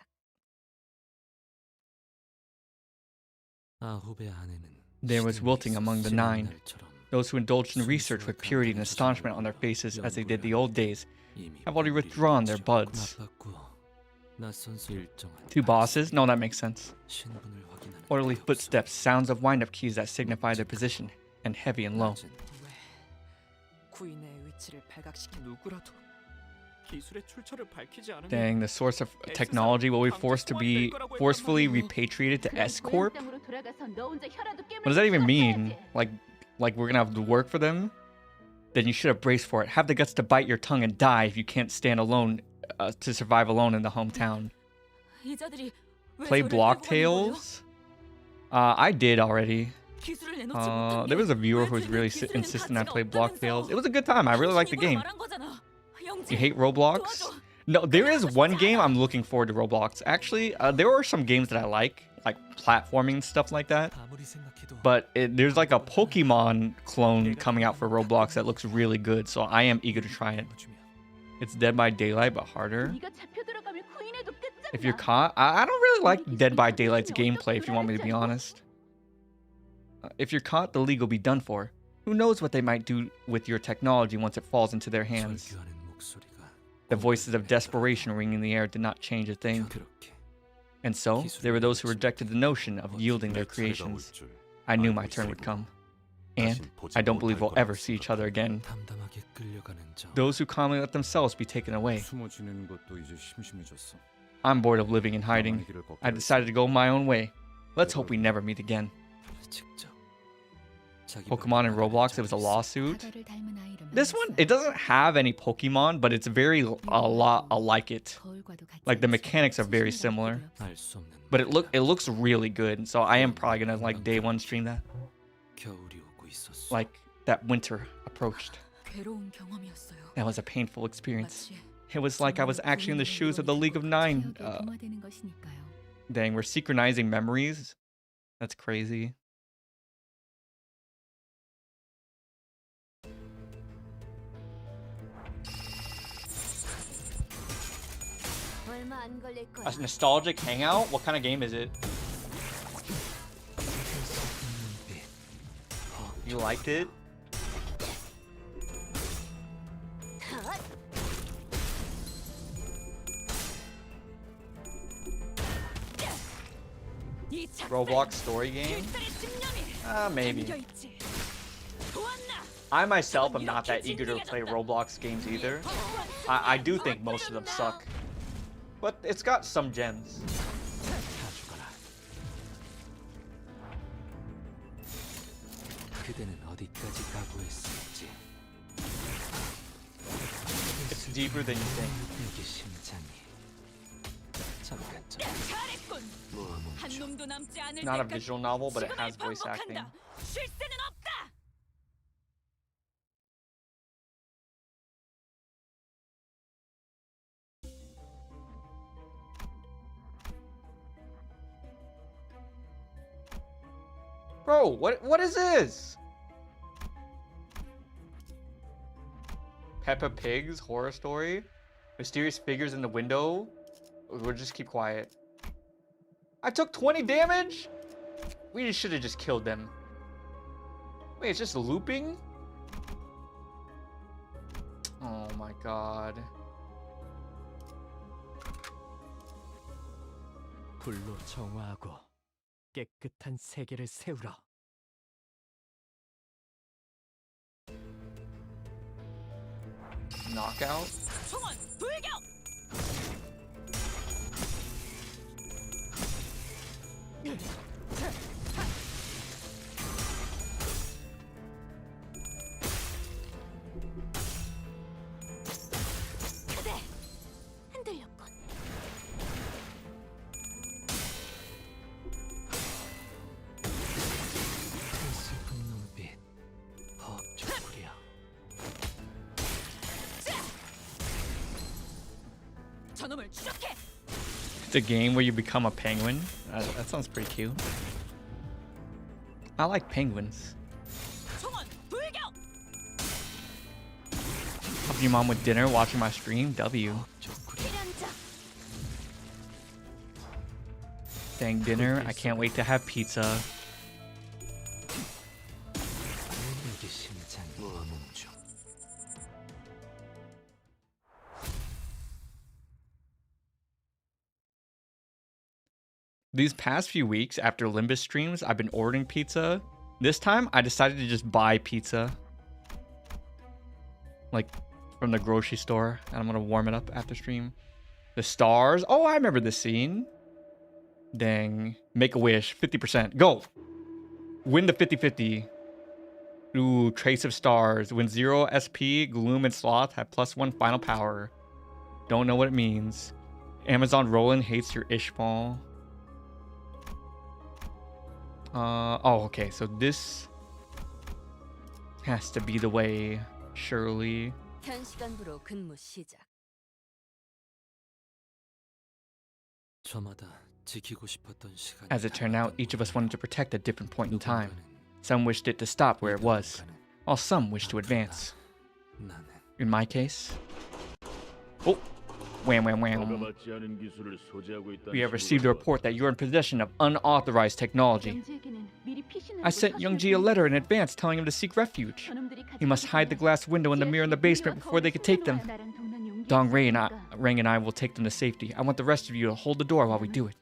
There was wilting among the 9, those who indulged in research with purity and astonishment on their faces as they did the old days, have already withdrawn their buds. 2 bosses? No, that makes sense. Orderly footsteps, sounds of wind-up keys that signify their position, and heavy and low. 구인의 위치를 발각시킨 누구라도 기술의 출처를 밝히지 않으면 Dang, the source of technology will be forced to be forcefully repatriated to S Corp? What does that even mean? Like we're gonna have to work for them? Then you should have braced for it. Have the guts to bite your tongue and die if you can't stand alone to survive alone in the hometown. 이자들이 왜 Play 저를 Block 데리고 가는 거예요? Tales? I did already. 기술을 내놓지 못한 There was a 게 viewer who was 왜 really 기술에는 insistent I 가치가 play Block 없다면서? Tales. It was a good time. I really liked the game. 말한 거잖아. 영지, You hate Roblox? 도와줘. No, there is one game I'm looking forward to Roblox. Actually, there are some games that I like platforming and stuff like that. But there's like a Pokemon clone coming out for Roblox that looks really good, so I am eager to try it. It's Dead by Daylight, but harder. If you're caught, I don't really like Dead by Daylight's gameplay, if you want me to be honest. If you're caught, the league will be done for. Who knows what they might do with your technology once it falls into their hands. The voices of desperation ringing in the air did not change a thing. And so, there were those who rejected the notion of yielding their creations. I knew my turn would come. And I don't believe we'll ever see each other again. Those who calmly let themselves be taken away. I'm bored of living and hiding. I decided to go my own way. Let's hope we never meet again. Pokemon and Roblox, it was a lawsuit. This one, it doesn't have any Pokemon, but it's very a lot like it. Like the mechanics are very similar. But it looks really good, so I am probably gonna like day one stream that. Like that winter approached. 괴로운 경험이었어요. That was a painful experience. It was like I was actually in the shoes of the League of Nine. Dang, we're synchronizing memories. That's crazy. 얼마 안 걸릴 거야. A nostalgic hangout? What kind of game is it? You liked it? 이 작별, Roblox story game? 필살의 집념이 Maybe. 담겨있지. 보았나? I myself am not that eager to play Roblox games either. I do think most of them suck. But it's got some gems. It's deeper than you think. 잘했군. 한 놈도 남지 않을 Not a 때까지 visual novel, but it 지금을 has voice acting. 반복한다. 쉴 새는 없다. Bro, what is this? Peppa Pig's horror story? Mysterious figures in the window? We'll just keep quiet. I took 20 damage? We should have just killed them. Wait, it's just looping? Oh my god. 불로 정화하고 깨끗한 세계를 세우라. Knockout? 총원 불격. 그대 흔들렸군. 슬픈 눈빛, 헉죽구려. 저놈을 추적해. It's a game where you become a penguin? That sounds pretty cute. I like penguins. You mom with dinner watching my stream. W. Dang dinner. I can't wait to have pizza. These past few weeks after Limbus streams, I've been ordering pizza. This time, I decided to just buy pizza. Like, from the grocery store. And I'm gonna warm it up after stream. The stars. Oh, I remember this scene. Dang. Make a wish. 50%. Go! Win the 50-50. Ooh, Trace of Stars. When 0 SP, Gloom, and Sloth have +1 final power. Don't know what it means. Amazon Roland hates your Ishmael. Oh, okay. So this has to be the way, surely. 현 시간부로 근무 시작. 저마다 지키고 싶었던 시간. As it turned out, each of us wanted to protect a different point in time. Some wished it to stop where it was, while some wished to advance. In my case... Oh! Wham, wham, wham. We have received a report that you're in possession of unauthorized technology. I sent Youngji a letter in advance telling him to seek refuge. He must hide the glass window and the mirror in the basement before they could take them. Dong Rang and I will take them to safety. I want the rest of you to hold the door while we do it.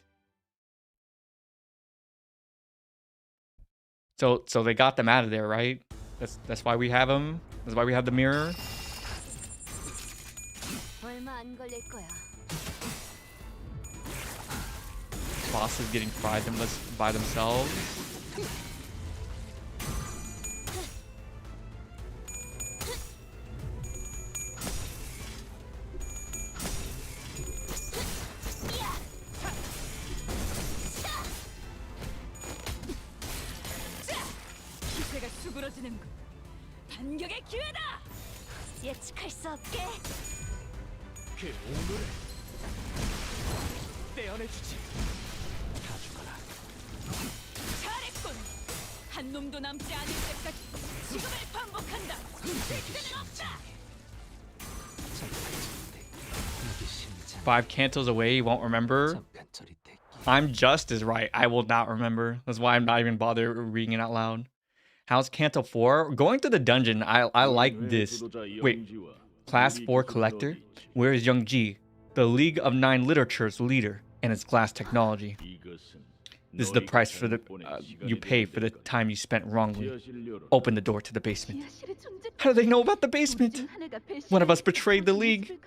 So they got them out of there, right? That's why we have them. That's why we have the mirror. 얼마 안 걸릴 거야. Bosses getting fried by themselves. 기세가 수그러지는군. 반격의 기회다. 예측할 수 없게. 그 오늘을 떼어내주지. 다 죽어라. 잘했군. 한 놈도 남지 않을 때까지 지금을 반복한다. 쉴새는 없다. 5 cantos away, you won't remember. I'm just as right. I will not remember. That's why I'm not even bothering reading it out loud. How's Canto 4? Going to the dungeon, I like this. Wait, Class 4 Collector? Where is Young Ji, the League of 9 Literature's leader, and its glass technology? This is the price for the you pay for the time you spent wrongly. Open the door to the basement. How do they know about the basement? One of us betrayed the League.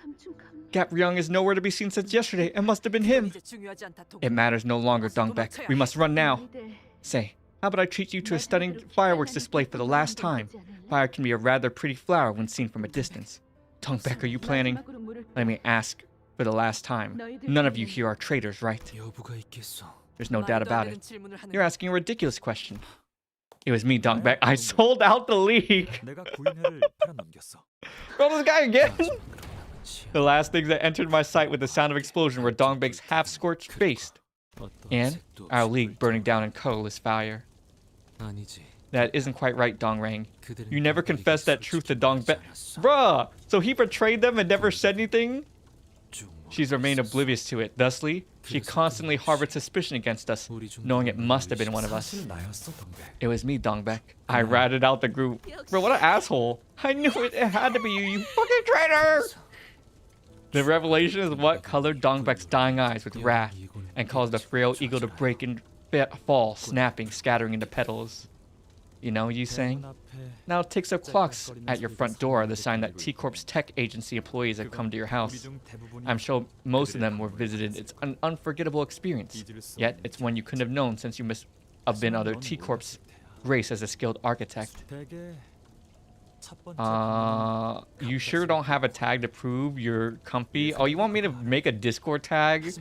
Gap Ryung is nowhere to be seen since yesterday. It must have been him. 이제 중요하지 않다. It matters no longer, Dongbek. We must run now. Say, how about I treat you to a stunning fireworks display for the last time? Fire can be a rather pretty flower when seen from a distance. Dongbek, are you planning? Let me ask for the last time. None of you here are traitors, right? 여부가 있겠어. There's no doubt 말도 안 about 되는 it. 질문을 하는 You're asking a ridiculous question. It was me, Dongbek. I sold out the League. 내가 구인회를 팔아넘겼어. Bro, this guy again. The last things that entered my sight with the sound of explosion were Dongbek's half-scorched face and our League burning down in colorless fire. 아니지. That isn't quite right, Dongrang. You never confessed that truth to Dongbek. Bruh! So he betrayed them and never said anything? She's remained oblivious to it. Thusly, she constantly harbored suspicion against us, knowing it must have been one of us. 나였어, 동백. It was me, Dongbek. I ratted out the group. Bro, what an asshole. I knew it. It had to be you, you fucking traitor! The revelation is what colored Dongbek's dying eyes with wrath and caused the frail eagle to break and fall, snapping, scattering into petals. You know, you saying? Now ticks of clocks at your front door are the sign that T-Corp's tech agency employees have come to your house. I'm sure most of them were visited. It's an unforgettable experience. Yet, it's one you couldn't have known since you must have been under T-Corp's grace as a skilled architect. You sure don't have a tag to prove you're comfy? Oh, you want me to make a Discord tag?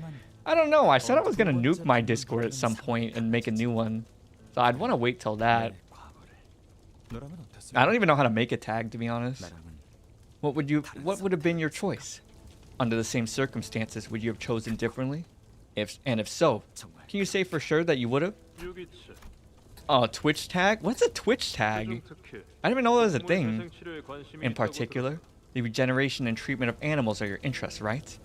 I don't know. I said I was gonna nuke my Discord at some point and make a new one. So I'd want to wait till that. I don't even know how to make a tag, to be honest. What would have been your choice? Under the same circumstances, would you have chosen differently? If so, can you say for sure that you would have? Oh, Twitch tag? What's a Twitch tag? I didn't even know that was a thing. In particular, The regeneration and treatment of animals are your interests, right?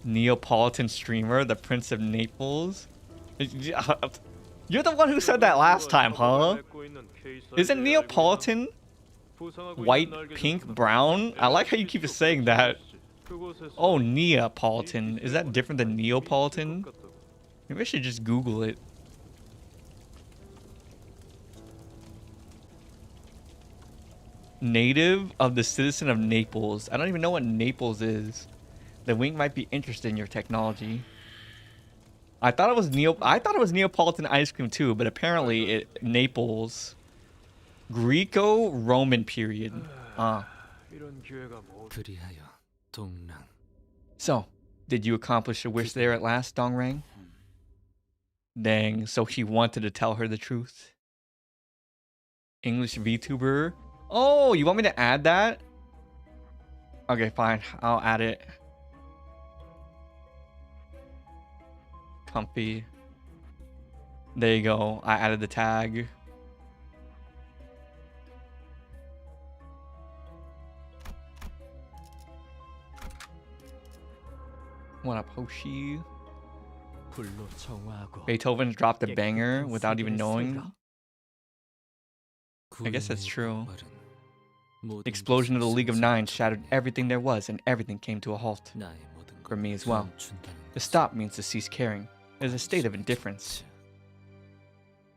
Neapolitan streamer, the Prince of Naples. You're the one who said that last time, huh? Isn't Neapolitan white, pink, brown? I like how you keep saying that. Oh, Neapolitan. Is that different than Neapolitan? Maybe I should just Google it. Native of the citizen of Naples. I don't even know what Naples is. The wing might be interested in your technology. I thought it was Neapolitan ice cream too, but apparently Naples. Greco-Roman period. So, did you accomplish your wish there at last, Dongrang? Dang, so he wanted to tell her the truth. English VTuber. Oh, you want me to add that? Okay, fine. I'll add it. Comfy. There you go. I added the tag. What up, Hoshi? Beethoven dropped a banger without even knowing. I guess that's true. The explosion of the League of Nine shattered everything there was, and everything came to a halt. For me as well. To stop means to cease caring. It is a state of indifference.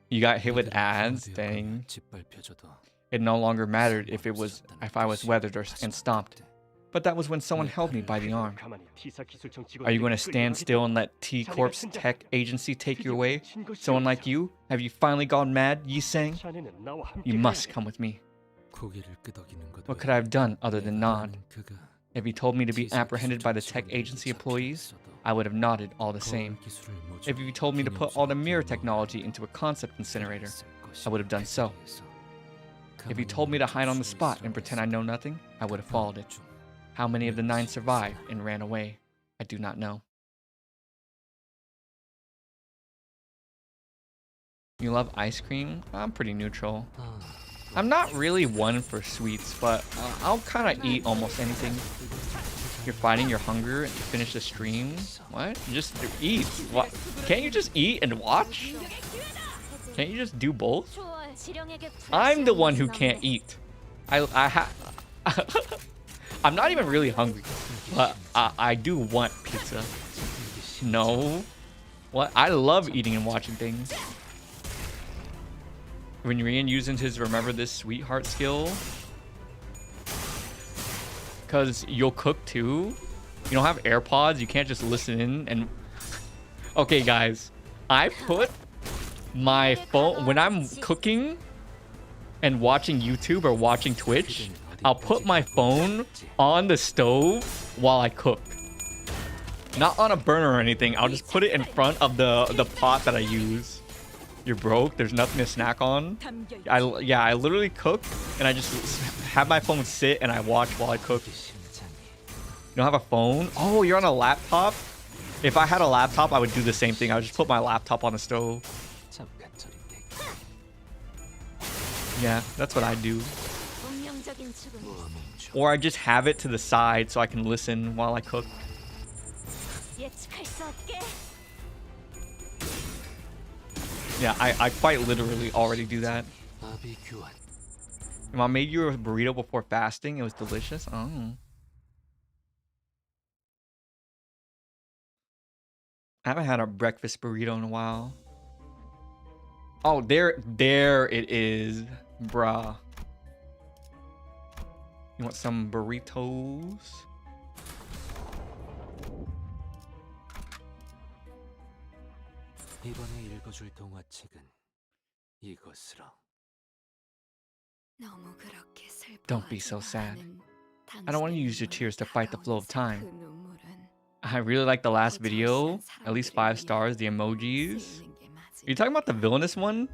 You got hit with ads, dang. It no longer mattered if I was weathered and stomped. But that was when someone held me by the arm. Are you going to stand still and let T Corp's tech agency take you away? Someone like you? Have you finally gone mad, Yi Sang? You must come with me. What could I have done other than nod? If he told me to be apprehended by the tech agency employees, I would have nodded all the same. If he told me to put all the mirror technology into a concept incinerator, I would have done so. If he told me to hide on the spot and pretend I know nothing, I would have followed it. How many of the 9 survived and ran away? I do not know. You love ice cream? I'm pretty neutral. I'm not really one for sweets, but I'll kind of eat almost anything. You're fighting your hunger and finish the stream? What? Just eat. What? Can't you just eat and watch? Can't you just do both? I'm the one who can't eat. I'm not even really hungry, but I do want pizza. No. What? I love eating and watching things. When Rian using his remember this sweetheart skill, because you'll cook too. You don't have AirPods, you can't just listen in and... Okay guys, I put my phone, when I'm cooking and watching YouTube or watching Twitch, I'll put my phone on the stove while I cook. Not on a burner or anything, I'll just put it in front of the pot that I use. You're broke, there's nothing to snack on. I literally cook and I just have my phone sit and I watch while I cook. You don't have a phone? Oh, you're on a laptop? If I had a laptop, I would do the same thing. I would just put my laptop on the stove. Yeah, that's what I do. Or I just have it to the side so I can listen while I cook. Yeah, I quite literally already do that. Mom made you a burrito before fasting. It was delicious. Oh. I haven't had a breakfast burrito in a while. Oh, there it is, bruh. You want some burritos? Don't be so sad. I don't want to use your tears to fight the flow of time. I really like the last video. At least 5 stars, the emojis. Are you talking about the villainous one?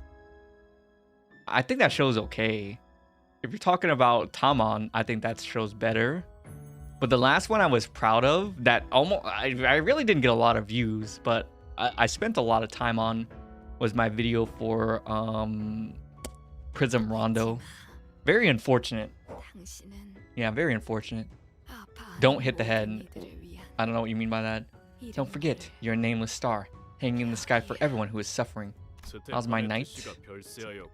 I think that show's okay. If you're talking about Tamon, I think that show's better. But the last one I was proud of, that almost I really didn't get a lot of views, but I spent a lot of time on, was my video for Prism Rondo. Very unfortunate. Yeah, very unfortunate. Don't hit the head. I don't know what you mean by that. Don't forget, you're a nameless star, hanging in the sky for everyone who is suffering. How's my night?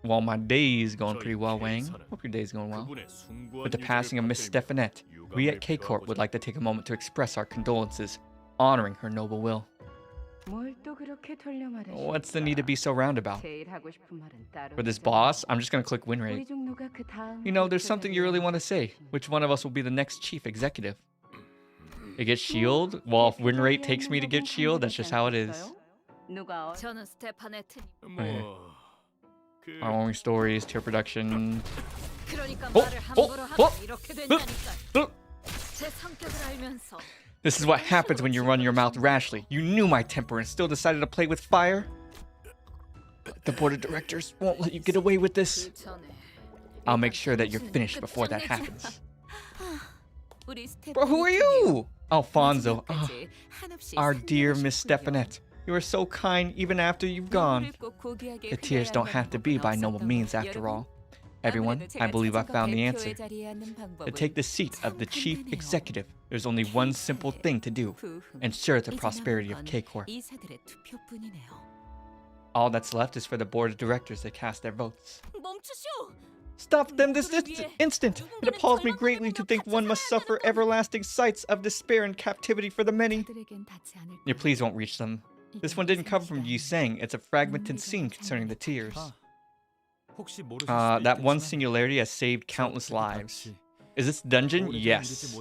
Well, my day's going pretty well, Wang. Hope your day's going well. With the passing of Miss Stefanette, we at K-Corp would like to take a moment to express our condolences, honoring her noble will. What's the need to be so roundabout? For this boss, I'm just gonna click win rate. You know, there's something you really want to say. Which one of us will be the next chief executive? It gets shield? Well, if win rate takes me to get shield, that's just how it is. 저는 스테파네트. Our own stories, tier production. 그러니까 어? 말을 함부로 하면 이렇게 된다니까. 제 성격을 알면서. This is what happens when you run your mouth rashly. You knew my temper and still decided to play with fire? The board of directors won't let you get away with this. I'll make sure that you're finished before that happens. Bro, who are you? Alfonso. Oh, our dear Miss Stefanette. You are so kind even after you've gone. The tears don't have to be by noble means after all. Everyone, I believe I found the answer. To take the seat of the chief executive, there's only one simple thing to do. Ensure the prosperity of K-Corp. All that's left is for the board of directors to cast their votes. 멈추시오. Stop them this instant! It appalls me greatly to think one must suffer everlasting sights of despair and captivity for the many. Your pleas won't reach them. This one didn't come from you saying. It's a fragmented scene concerning the tears. That one singularity has saved countless lives. Is this dungeon? Yes.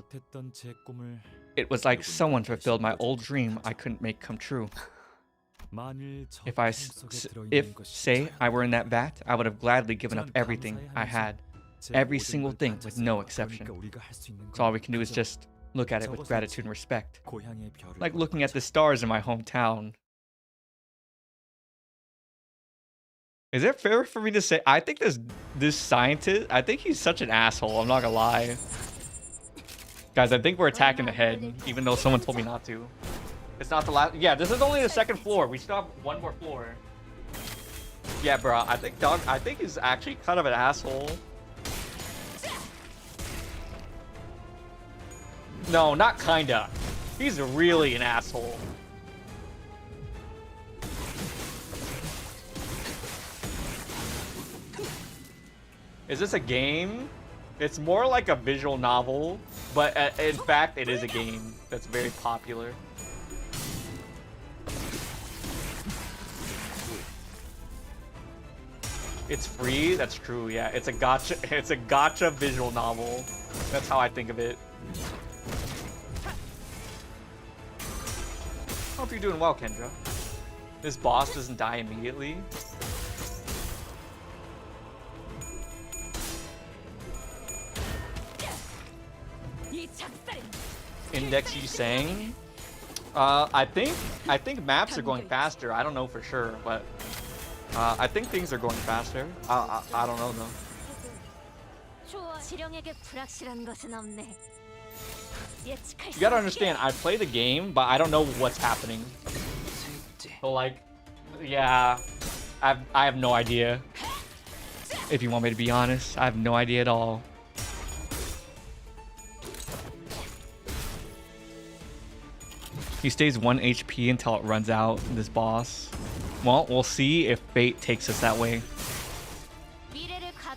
It was like someone fulfilled my old dream I couldn't make come true. If say I were in that vat, I would have gladly given up everything I had. Every single thing with no exception. So all we can do is just look at it with gratitude and respect. Like looking at the stars in my hometown. Is it fair for me to say, I think this scientist, I think he's such an asshole, I'm not gonna lie. Guys, I think we're attacking the head, even though someone told me not to. It's not the last, yeah, this is only the second floor. We still have one more floor. Yeah, bro, I think he's actually kind of an asshole. No, not kinda. He's really an asshole. Is this a game? It's more like a visual novel, but in fact, it is a game that's very popular. It's free? That's true, yeah. It's a gacha visual novel. That's how I think of it. Hope you're doing well, Kendra. This boss doesn't die immediately. Index you saying? I think maps are going faster. I don't know for sure, but I think things are going faster. I don't know though. You gotta understand, I play the game, but I don't know what's happening. So like, yeah, I have no idea. If you want me to be honest, I have no idea at all. He stays 1 HP until it runs out, this boss. Well, we'll see if fate takes us that way.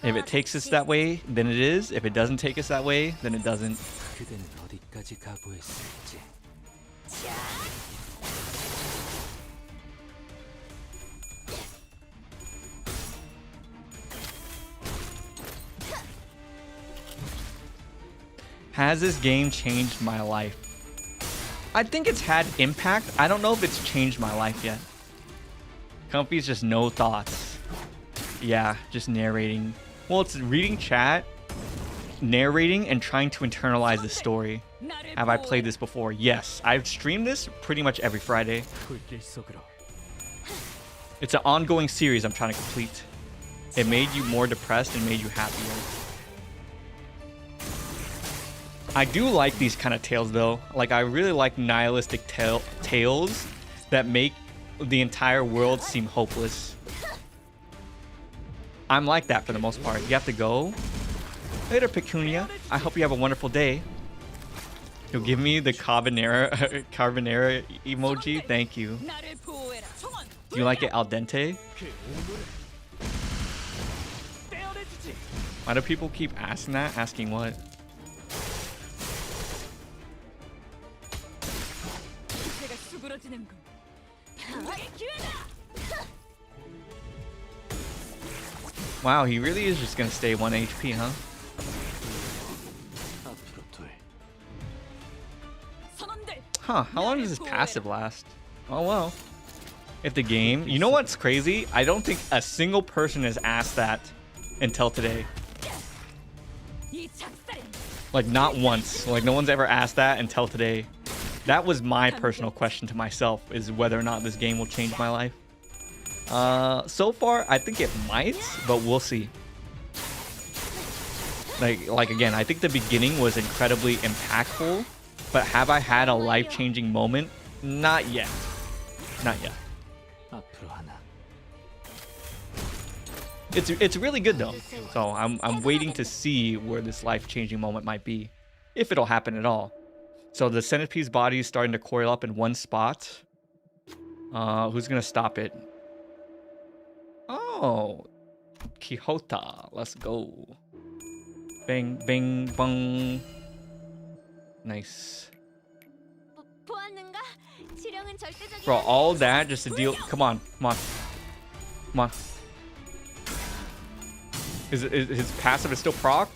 If it takes us that way, then it is. If it doesn't take us that way, then it doesn't. Has this game changed my life? I think it's had impact. I don't know if it's changed my life yet. Comfy's just no thoughts. Yeah, just narrating. Well, it's reading chat, narrating, and trying to internalize the story. Have I played this before? Yes. I've streamed this pretty much every Friday. It's an ongoing series I'm trying to complete. It made you more depressed and made you happier. I do like these kind of tales though. Like, I really like nihilistic tales that make the entire world seem hopeless. I'm like that for the most part. You have to go Later, Pecunia. I hope you have a wonderful day. You'll give me the carbonara emoji. Thank you. 나를 보호해라. 총원. Do you like it al dente? Why do people keep asking that? Asking what? 제가 수그러지는군. 방어의 기회다. Wow, he really is just gonna stay 1 HP, huh? 선원들. Huh, how long does this passive last? Oh well. If the game... You know what's crazy? I don't think a single person has asked that until today. 이 작살은 Like, not once. Like, no one's ever asked that until today. That was my personal question to myself, is whether or not this game will change my life. So far, I think it might, but we'll see. Like again, I think the beginning was incredibly impactful, but have I had a life-changing moment? Not yet. Not yet. It's really good though. So I'm waiting to see where this life-changing moment might be, if it'll happen at all. So the centipede's body is starting to coil up in one spot. Who's gonna stop it? Oh, Quixote. Let's go. Bang, bang, bang. Nice. 보았는가? 지령은 절대적이야. Bro, all that just to deal. Come on, come on, come on. Is his passive is still procced?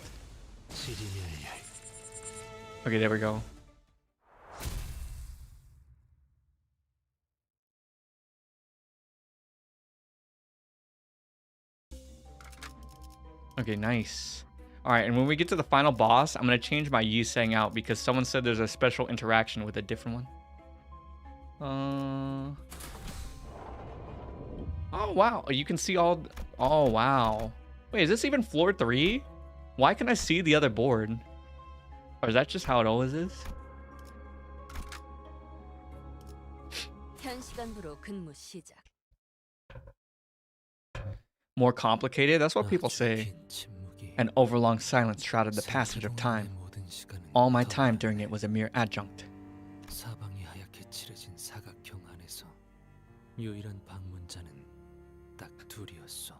Okay, there we go. Okay, nice. All right, and when we get to the final boss, I'm gonna change my Yi Sang out because someone said there's a special interaction with a different one. Oh wow, you can see all. Oh wow. Wait, is this even floor 3? Why can I see the other board? Or is that just how it always is? 현 시간부로 근무 시작. More complicated? That's what people say. An overlong silence shrouded the passage of time. All my time during it was a mere adjunct. 사방이 하얗게 칠해진 사각형 안에서 유일한 방문자는 딱 둘이었어.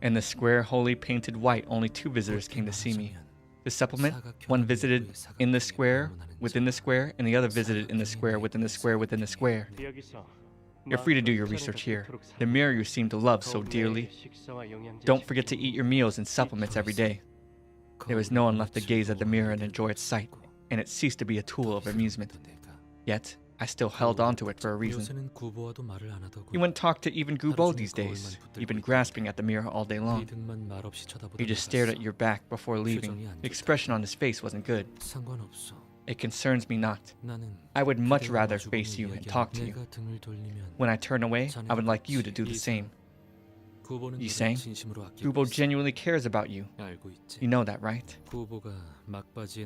In the square wholly painted white, only 2 visitors came to see me. The supplement, one visited in the square, within the square, and the other visited in the square, within the square, within the square. You're free to do your research here. The mirror you seem to love so dearly. Don't forget to eat your meals and supplements every day. There was no one left to gaze at the mirror and enjoy its sight, and it ceased to be a tool of amusement. Yet, I still held on to it for a reason. You wouldn't talk to even Gubo these days. You've been grasping at the mirror all day long. He just stared at your back before leaving. The expression on his face wasn't good. It concerns me not. I would much rather face you and talk to you. When I turn away, I would like you to do the same. You saying? Gubo genuinely cares about you. You know that, right?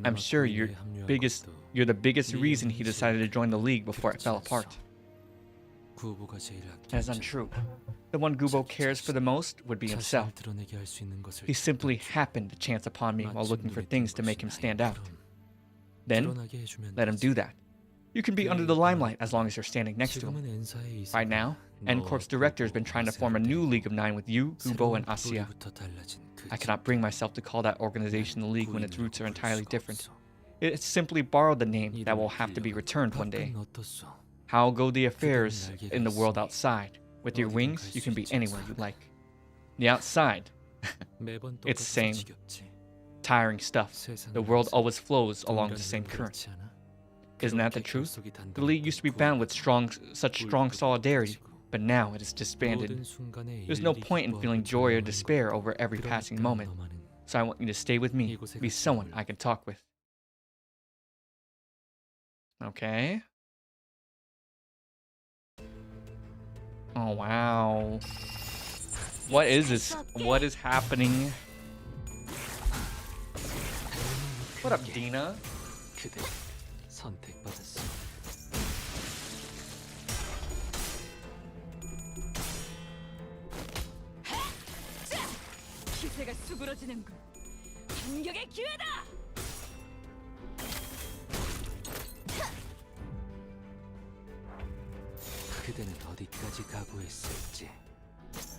I'm sure you're the biggest reason he decided to join the League before it fell apart. That's untrue. The one Gubo cares for the most would be himself. He simply happened to chance upon me while looking for things to make him stand out. Then, let him do that. You can be under the limelight as long as you're standing next to him. Right now, N-Corp's director has been trying to form a new League of 9 with you, Gubo, and Asia. I cannot bring myself to call that organization the League when its roots are entirely different. It simply borrowed the name that will have to be returned one day. How go the affairs in the world outside? With your wings, you can be anywhere you like. The outside, it's the same tiring stuff. The world always flows along the same current. Isn't that the truth? The League used to be bound with such strong solidarity, but now it is disbanded. There's no point in feeling joy or despair over every passing moment. So I want you to stay with me, be someone I can talk with. Okay. Oh, wow. What is this? What is happening? What up, Dina? 선택받았어. 기세가 수그러지는군. 반격의 기회다. 그대는 어디까지 각오했을지.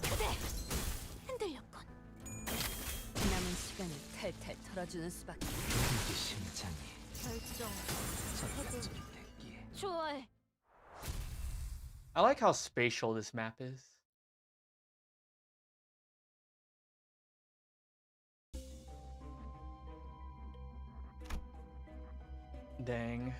그대 흔들렸군. 남은 시간을 탈탈 털어주는 수밖에. 우리 심장이 결정. 전반적인 대기에. 좋아해. I like how spatial this map is. Dang.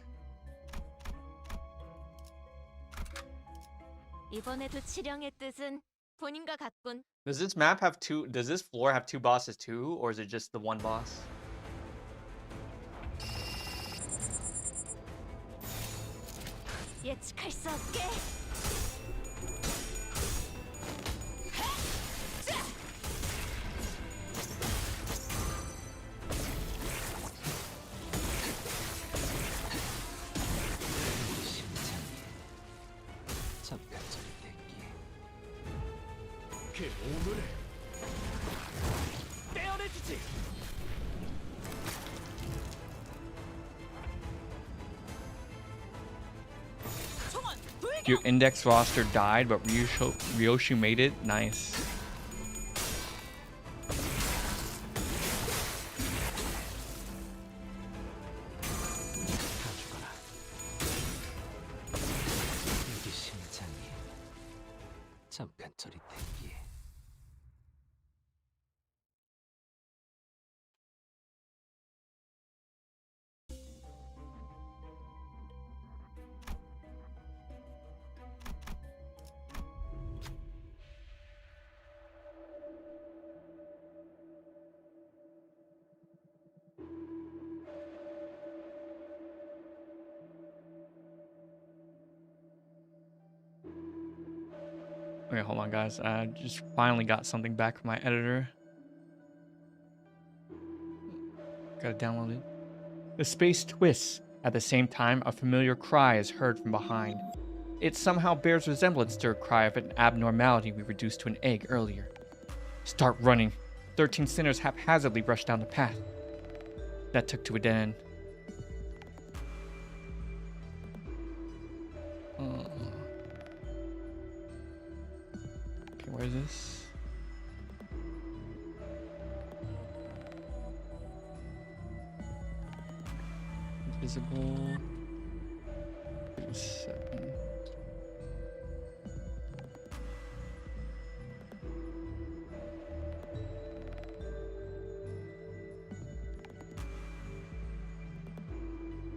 이번에도 치령의 뜻은 본인과 같군. Does this map have two? Does this floor have two bosses too, or is it just the one boss? 예측할 수 없게. 우리 심장이 전반적인 대기에. 그 오물을 떼어내주지. Your index roster died, but Ryoshi made it. Nice. 다 죽어라. 우리 심장이 잠깐 저리 대기에. Okay, hold on, guys. I just finally got something back from my editor. Gotta download it. The space twists. At the same time, a familiar cry is heard from behind. It somehow bears resemblance to a cry of an abnormality we reduced to an egg earlier. Start running. 13 sinners haphazardly rush down the path. That took to a dead end. Okay, where is this? Invisible. 37.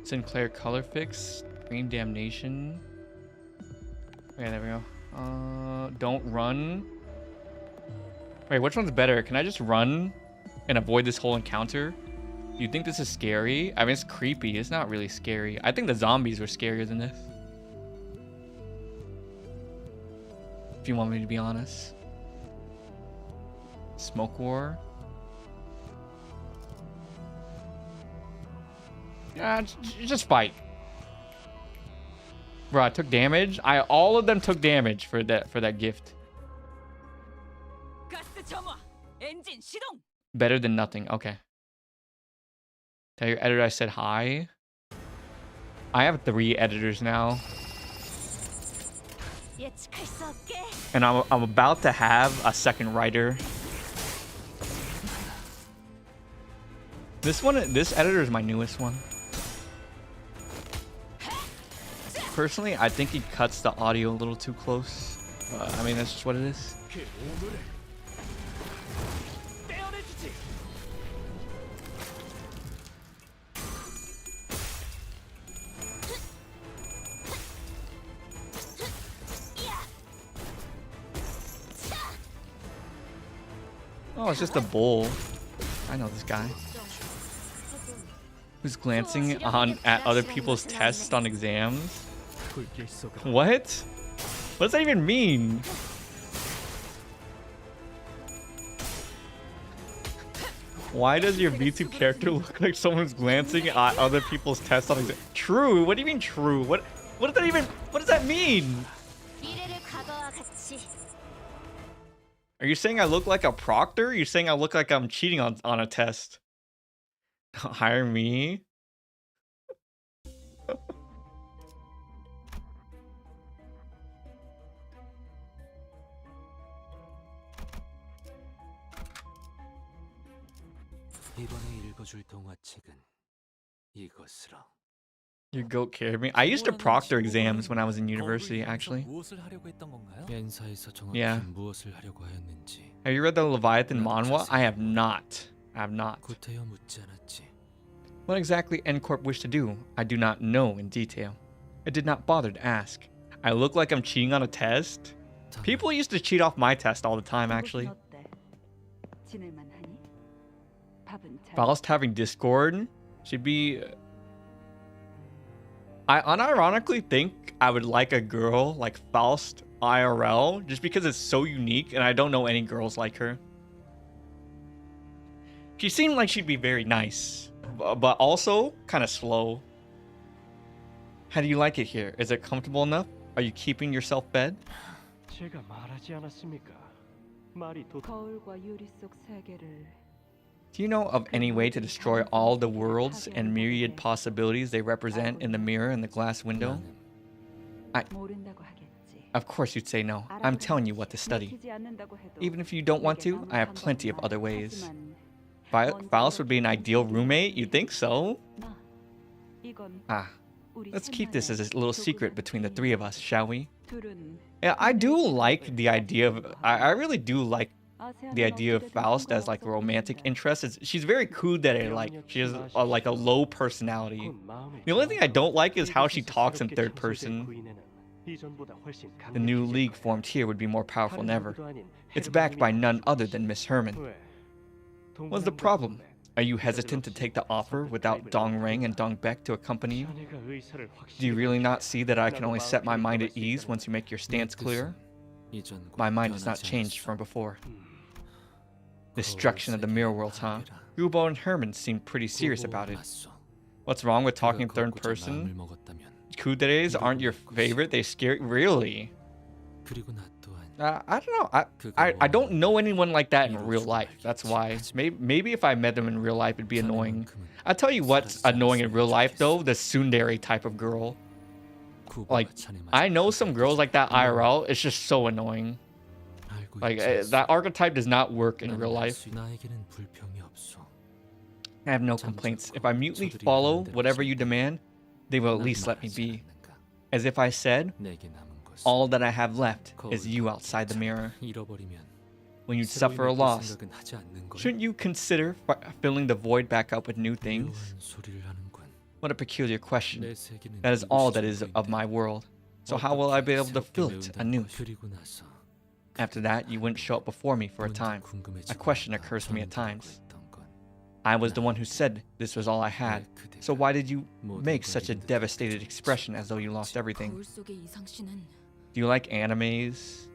Sinclair color fix. Green damnation. Okay, there we go. Don't run. Wait, which one's better? Can I just run and avoid this whole encounter? You think this is scary? I mean, it's creepy. It's not really scary. I think the zombies were scarier than this. If you want me to be honest. Smoke war. Yeah, just fight. Bro, I took damage. All of them took damage for that gift. 가스 점화. 엔진 시동. Better than nothing. Okay. Tell your editor I said hi. I have 3 editors now. 예측할 수 없게. And I'm about to have a second writer. This editor is my newest one. Personally, I think he cuts the audio a little too close. I mean, that's just what it is. 그 오물을 떼어내주지. Oh, it's just a bull. I know this guy. Who's glancing at other people's tests on exams? 불길 속으로 What? What does that even mean? Why does your VTube character look like someone who's glancing at other people's tests on exams? True? What do you mean true? What does that even? What does that mean? 미래를 과거와 같이 Are you saying I look like a proctor? Are you saying I look like I'm cheating on a test? Hire me? 이번에 읽어줄 동화책은 이것으로. Your goat carried me. I used to proctor exams when I was in university, actually. 무엇을 하려고 했던 건가요? 엔사에서 정확히 Yeah. 무엇을 하려고 하였는지 Have you read the Leviathan manhwa? I have not. I have not. 구태여 묻지 않았지. What exactly N-Corp wished to do, I do not know in detail. I did not bother to ask. I look like I'm cheating on a test? People used to cheat off my test all the time, actually. Faust having Discord should be... I unironically think I would like a girl like Faust IRL just because it's so unique and I don't know any girls like her. She seemed like she'd be very nice, but also kind of slow. How do you like it here? Is it comfortable enough? Are you keeping yourself fed? 제가 말하지 않았습니까? 말이 거울과 유리 속 세계를 Do you know of any way to destroy all the worlds and myriad possibilities they represent in the mirror and the glass window? 모른다고 하겠지. Of course you'd say no. I'm telling you what to study. Even if you don't want to, I have plenty of other ways. Faust would be an ideal roommate? You think so? Ah, let's keep this as a little secret between the three of us, shall we? Yeah, I do like the idea of... I really do like the idea of Faust as like a romantic interest. She's very kudere, like she has like a low personality. The only thing I don't like is how she talks in third person. The new league formed here would be more powerful than ever. It's backed by none other than Miss Herman. What's the problem? Are you hesitant to take the offer without Dong Reng and Dong Beck to accompany you? Do you really not see that I can only set my mind at ease once you make your stance clear? My mind has not changed from before. Destruction of the mirror worlds, huh? Gubo and Herman seem pretty serious about it. What's wrong with talking in third person? Kuderes aren't your favorite? They scare... Really? I don't know. I don't know anyone like that in real life. That's why. Maybe if I met them in real life, it'd be annoying. I'll tell you what's annoying in real life, though. The tsundere type of girl. Like, I know some girls like that IRL. It's just so annoying. Like, that archetype does not work in real life. I have no complaints. If I mutely follow whatever you demand, they will at least let me be. As if I said, all that I have left is you outside the mirror. When you suffer a loss, shouldn't you consider filling the void back up with new things? What a peculiar question. That is all that is of my world. So how will I be able to fill it anew? After that, you wouldn't show up before me for a time. A question occurs to me at times. I was the one who said this was all I had. So why did you make such a devastated expression as though you lost everything? Do you like animes?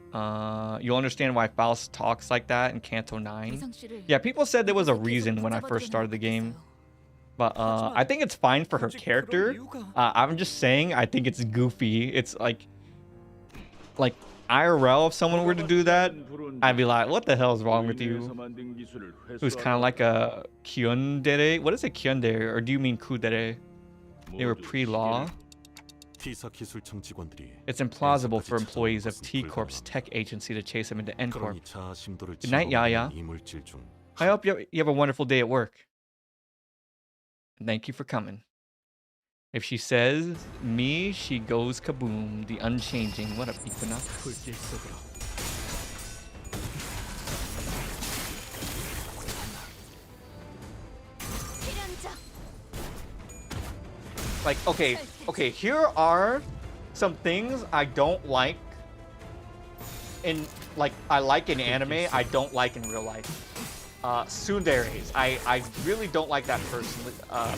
You'll understand why Faust talks like that in Canto 9. Yeah, people said there was a reason when I first started the game. But I think it's fine for her character. I'm just saying I think it's goofy. It's like IRL, if someone were to do that, I'd be like, what the hell is wrong with you? Who's kind of like a kyundere? What is a kyundere? Or do you mean kudere? They were pre-law. It's implausible for employees of T-Corp's tech agency to chase him into N-Corp. Good night, Yaya. I hope you have a wonderful day at work. And thank you for coming. If she says me, she goes kaboom. The unchanging. What up, Ikuna? Like, okay, here are some things I don't like in, like, I like in anime, I don't like in real life. Tsunderes. I really don't like that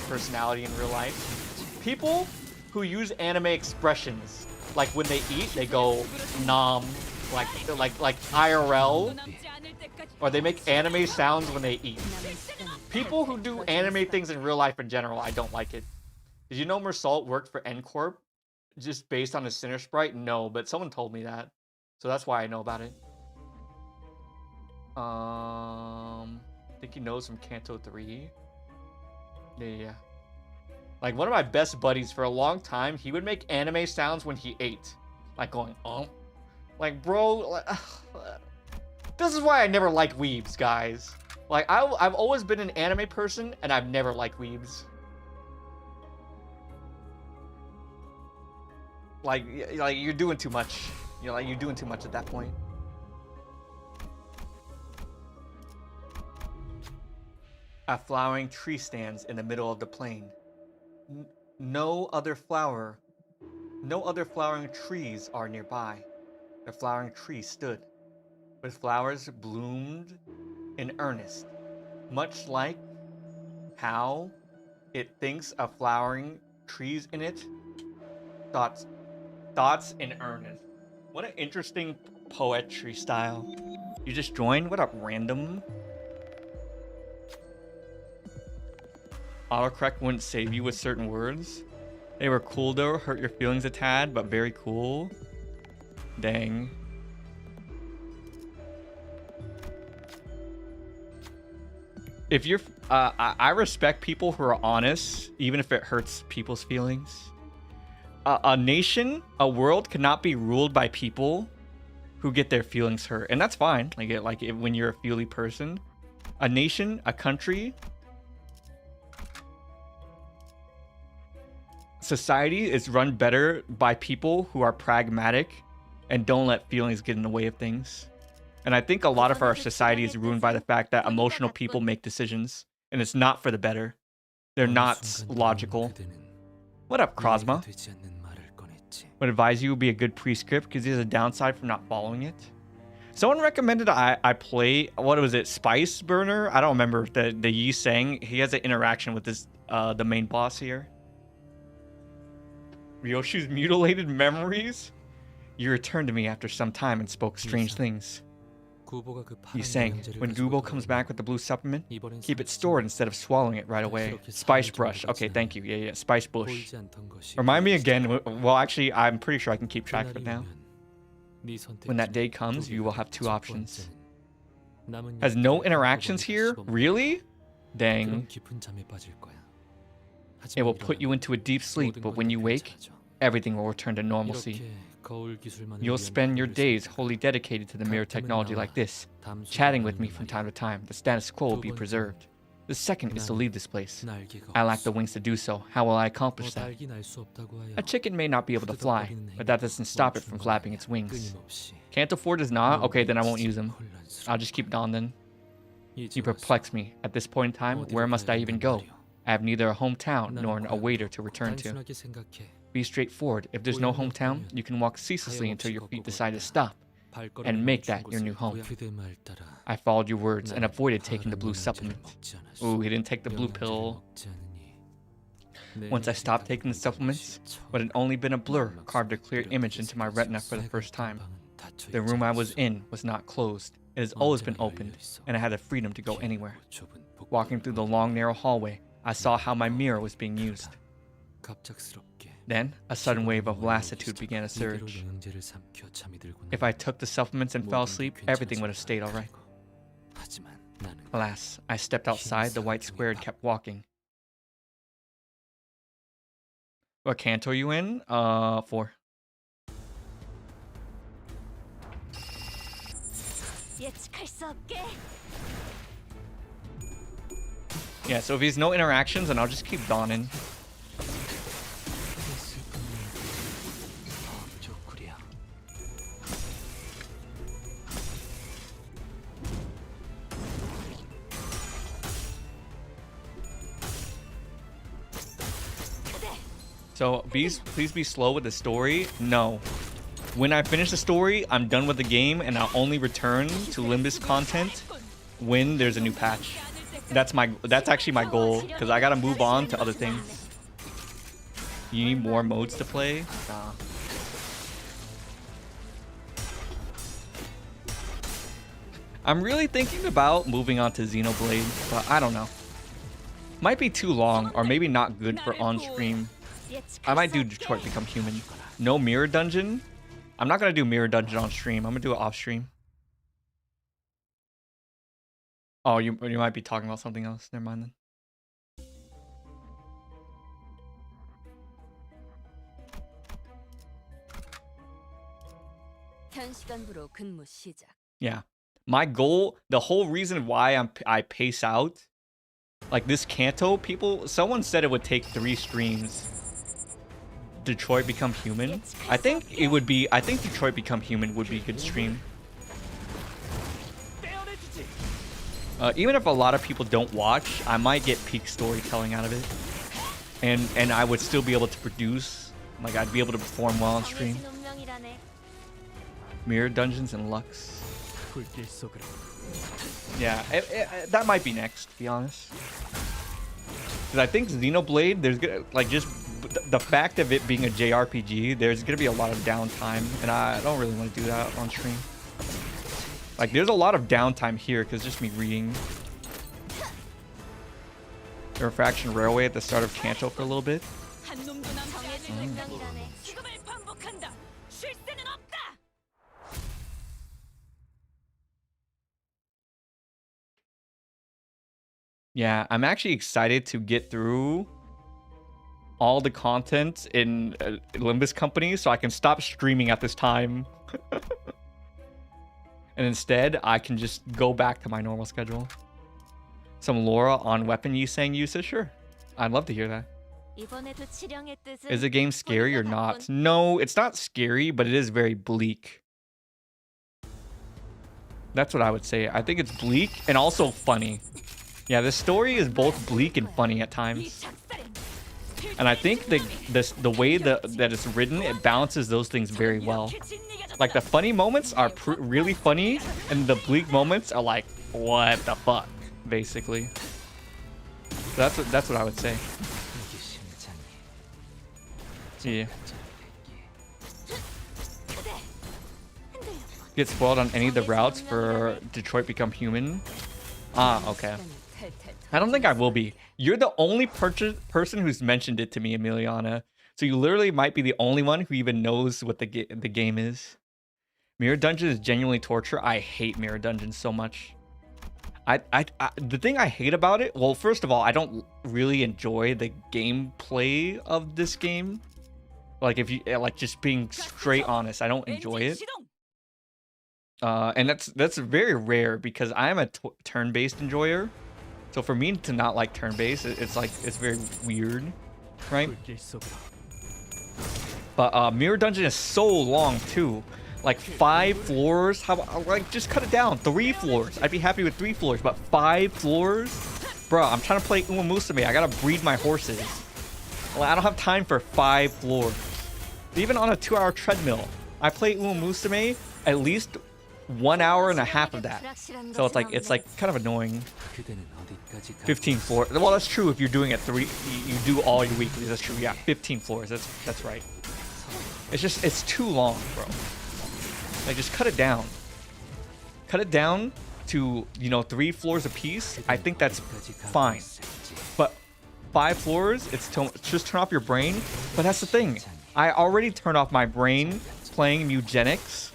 personality in real life. People who use anime expressions, like when they eat, they go nom, like IRL, or they make anime sounds when they eat. People who do anime things in real life in general, I don't like it. Did you know Mersault worked for N-Corp just based on his Sinner Sprite? No, but someone told me that, so that's why I know about it. I think he knows from Canto 3. Yeah. Like, one of my best buddies for a long time, he would make anime sounds when he ate. Like, going, oh. Like, bro, like, this is why I never liked weebs, guys. Like, I've always been an anime person, and I've never liked weebs. Like you're doing too much. You're doing too much at that point. A flowering tree stands in the middle of the plain. No other flowering trees are nearby. The flowering tree stood, with flowers bloomed in earnest, much like how it thinks of flowering trees in it. Thoughts in earnest. What an interesting poetry style. You just joined? What up, random? Autocorrect wouldn't save you with certain words. They were cool though, hurt your feelings a tad, but very cool. Dang. If you're, I respect people who are honest, even if it hurts people's feelings. A nation, a world cannot be ruled by people who get their feelings hurt, and that's fine. When you're a feely person, a nation, a country, society is run better by people who are pragmatic and don't let feelings get in the way of things. And I think a lot of our society is ruined by the fact that emotional people make decisions, and it's not for the better. They're not logical. What up, Krosma? Would advise you would be a good prescript because there's a downside from not following it. Someone recommended I play, what was it, Spice Burner? I don't remember the Yi saying. He has an interaction with this the main boss here. Ryoshu's mutilated memories? You returned to me after some time and spoke strange things. You sang, when Gubo comes back with the blue supplement, keep it stored instead of swallowing it right away. Spice brush. Okay, thank you. Yeah, Spice bush. Remind me again. Well, actually, I'm pretty sure I can keep track of it now. When that day comes, you will have two options. Has no interactions here? Really? Dang. It will put you into a deep sleep, but when you wake, everything will return to normalcy. You'll spend your days wholly dedicated to the mirror technology like this, chatting with me from time to time. The status quo will be preserved. The second is to leave this place. I lack the wings to do so. How will I accomplish that? A chicken may not be able to fly, but that doesn't stop it from flapping its wings. Canto 4 does not? Okay, then I won't use them. I'll just keep Don then. You perplex me. At this point in time, where must I even go? I have neither a hometown nor a waiter to return to. Be straightforward. If there's no hometown, you can walk ceaselessly until your feet decide to stop, and make that your new home. I followed your words and avoided taking the blue supplement. Ooh, he didn't take the blue pill. Once I stopped taking the supplements, what had only been a blur carved a clear image into my retina for the first time. The room I was in was not closed. It has always been opened, and I had the freedom to go anywhere. Walking through the long, narrow hallway, I saw how my mirror was being used. Then, a sudden wave of lassitude began to surge. If I took the supplements and fell asleep, everything would have stayed alright. Alas, I stepped outside the white square and kept walking. What canto are you in? 4. Yeah, so if he's no interactions, then I'll just keep donning. So, please be slow with the story. No. When I finish the story, I'm done with the game, and I'll only return to Limbus content when there's a new patch. That's actually my goal, because I gotta move on to other things. You need more modes to play? Nah. I'm really thinking about moving on to Xenoblade, but I don't know. Might be too long, or maybe not good for on-stream. I might do Detroit Become Human. No mirror dungeon? I'm not gonna do mirror dungeon on stream. I'm gonna do it off stream. Oh, you might be talking about something else. Never mind then. Yeah. My goal, the whole reason why I pace out, like this Canto, someone said it would take 3 streams. Detroit Become Human. I think Detroit Become Human would be a good stream. Even if a lot of people don't watch, I might get peak storytelling out of it. And I would still be able to produce, like I'd be able to perform well on stream. Mirror Dungeons and Lux. Yeah, that might be next, to be honest. Because I think Xenoblade, there's like just the fact of it being a JRPG, there's gonna be a lot of downtime, and I don't really want to do that on stream. Like, there's a lot of downtime here because just me reading the Refraction Railway at the start of Canto for a little bit. Yeah, I'm actually excited to get through all the content in Limbus Company so I can stop streaming at this time. And instead, I can just go back to my normal schedule. Some Laura on weapon Yisang usage? Sure. I'd love to hear that. Is the game scary or not? No, it's not scary, but it is very bleak. That's what I would say. I think it's bleak and also funny. Yeah, the story is both bleak and funny at times. And I think the way that it's written, it balances those things very well. Like, the funny moments are really funny, and the bleak moments are like, what the fuck, basically. So that's what I would say. Yeah. Get spoiled on any of the routes for Detroit Become Human? Ah, okay. I don't think I will be. You're the only person who's mentioned it to me, Emiliana. So you literally might be the only one who even knows what the game is. Mirror Dungeon is genuinely torture. I hate Mirror Dungeon so much. The thing I hate about it, well, first of all, I don't really enjoy the gameplay of this game. Like, if you like, just being straight honest, I don't enjoy it. And that's very rare because I'm a turn-based enjoyer. So for me to not like turn-based, it's very weird, right? But Mirror Dungeon is so long too. Like 5 floors. How about, like, just cut it down? 3 floors. I'd be happy with 3 floors, but 5 floors? Bro, I'm trying to play Uma Musume. I gotta breed my horses. Well, I don't have time for 5 floors. Even on a 2-hour treadmill, I play Uma Musume at least 1 hour and a half of that. So it's like kind of annoying. 15 floors. Well, that's true if you're doing it you do all your weeklies. That's true. Yeah, 15 floors. That's right. It's too long, bro. Like, just cut it down. Cut it down to, 3 floors a piece. I think that's fine. But 5 floors, just turn off your brain. But that's the thing. I already turned off my brain playing Eugenics,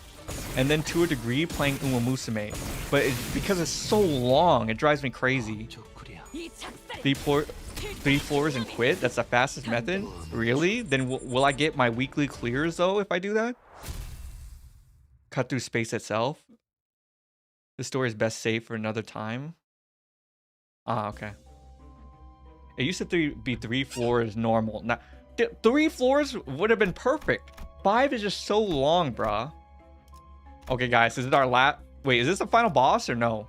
and then to a degree playing Uma Musume. But because it's so long, it drives me crazy. 3 floors and quit? That's the fastest method? Really? Then will I get my weekly clears though if I do that? Cut through space itself? The story is best saved for another time? Ah, okay. It used to be 3 floors normal. Now, 3 floors would have been perfect. 5 is just so long, bruh. Okay, guys, is it our last? Wait, is this the final boss or no?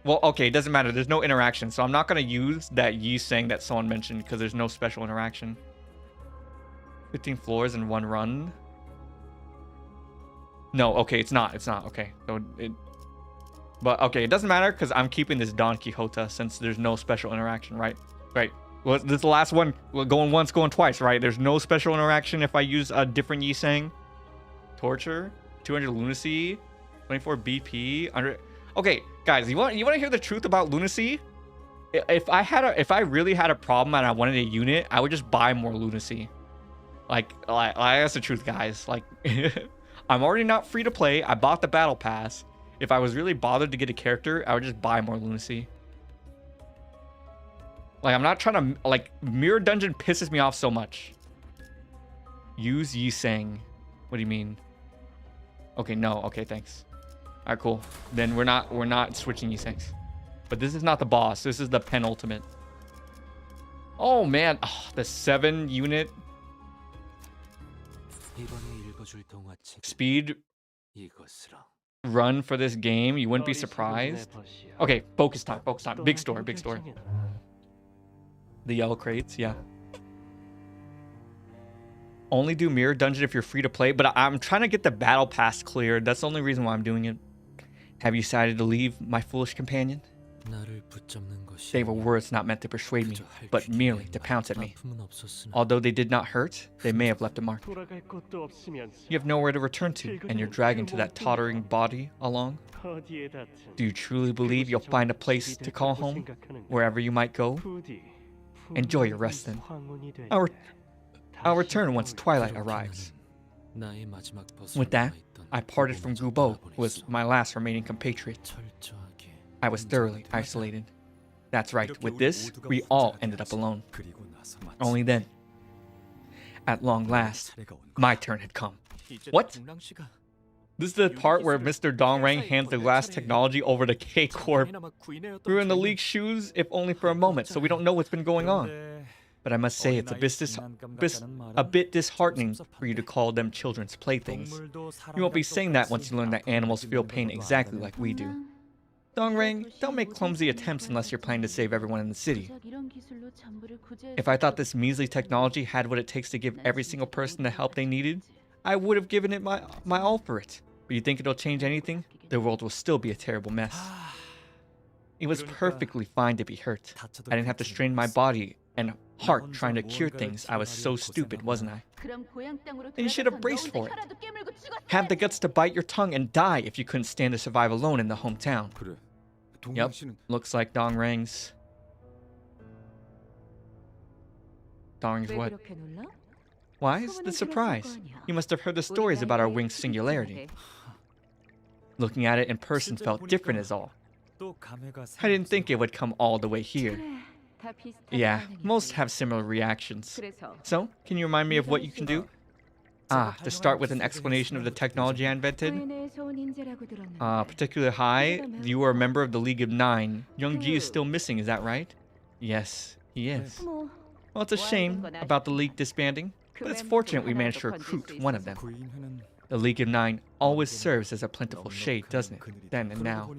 Well, okay, it doesn't matter. There's no interaction, so I'm not gonna use that Yi saying that someone mentioned because there's no special interaction. 15 floors in 1 run. No, okay, it's not. Okay, so but okay, it doesn't matter because I'm keeping this Don Quixote since there's no special interaction, right? Right. Well, this is the last one. We're going once, going twice, right? There's no special interaction if I use a different Yi saying. Torture, 200 lunacy, 24 BP, under. Okay, guys, you want to hear the truth about lunacy? If I really had a problem and I wanted a unit, I would just buy more lunacy. Like that's the truth, guys. Like, I'm already not free to play. I bought the battle pass. if I was really bothered to get a character, I would just buy more lunacy. Like, I'm not trying to, like, Mirror Dungeon pisses me off so much. Use Yiseng. What do you mean? Okay, no. Okay, thanks. All right, cool. Then we're not switching Yisengs. But this is not the boss. This is the penultimate. Oh, man. Oh, the 7-unit speed run for this game. You wouldn't be surprised. Okay, focus time. Focus time. Big store. Big store. The yellow crates, yeah. Only do Mirror Dungeon if you're free to play, but I'm trying to get the battle pass cleared. That's the only reason why I'm doing it. Have you decided to leave, my foolish companion? They were words not meant to persuade me, but merely to pounce at me. Although they did not hurt, they may have left a mark. You have nowhere to return to, and you're dragging to that tottering body along. Do you truly believe you'll find a place to call home, wherever you might go? Enjoy your rest then. I'll return once twilight arrives. With that, I parted from Gubo, who was my last remaining compatriot. I was thoroughly isolated. That's right, with this, we all ended up alone. Only then, at long last, my turn had come. What? This is the part where Mr. Dongrang hands the glass technology over to K-Corp. We were in the League's shoes, if only for a moment, so we don't know what's been going on. But I must say it's a bit disheartening for you to call them children's playthings. You won't be saying that once you learn that animals feel pain exactly like we do. Dongrang, don't make clumsy attempts unless you're planning to save everyone in the city. If I thought this measly technology had what it takes to give every single person the help they needed, I would have given it my all for it. But you think it'll change anything? The world will still be a terrible mess. It was perfectly fine to be hurt. I didn't have to strain my body and heart trying to cure things. I was so stupid, wasn't I? Then you should have braced for it. Have the guts to bite your tongue and die if you couldn't stand to survive alone in the hometown. Yep, looks like Dongrang's what? Why is the surprise? You must have heard the stories about our winged singularity. Looking at it in person felt different as all. I didn't think it would come all the way here. Yeah, most have similar reactions. So, can you remind me of what you can do? To start with an explanation of the technology I invented. Particularly high, you are a member of the League of Nine. Young G is still missing, is that right? Yes, he is. Well, it's a shame about the League disbanding, but it's fortunate we managed to recruit one of them. The League of Nine always serves as a plentiful shade, doesn't it? Then and now.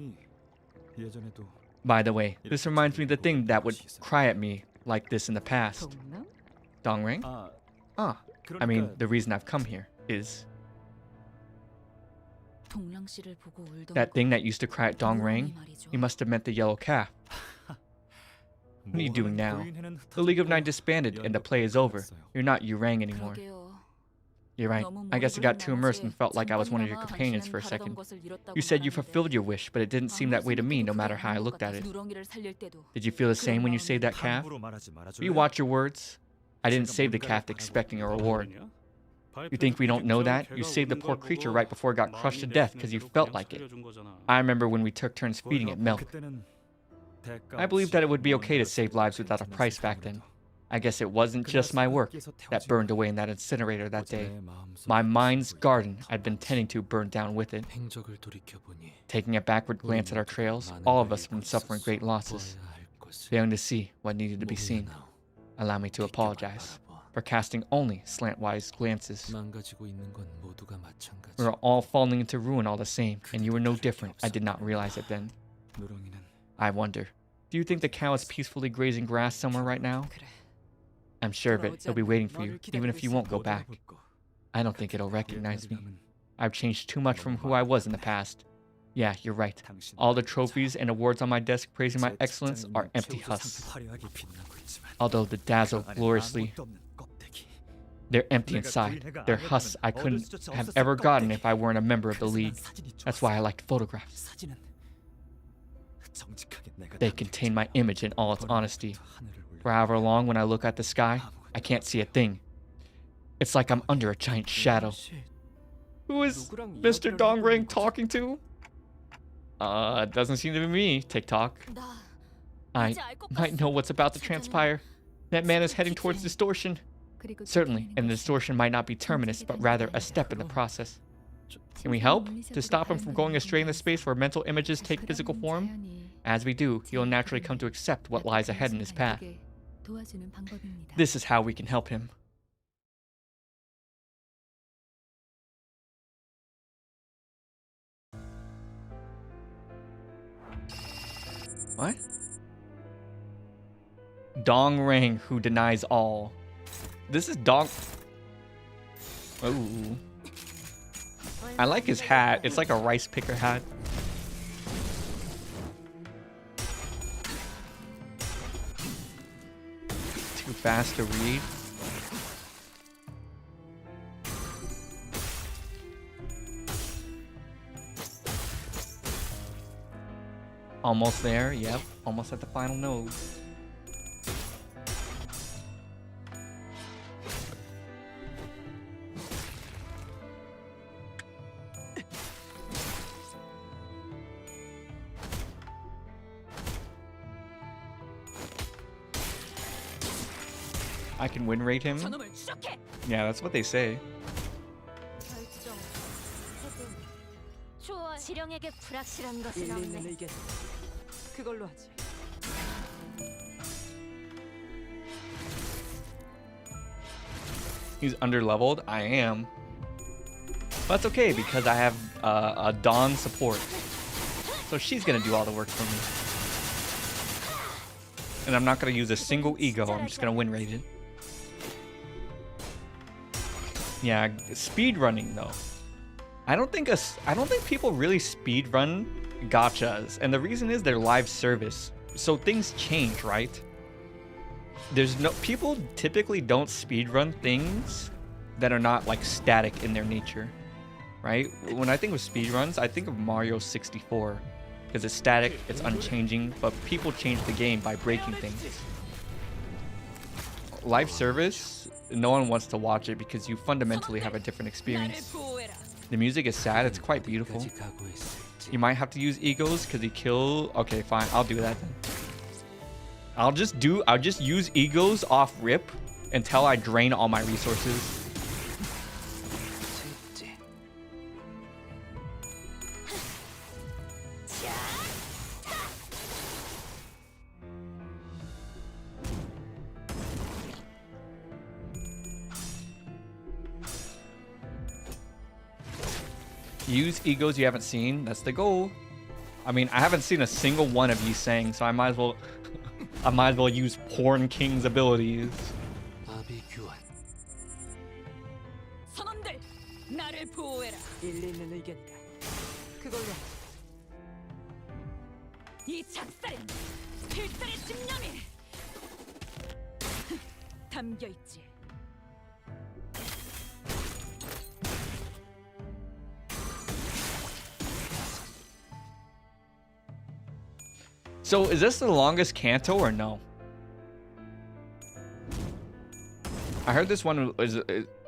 By the way, this reminds me of the thing that would cry at me like this in the past. Dongrang? I mean, the reason I've come here is... that thing that used to cry at Dongrang, you must have meant the yellow calf. What are you doing now? The League of Nine disbanded and the play is over. You're not Yurang anymore. You're right. I guess I got too immersed and felt like I was one of your companions for a second. You said you fulfilled your wish, but it didn't seem that way to me no matter how I looked at it. Did you feel the same when you saved that calf? Will you watch your words? I didn't save the calf expecting a reward. You think we don't know that? You saved the poor creature right before it got crushed to death because you felt like it. I remember when we took turns feeding it milk. I believed that it would be okay to save lives without a price back then. I guess it wasn't just my work that burned away in that incinerator that day. My mind's garden I'd been tending to burned down with it. Taking a backward glance at our trails, all of us have been suffering great losses. Failing to see what needed to be seen. Allow me to apologize for casting only slantwise glances. We were all falling into ruin all the same, and you were no different. I did not realize it then. I wonder, do you think the cow is peacefully grazing grass somewhere right now? I'm sure of it. It'll be waiting for you, even if you won't go back. I don't think it'll recognize me. I've changed too much from who I was in the past. Yeah, you're right. All the trophies and awards on my desk praising my excellence are empty husks. Although they dazzle gloriously, they're empty inside. They're husks I couldn't have ever gotten if I weren't a member of the League. That's why I liked photographs. They contain my image in all its honesty. For however long when I look at the sky, I can't see a thing. It's like I'm under a giant shadow. Who is Mr. Dongrang talking to? It doesn't seem to be me, TikTok. 나 I 이제 알것 might know what's about to transpire. That man is heading towards distortion. 그리고 Certainly, 지켜내는 and the 것이 distortion might not be terminus, but rather a step in the process. Can we help to stop him from going astray in the space where mental images take physical form? As we do, he'll naturally come to accept what lies ahead in his path. 도와주는 방법입니다. This is how we can help him. What? Dong Rang, who denies all. This is Dong. Ooh. I like his hat. It's like a rice picker hat. Too fast to read. Almost there. Yep. Almost at the final node. I can win rate him. 저놈을 추적해. Yeah, that's what they say. 결정. 해본. 초월. 지령에게 불확실한 것은 일리 있는 없네. 의견. 그걸로 하지. He's underleveled. I am. But that's okay because I have a Dawn support. So she's gonna do all the work for me. And I'm not gonna use a single ego. I'm just gonna win rate it. Yeah, speed running though. I don't think people really speed run gachas, and the reason is they're live service. So things change, right? People typically don't speed run things that are not like static in their nature, right? When I think of speed runs, I think of Mario 64 because it's static, it's unchanging, but people change the game by breaking things. Live service, no one wants to watch it because you fundamentally have a different 나를 experience. 보호해라. The music is sad, it's quite beautiful. You might have to use egos because he kill. Okay, fine, I'll do that then. I'll just use egos off rip until I drain all my resources. Use egos you haven't seen. That's the goal. I mean, I haven't seen a single one of you saying, so I might as well use Porn King's abilities. 선원들, 나를 보호해라. 일리 있는 의견이다. 그걸로 하지. 이 작살엔 필살의 집념이 담겨 있지. So is this the longest Canto or no? I heard this one is.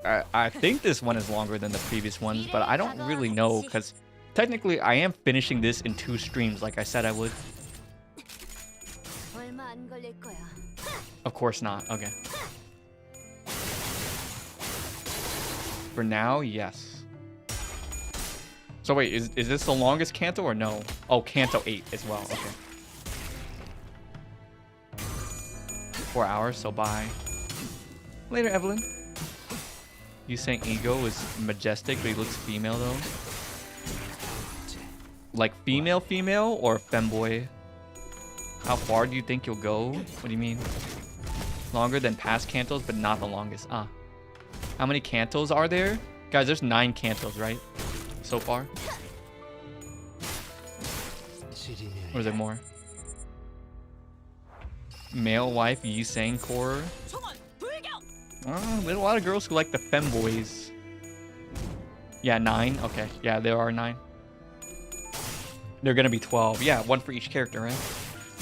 I think this one is longer than the previous ones, but I don't really know because technically I am finishing this in 2 streams, like I said I would. 얼마 안 걸릴 거야. Of course not. Okay. For now, yes. So wait, is this the longest Canto or no? Oh, Canto 8 as well. Okay. 4 hours, so bye. Later, Evelyn. You saying Ego is majestic, but he looks female though? Like female or femboy? How far do you think you'll go? What do you mean? Longer than past Cantos, but not the longest. Ah. How many Cantos are there? Guys, there's 9 Cantos, right? So far? Or is there more? Male wife Yusang core. 총원 불격. There's a lot of girls who like the femboys. Yeah, 9. Okay, yeah, there are 9. They're gonna be 12. Yeah, 1 for each character, right?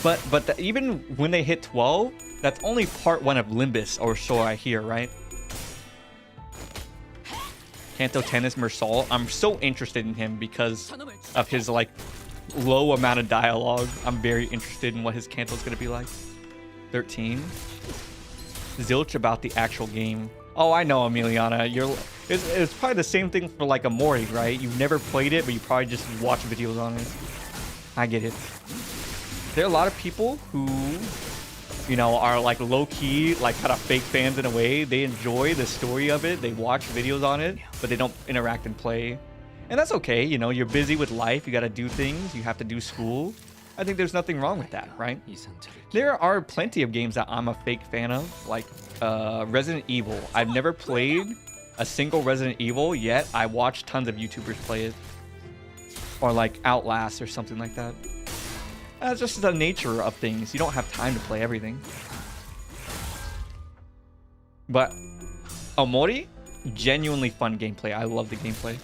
But even when they hit 12, that's only part 1 of Limbus, or so I hear, right? Canto 10 is Mersal. I'm so interested in him because of his like low amount of dialogue. I'm very interested in what his Canto's gonna be like. 13. Zilch about the actual game. Oh, I know, Emiliana. It's probably the same thing for like a Mori, right? You've never played it, but you probably just watch videos on it. I get it. There are a lot of people who, you know, are like low-key, like kind of fake fans in a way. They enjoy the story of it. They watch videos on it, but they don't interact and play. And that's okay. You know, you're busy with life. You got to do things. You have to do school. I think there's nothing wrong with that, right? There are plenty of games that I'm a fake fan of, like Resident Evil. I've never played a single Resident Evil, yet I watch tons of YouTubers play it. Or like Outlast or something like that. That's just the nature of things. You don't have time to play everything. But Omori, genuinely fun gameplay. I love the gameplay.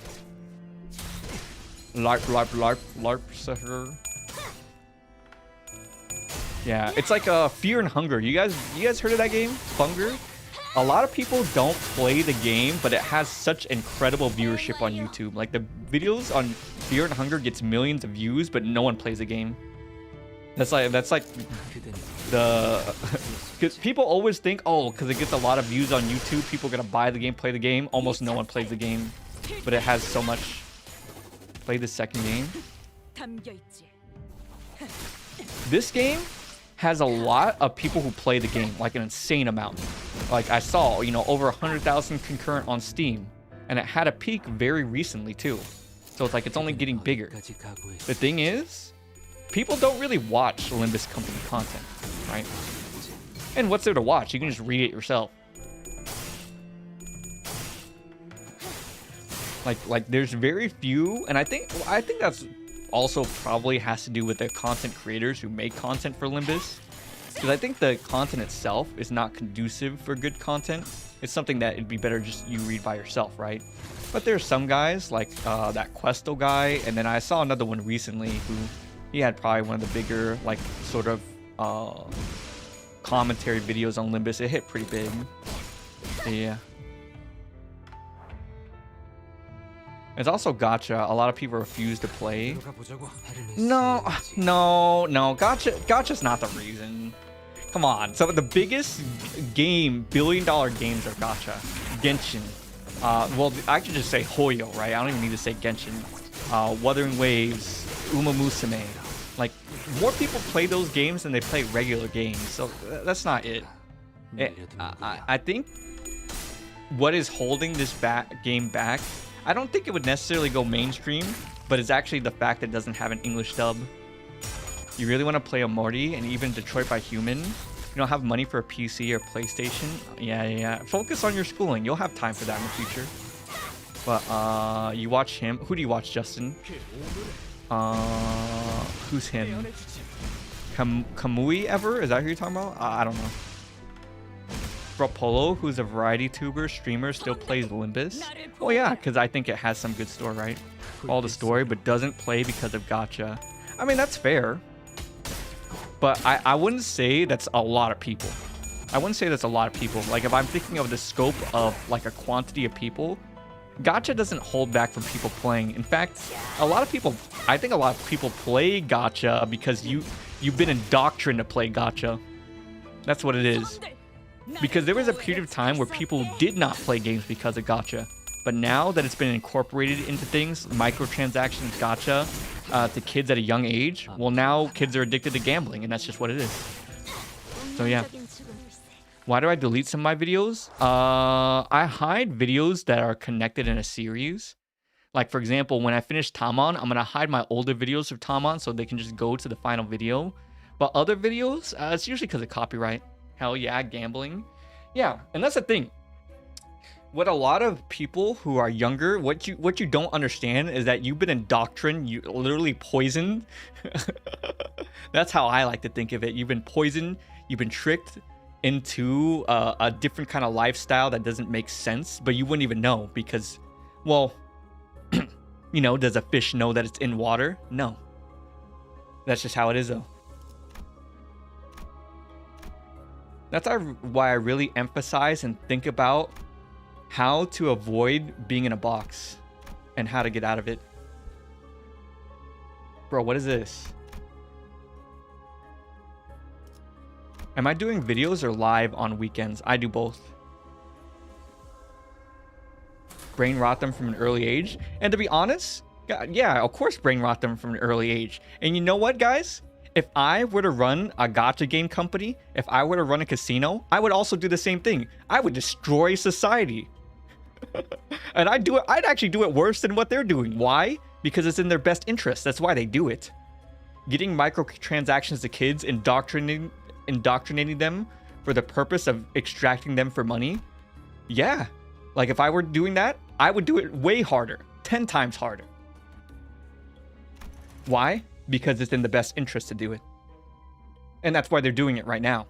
LARP, sucker. Yeah, it's like Fear and Hunger. You guys heard of that game? Hunger? A lot of people don't play the game, but it has such incredible viewership on YouTube. Like the videos on Fear and Hunger gets millions of views, but no one plays the game. That's like the because people always think, oh, because it gets a lot of views on YouTube, people are gonna buy the game, play the game. Almost no one plays the game, but it has so much. Play the second game. This game has a lot of people who play the game, like an insane amount. Like I saw, you know, over 100,000 concurrent on Steam, and it had a peak very recently too. So it's like it's only getting bigger. The thing is, people don't really watch Limbus Company content, right? And what's there to watch? You can just read it yourself. Like there's very few, and I think that's also probably has to do with the content creators who make content for Limbus. Because I think the content itself is not conducive for good content. It's something that it'd be better just you read by yourself, right? But there's some guys like that Questo guy, and then I saw another one recently who he had probably one of the bigger like sort of commentary videos on Limbus. It hit pretty big. Yeah. It's also gacha. A lot of people refuse to play. No. Gacha's not the reason. Come on. So the biggest billion-dollar games are gacha. Genshin. Well, I could just say Hoyo, right? I don't even need to say Genshin. Wuthering Waves, Uma Musume. Like, more people play those games than they play regular games. So that's not it. I think what is holding this game back, I don't think it would necessarily go mainstream, but it's actually the fact that it doesn't have an English dub. You really want to play a Morty and even Detroit by Human? You don't have money for a PC or PlayStation? Yeah. Focus on your schooling. You'll have time for that in the future. But you watch him. Who do you watch, Justin? Who's him? Kamui Ever? Is that who you're talking about? I don't know. Polo, who's a variety tuber, streamer, still plays Limbus. Oh yeah, because I think it has some good story, right? All the story, but doesn't play because of gacha. I mean, that's fair. But I wouldn't say that's a lot of people. I wouldn't say that's a lot of people. Like, if I'm thinking of the scope of, like, a quantity of people, gacha doesn't hold back from people playing. In fact, I think a lot of people play gacha because you've been indoctrined to play gacha. That's what it is. Because there was a period of time where people did not play games because of gacha. But now that it's been incorporated into things, microtransactions, gacha, to kids at a young age, well, now kids are addicted to gambling, and that's just what it is. So yeah. Why do I delete some of my videos? I hide videos that are connected in a series. Like, for example, when I finish Tamon, I'm going to hide my older videos of Tamon so they can just go to the final video. But other videos, it's usually because of copyright. Hell yeah, gambling. Yeah, and that's the thing. What a lot of people who are younger, what you don't understand is that you've been indoctrined, you literally poisoned. That's how I like to think of it. You've been poisoned, you've been tricked into a different kind of lifestyle that doesn't make sense, but you wouldn't even know because, well, you know, does a fish know that it's in water? No. That's just how it is, though. That's why I really emphasize and think about how to avoid being in a box and how to get out of it. Bro, what is this? Am I doing videos or live on weekends? I do both. Brain rot them from an early age. And to be honest, yeah, of course brain rot them from an early age. And you know what, guys? If I were to run a gacha game company, if I were to run a casino, I would also do the same thing. I would destroy society. And I'd actually do it worse than what they're doing. Why? Because it's in their best interest. That's why they do it. Getting microtransactions to kids, indoctrinating them for the purpose of extracting them for money. Yeah. Like if I were doing that, I would do it way harder. 10 times harder. Why? Because it's in the best interest to do it. And that's why they're doing it right now.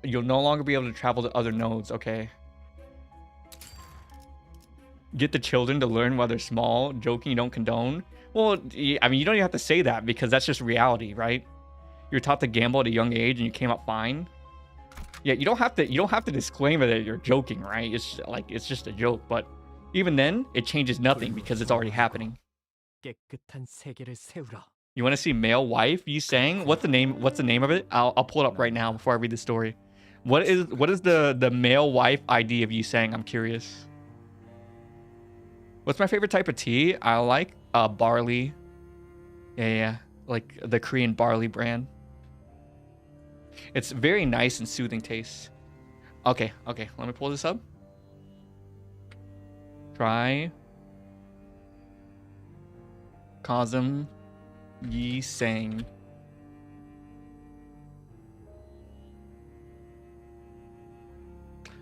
You'll no longer be able to travel to other nodes, okay? Get the children to learn while they're small. Joking, you don't condone. Well, I mean, you don't even have to say that because that's just reality, right? You're taught to gamble at a young age and you came up fine. Yeah, you don't have to disclaim that you're joking, right? It's like it's just a joke, but even then, it changes nothing because it's already happening. You want to see male wife? You sang? What's the name of it? I'll pull it up right now before I read the story. What is the male wife ID of you sang? I'm curious. What's my favorite type of tea? I like barley. Yeah, like the Korean barley brand. It's very nice and soothing taste. Okay, let me pull this up. Try Kazum Yi Sang.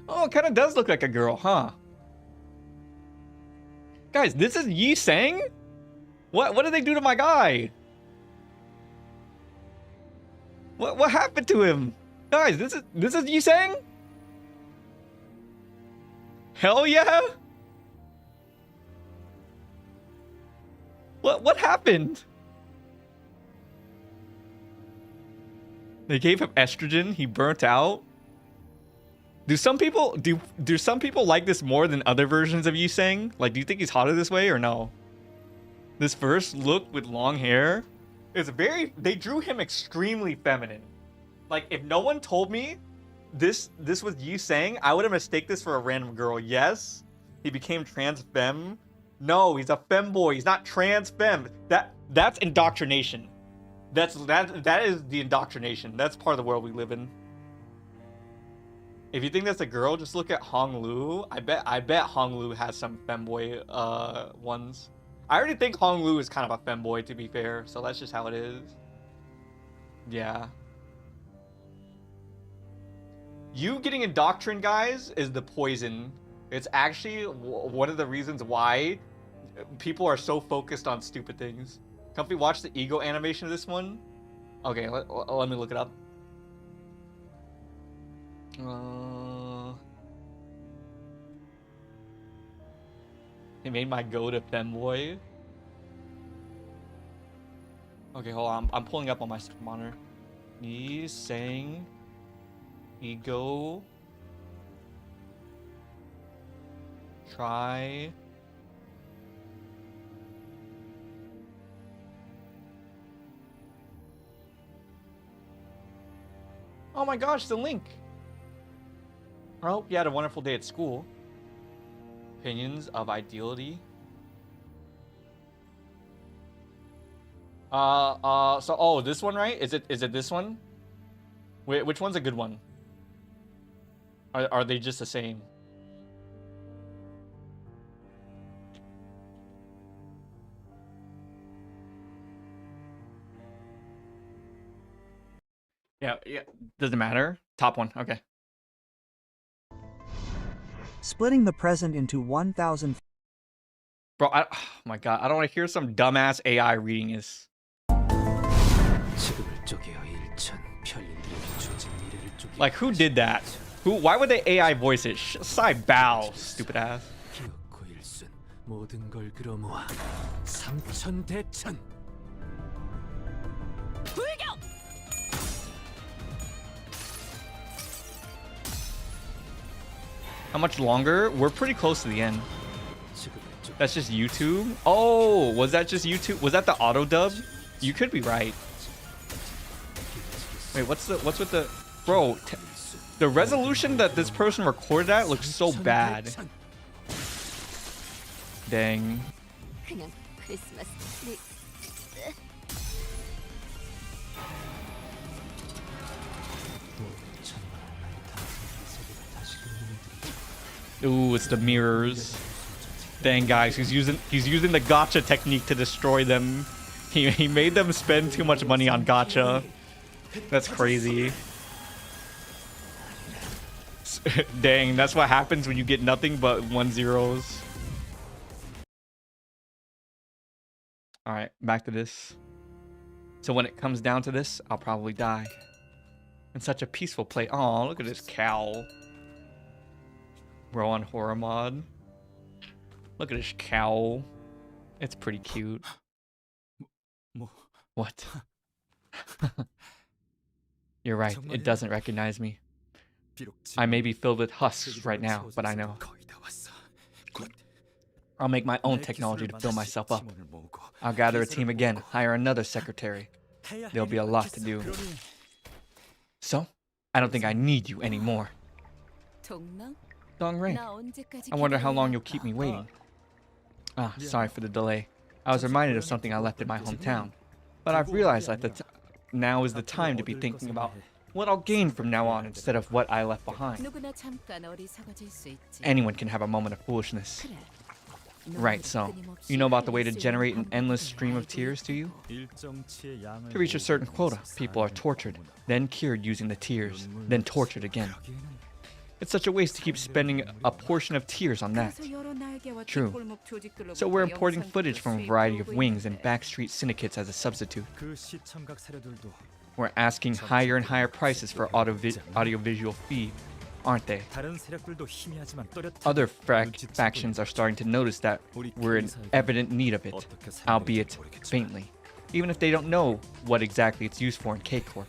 Oh, it kind of does look like a girl, huh? Guys, this is Yi Sang? What did they do to my guy? What happened to him? Guys, this is Yi Sang? Hell yeah? What happened? They gave him estrogen, he burnt out. Do some people like this more than other versions of Yi Sang? Like, do you think he's hotter this way or no? This first look with long hair is they drew him extremely feminine. Like, if no one told me this was Yi Sang, I would have mistaken this for a random girl. Yes, he became trans femme. No, he's a femboy. He's not trans femme. That's indoctrination. That is the indoctrination. That's part of the world we live in. If you think that's a girl, just look at Hong Lu. I bet Hong Lu has some femboy ones. I already think Hong Lu is kind of a femboy, to be fair. So that's just how it is. Yeah. You getting indoctrined, guys, is the poison. It's actually one of the reasons why people are so focused on stupid things. Comfy, watch the ego animation of this one. Okay, let me look it up. They made my go to femboy. Okay, hold on. I'm pulling up on my monitor. Yi Sang ego. Try. Oh my gosh, the link. I hope you had a wonderful day at school. Opinions of ideality. So this one, right? Is it this one? Wait, which one's a good one? Are they just the same? Yeah, doesn't matter. Top one, okay. Splitting the present into 1,000. Bro, oh my god, I don't want to hear some dumbass AI reading this. Like, who did that? Why would they AI voice it? Sai Boughs, stupid ass. How much longer? We're pretty close to the end. That's just YouTube? Oh, was that just YouTube? Was that the auto dub? You could be right. Wait, what's with the bro? The resolution that this person recorded at looks so bad. Dang. 그냥 크리스마스 트리. Ooh, it's the mirrors. Dang, guys, he's using the gacha technique to destroy them. He made them spend too much money on gacha. That's crazy. Dang, that's what happens when you get nothing but 1-0s. All right, back to this. So when it comes down to this, I'll probably die. In such a peaceful place. Oh, look at this cow. We're on horror mod. Look at this cow. It's pretty cute. What? You're right. It doesn't recognize me. I may be filled with husks right now, but I know. I'll make my own technology to fill myself up. I'll gather a team again, hire another secretary. There'll be a lot to do. So, I don't think I need you anymore. Dong-rae, I wonder how long you'll keep me waiting. Ah, sorry for the delay. I was reminded of something I left in my hometown. But I've realized that now is the time to be thinking about what I'll gain from now on instead of what I left behind. Anyone can have a moment of foolishness. Right, so, you know about the way to generate an endless stream of tears, do you? To reach a certain quota, people are tortured, then cured using the tears, then tortured again. It's such a waste to keep spending a portion of tears on that. True. So we're importing footage from a variety of wings and backstreet syndicates as a substitute. We're asking higher and higher prices for audiovisual feed, aren't they? Other factions are starting to notice that we're in evident need of it, albeit faintly, even if they don't know what exactly it's used for in K-Corp.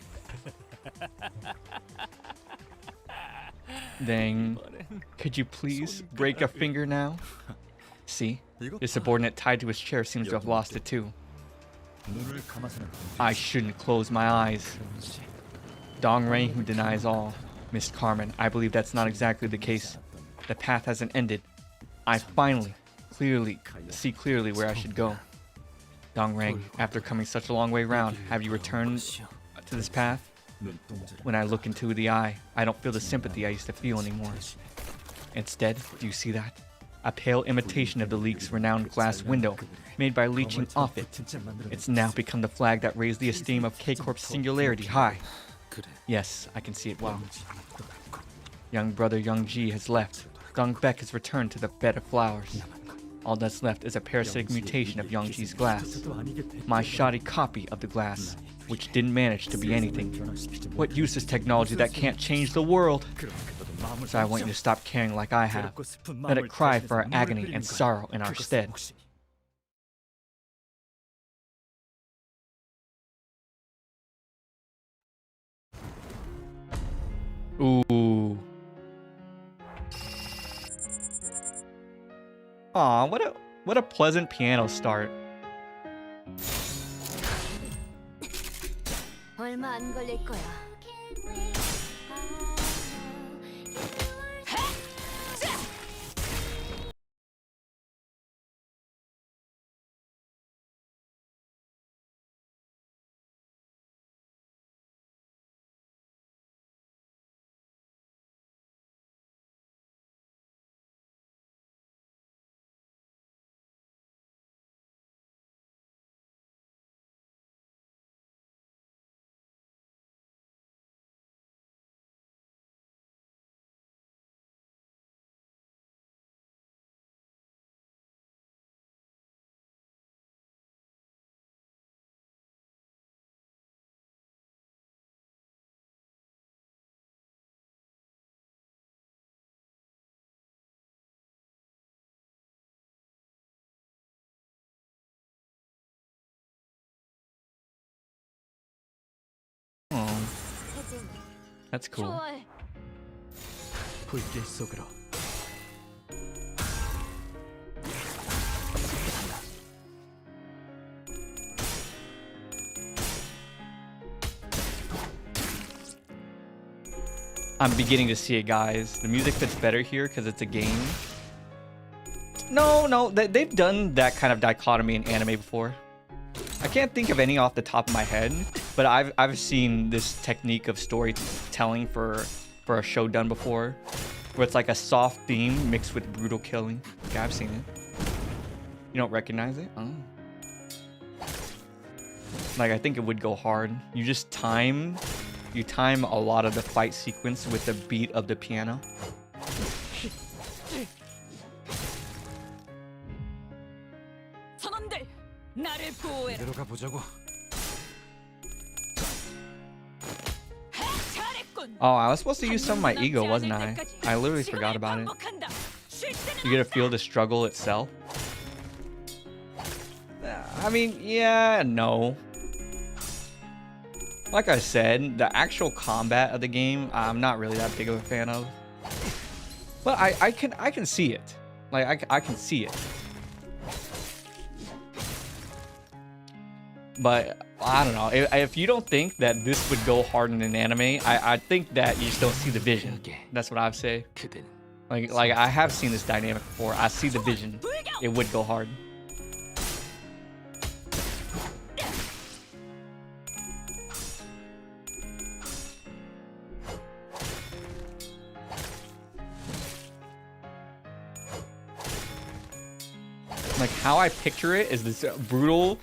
Dang. Could you please break a finger now? See, the subordinate tied to his chair seems to have lost it too. I shouldn't close my eyes. Dong-rae who denies all. Miss Carmen, I believe that's not exactly the case. The path hasn't ended. I finally, see clearly where I should go. Dong-rae, after coming such a long way round, have you returned to this path? When I look into the eye, I don't feel the sympathy I used to feel anymore. Instead, do you see that? A pale imitation of the League's renowned glass window, made by leeching off it. It's now become the flag that raised the esteem of K-Corp's singularity high. Yes, I can see it well. Young brother Young Ji has left. Dong Baek has returned to the bed of flowers. All that's left is a parasitic mutation of Young Ji's glass. My shoddy copy of the glass, which didn't manage to be anything. What use is technology that can't change the world? So I want you to stop caring like I have. Let it cry for our agony and sorrow in our stead. Ooh. Aw, what a pleasant piano start. 얼마 안 걸릴 거야. That's cool. I'm beginning to see it, guys. The music fits better here because it's a game. No, they've done that kind of dichotomy in anime before. I can't think of any off the top of my head, but I've seen this technique of storytelling for a show done before, where it's like a soft theme mixed with brutal killing. Yeah, I've seen it. You don't recognize it? Oh. Like, I think it would go hard. You just time a lot of the fight sequence with the beat of the piano. 선원들, 나를 보호해라. 이대로 가보자고. 잘했군. Oh, I was supposed to use some of my ego, wasn't I? I literally forgot about it. You get to feel the struggle itself. I mean, yeah, no. Like I said, the actual combat of the game, I'm not really that big of a fan of. But I can see it. Like, I can see it. But I don't know. If you don't think that this would go hard in an anime, I think that you just don't see the vision. That's what I'd say. Like I have seen this dynamic before. I see the vision. It would go hard. Like, how I picture it is this brutal,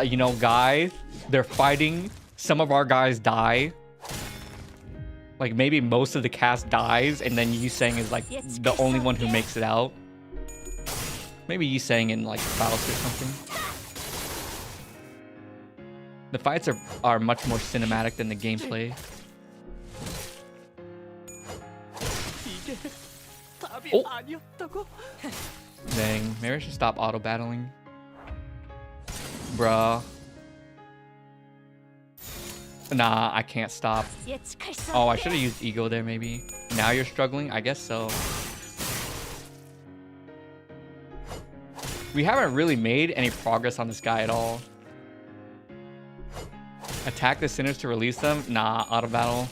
you know, guy. They're fighting. Some of our guys die. Like, maybe most of the cast dies, and then Yusang is like the only one who makes it out. Maybe Yusang and like Boughs or something. The fights are much more cinematic than the gameplay. Oh. Dang, maybe I should stop auto battling. Bruh. Nah, I can't stop. Oh, I should have used ego there maybe. Now you're struggling? I guess so. We haven't really made any progress on this guy at all. Attack the sinners to release them? Nah, auto battle.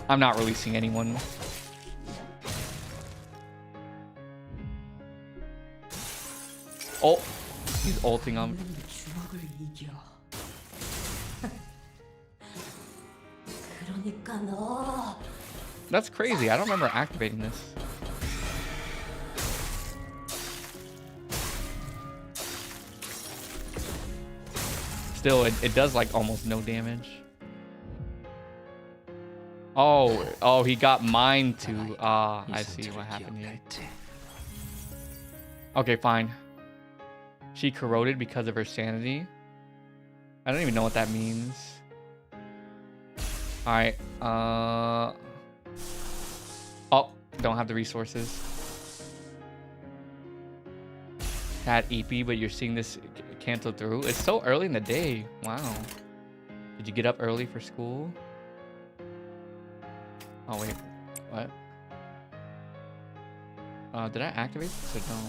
I'm not releasing anyone. Oh, he's ulting him. That's crazy. I don't remember activating this. Still, it does like almost no damage. Oh, he got mine too. Ah, I see what happened here. Okay, fine. She corroded because of her sanity. I don't even know what that means. Alright. Oh, don't have the resources. Had EP, but you're seeing this Canto through. It's so early in the day. Wow. Did you get up early for school? Oh, wait. What? Did I activate this or no?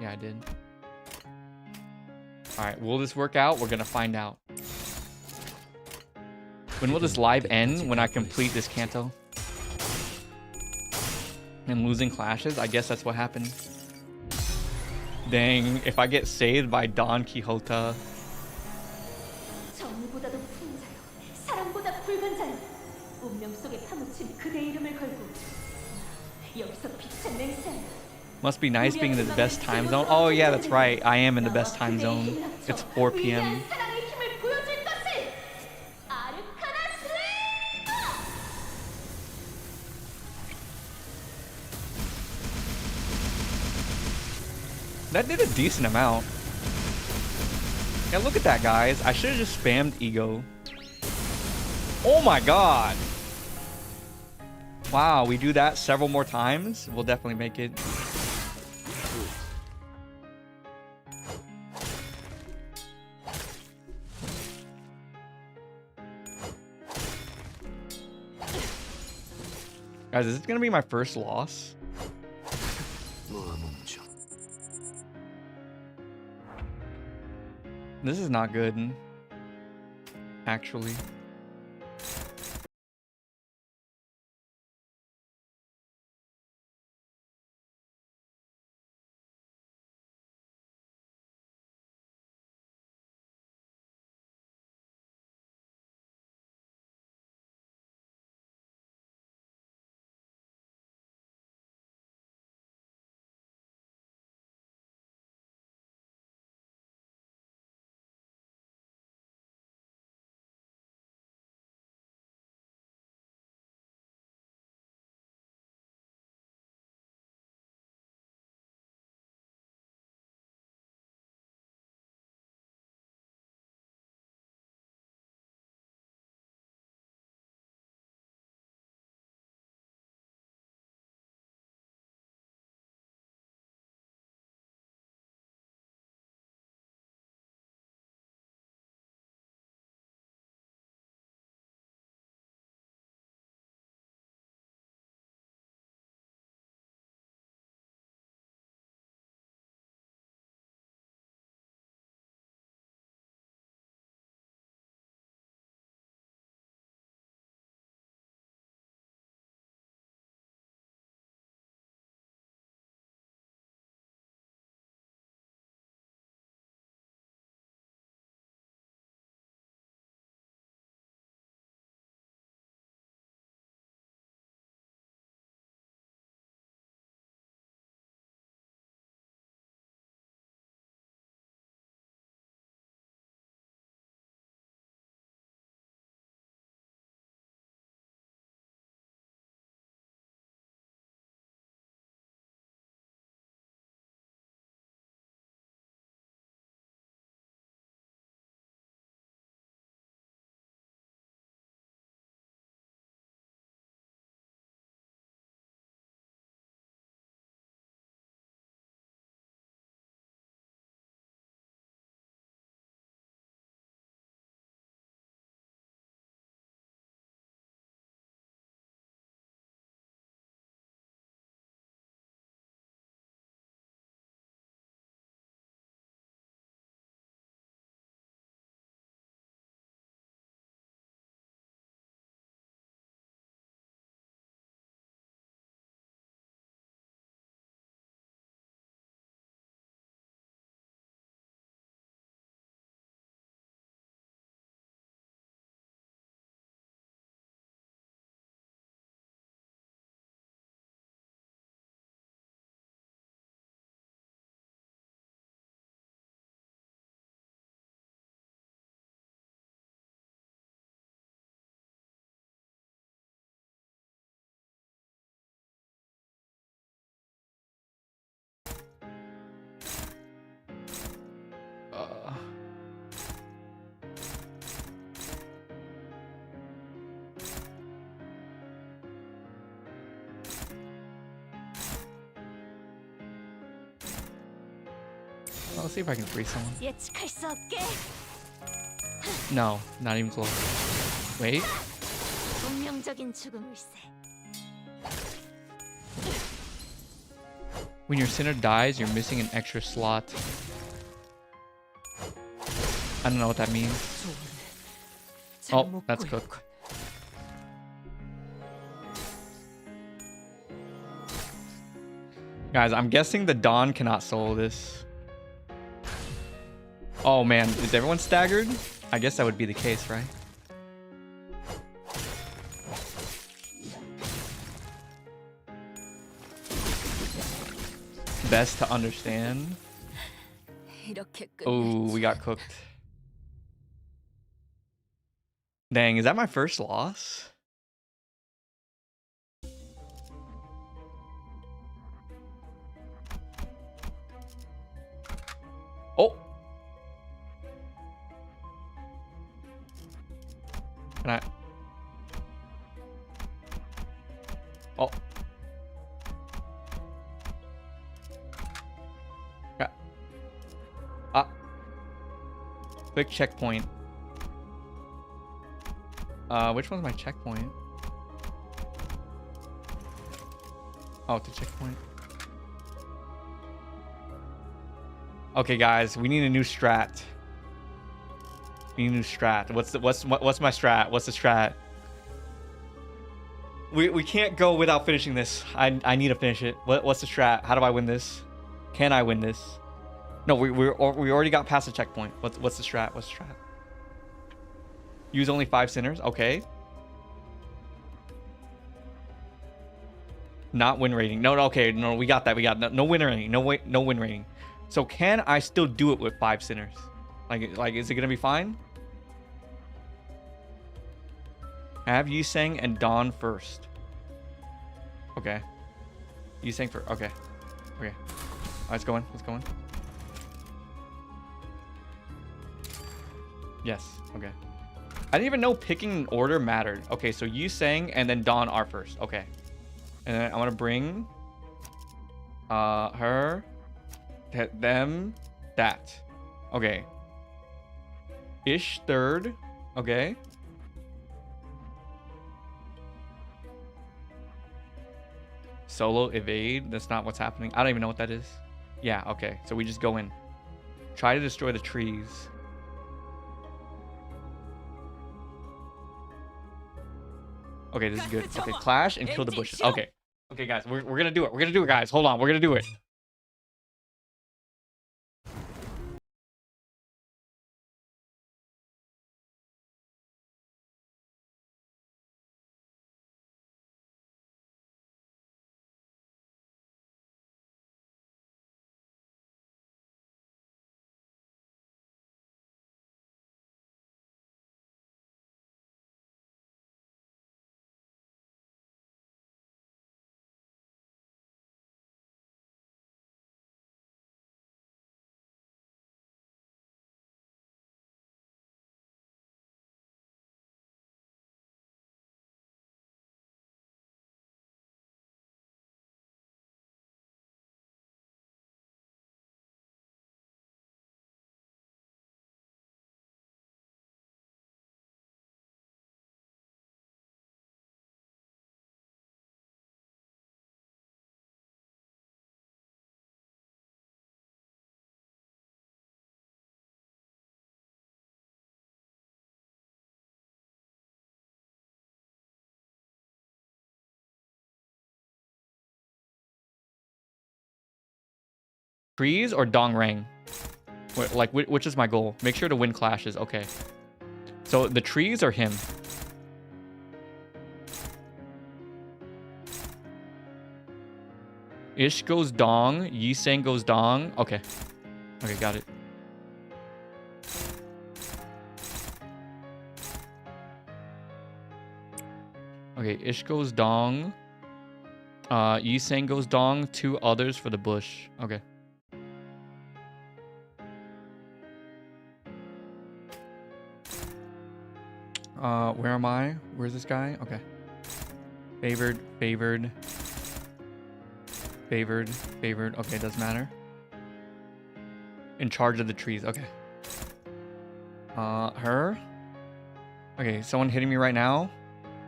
Yeah, I did. Alright, will this work out? We're gonna find out. When will this live end? When I complete this Canto? And losing clashes? I guess that's what happened. Dang, if I get saved by Don Quixote. Must be nice being in the best time zone. Oh yeah, that's right. I am in the best time zone. It's 4 p.m. That did a decent amount. Yeah, look at that, guys. I should have just spammed ego. Oh my god. Wow, we do that several more times. We'll definitely make it. Guys, is this gonna be my first loss? This is not good, actually. Well, let's see if I can freeze someone. 예측할 수 없게. No, not even close. Wait. 운명적인 죽음일세. When your sinner dies, you're missing an extra slot. I don't know what that means. Oh, that's cooked. Guys, I'm guessing the Dawn cannot solo this. Oh man, is everyone staggered? I guess that would be the case, right? Best to understand. 이렇게 Oh, we got cooked. Dang, is that my first loss? Oh! Can I? Oh. Yeah. Ah. Quick checkpoint. Which one's my checkpoint? Oh, it's a checkpoint. Okay, guys, we need a new strat. We need a new strat. What's my strat? What's the strat? We can't go without finishing this. I need to finish it. What's the strat? How do I win this? Can I win this? No, we already got past the checkpoint. What's the strat? What's the strat? Use only 5 sinners. Okay. Not win rating. No, okay. No, we got that. We got no win rating. No win rating. So can I still do it with 5 sinners? Like is it gonna be fine? Have Yiseng and Dawn first. Okay. Yiseng first. Okay. Okay. Let's go in. Let's go in. Yes. Okay. I didn't even know picking an order mattered. Okay, so Yiseng and then Dawn are first. Okay. And then I want to bring her, them, that. Okay. Ish third. Okay. Solo evade. That's not what's happening. I don't even know what that is. Yeah, okay. So we just go in. Try to destroy the trees. Okay, this is good. Okay, clash and kill the bushes. Okay. Okay, guys, we're gonna do it. We're gonna do it, guys. Hold on, we're gonna do it. Trees or Dong Rang? Like, which is my goal? Make sure to win clashes. Okay. So the trees or him? Ish goes Dong. Yiseng goes Dong. Okay. Okay, got it. Okay, Ish goes Dong. Yiseng goes Dong. 2 others for the bush. Okay. Where am I? Where's this guy? Okay. Favored. Favored. Okay, doesn't matter. In charge of the trees. Okay. Her. Okay, someone hitting me right now.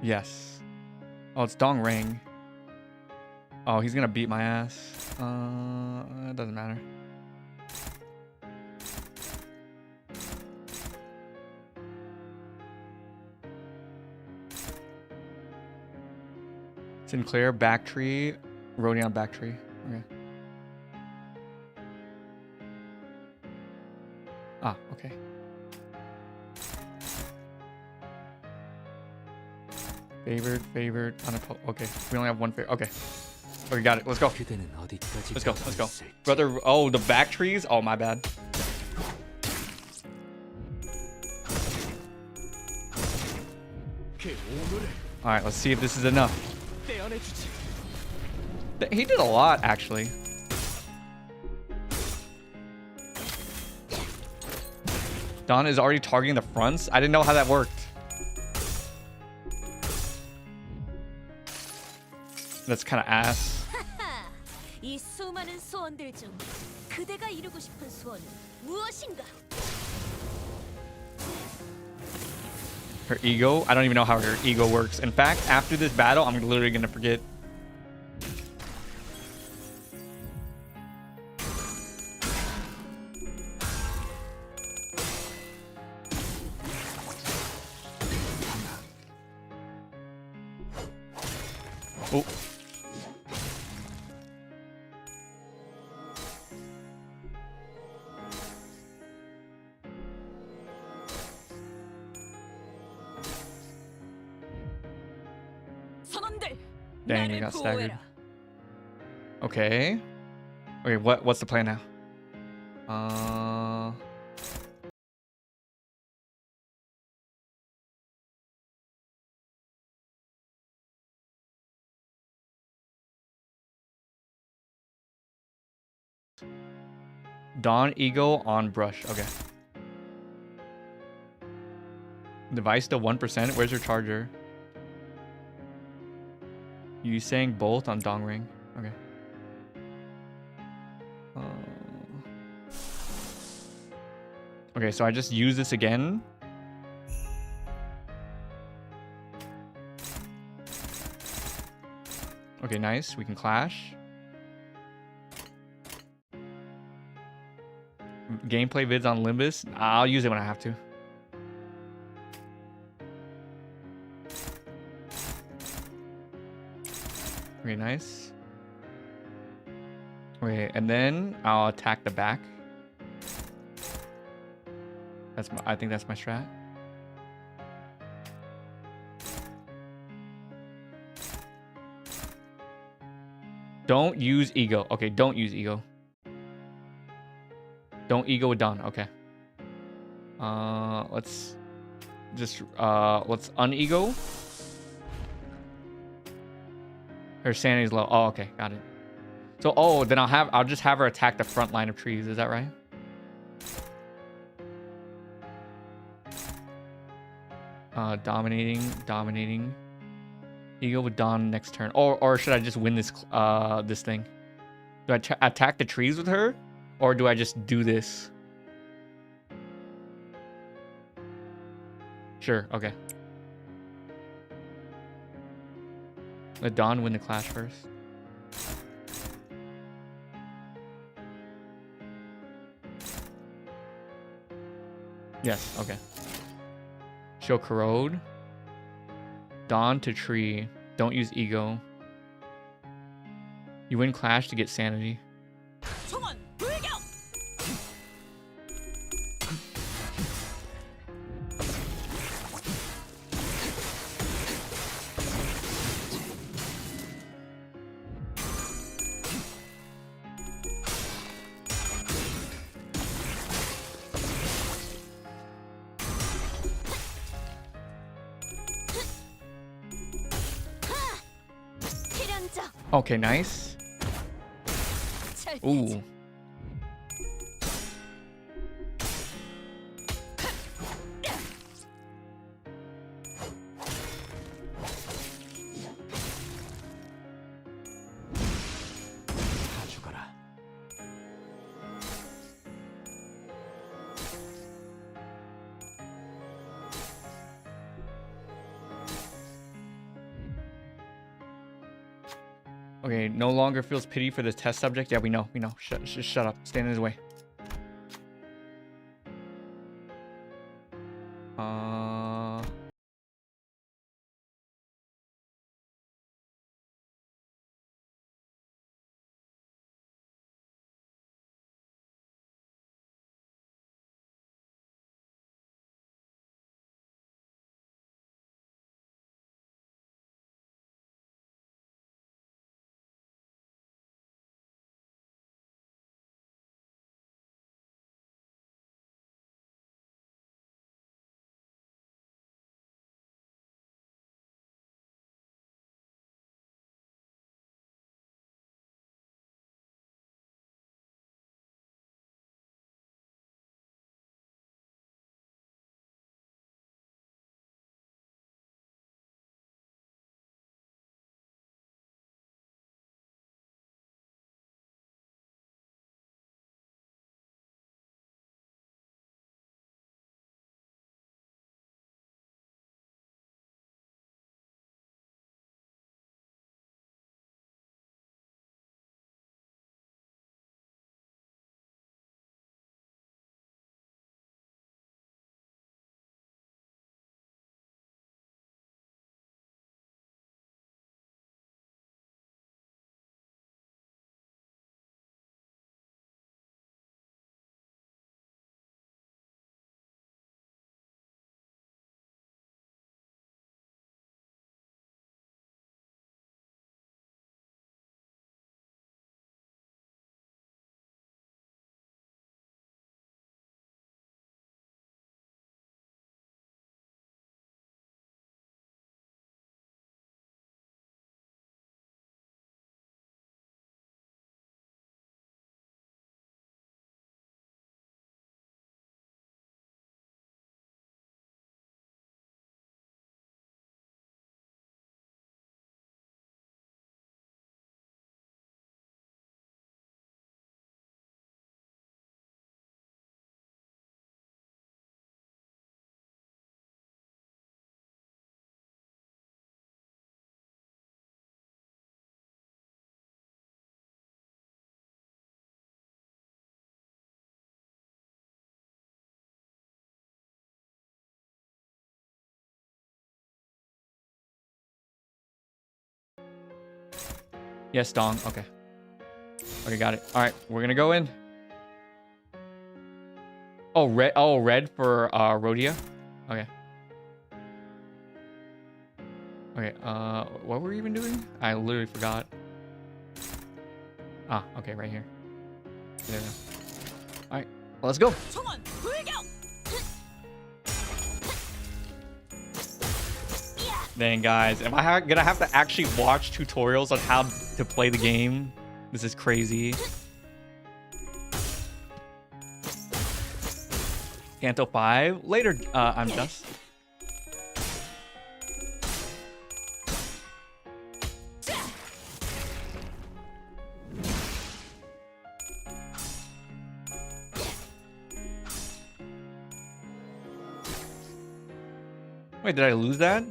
Yes. Oh, it's Dong Ring. Oh, he's gonna beat my ass. It doesn't matter. Sinclair, back tree. Rodion, back tree. Okay. Ah, okay. Favored. Okay, we only have one favor. Okay. Okay, got it. Let's go. Let's go. Brother, oh, the back trees? Oh, my bad. Alright, let's see if this is enough. He did a lot, actually. Don is already targeting the fronts? I didn't know how that worked. That's kind of ass. 이 수많은 소원들 중 그대가 이루고 싶은 소원은 무엇인가? Her ego? I don't even know how her ego works. In fact, after this battle, I'm literally gonna forget. Oh. Dang, you got staggered. Okay. Okay, what's the plan now? Dawn ego on brush. Okay. Device still 1%. Where's your charger? You saying both on Dong Ring? Okay. Okay, so I just use this again. Okay, nice. We can clash. Gameplay vids on Limbus. I'll use it when I have to. Okay, nice. Okay, and then I'll attack the back. I think that's my strat. Don't use ego. Okay, don't use ego. Don't ego with Dawn. Okay. Let's just let's unego. Her sanity's low. Oh, okay, got it. So, oh, then I'll just have her attack the front line of trees. Is that right? Dominating. Ego with Dawn next turn. Or should I just win this this thing? Do I attack the trees with her, or do I just do this? Sure. Okay. Let Dawn win the clash first. Yes, okay. Show corrode. Dawn to tree. Don't use ego. You win clash to get sanity. Okay, nice. Ooh. Okay, no longer feels pity for this test subject. Yeah, we know. Shut up. Stand in his way. Yes, Dong. Okay. Okay, got it. All right, we're gonna go in. Oh, red. Oh, red for Rhodia. Okay. Okay. What were we even doing? I literally forgot. Ah, okay, right here. There we go. All right, let's go. Dang, guys, am I gonna have to actually watch tutorials on how to play the game? This is crazy. Canto 5 later. I'm just. Wait, did I lose that?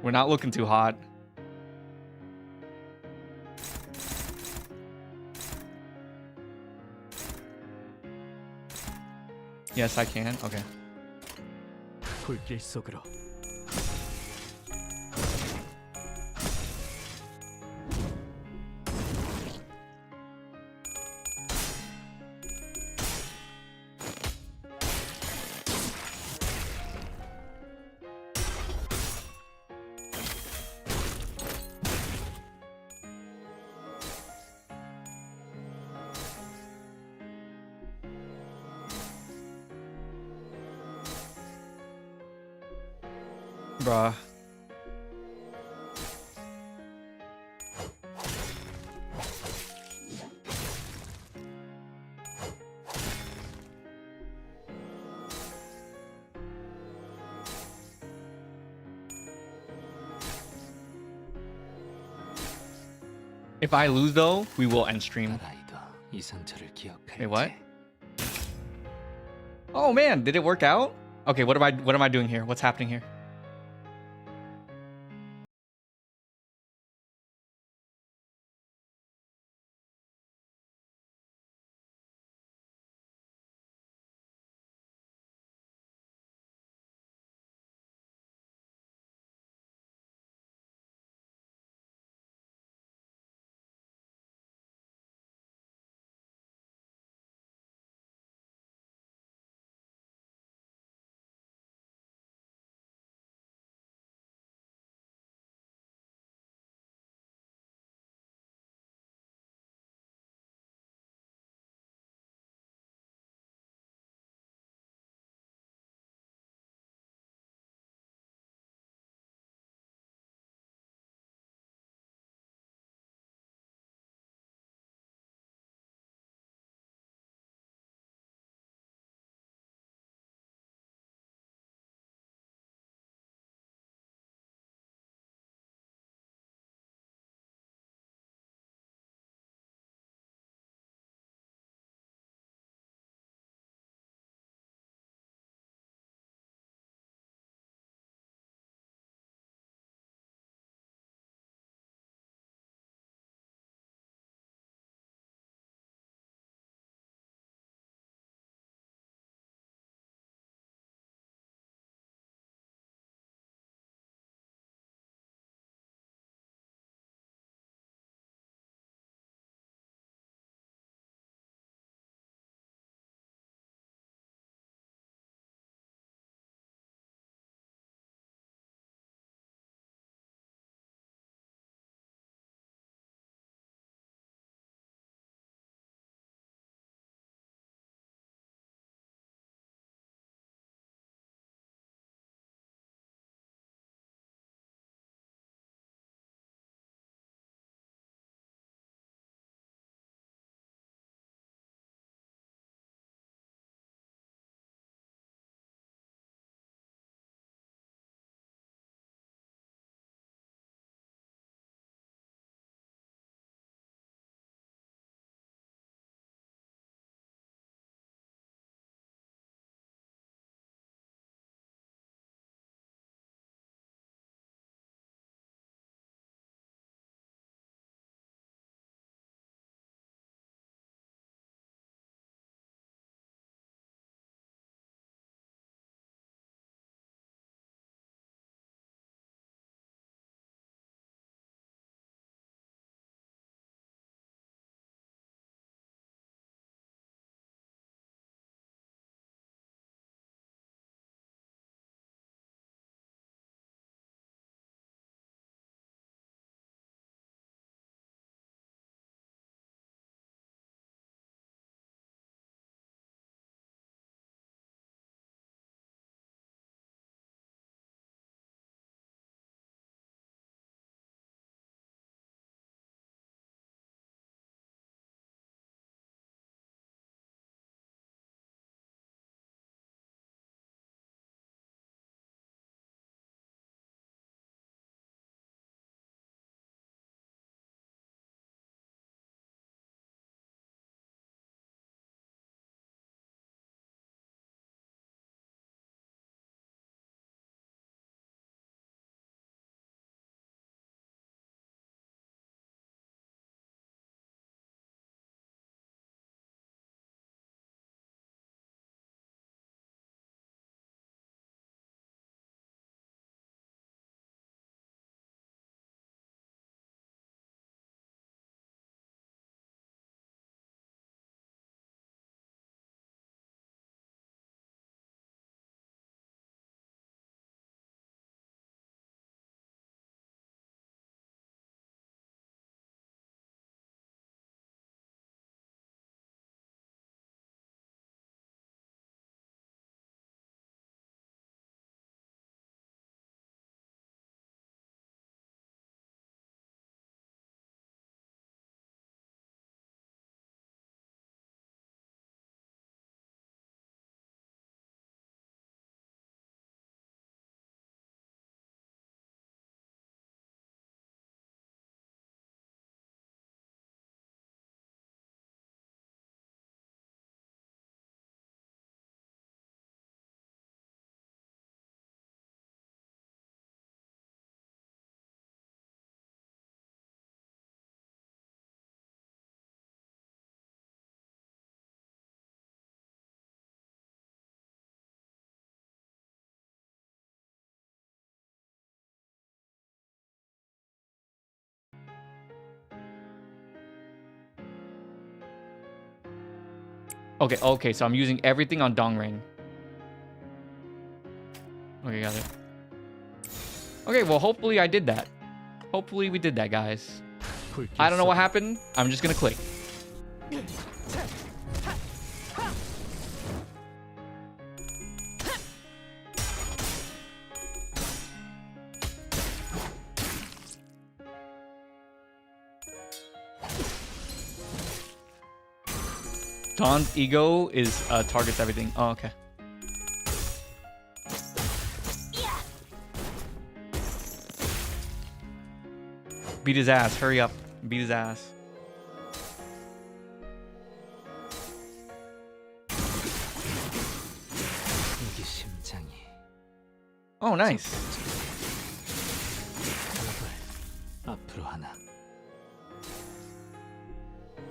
We're not looking too hot. Yes, I can. Okay. 불길 속으로. Bruh. If I lose though, we will end stream. Wait, what? Oh man, did it work out? Okay, what am I doing here? What's happening here? Okay, okay, so I'm using everything on Dongren. Okay, got it. Okay, well, hopefully I did that. Hopefully we did that, guys. I don't know what happened. I'm just gonna click. Don's ego is targets everything. Oh, okay. Beat his ass. Hurry up. Beat his ass. Oh, nice.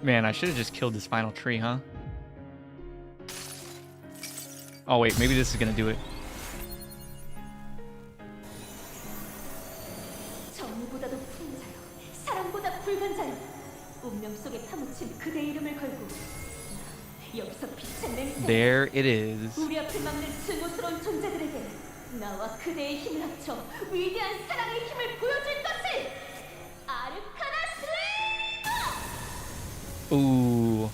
Man, I should have just killed this final tree, huh? Oh, wait. Maybe this is going to do it. 정의보다도 큰 자여, 사랑보다 붉은 자여, 운명 속에 파묻힌 그대 이름을 걸고 여기서 빛을 내는 There it is. 우리 앞을 막는 증오스러운 존재들에게 나와 그대의 힘을 합쳐 위대한 사랑의 힘을 보여줄 것을 아르카나 슬레이어! Ooh.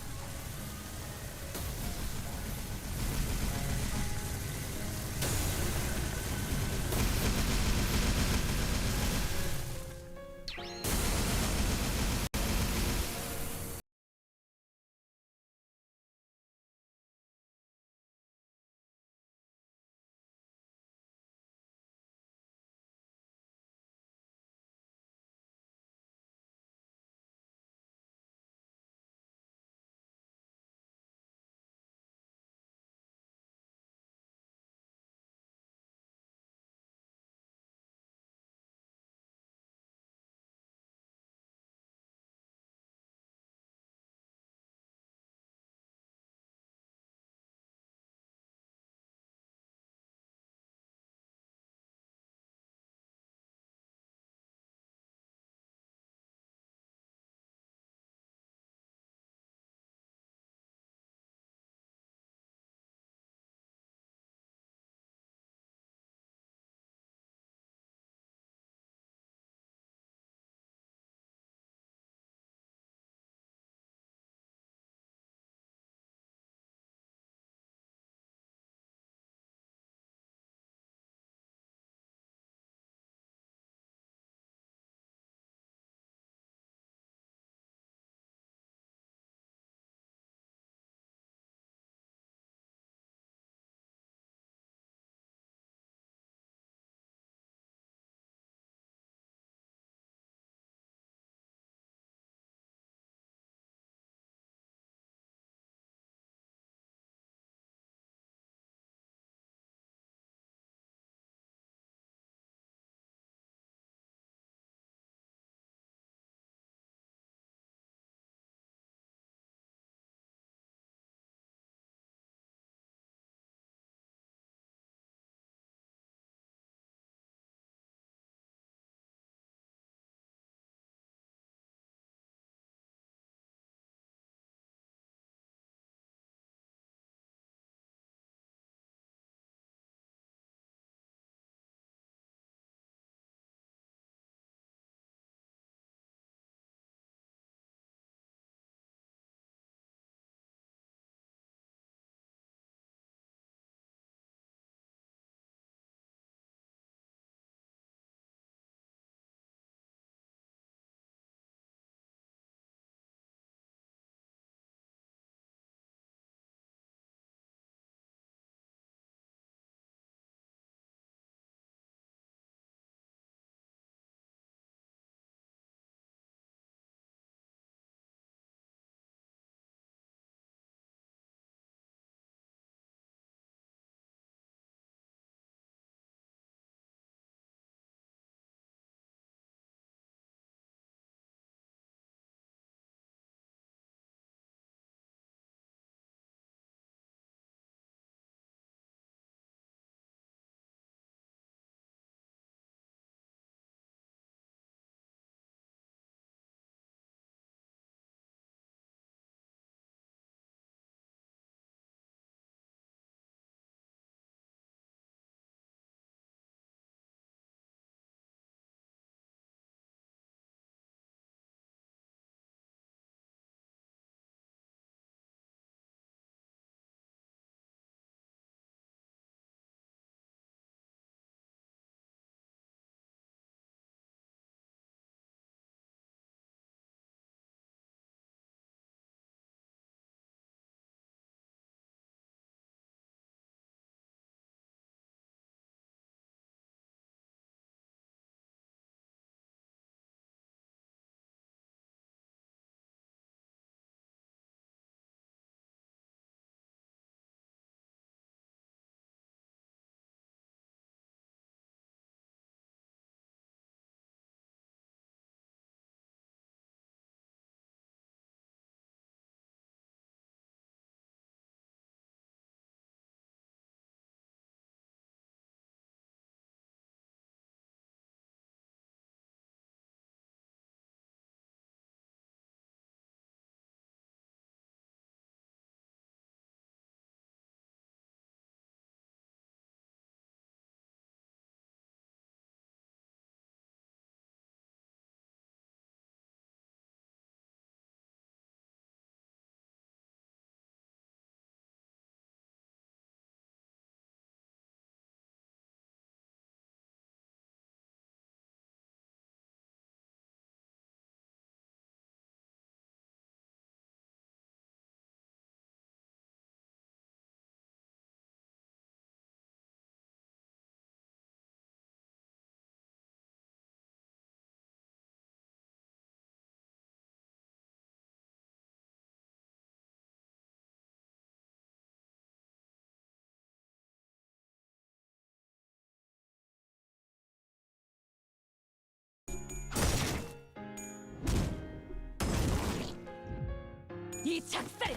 이 작살엔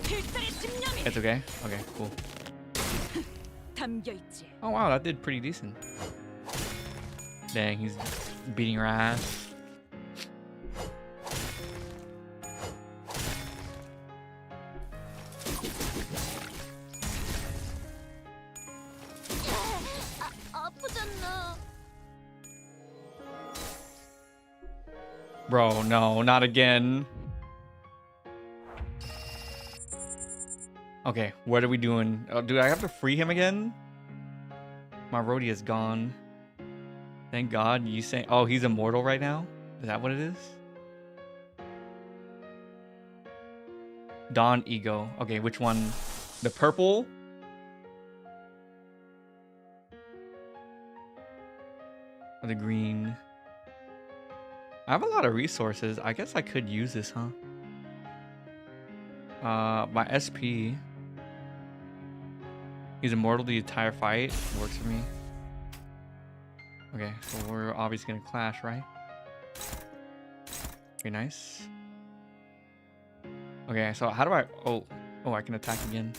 필살의 집념이 It's okay. Okay, cool. 담겨 있지. Oh wow, that did pretty decent. Dang, he's beating her ass. 아프잖아. Bro, no, not again. Okay, what are we doing? Oh, do I have to free him again? My roadie is gone. Thank God. You saying, oh, he's immortal right now? Is that what it is? Dawn Ego. Okay, which one? The purple? Or the green? I have a lot of resources. I guess I could use this, huh? My SP. He's immortal the entire fight. Works for me. Okay, so we're obviously gonna clash, right? Very nice. Okay, so how do I... Oh, I can attack again.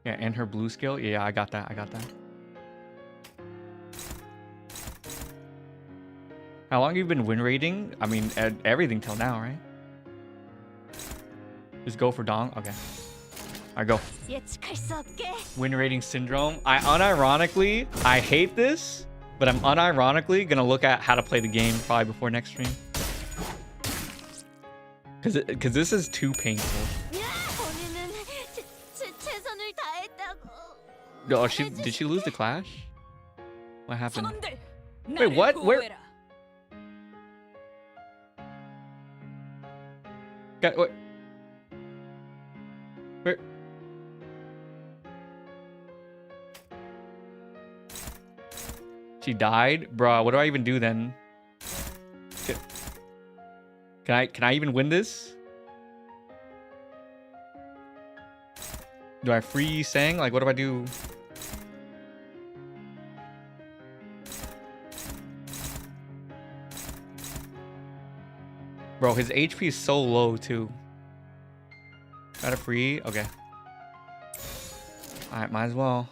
Yeah, and her blue skill. Yeah, I got that. I got that. How long have you been win rating? I mean, everything till now, right? Just go for Dong. Okay. I go. 예측할 수 없게. Win rating syndrome. I unironically, I hate this, but I'm unironically gonna look at how to play the game probably before next stream. Cause this is too painful. 본인은 최선을 다했다고. Oh, did she lose the clash? What happened? 선원들, Wait, 나를 what? Where? 보호해라. What? Where? She died? Bruh, what do I even do then? Can I even win this? Do I free Sang? Like, what do I do? Bro, his HP is so low too. Got a free? Okay. Alright, might as well.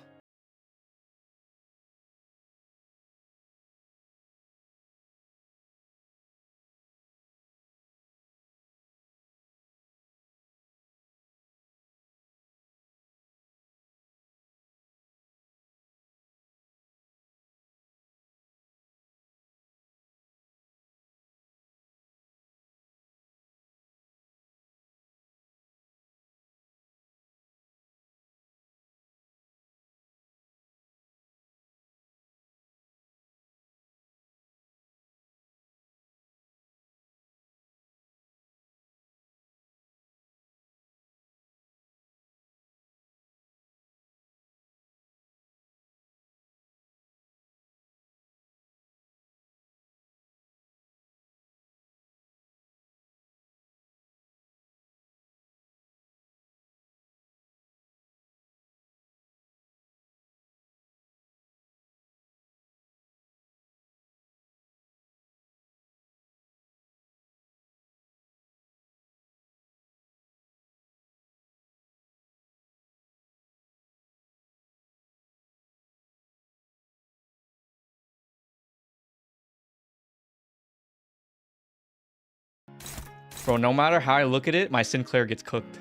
Bro, no matter how I look at it, my Sinclair gets cooked.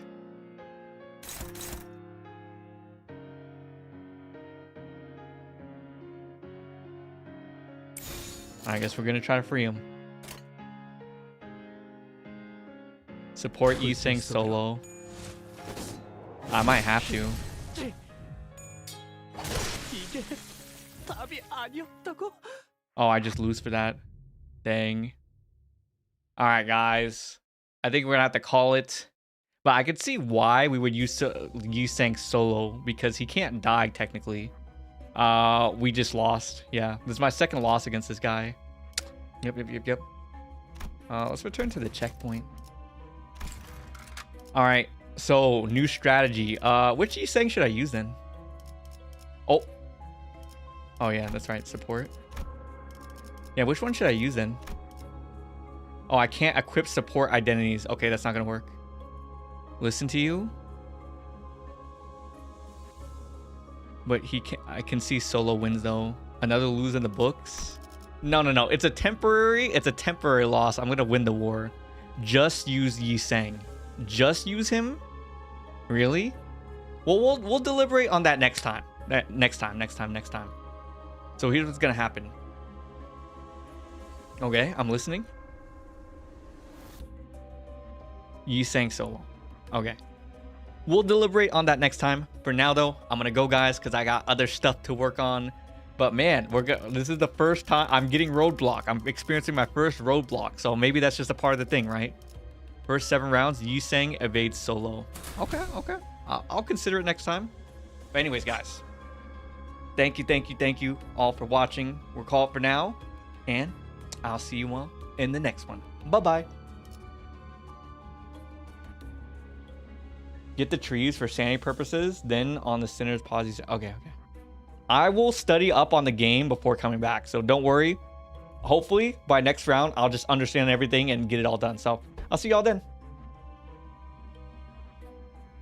I guess we're gonna try to free him. Support Yiseng solo. I might have to. Oh, I just lose for that. Dang. Alright, guys. I think we're gonna have to call it. But I could see why we would use Yiseng solo, because he can't die technically. We just lost. Yeah, this is my second loss against this guy. Yep. Let's return to the checkpoint. All right, so new strategy. Which Yiseng should I use then? Oh yeah, that's right, support. Yeah, which one should I use then? Oh, I can't equip support identities. Okay, that's not gonna work. Listen to you. But I can see solo wins though. Another lose in the books. No. It's a temporary loss. I'm gonna win the war. Just use Yiseng. Just use him? Really? Well, we'll deliberate on that next time. Next time. So here's what's gonna happen. Okay, I'm listening. Yiseng solo. Okay. We'll deliberate on that next time. For now, though, I'm gonna go, guys, because I got other stuff to work on. But man, this is the first time I'm getting roadblock. I'm experiencing my first roadblock, so maybe that's just a part of the thing, right? First 7 rounds, Yiseng evades solo. Okay. I'll consider it next time. But anyways, guys, thank you all for watching. We'll call it for now, and I'll see you all in the next one. Bye-bye. Get the trees for sanity purposes, then on the sinner's pause. Okay. I will study up on the game before coming back, so don't worry. Hopefully, by next round, I'll just understand everything and get it all done. So, I'll see y'all then.